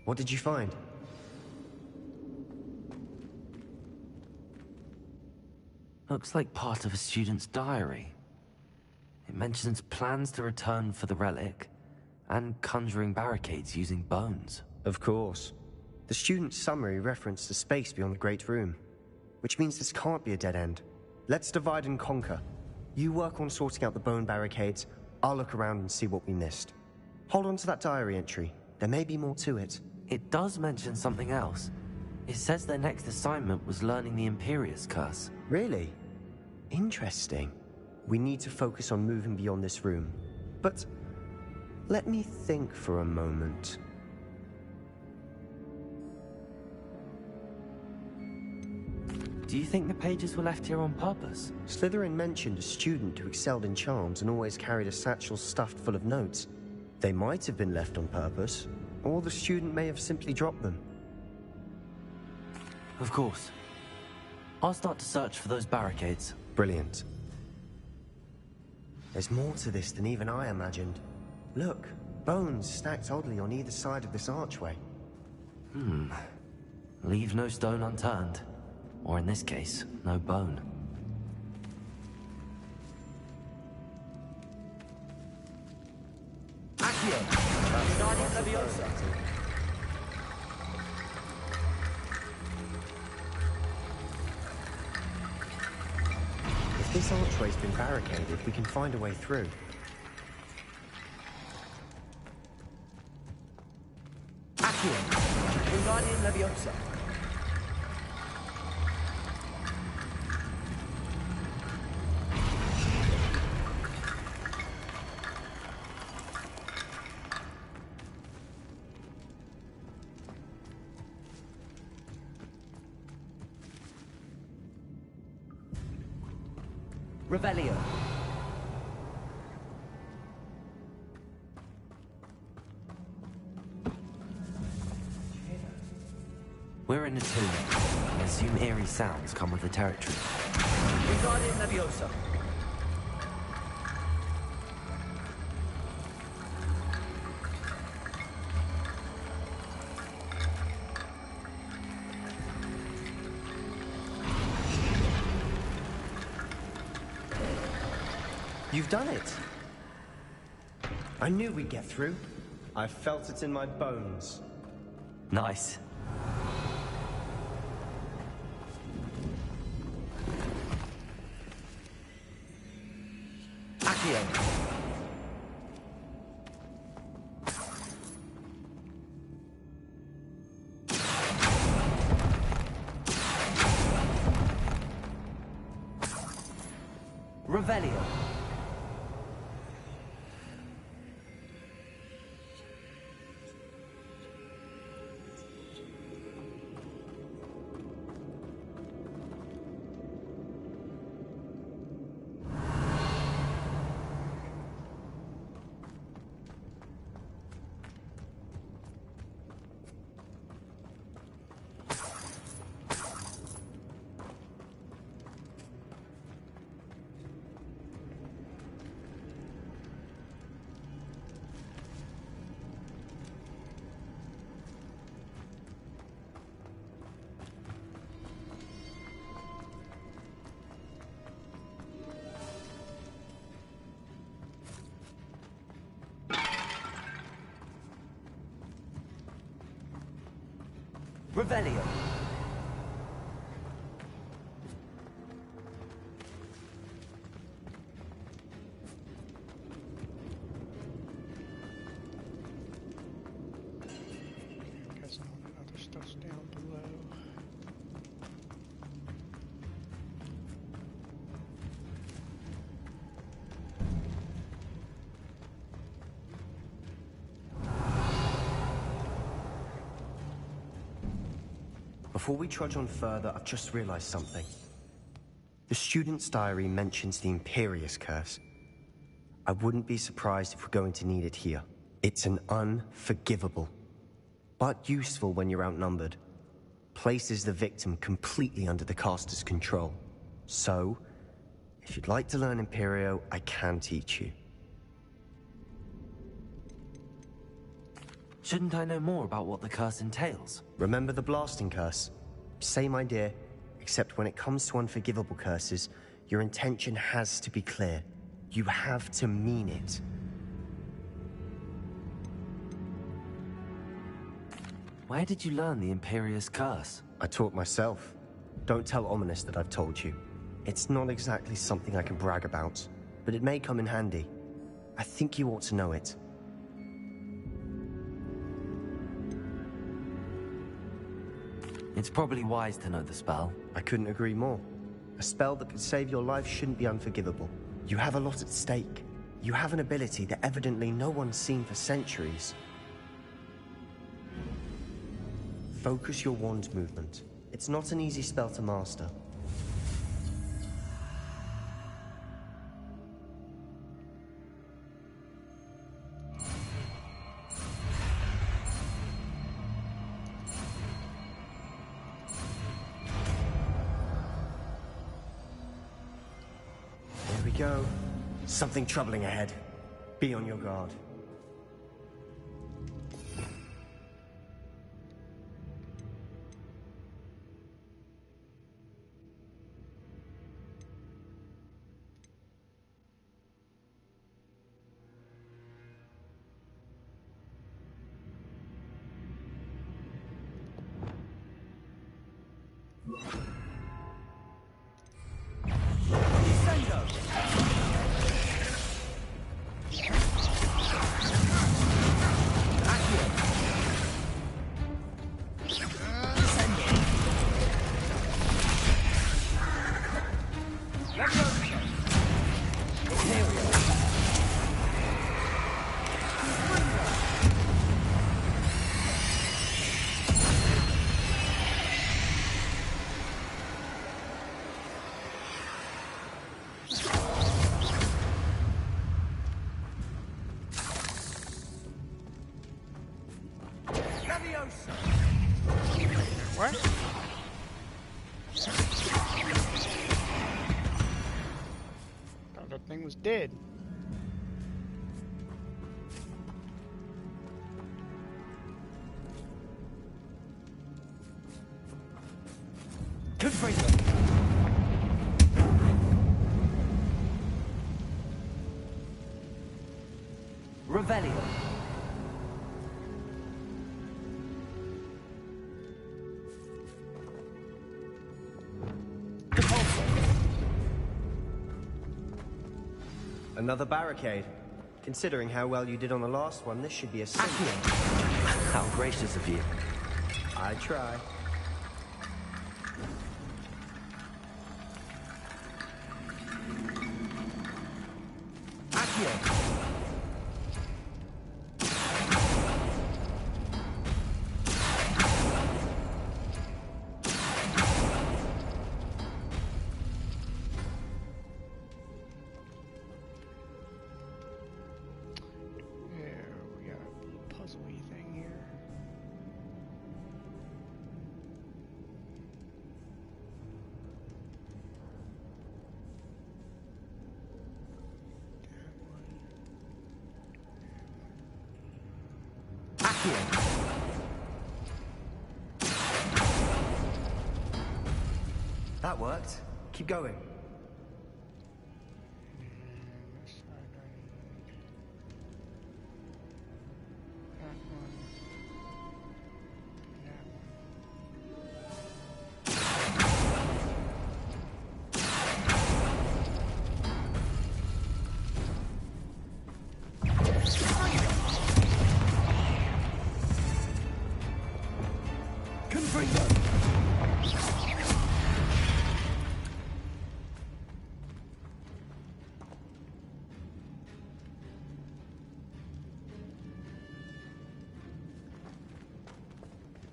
What did you find? Looks like part of a student's diary. It mentions plans to return for the relic and conjuring barricades using bones. Of course. The student's summary referenced the space beyond the Great Room, which means this can't be a dead end. Let's divide and conquer. You work on sorting out the bone barricades, I'll look around and see what we missed. Hold on to that diary entry. There may be more to it. It does mention something else. It says their next assignment was learning the Imperius Curse. Really? Interesting. We need to focus on moving beyond this room. But let me think for a moment. Do you think the pages were left here on purpose? Slytherin mentioned a student who excelled in charms and always carried a satchel stuffed full of notes. They might have been left on purpose, or the student may have simply dropped them. Of course. I'll start to search for those barricades. Brilliant. There's more to this than even I imagined. Look, bones stacked oddly on either side of this archway. Leave no stone unturned. Or in this case, no bone. If this archway's been barricaded, we can find a way through. Revelio. We're in a tomb. I assume eerie sounds come with the territory. Wingardium Leviosa. You've done it! I knew we'd get through. I felt it in my bones. Nice. Revelio. Revelio. Guess all the other stuff's down below. Before we trudge on further, I've just realized something. The student's diary mentions the Imperious Curse. I wouldn't be surprised if we're going to need it here. It's an unforgivable, but useful when you're outnumbered. Places the victim completely under the caster's control. So, if you'd like to learn Imperio, I can teach you. Shouldn't I know more about what the curse entails? Remember the blasting curse? Same idea, except when it comes to unforgivable curses, your intention has to be clear. You have to mean it. Where did you learn the Imperious Curse? I taught myself. Don't tell Ominous that I've told you. It's not exactly something I can brag about, but it may come in handy. I think you ought to know it. It's probably wise to know the spell. I couldn't agree more. A spell that could save your life shouldn't be unforgivable. You have a lot at stake. You have an ability that evidently no one's seen for centuries. Focus your wand movement. It's not an easy spell to master. Here we go. Something troubling ahead. Be on your guard. What? Thought that thing was dead. Good freedom. Revelio. Another barricade. Considering how well you did on the last one, this should be a simple. How gracious of you. I try. That worked. Keep going.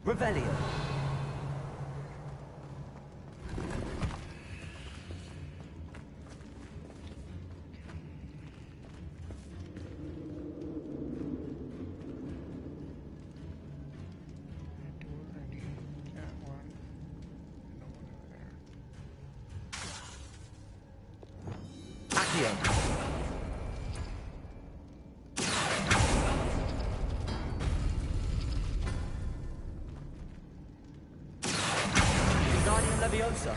Revelio. Accio. Guardian Leviosa.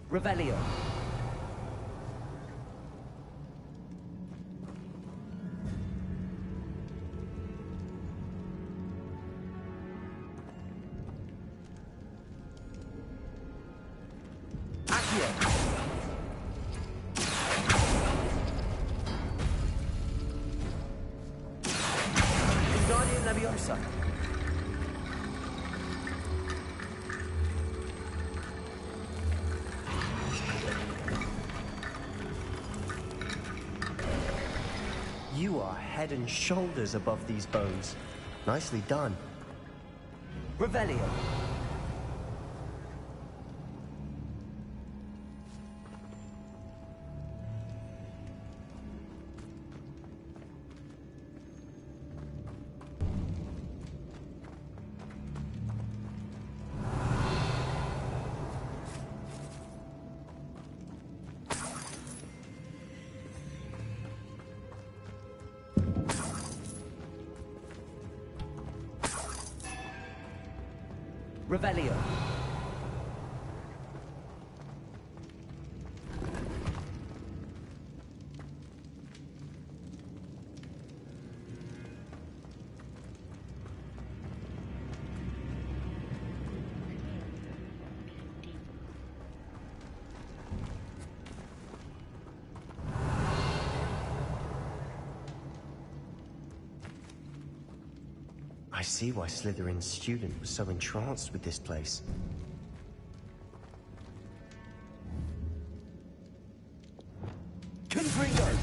Revelio. Accio. Guardian Leviosa. You are head and shoulders above these bones. Nicely done. Revelio. Revelio. I see why Slytherin's student was so entranced with this place. Confringo.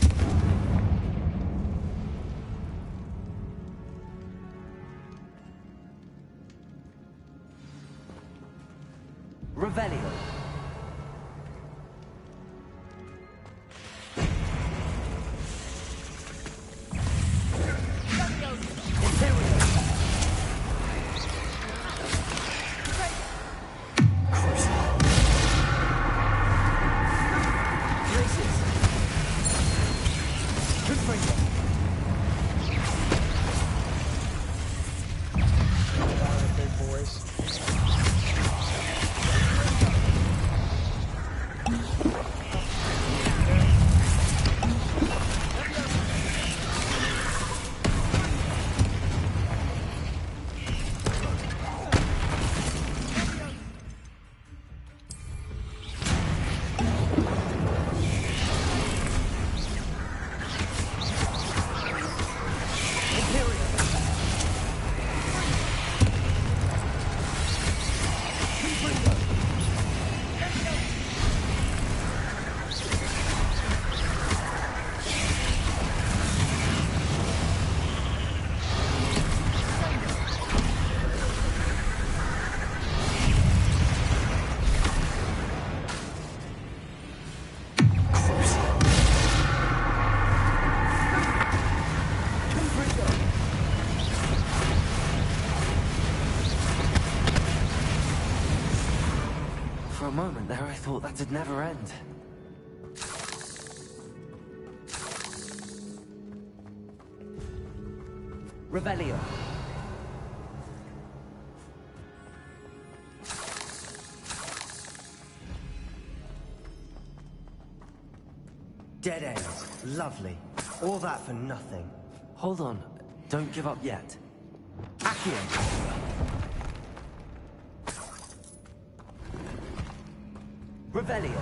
Revelio. For a moment there, I thought that'd never end. Revelio. Dead end. Lovely. All that for nothing. Hold on. Don't give up yet. Accio. Revelio.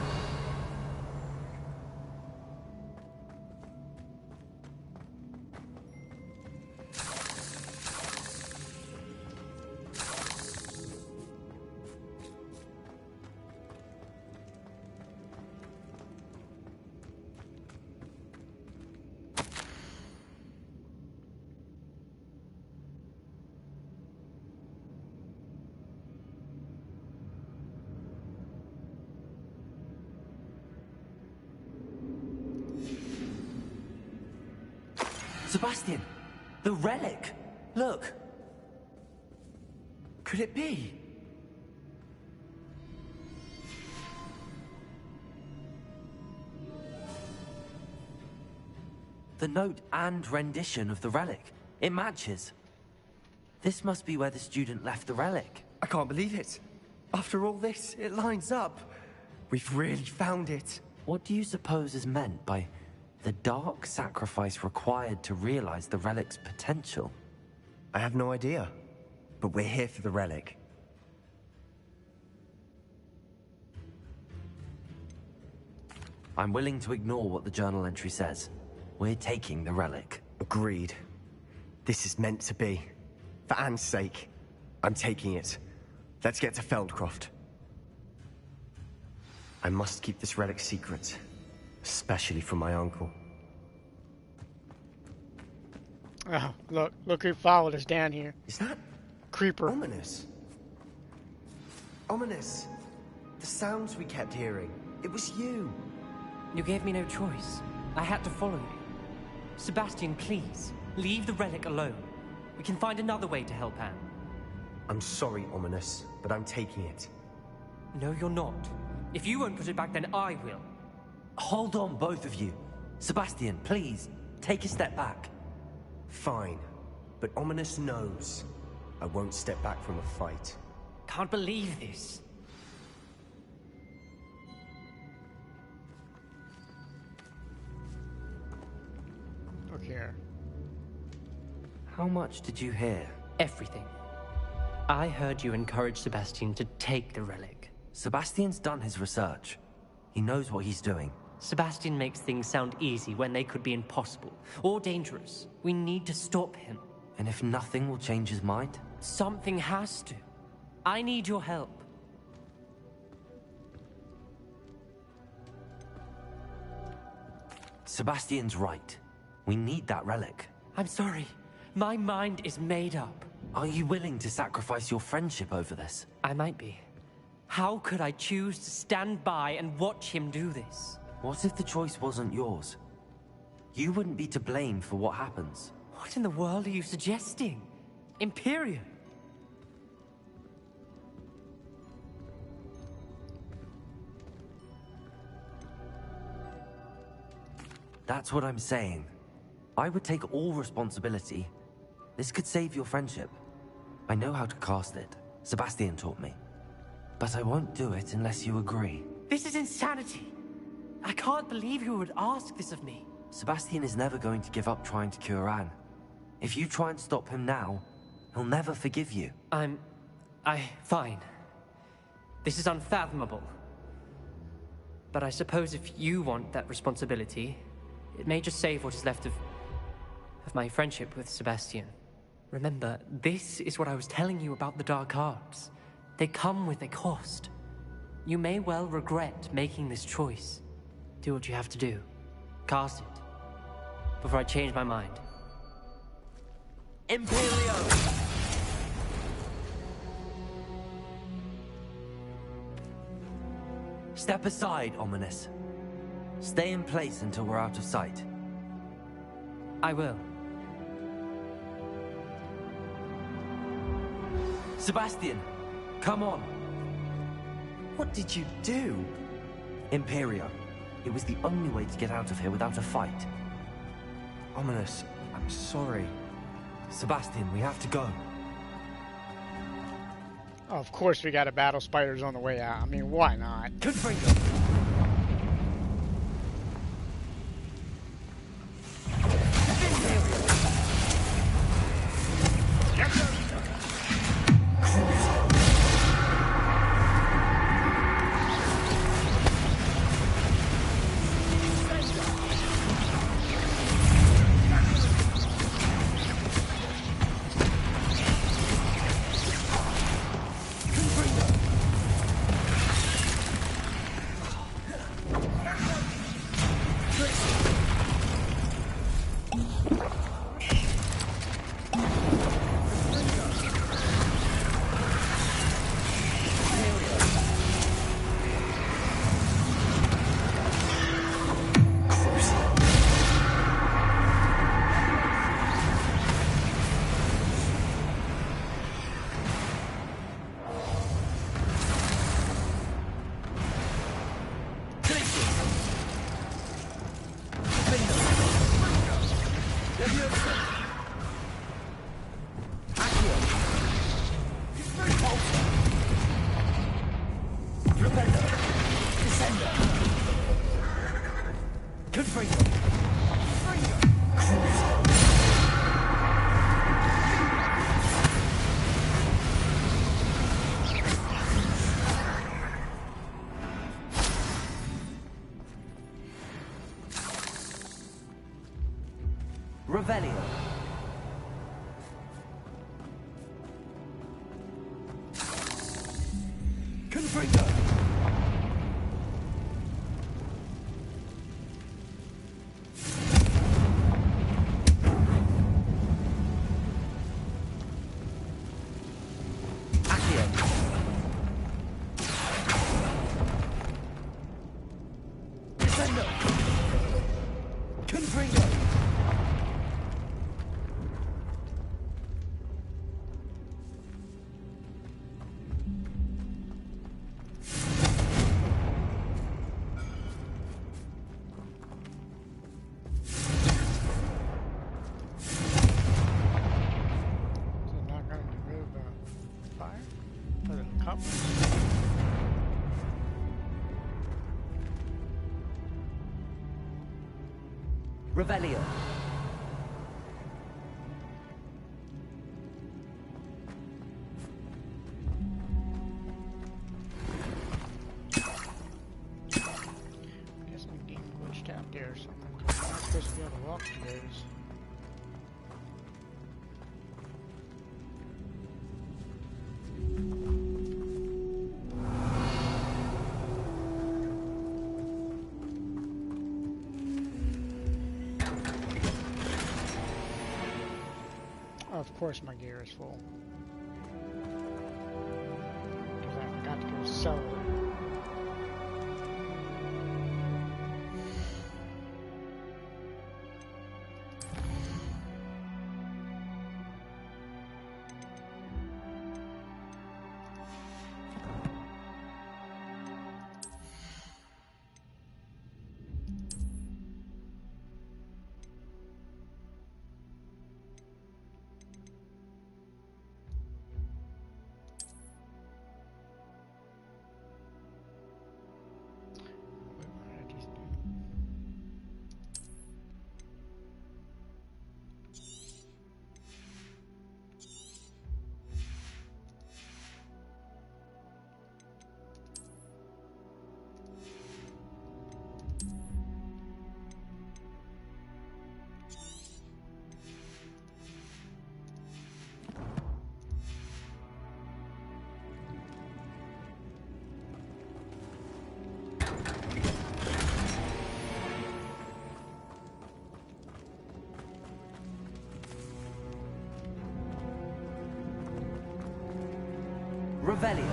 Sebastian! The relic! Look! Could it be? The note and rendition of the relic. It matches. This must be where the student left the relic. I can't believe it. After all this, it lines up. We've really found it. What do you suppose is meant by the dark sacrifice required to realize the relic's potential? I have no idea. But we're here for the relic. I'm willing to ignore what the journal entry says. We're taking the relic. Agreed. This is meant to be. For Anne's sake, I'm taking it. Let's get to Feldcroft. I must keep this relic secret, especially from my uncle. Oh, look who followed us down here. Is that Creeper? Ominous. Ominous. The sounds we kept hearing. It was you. You gave me no choice. I had to follow you. Sebastian, please, leave the relic alone. We can find another way to help Anne. I'm sorry, Ominous, but I'm taking it. No, you're not. If you won't put it back, then I will. Hold on, both of you. Sebastian, please, take a step back. Fine, but Ominous knows I won't step back from a fight. Can't believe this. Look here. How much did you hear? Everything. I heard you encourage Sebastian to take the relic. Sebastian's done his research. He knows what he's doing. Sebastian makes things sound easy when they could be impossible or dangerous. We need to stop him. And if nothing will change his mind? Something has to. I need your help. Sebastian's right. We need that relic. I'm sorry. My mind is made up. Are you willing to sacrifice your friendship over this? I might be. How could I choose to stand by and watch him do this? What if the choice wasn't yours? You wouldn't be to blame for what happens. What in the world are you suggesting? Imperium? That's what I'm saying. I would take all responsibility. This could save your friendship. I know how to cast it. Sebastian taught me. But I won't do it unless you agree. This is insanity. I can't believe you would ask this of me. Sebastian is never going to give up trying to cure Anne. If you try and stop him now, he'll never forgive you. Fine. This is unfathomable. But I suppose if you want that responsibility, it may just save what is left of my friendship with Sebastian. Remember, this is what I was telling you about the dark arts. They come with a cost. You may well regret making this choice. Do what you have to do. Cast it. Before I change my mind. Imperio! Step aside, Ominous. Stay in place until we're out of sight. I will. Sebastian, come on. What did you do? Imperio. It was the only way to get out of here without a fight. Ominous, I'm sorry. Sebastian, we have to go. Oh, of course we got to battle spiders on the way out. I mean, why not? Confringo! Revelio. Confringo. Revelio. Guess I'm getting glitched out there or something. I'm not supposed to be able to walk through those. Of course my gear is full. Because I forgot to go sell it. Revelio.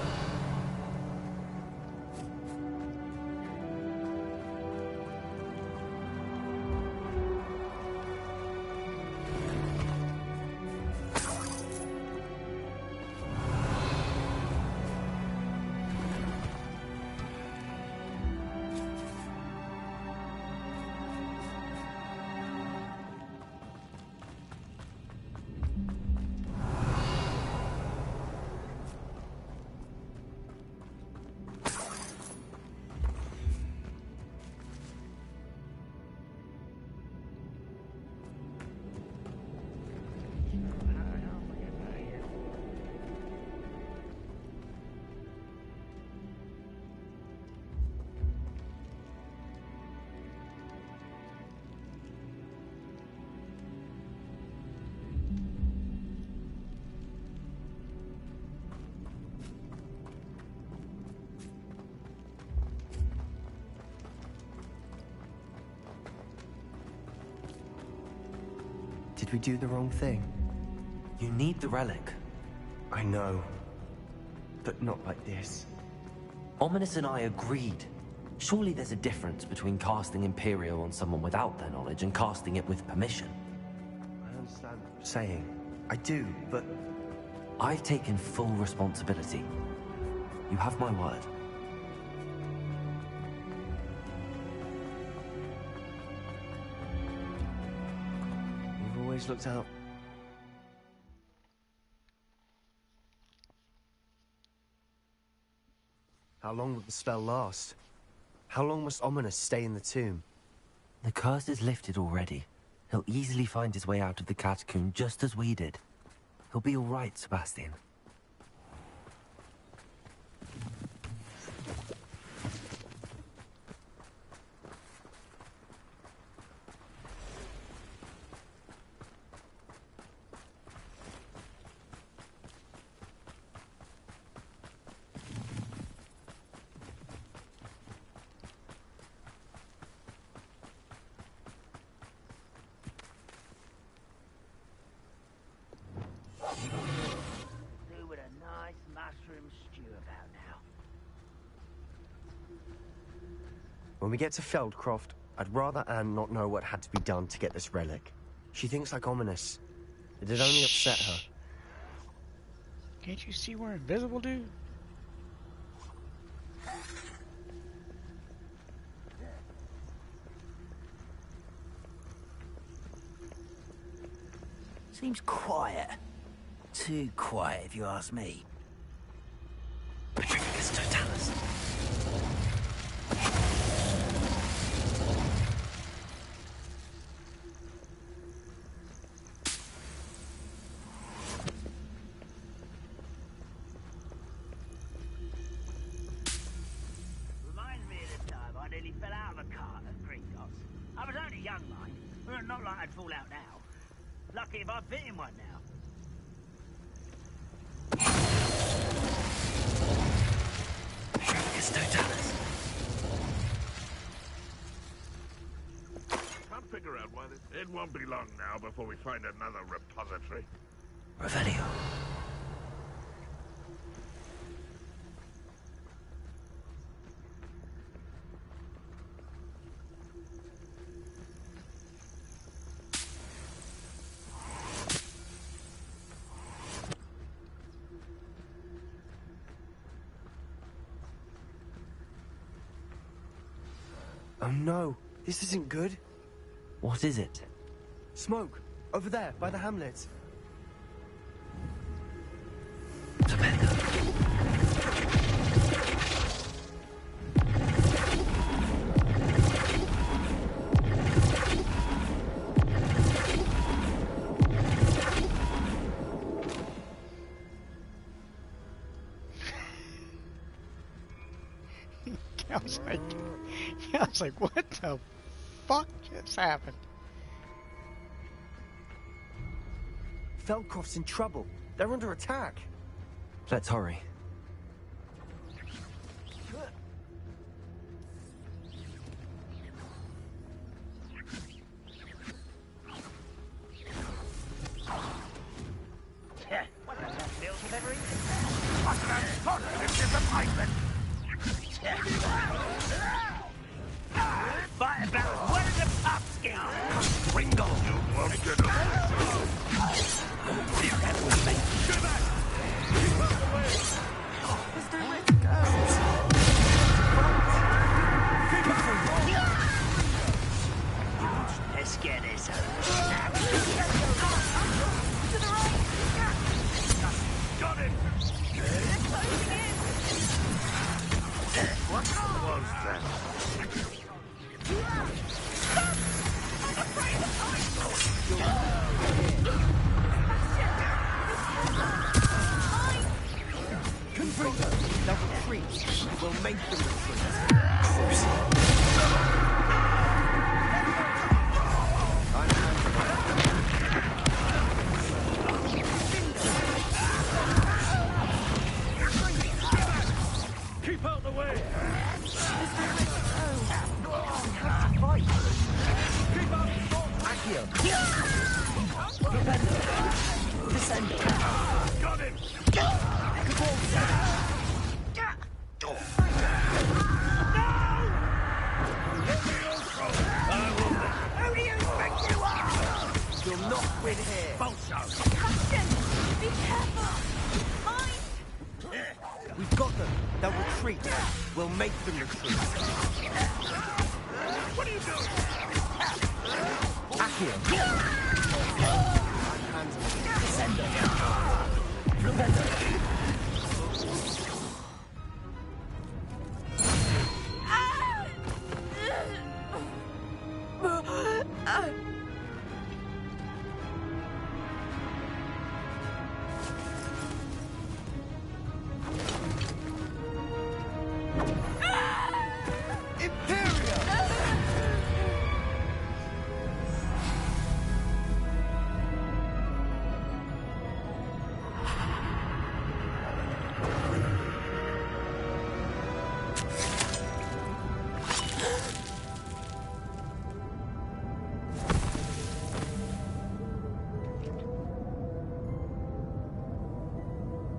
Did we do the wrong thing? You need the relic. I know. But not like this. Ominous and I agreed. Surely there's a difference between casting Imperio on someone without their knowledge and casting it with permission. I understand what you're saying. I do, but... I've taken full responsibility. You have my word. You've always looked out. How long will the spell last? How long must Ominous stay in the tomb? The curse is lifted already. He'll easily find his way out of the catacomb just as we did. He'll be all right, Sebastian. Do with a nice mushroom stew about now. When we get to Feldcroft, I'd rather Anne not know what had to be done to get this relic. She thinks like ominous. It'd only upset her. Can't you see we're invisible, dude? Seems quiet. Too quiet, if you ask me. Patricius Totalis. Reminds me of the time I nearly fell out of a cart at Gringotts. I was only young, mind, but not like I'd fall out now. Lucky if I fit in one now. Patricius Totalis. Can't figure out why this... It won't be long now before we find another repository. Revelio. Oh no, this isn't good. What is it? Smoke! Over there, by the hamlet. I was like, what the fuck just happened? Feldcroft's in trouble. They're under attack. Let's hurry. What the hell feels with every... What an unfortunate disappointment! Fight about as well as a popskin! Ringo, you won't get away. Get back! Keep out of the way! Is there a way to go? Let's get this over. To the right! Got it! What was that? Confront them. They'll retreat. We'll make them retreat. Keep out the way! Keep up! Accio! Propender! Descender! Got him! Who do you think you are? You'll not win here! Bolsho! Captain! Be careful! Mind! We've got them! They'll retreat! We'll make them retreat! What are you doing? Accio! Descender! Propender!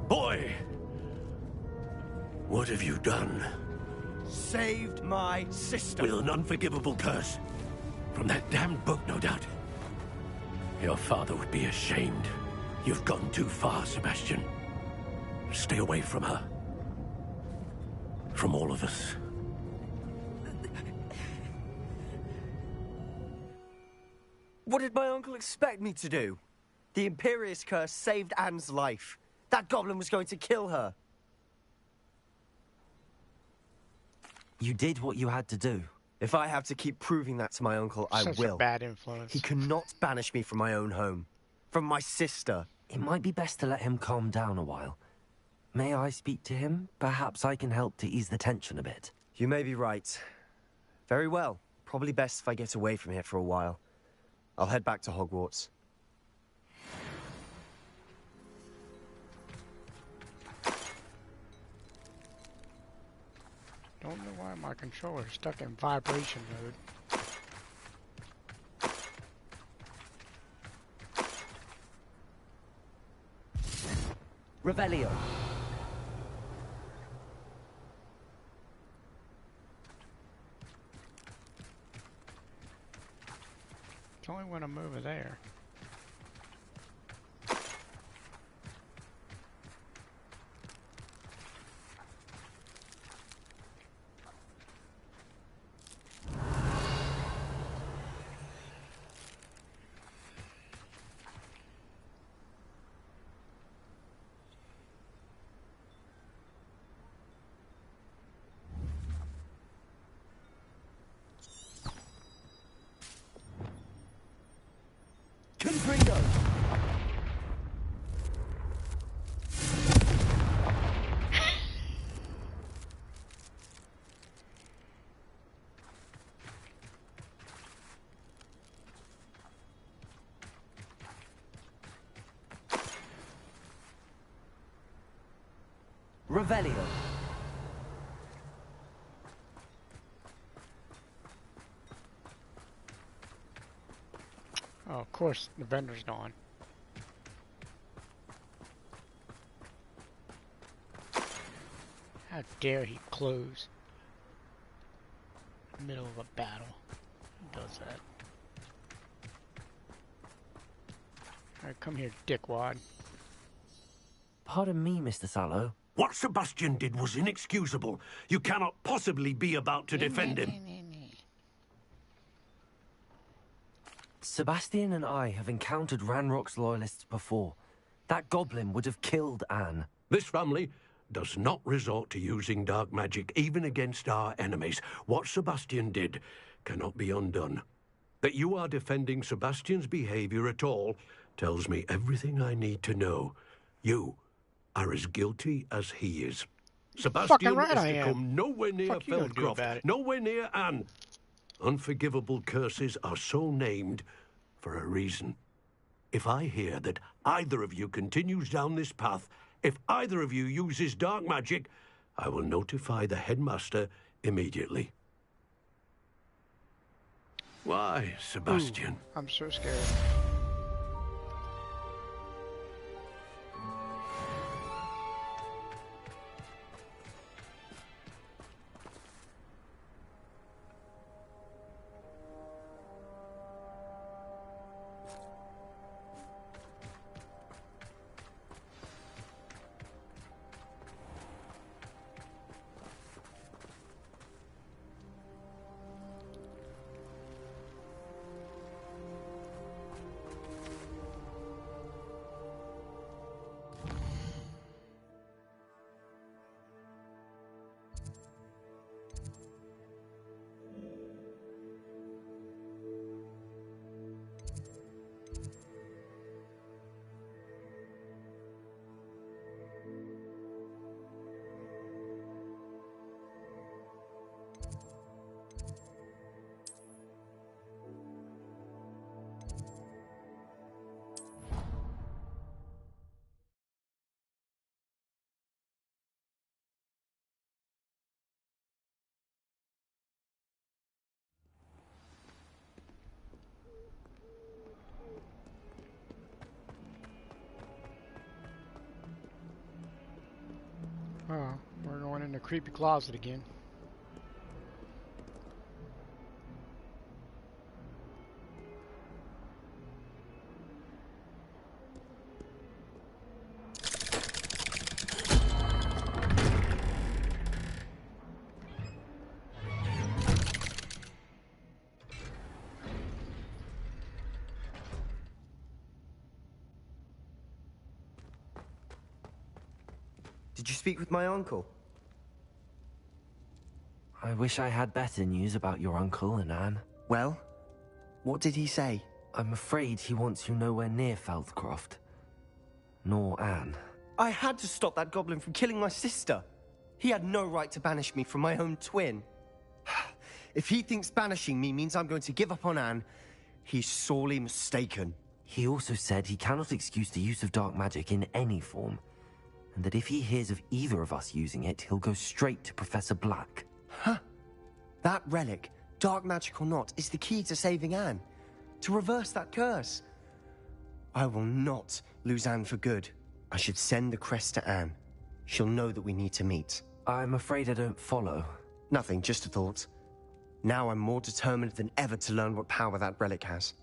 Boy! What have you done? Saved my sister. With an unforgivable curse. From that damned book, no doubt. Your father would be ashamed. You've gone too far, Sebastian. Stay away from her. From all of us. What did my uncle expect me to do? The Imperious curse saved Anne's life. That goblin was going to kill her. You did what you had to do. If I have to keep proving that to my uncle, I Such will. a bad influence. He cannot banish me from my own home. From my sister. It might be best to let him calm down a while. May I speak to him? Perhaps I can help to ease the tension a bit. You may be right. Very well. Probably best if I get away from here for a while. I'll head back to Hogwarts. Don't know why my controller is stuck in vibration mode. Revelio. It's only when I'm over there. Confringo. Revelio. Oh, of course, the vendor's gone. How dare he close in the middle of a battle? Who does that? Alright, come here, dickwad. Pardon me, Mr. Sallow. What Sebastian did was inexcusable. You cannot possibly be about to defend him. Sebastian and I have encountered Ranrock's loyalists before. That goblin would have killed Anne. This family does not resort to using dark magic, even against our enemies. What Sebastian did cannot be undone. That you are defending Sebastian's behavior at all tells me everything I need to know. You are as guilty as he is. Sebastian right is I to am. come nowhere near Fuck you gonna do about Feldcroft, it? nowhere near Anne. Unforgivable curses are so named for a reason. If I hear that either of you continues down this path, if either of you uses dark magic, I will notify the headmaster immediately. Why, Sebastian? Ooh, I'm so scared. the creepy closet again. Did you speak with my uncle? I wish I had better news about your uncle and Anne. Well, what did he say? I'm afraid he wants you nowhere near Feldcroft. Nor Anne. I had to stop that goblin from killing my sister. He had no right to banish me from my own twin. If he thinks banishing me means I'm going to give up on Anne, he's sorely mistaken. He also said he cannot excuse the use of dark magic in any form, and that if he hears of either of us using it, he'll go straight to Professor Black. Huh. That relic, dark magic or not, is the key to saving Anne. To reverse that curse. I will not lose Anne for good. I should send the crest to Anne. She'll know that we need to meet. I'm afraid I don't follow. Nothing, just a thought. Now I'm more determined than ever to learn what power that relic has.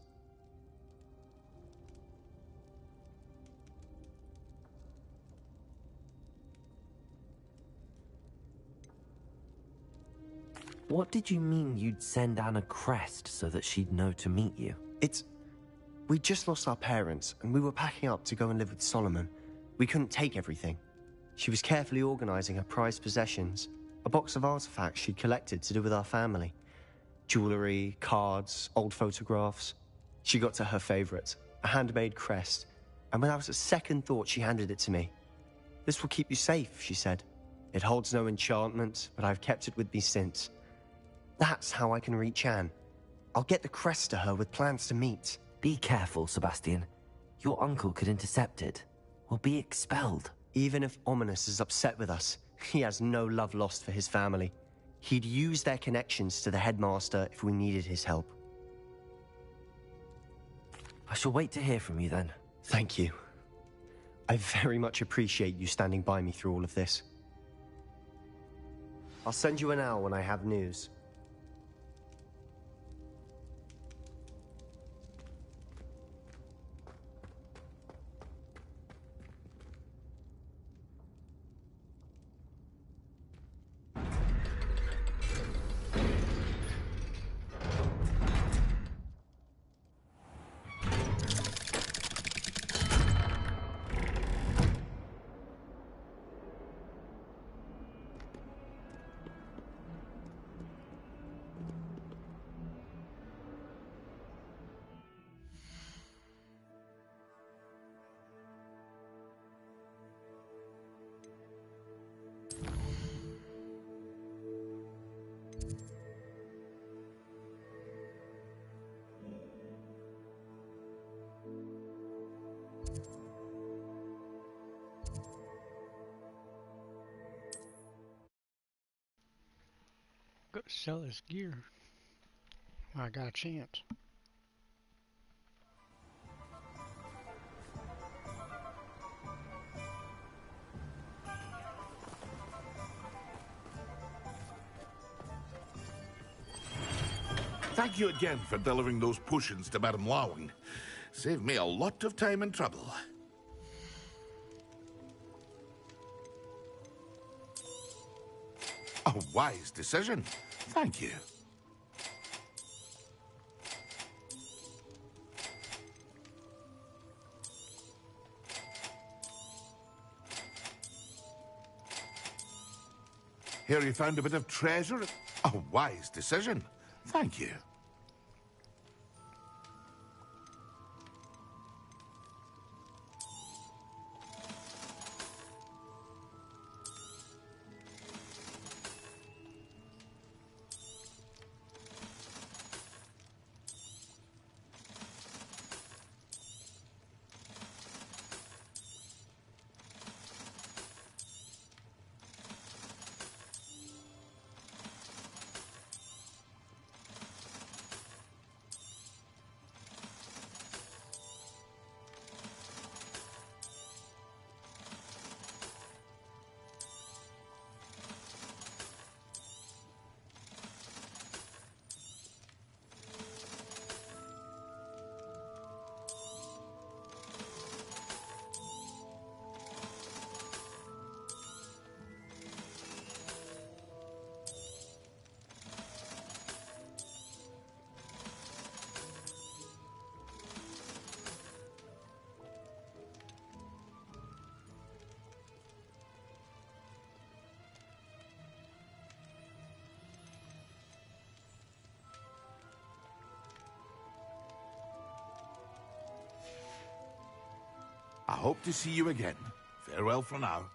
What did you mean you'd send Anne a crest so that she'd know to meet you? We just lost our parents, and we were packing up to go and live with Solomon. We couldn't take everything. She was carefully organizing her prized possessions, a box of artifacts she'd collected to do with our family. Jewelry, cards, old photographs. She got to her favorite, a handmade crest, and without a second thought she handed it to me. "This will keep you safe," she said. "It holds no enchantment, but I've kept it with me since. That's how I can reach Anne. I'll get the crest to her with plans to meet." Be careful, Sebastian. Your uncle could intercept it, or be expelled. Even if Ominous is upset with us, he has no love lost for his family. He'd use their connections to the headmaster if we needed his help. I shall wait to hear from you then. Thank you. I very much appreciate you standing by me through all of this. I'll send you an owl when I have news. Go sell his gear. I got a chance. Thank you again for delivering those potions to Madame Lawing. Saved me a lot of time and trouble. A wise decision. Thank you. Here you found a bit of treasure. A wise decision. Thank you. hope to see you again. Farewell for now.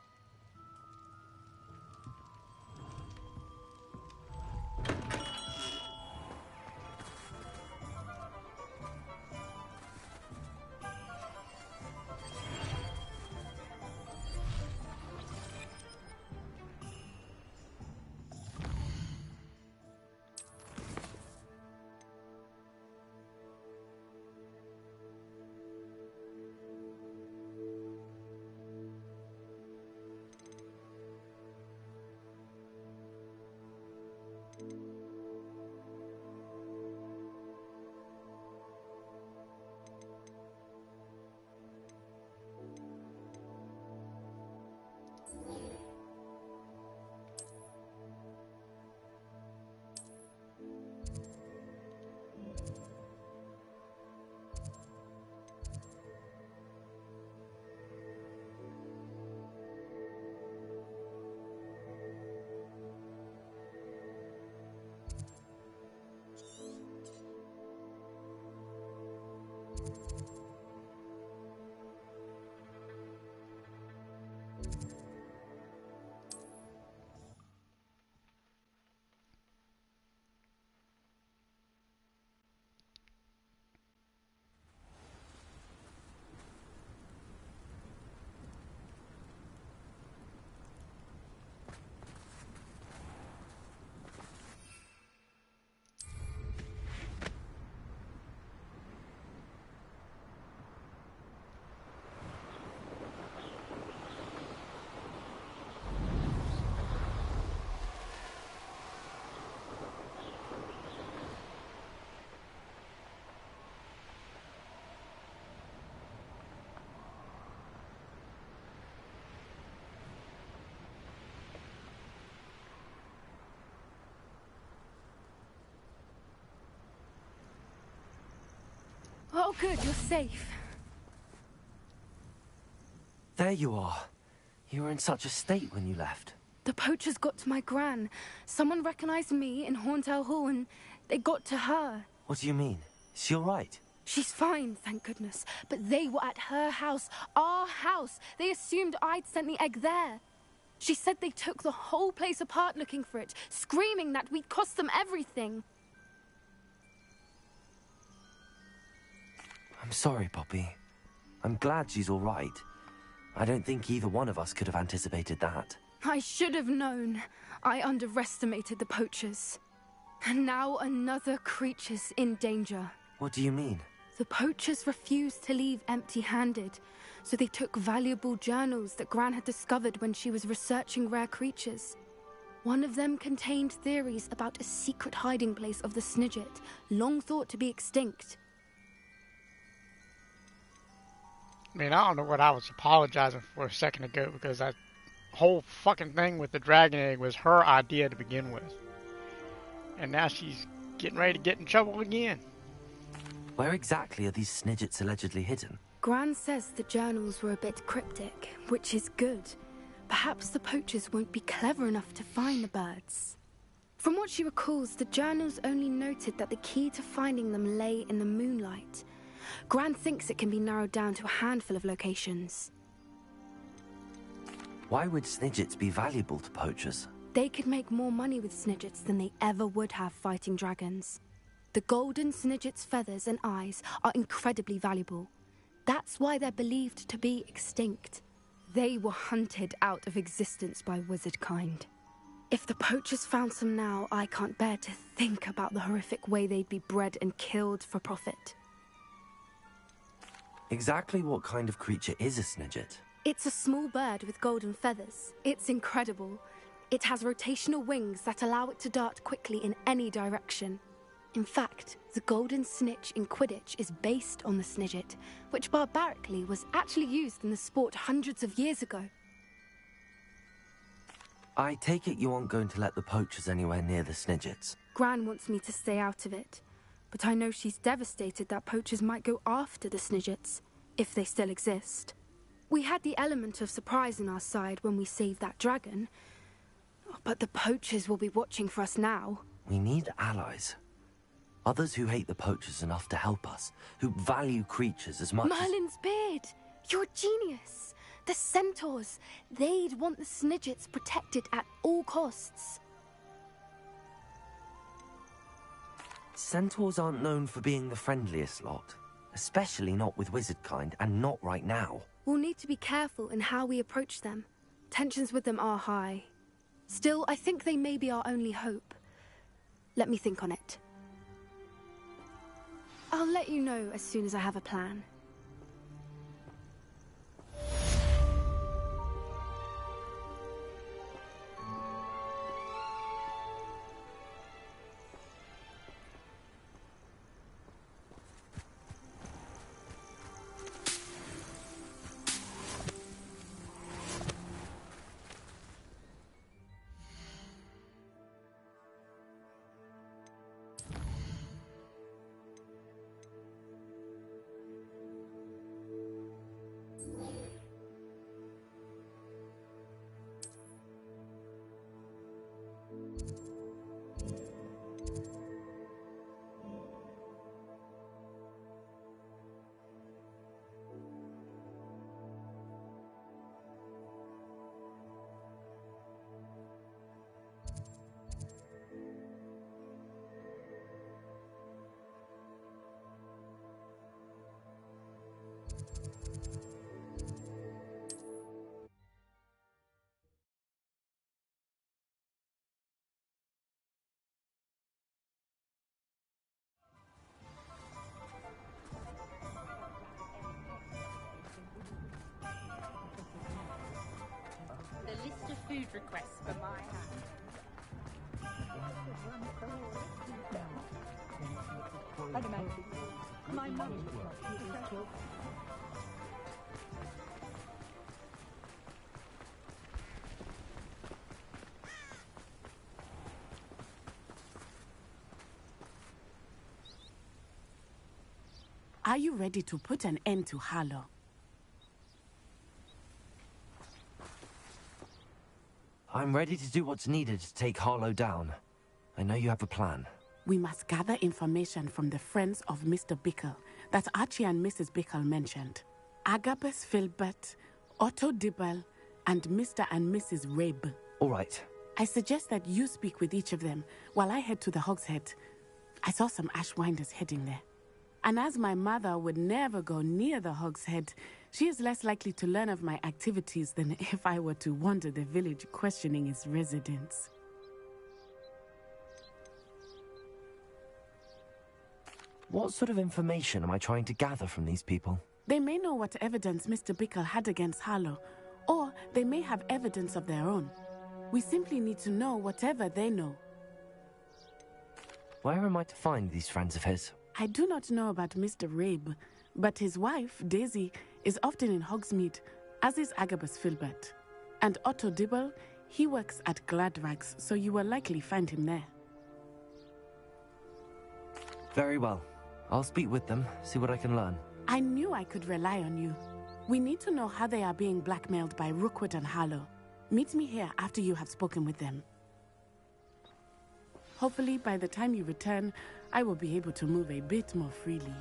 Oh, good, you're safe. There you are. You were in such a state when you left. The poachers got to my gran. Someone recognized me in Horntail Hall and they got to her. What do you mean? Is she all right? She's fine, thank goodness. But they were at her house, our house. They assumed I'd sent the egg there. She said they took the whole place apart looking for it, screaming that we'd cost them everything. I'm sorry, Poppy. I'm glad she's all right. I don't think either one of us could have anticipated that. I should have known. I underestimated the poachers. And now another creature's in danger. What do you mean? The poachers refused to leave empty-handed, so they took valuable journals that Gran had discovered when she was researching rare creatures. One of them contained theories about a secret hiding place of the Snidget, long thought to be extinct. I mean, I don't know what I was apologizing for a second ago, because that whole fucking thing with the dragon egg was her idea to begin with. And now she's getting ready to get in trouble again. Where exactly are these Snidgets allegedly hidden? Gran says the journals were a bit cryptic, which is good. Perhaps the poachers won't be clever enough to find the birds. From what she recalls, the journals only noted that the key to finding them lay in the moonlight. Gran thinks it can be narrowed down to a handful of locations. Why would Snidgets be valuable to poachers? They could make more money with Snidgets than they ever would have fighting dragons. The golden Snidget's feathers and eyes are incredibly valuable. That's why they're believed to be extinct. They were hunted out of existence by wizard kind. If the poachers found some now, I can't bear to think about the horrific way they'd be bred and killed for profit. Exactly what kind of creature is a Snidget? It's a small bird with golden feathers. It's incredible. It has rotational wings that allow it to dart quickly in any direction. In fact, the golden snitch in Quidditch is based on the Snidget, which barbarically was actually used in the sport hundreds of years ago. I take it you aren't going to let the poachers anywhere near the Snidgets. Gran wants me to stay out of it, but I know she's devastated that poachers might go after the Snidgets, if they still exist. We had the element of surprise on our side when we saved that dragon, but the poachers will be watching for us now. We need allies. Others who hate the poachers enough to help us, who value creatures as much Merlin's beard! You're a genius. The centaurs. They'd want the Snidgets protected at all costs. Centaurs aren't known for being the friendliest lot. Especially not with wizard kind, and not right now. We'll need to be careful in how we approach them. Tensions with them are high. Still, I think they may be our only hope. Let me think on it. I'll let you know as soon as I have a plan. The list of food requests for my hand. My mum. Are you ready to put an end to Harlow? I'm ready to do what's needed to take Harlow down. I know you have a plan. We must gather information from the friends of Mr. Bickle that Archie and Mrs. Bickle mentioned. Agabus Filbert, Otto Dibble, and Mr. and Mrs. Rabe. All right. I suggest that you speak with each of them while I head to the Hogshead. I saw some Ashwinders heading there. And as my mother would never go near the Hogshead, she is less likely to learn of my activities than if I were to wander the village questioning its residents. What sort of information am I trying to gather from these people? They may know what evidence Mr. Bickle had against Harlow, or they may have evidence of their own. We simply need to know whatever they know. Where am I to find these friends of his? I do not know about Mr. Rabe, but his wife, Daisy, is often in Hogsmeade, as is Agabus Filbert. And Otto Dibble, he works at Gladrags, so you will likely find him there. Very well. I'll speak with them, see what I can learn. I knew I could rely on you. We need to know how they are being blackmailed by Rookwood and Harlow. Meet me here after you have spoken with them. Hopefully, by the time you return, I will be able to move a bit more freely.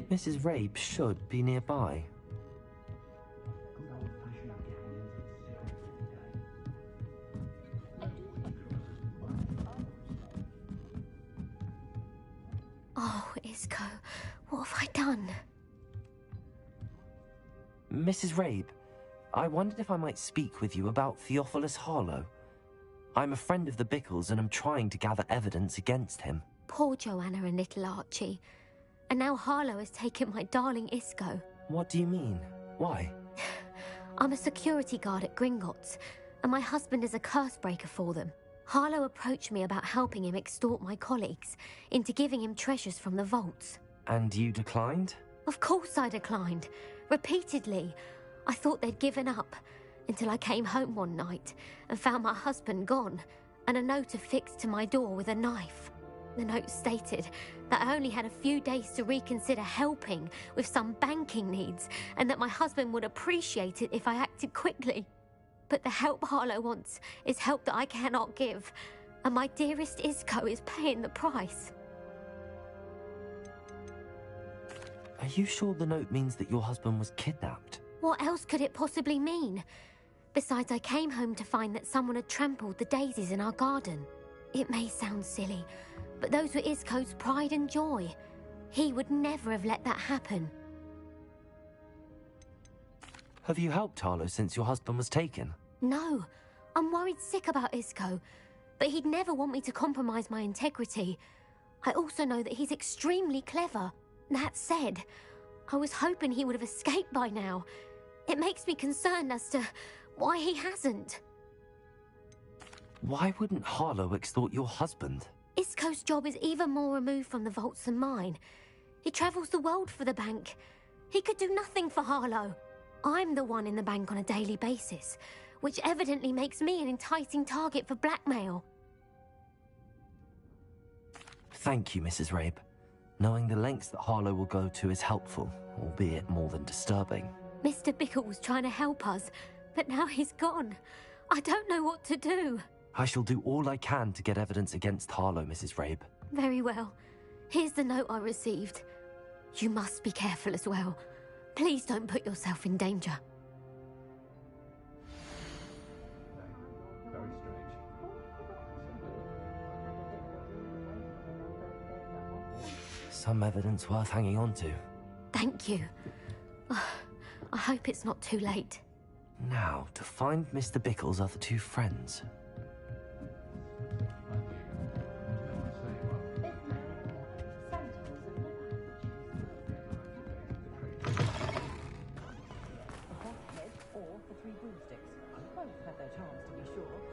Mrs. Rabe should be nearby. Oh, Isco, what have I done? Mrs. Rabe, I wondered if I might speak with you about Theophilus Harlow. I'm a friend of the Bickles and I'm trying to gather evidence against him. Poor Joanna and little Archie. And now Harlow has taken my darling Isco. What do you mean? Why? I'm a security guard at Gringotts, and my husband is a curse breaker for them. Harlow approached me about helping him extort my colleagues into giving him treasures from the vaults. And you declined? Of course I declined. Repeatedly. I thought they'd given up. Until I came home one night and found my husband gone and a note affixed to my door with a knife. The note stated that I only had a few days to reconsider helping with some banking needs and that my husband would appreciate it if I acted quickly. But the help Harlow wants is help that I cannot give, and my dearest Isco is paying the price. Are you sure the note means that your husband was kidnapped? What else could it possibly mean? Besides, I came home to find that someone had trampled the daisies in our garden. It may sound silly, but those were Isco's pride and joy. He would never have let that happen. Have you helped Harlow since your husband was taken? No, I'm worried sick about Isco, but he'd never want me to compromise my integrity. I also know that he's extremely clever. That said, I was hoping he would have escaped by now. It makes me concerned as to why he hasn't. Why wouldn't Harlow extort your husband? Isco's job is even more removed from the vaults than mine. He travels the world for the bank. He could do nothing for Harlow. I'm the one in the bank on a daily basis, which evidently makes me an enticing target for blackmail. Thank you, Mrs. Rabe. Knowing the lengths that Harlow will go to is helpful, albeit more than disturbing. Mr. Bickle was trying to help us, but now he's gone. I don't know what to do. I shall do all I can to get evidence against Harlow, Mrs. Rabe. Very well. Here's the note I received. You must be careful as well. Please don't put yourself in danger. Very strange. Some evidence worth hanging on to. Thank you. I hope it's not too late. Now, to find Mr. Bickle's other two friends.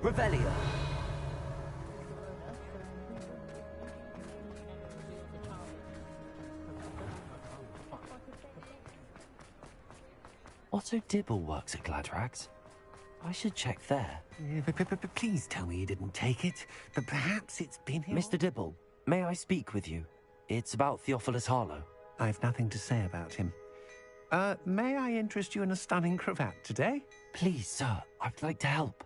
Revelio. Otto Dibble works at Gladrags. I should check there. But please tell me you didn't take it. But perhaps it's been here. Mr. Dibble, may I speak with you? It's about Theophilus Harlow. I've nothing to say about him. May I interest you in a stunning cravat today? Please, sir, I'd like to help.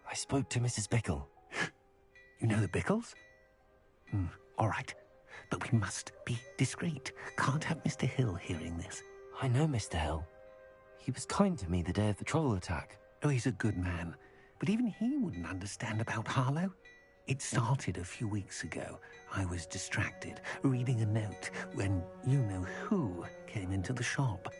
I spoke to Mrs. Bickle. You know the Bickles? All right. But we must be discreet. Can't have Mr. Hill hearing this. I know Mr. Hill. He was kind to me the day of the troll attack. Oh, he's a good man. But even he wouldn't understand about Harlow. It started a few weeks ago. I was distracted, reading a note, when you-know-who came into the shop.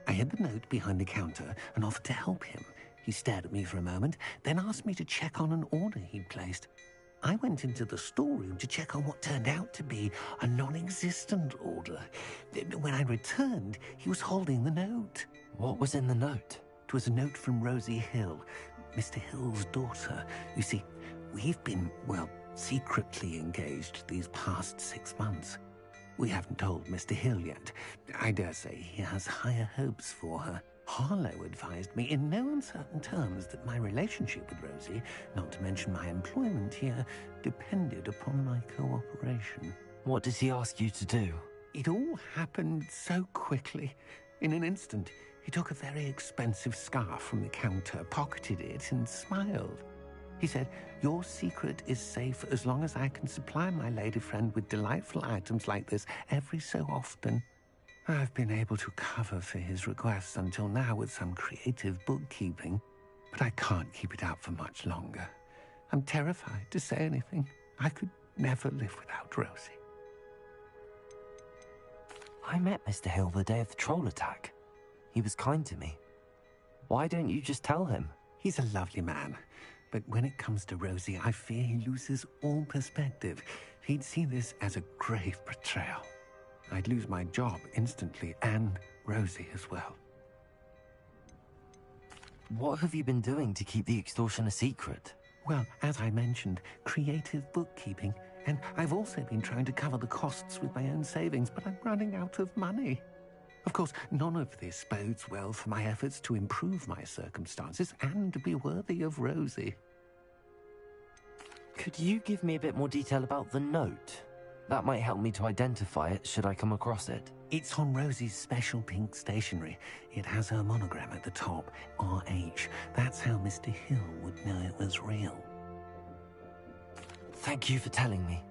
I hid the note behind the counter and offered to help him. He stared at me for a moment, then asked me to check on an order he'd placed. I went into the storeroom to check on what turned out to be a non-existent order. When I returned, he was holding the note. What was in the note? It was a note from Rosie Hill, Mr. Hill's daughter. You see, we've been, well, secretly engaged these past 6 months. We haven't told Mr. Hill yet. I dare say he has higher hopes for her. Harlow advised me in no uncertain terms that my relationship with Rosie, not to mention my employment here, depended upon my cooperation. What does he ask you to do? It all happened so quickly. In an instant, he took a very expensive scarf from the counter, pocketed it, and smiled. He said, "Your secret is safe as long as I can supply my lady friend with delightful items like this every so often." I've been able to cover for his requests until now with some creative bookkeeping, but I can't keep it out for much longer. I'm terrified to say anything. I could never live without Rosie. I met Mr. Hill the day of the troll attack. He was kind to me. Why don't you just tell him? He's a lovely man, but when it comes to Rosie, I fear he loses all perspective. He'd see this as a grave betrayal. I'd lose my job instantly, and Rosie as well. What have you been doing to keep the extortion a secret? Well, as I mentioned, creative bookkeeping. And I've also been trying to cover the costs with my own savings, but I'm running out of money. Of course, none of this bodes well for my efforts to improve my circumstances and be worthy of Rosie. Could you give me a bit more detail about the note? That might help me to identify it should I come across it. It's on Rosie's special pink stationery. It has her monogram at the top, RH. That's how Mr. Hill would know it was real. Thank you for telling me.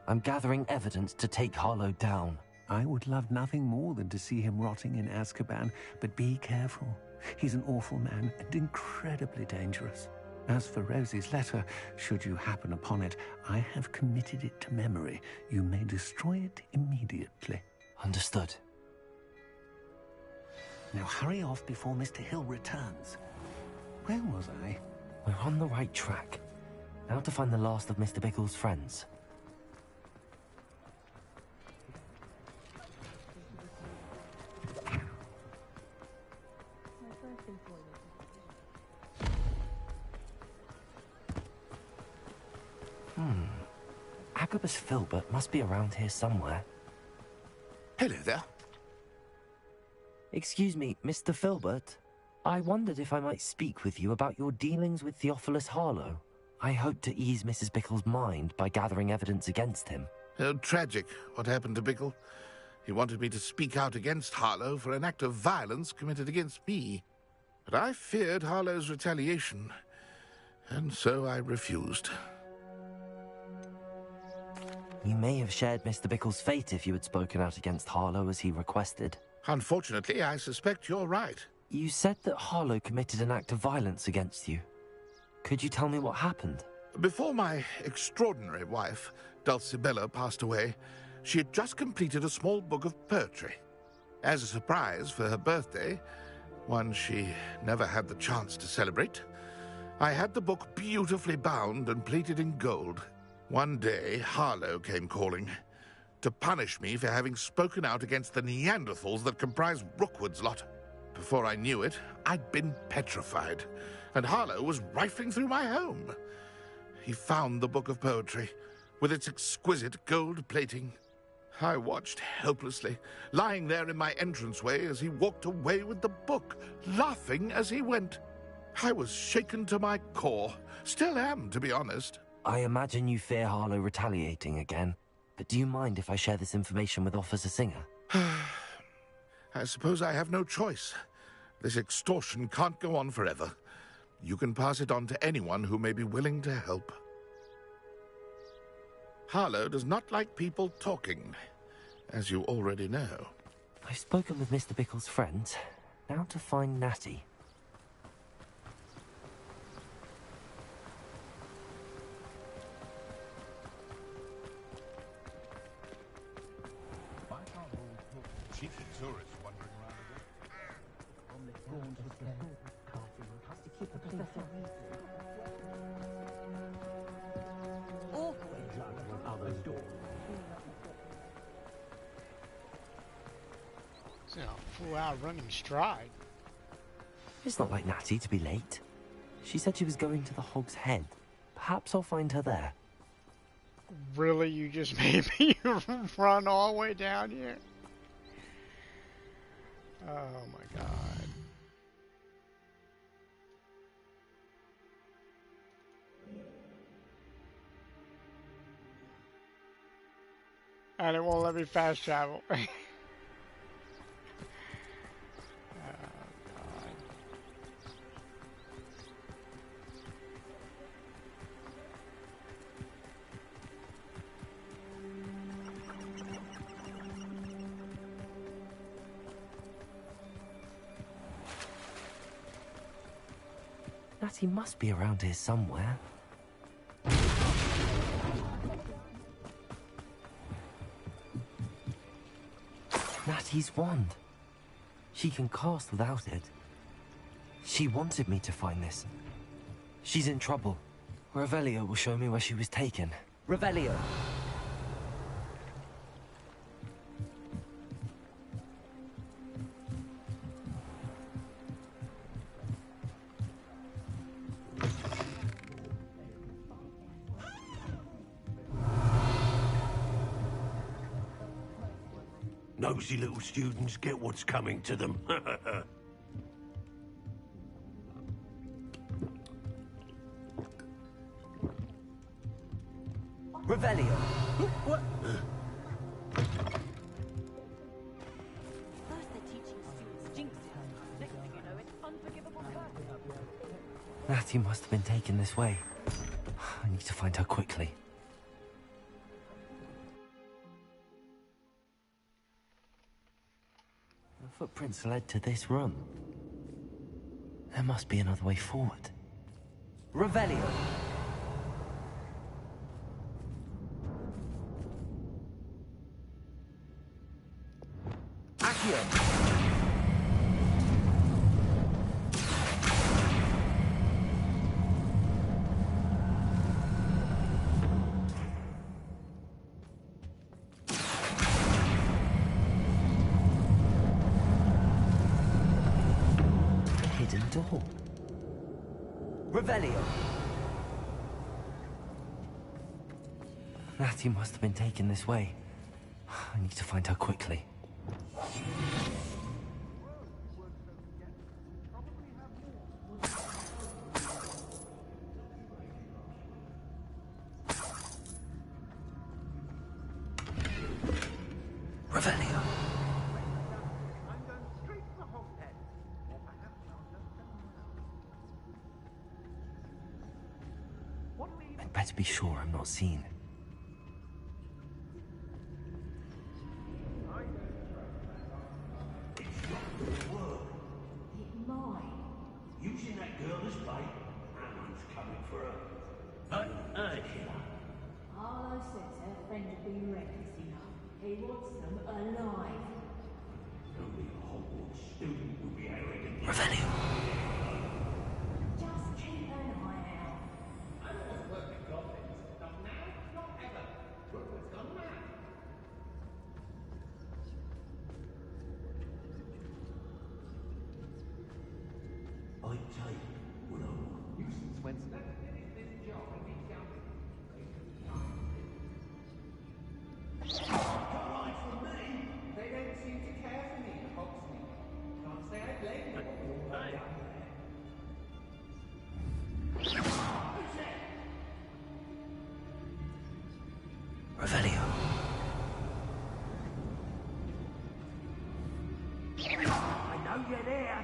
I'm gathering evidence to take Harlow down. I would love nothing more than to see him rotting in Azkaban, but be careful. He's an awful man and incredibly dangerous. As for Rosie's letter, should you happen upon it, I have committed it to memory. You may destroy it immediately. Understood. Now hurry off before Mr. Hill returns. Where was I? We're on the right track. Now to find the last of Mr. Bickle's friends. Agabus Filbert must be around here somewhere. Hello there. Excuse me, Mr. Filbert. I wondered if I might speak with you about your dealings with Theophilus Harlow. I hope to ease Mrs. Bickle's mind by gathering evidence against him. Oh, tragic what happened to Bickle. He wanted me to speak out against Harlow for an act of violence committed against me. But I feared Harlow's retaliation, and so I refused. You may have shared Mr. Bickle's fate if you had spoken out against Harlow as he requested. Unfortunately, I suspect you're right. You said that Harlow committed an act of violence against you. Could you tell me what happened? Before my extraordinary wife, Dulcibella, passed away, she had just completed a small book of poetry. As a surprise for her birthday, one she never had the chance to celebrate, I had the book beautifully bound and plated in gold. One day, Harlow came calling to punish me for having spoken out against the Neanderthals that comprise Rookwood's lot. Before I knew it, I'd been petrified, and Harlow was rifling through my home. He found the book of poetry, with its exquisite gold plating. I watched helplessly, lying there in my entranceway as he walked away with the book, laughing as he went. I was shaken to my core. Still am, to be honest. I imagine you fear Harlow retaliating again, but do you mind if I share this information with Officer Singer? I suppose I have no choice. This extortion can't go on forever. You can pass it on to anyone who may be willing to help. Harlow does not like people talking, as you already know. I've spoken with Mr. Bickle's friends. Now to find Natty. Cheeky tourists wandering around It's a full-hour running stride. It's not like Natty to be late. She said she was going to the Hog's Head. Perhaps I'll find her there. Really? You just made me run all the way down here? Oh my god. And it won't let me fast travel. Oh god. Natty must be around here somewhere. Natty's wand. She can cast without it. She wanted me to find this. She's in trouble. Revelio will show me where she was taken. Revelio. Nosy little students get what's coming to them. Revelio. What? First they're teaching students jinxes. Next thing you know, it's unforgivable curses. Matthew must have been taken this way. I need to find her quickly. The footprints led to this room. There must be another way forward. Revelio. Accio. Hidden door. Revelio. Matthew must have been taken this way. I need to find her quickly. Revelio. I'd better be sure I'm not seen. Using that girl as bait, Alan's coming for her. Killer. Arlo says her friend would be reckless enough. He wants them alive. Only a Hogwarts student would be arrogant. Revelio. Just keep an eye out. I always worked with goblins. Not now, not ever. Rookwood's gone mad. I take what I want. Nuisance when Snapper finished this job and we counted. Alright for me. They don't seem to care for me, Hogsmeade. Can't say I blame them all down there. Revelio. I know you're there.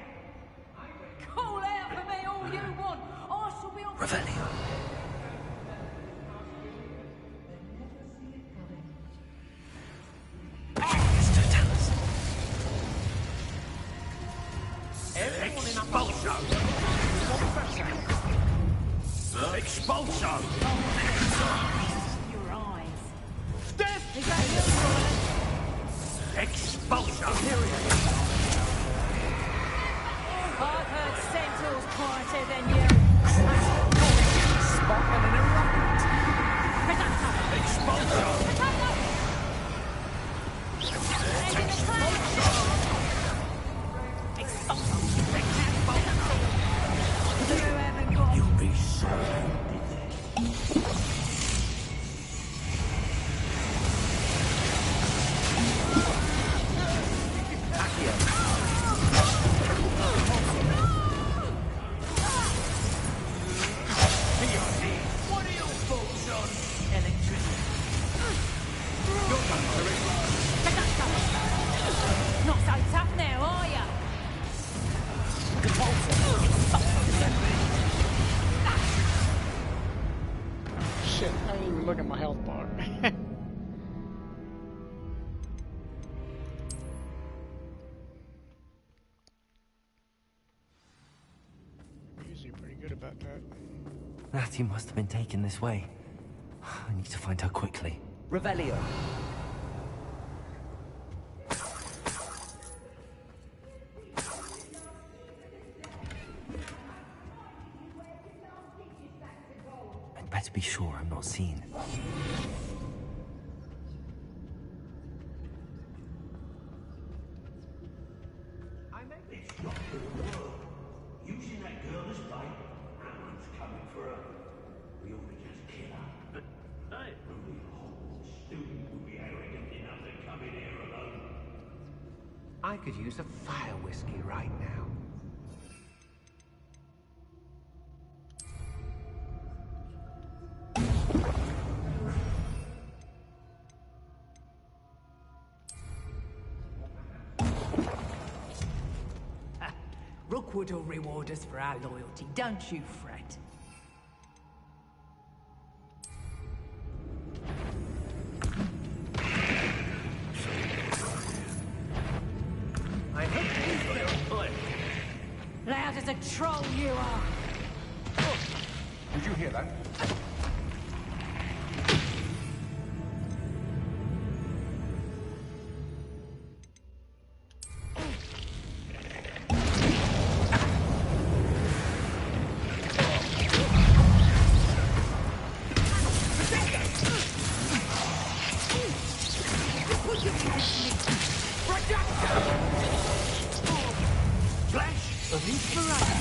Call out for me all you want. I shall be on. Revelio. Expulso! Expulso! Your eyes. Death! Is that you, Expulso! I've heard centaurs quieter than you. Spotman and Expulso! You'll be sorry. What are your thoughts on electricity? You're done, Not so tough now, are you? Shit, I didn't even look at my health bar. Usually pretty good about that. Matthew must have been taken this way. I need to find her quickly. Revelio. I'd better be sure I'm not seen. It's not gonna work. Using that girl as bait, Alan's coming for her. We ought to just kill her. But only a Hogwarts student would be arrogant enough to come in here alone. I could use a fire whiskey right now. Rookwood will reward us for our loyalty, don't you fret. I hope you're foot. Loud as a troll you are! Did you hear that? Flash of inspiration!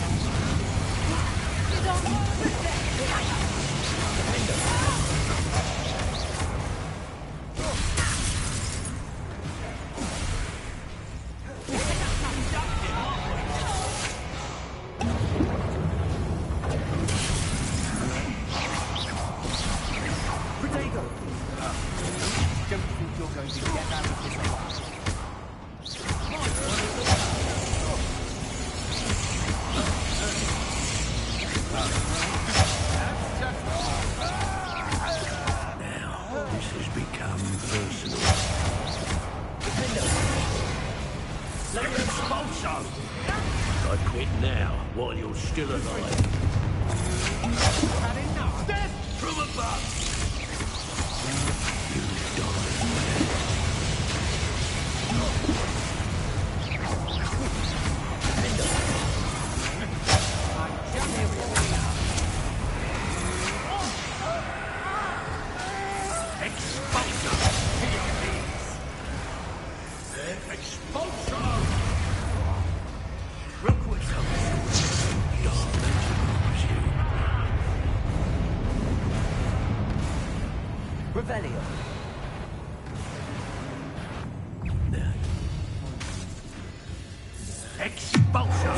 Protego! Don't think you're going to get out of this alive. Now, this has become personal. Let them sponsor! I quit now, while you're still alive. Death from above! Revelio. Expulsion!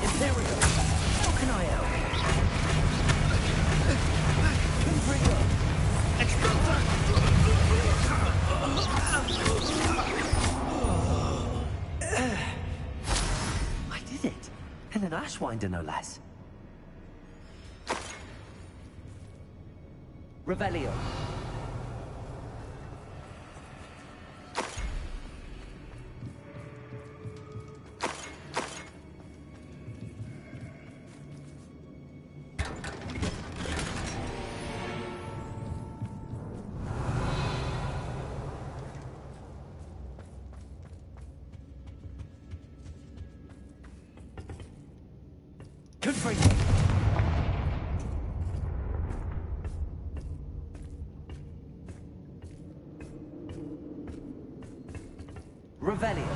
Imperial. How can I help? I did it. And an Ashwinder, no less. Revelio. Revelio.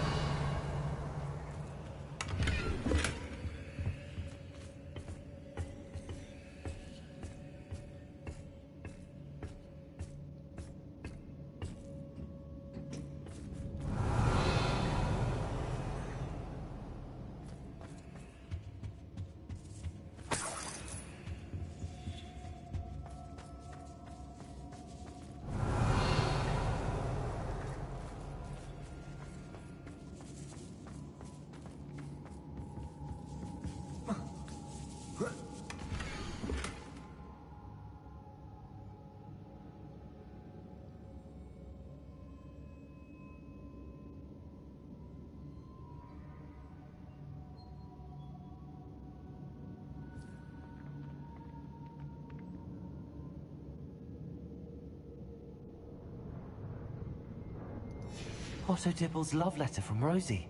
Otto Dibble's love letter from Rosie.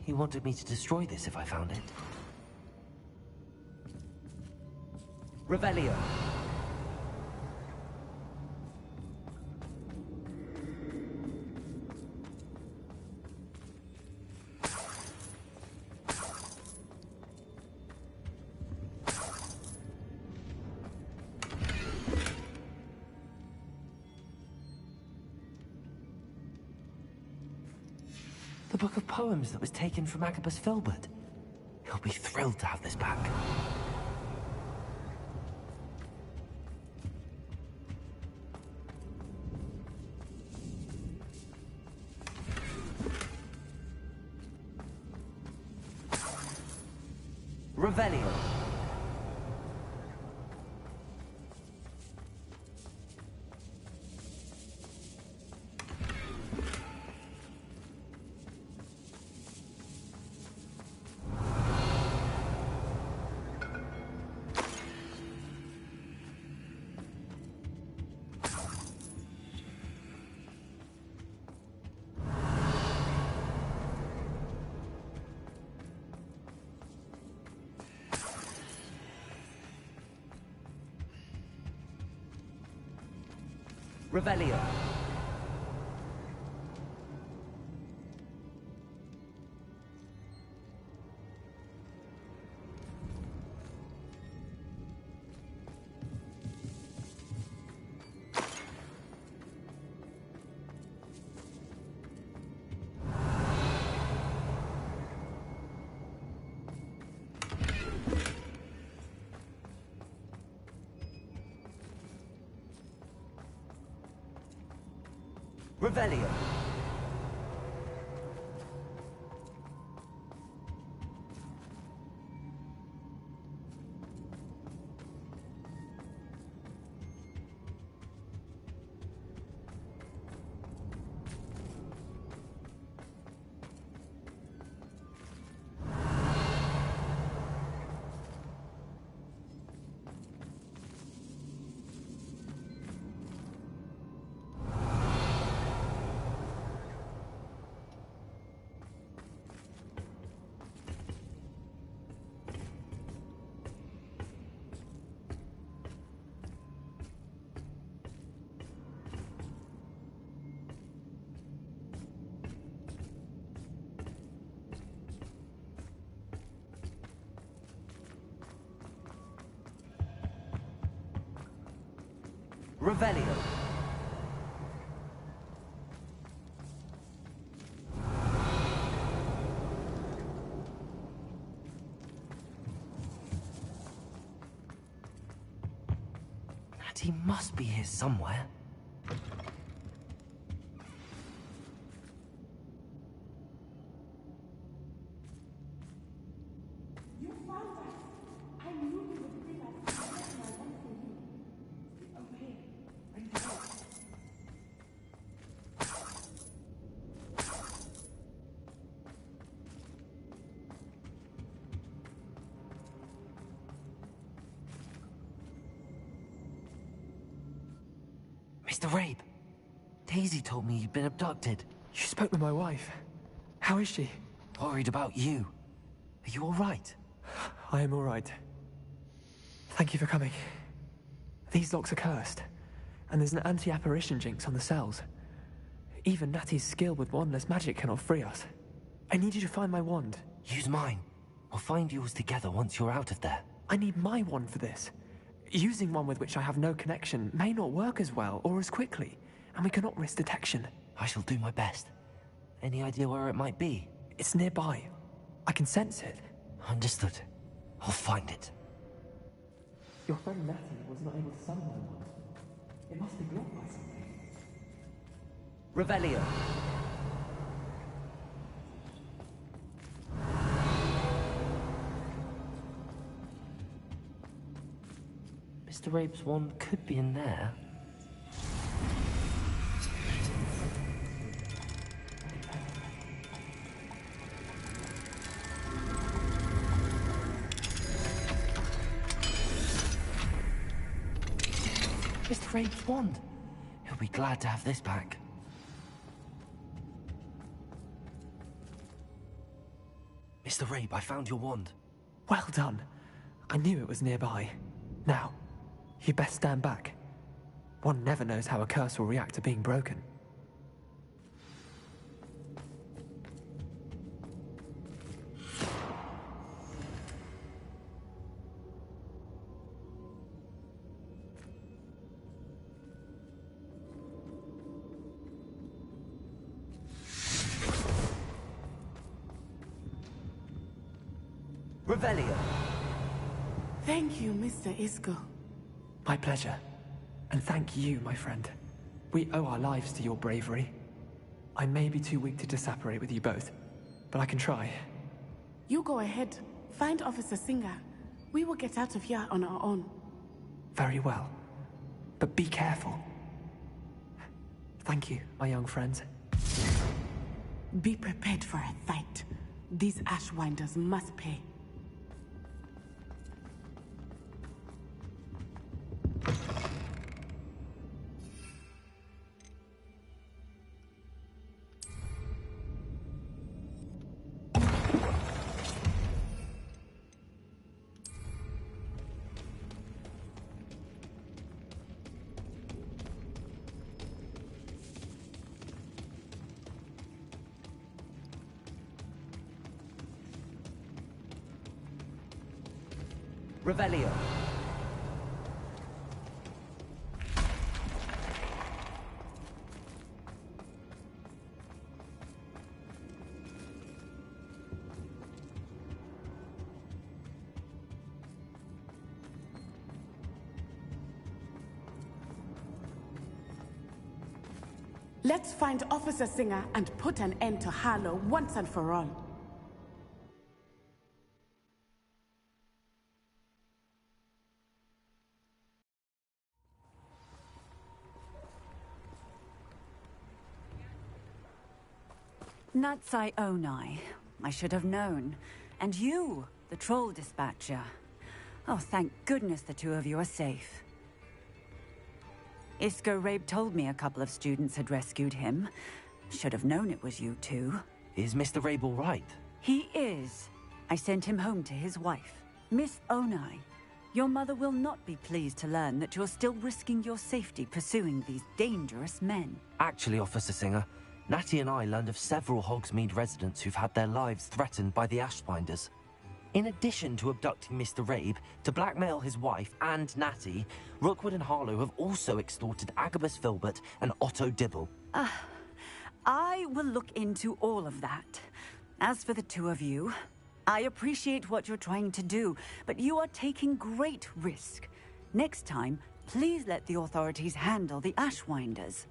He wanted me to destroy this if I found it. Revelio. the book of poems that was taken from Agabus Filbert. He'll be thrilled to have this back. Revelio. Revelio. Revelio. Revelio. Natty must be here somewhere. You found us. I knew you would bring us to my one for you. Over here. Ready to go. Mr. Rabe, Daisy told me you'd been abducted. You spoke with my wife. How is she? Worried about you. Are you all right? I am all right. Thank you for coming. These locks are cursed, and there's an anti-apparition jinx on the cells. Even Natty's skill with wandless magic cannot free us. I need you to find my wand. Use mine. We'll find yours together once you're out of there. I need my wand for this. Using one with which I have no connection may not work as well or as quickly, and we cannot risk detection. I shall do my best. Any idea where it might be? It's nearby. I can sense it. Understood. I'll find it. Your friend Natty was not able to summon my wand. It must be blocked by something. Revelio. Mr. Rabe's wand could be in there. Mr. Rabe's wand. He'll be glad to have this back. Mr. Rabe, I found your wand. Well done. I knew it was nearby. Now, you best stand back. One never knows how a curse will react to being broken. Revelio. Thank you, Mr. Isco. My pleasure. And thank you, my friend. We owe our lives to your bravery. I may be too weak to disapparate with you both, but I can try. You go ahead. Find Officer Singer. We will get out of here on our own. Very well. But be careful. Thank you, my young friends. Be prepared for a fight. These Ashwinders must pay. Revelio. Let's find Officer Singer and put an end to Harlow once and for all. Natsai Onai. I should have known. And you, the troll dispatcher. Oh, thank goodness the two of you are safe. Isco Rabe told me a couple of students had rescued him. Should have known it was you two. Is Mr. Rabe all right? He is. I sent him home to his wife. Miss Onai, your mother will not be pleased to learn that you're still risking your safety pursuing these dangerous men. Actually, Officer Singer, Natty and I learned of several Hogsmeade residents who've had their lives threatened by the Ashbinders. In addition to abducting Mr. Rabe to blackmail his wife and Natty, Rookwood and Harlow have also extorted Agabus Filbert and Otto Dibble. I will look into all of that. As for the two of you, I appreciate what you're trying to do, but you are taking great risk. Next time, please let the authorities handle the Ashwinders.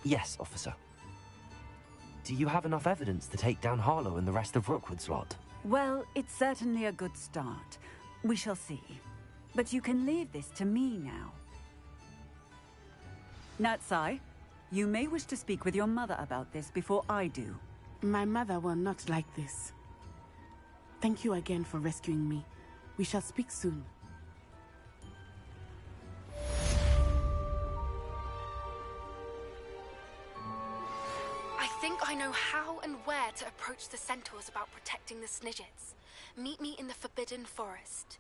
Yes, officer. Do you have enough evidence to take down Harlow and the rest of Rookwood's lot? Well, it's certainly a good start. We shall see. But you can leave this to me now. Natsai, you may wish to speak with your mother about this before I do. My mother will not like this. Thank you again for rescuing me. We shall speak soon. I think I know how and where to approach the centaurs about protecting the Snidgets. Meet me in the Forbidden Forest.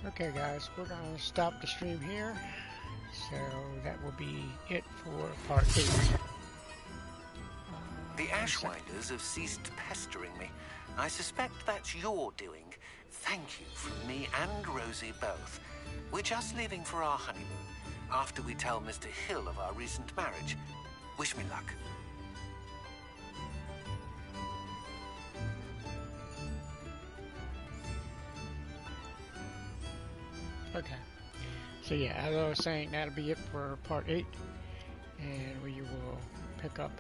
Okay guys, we're going to stop the stream here. So that will be it for part 8. The Ashwinders have ceased pestering me. I suspect that's your doing. Thank you from me and Rosie both. We're just leaving for our honeymoon, after we tell Mr. Hill of our recent marriage. Wish me luck. Okay. So yeah, as I was saying, that'll be it for part 8. And we will pick up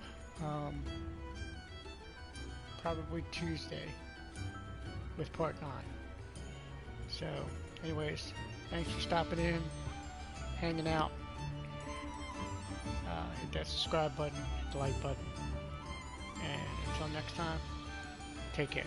probably Tuesday with part 9. So anyways, thanks for stopping in, hanging out. Hit that subscribe button, hit the like button, and until next time, take care.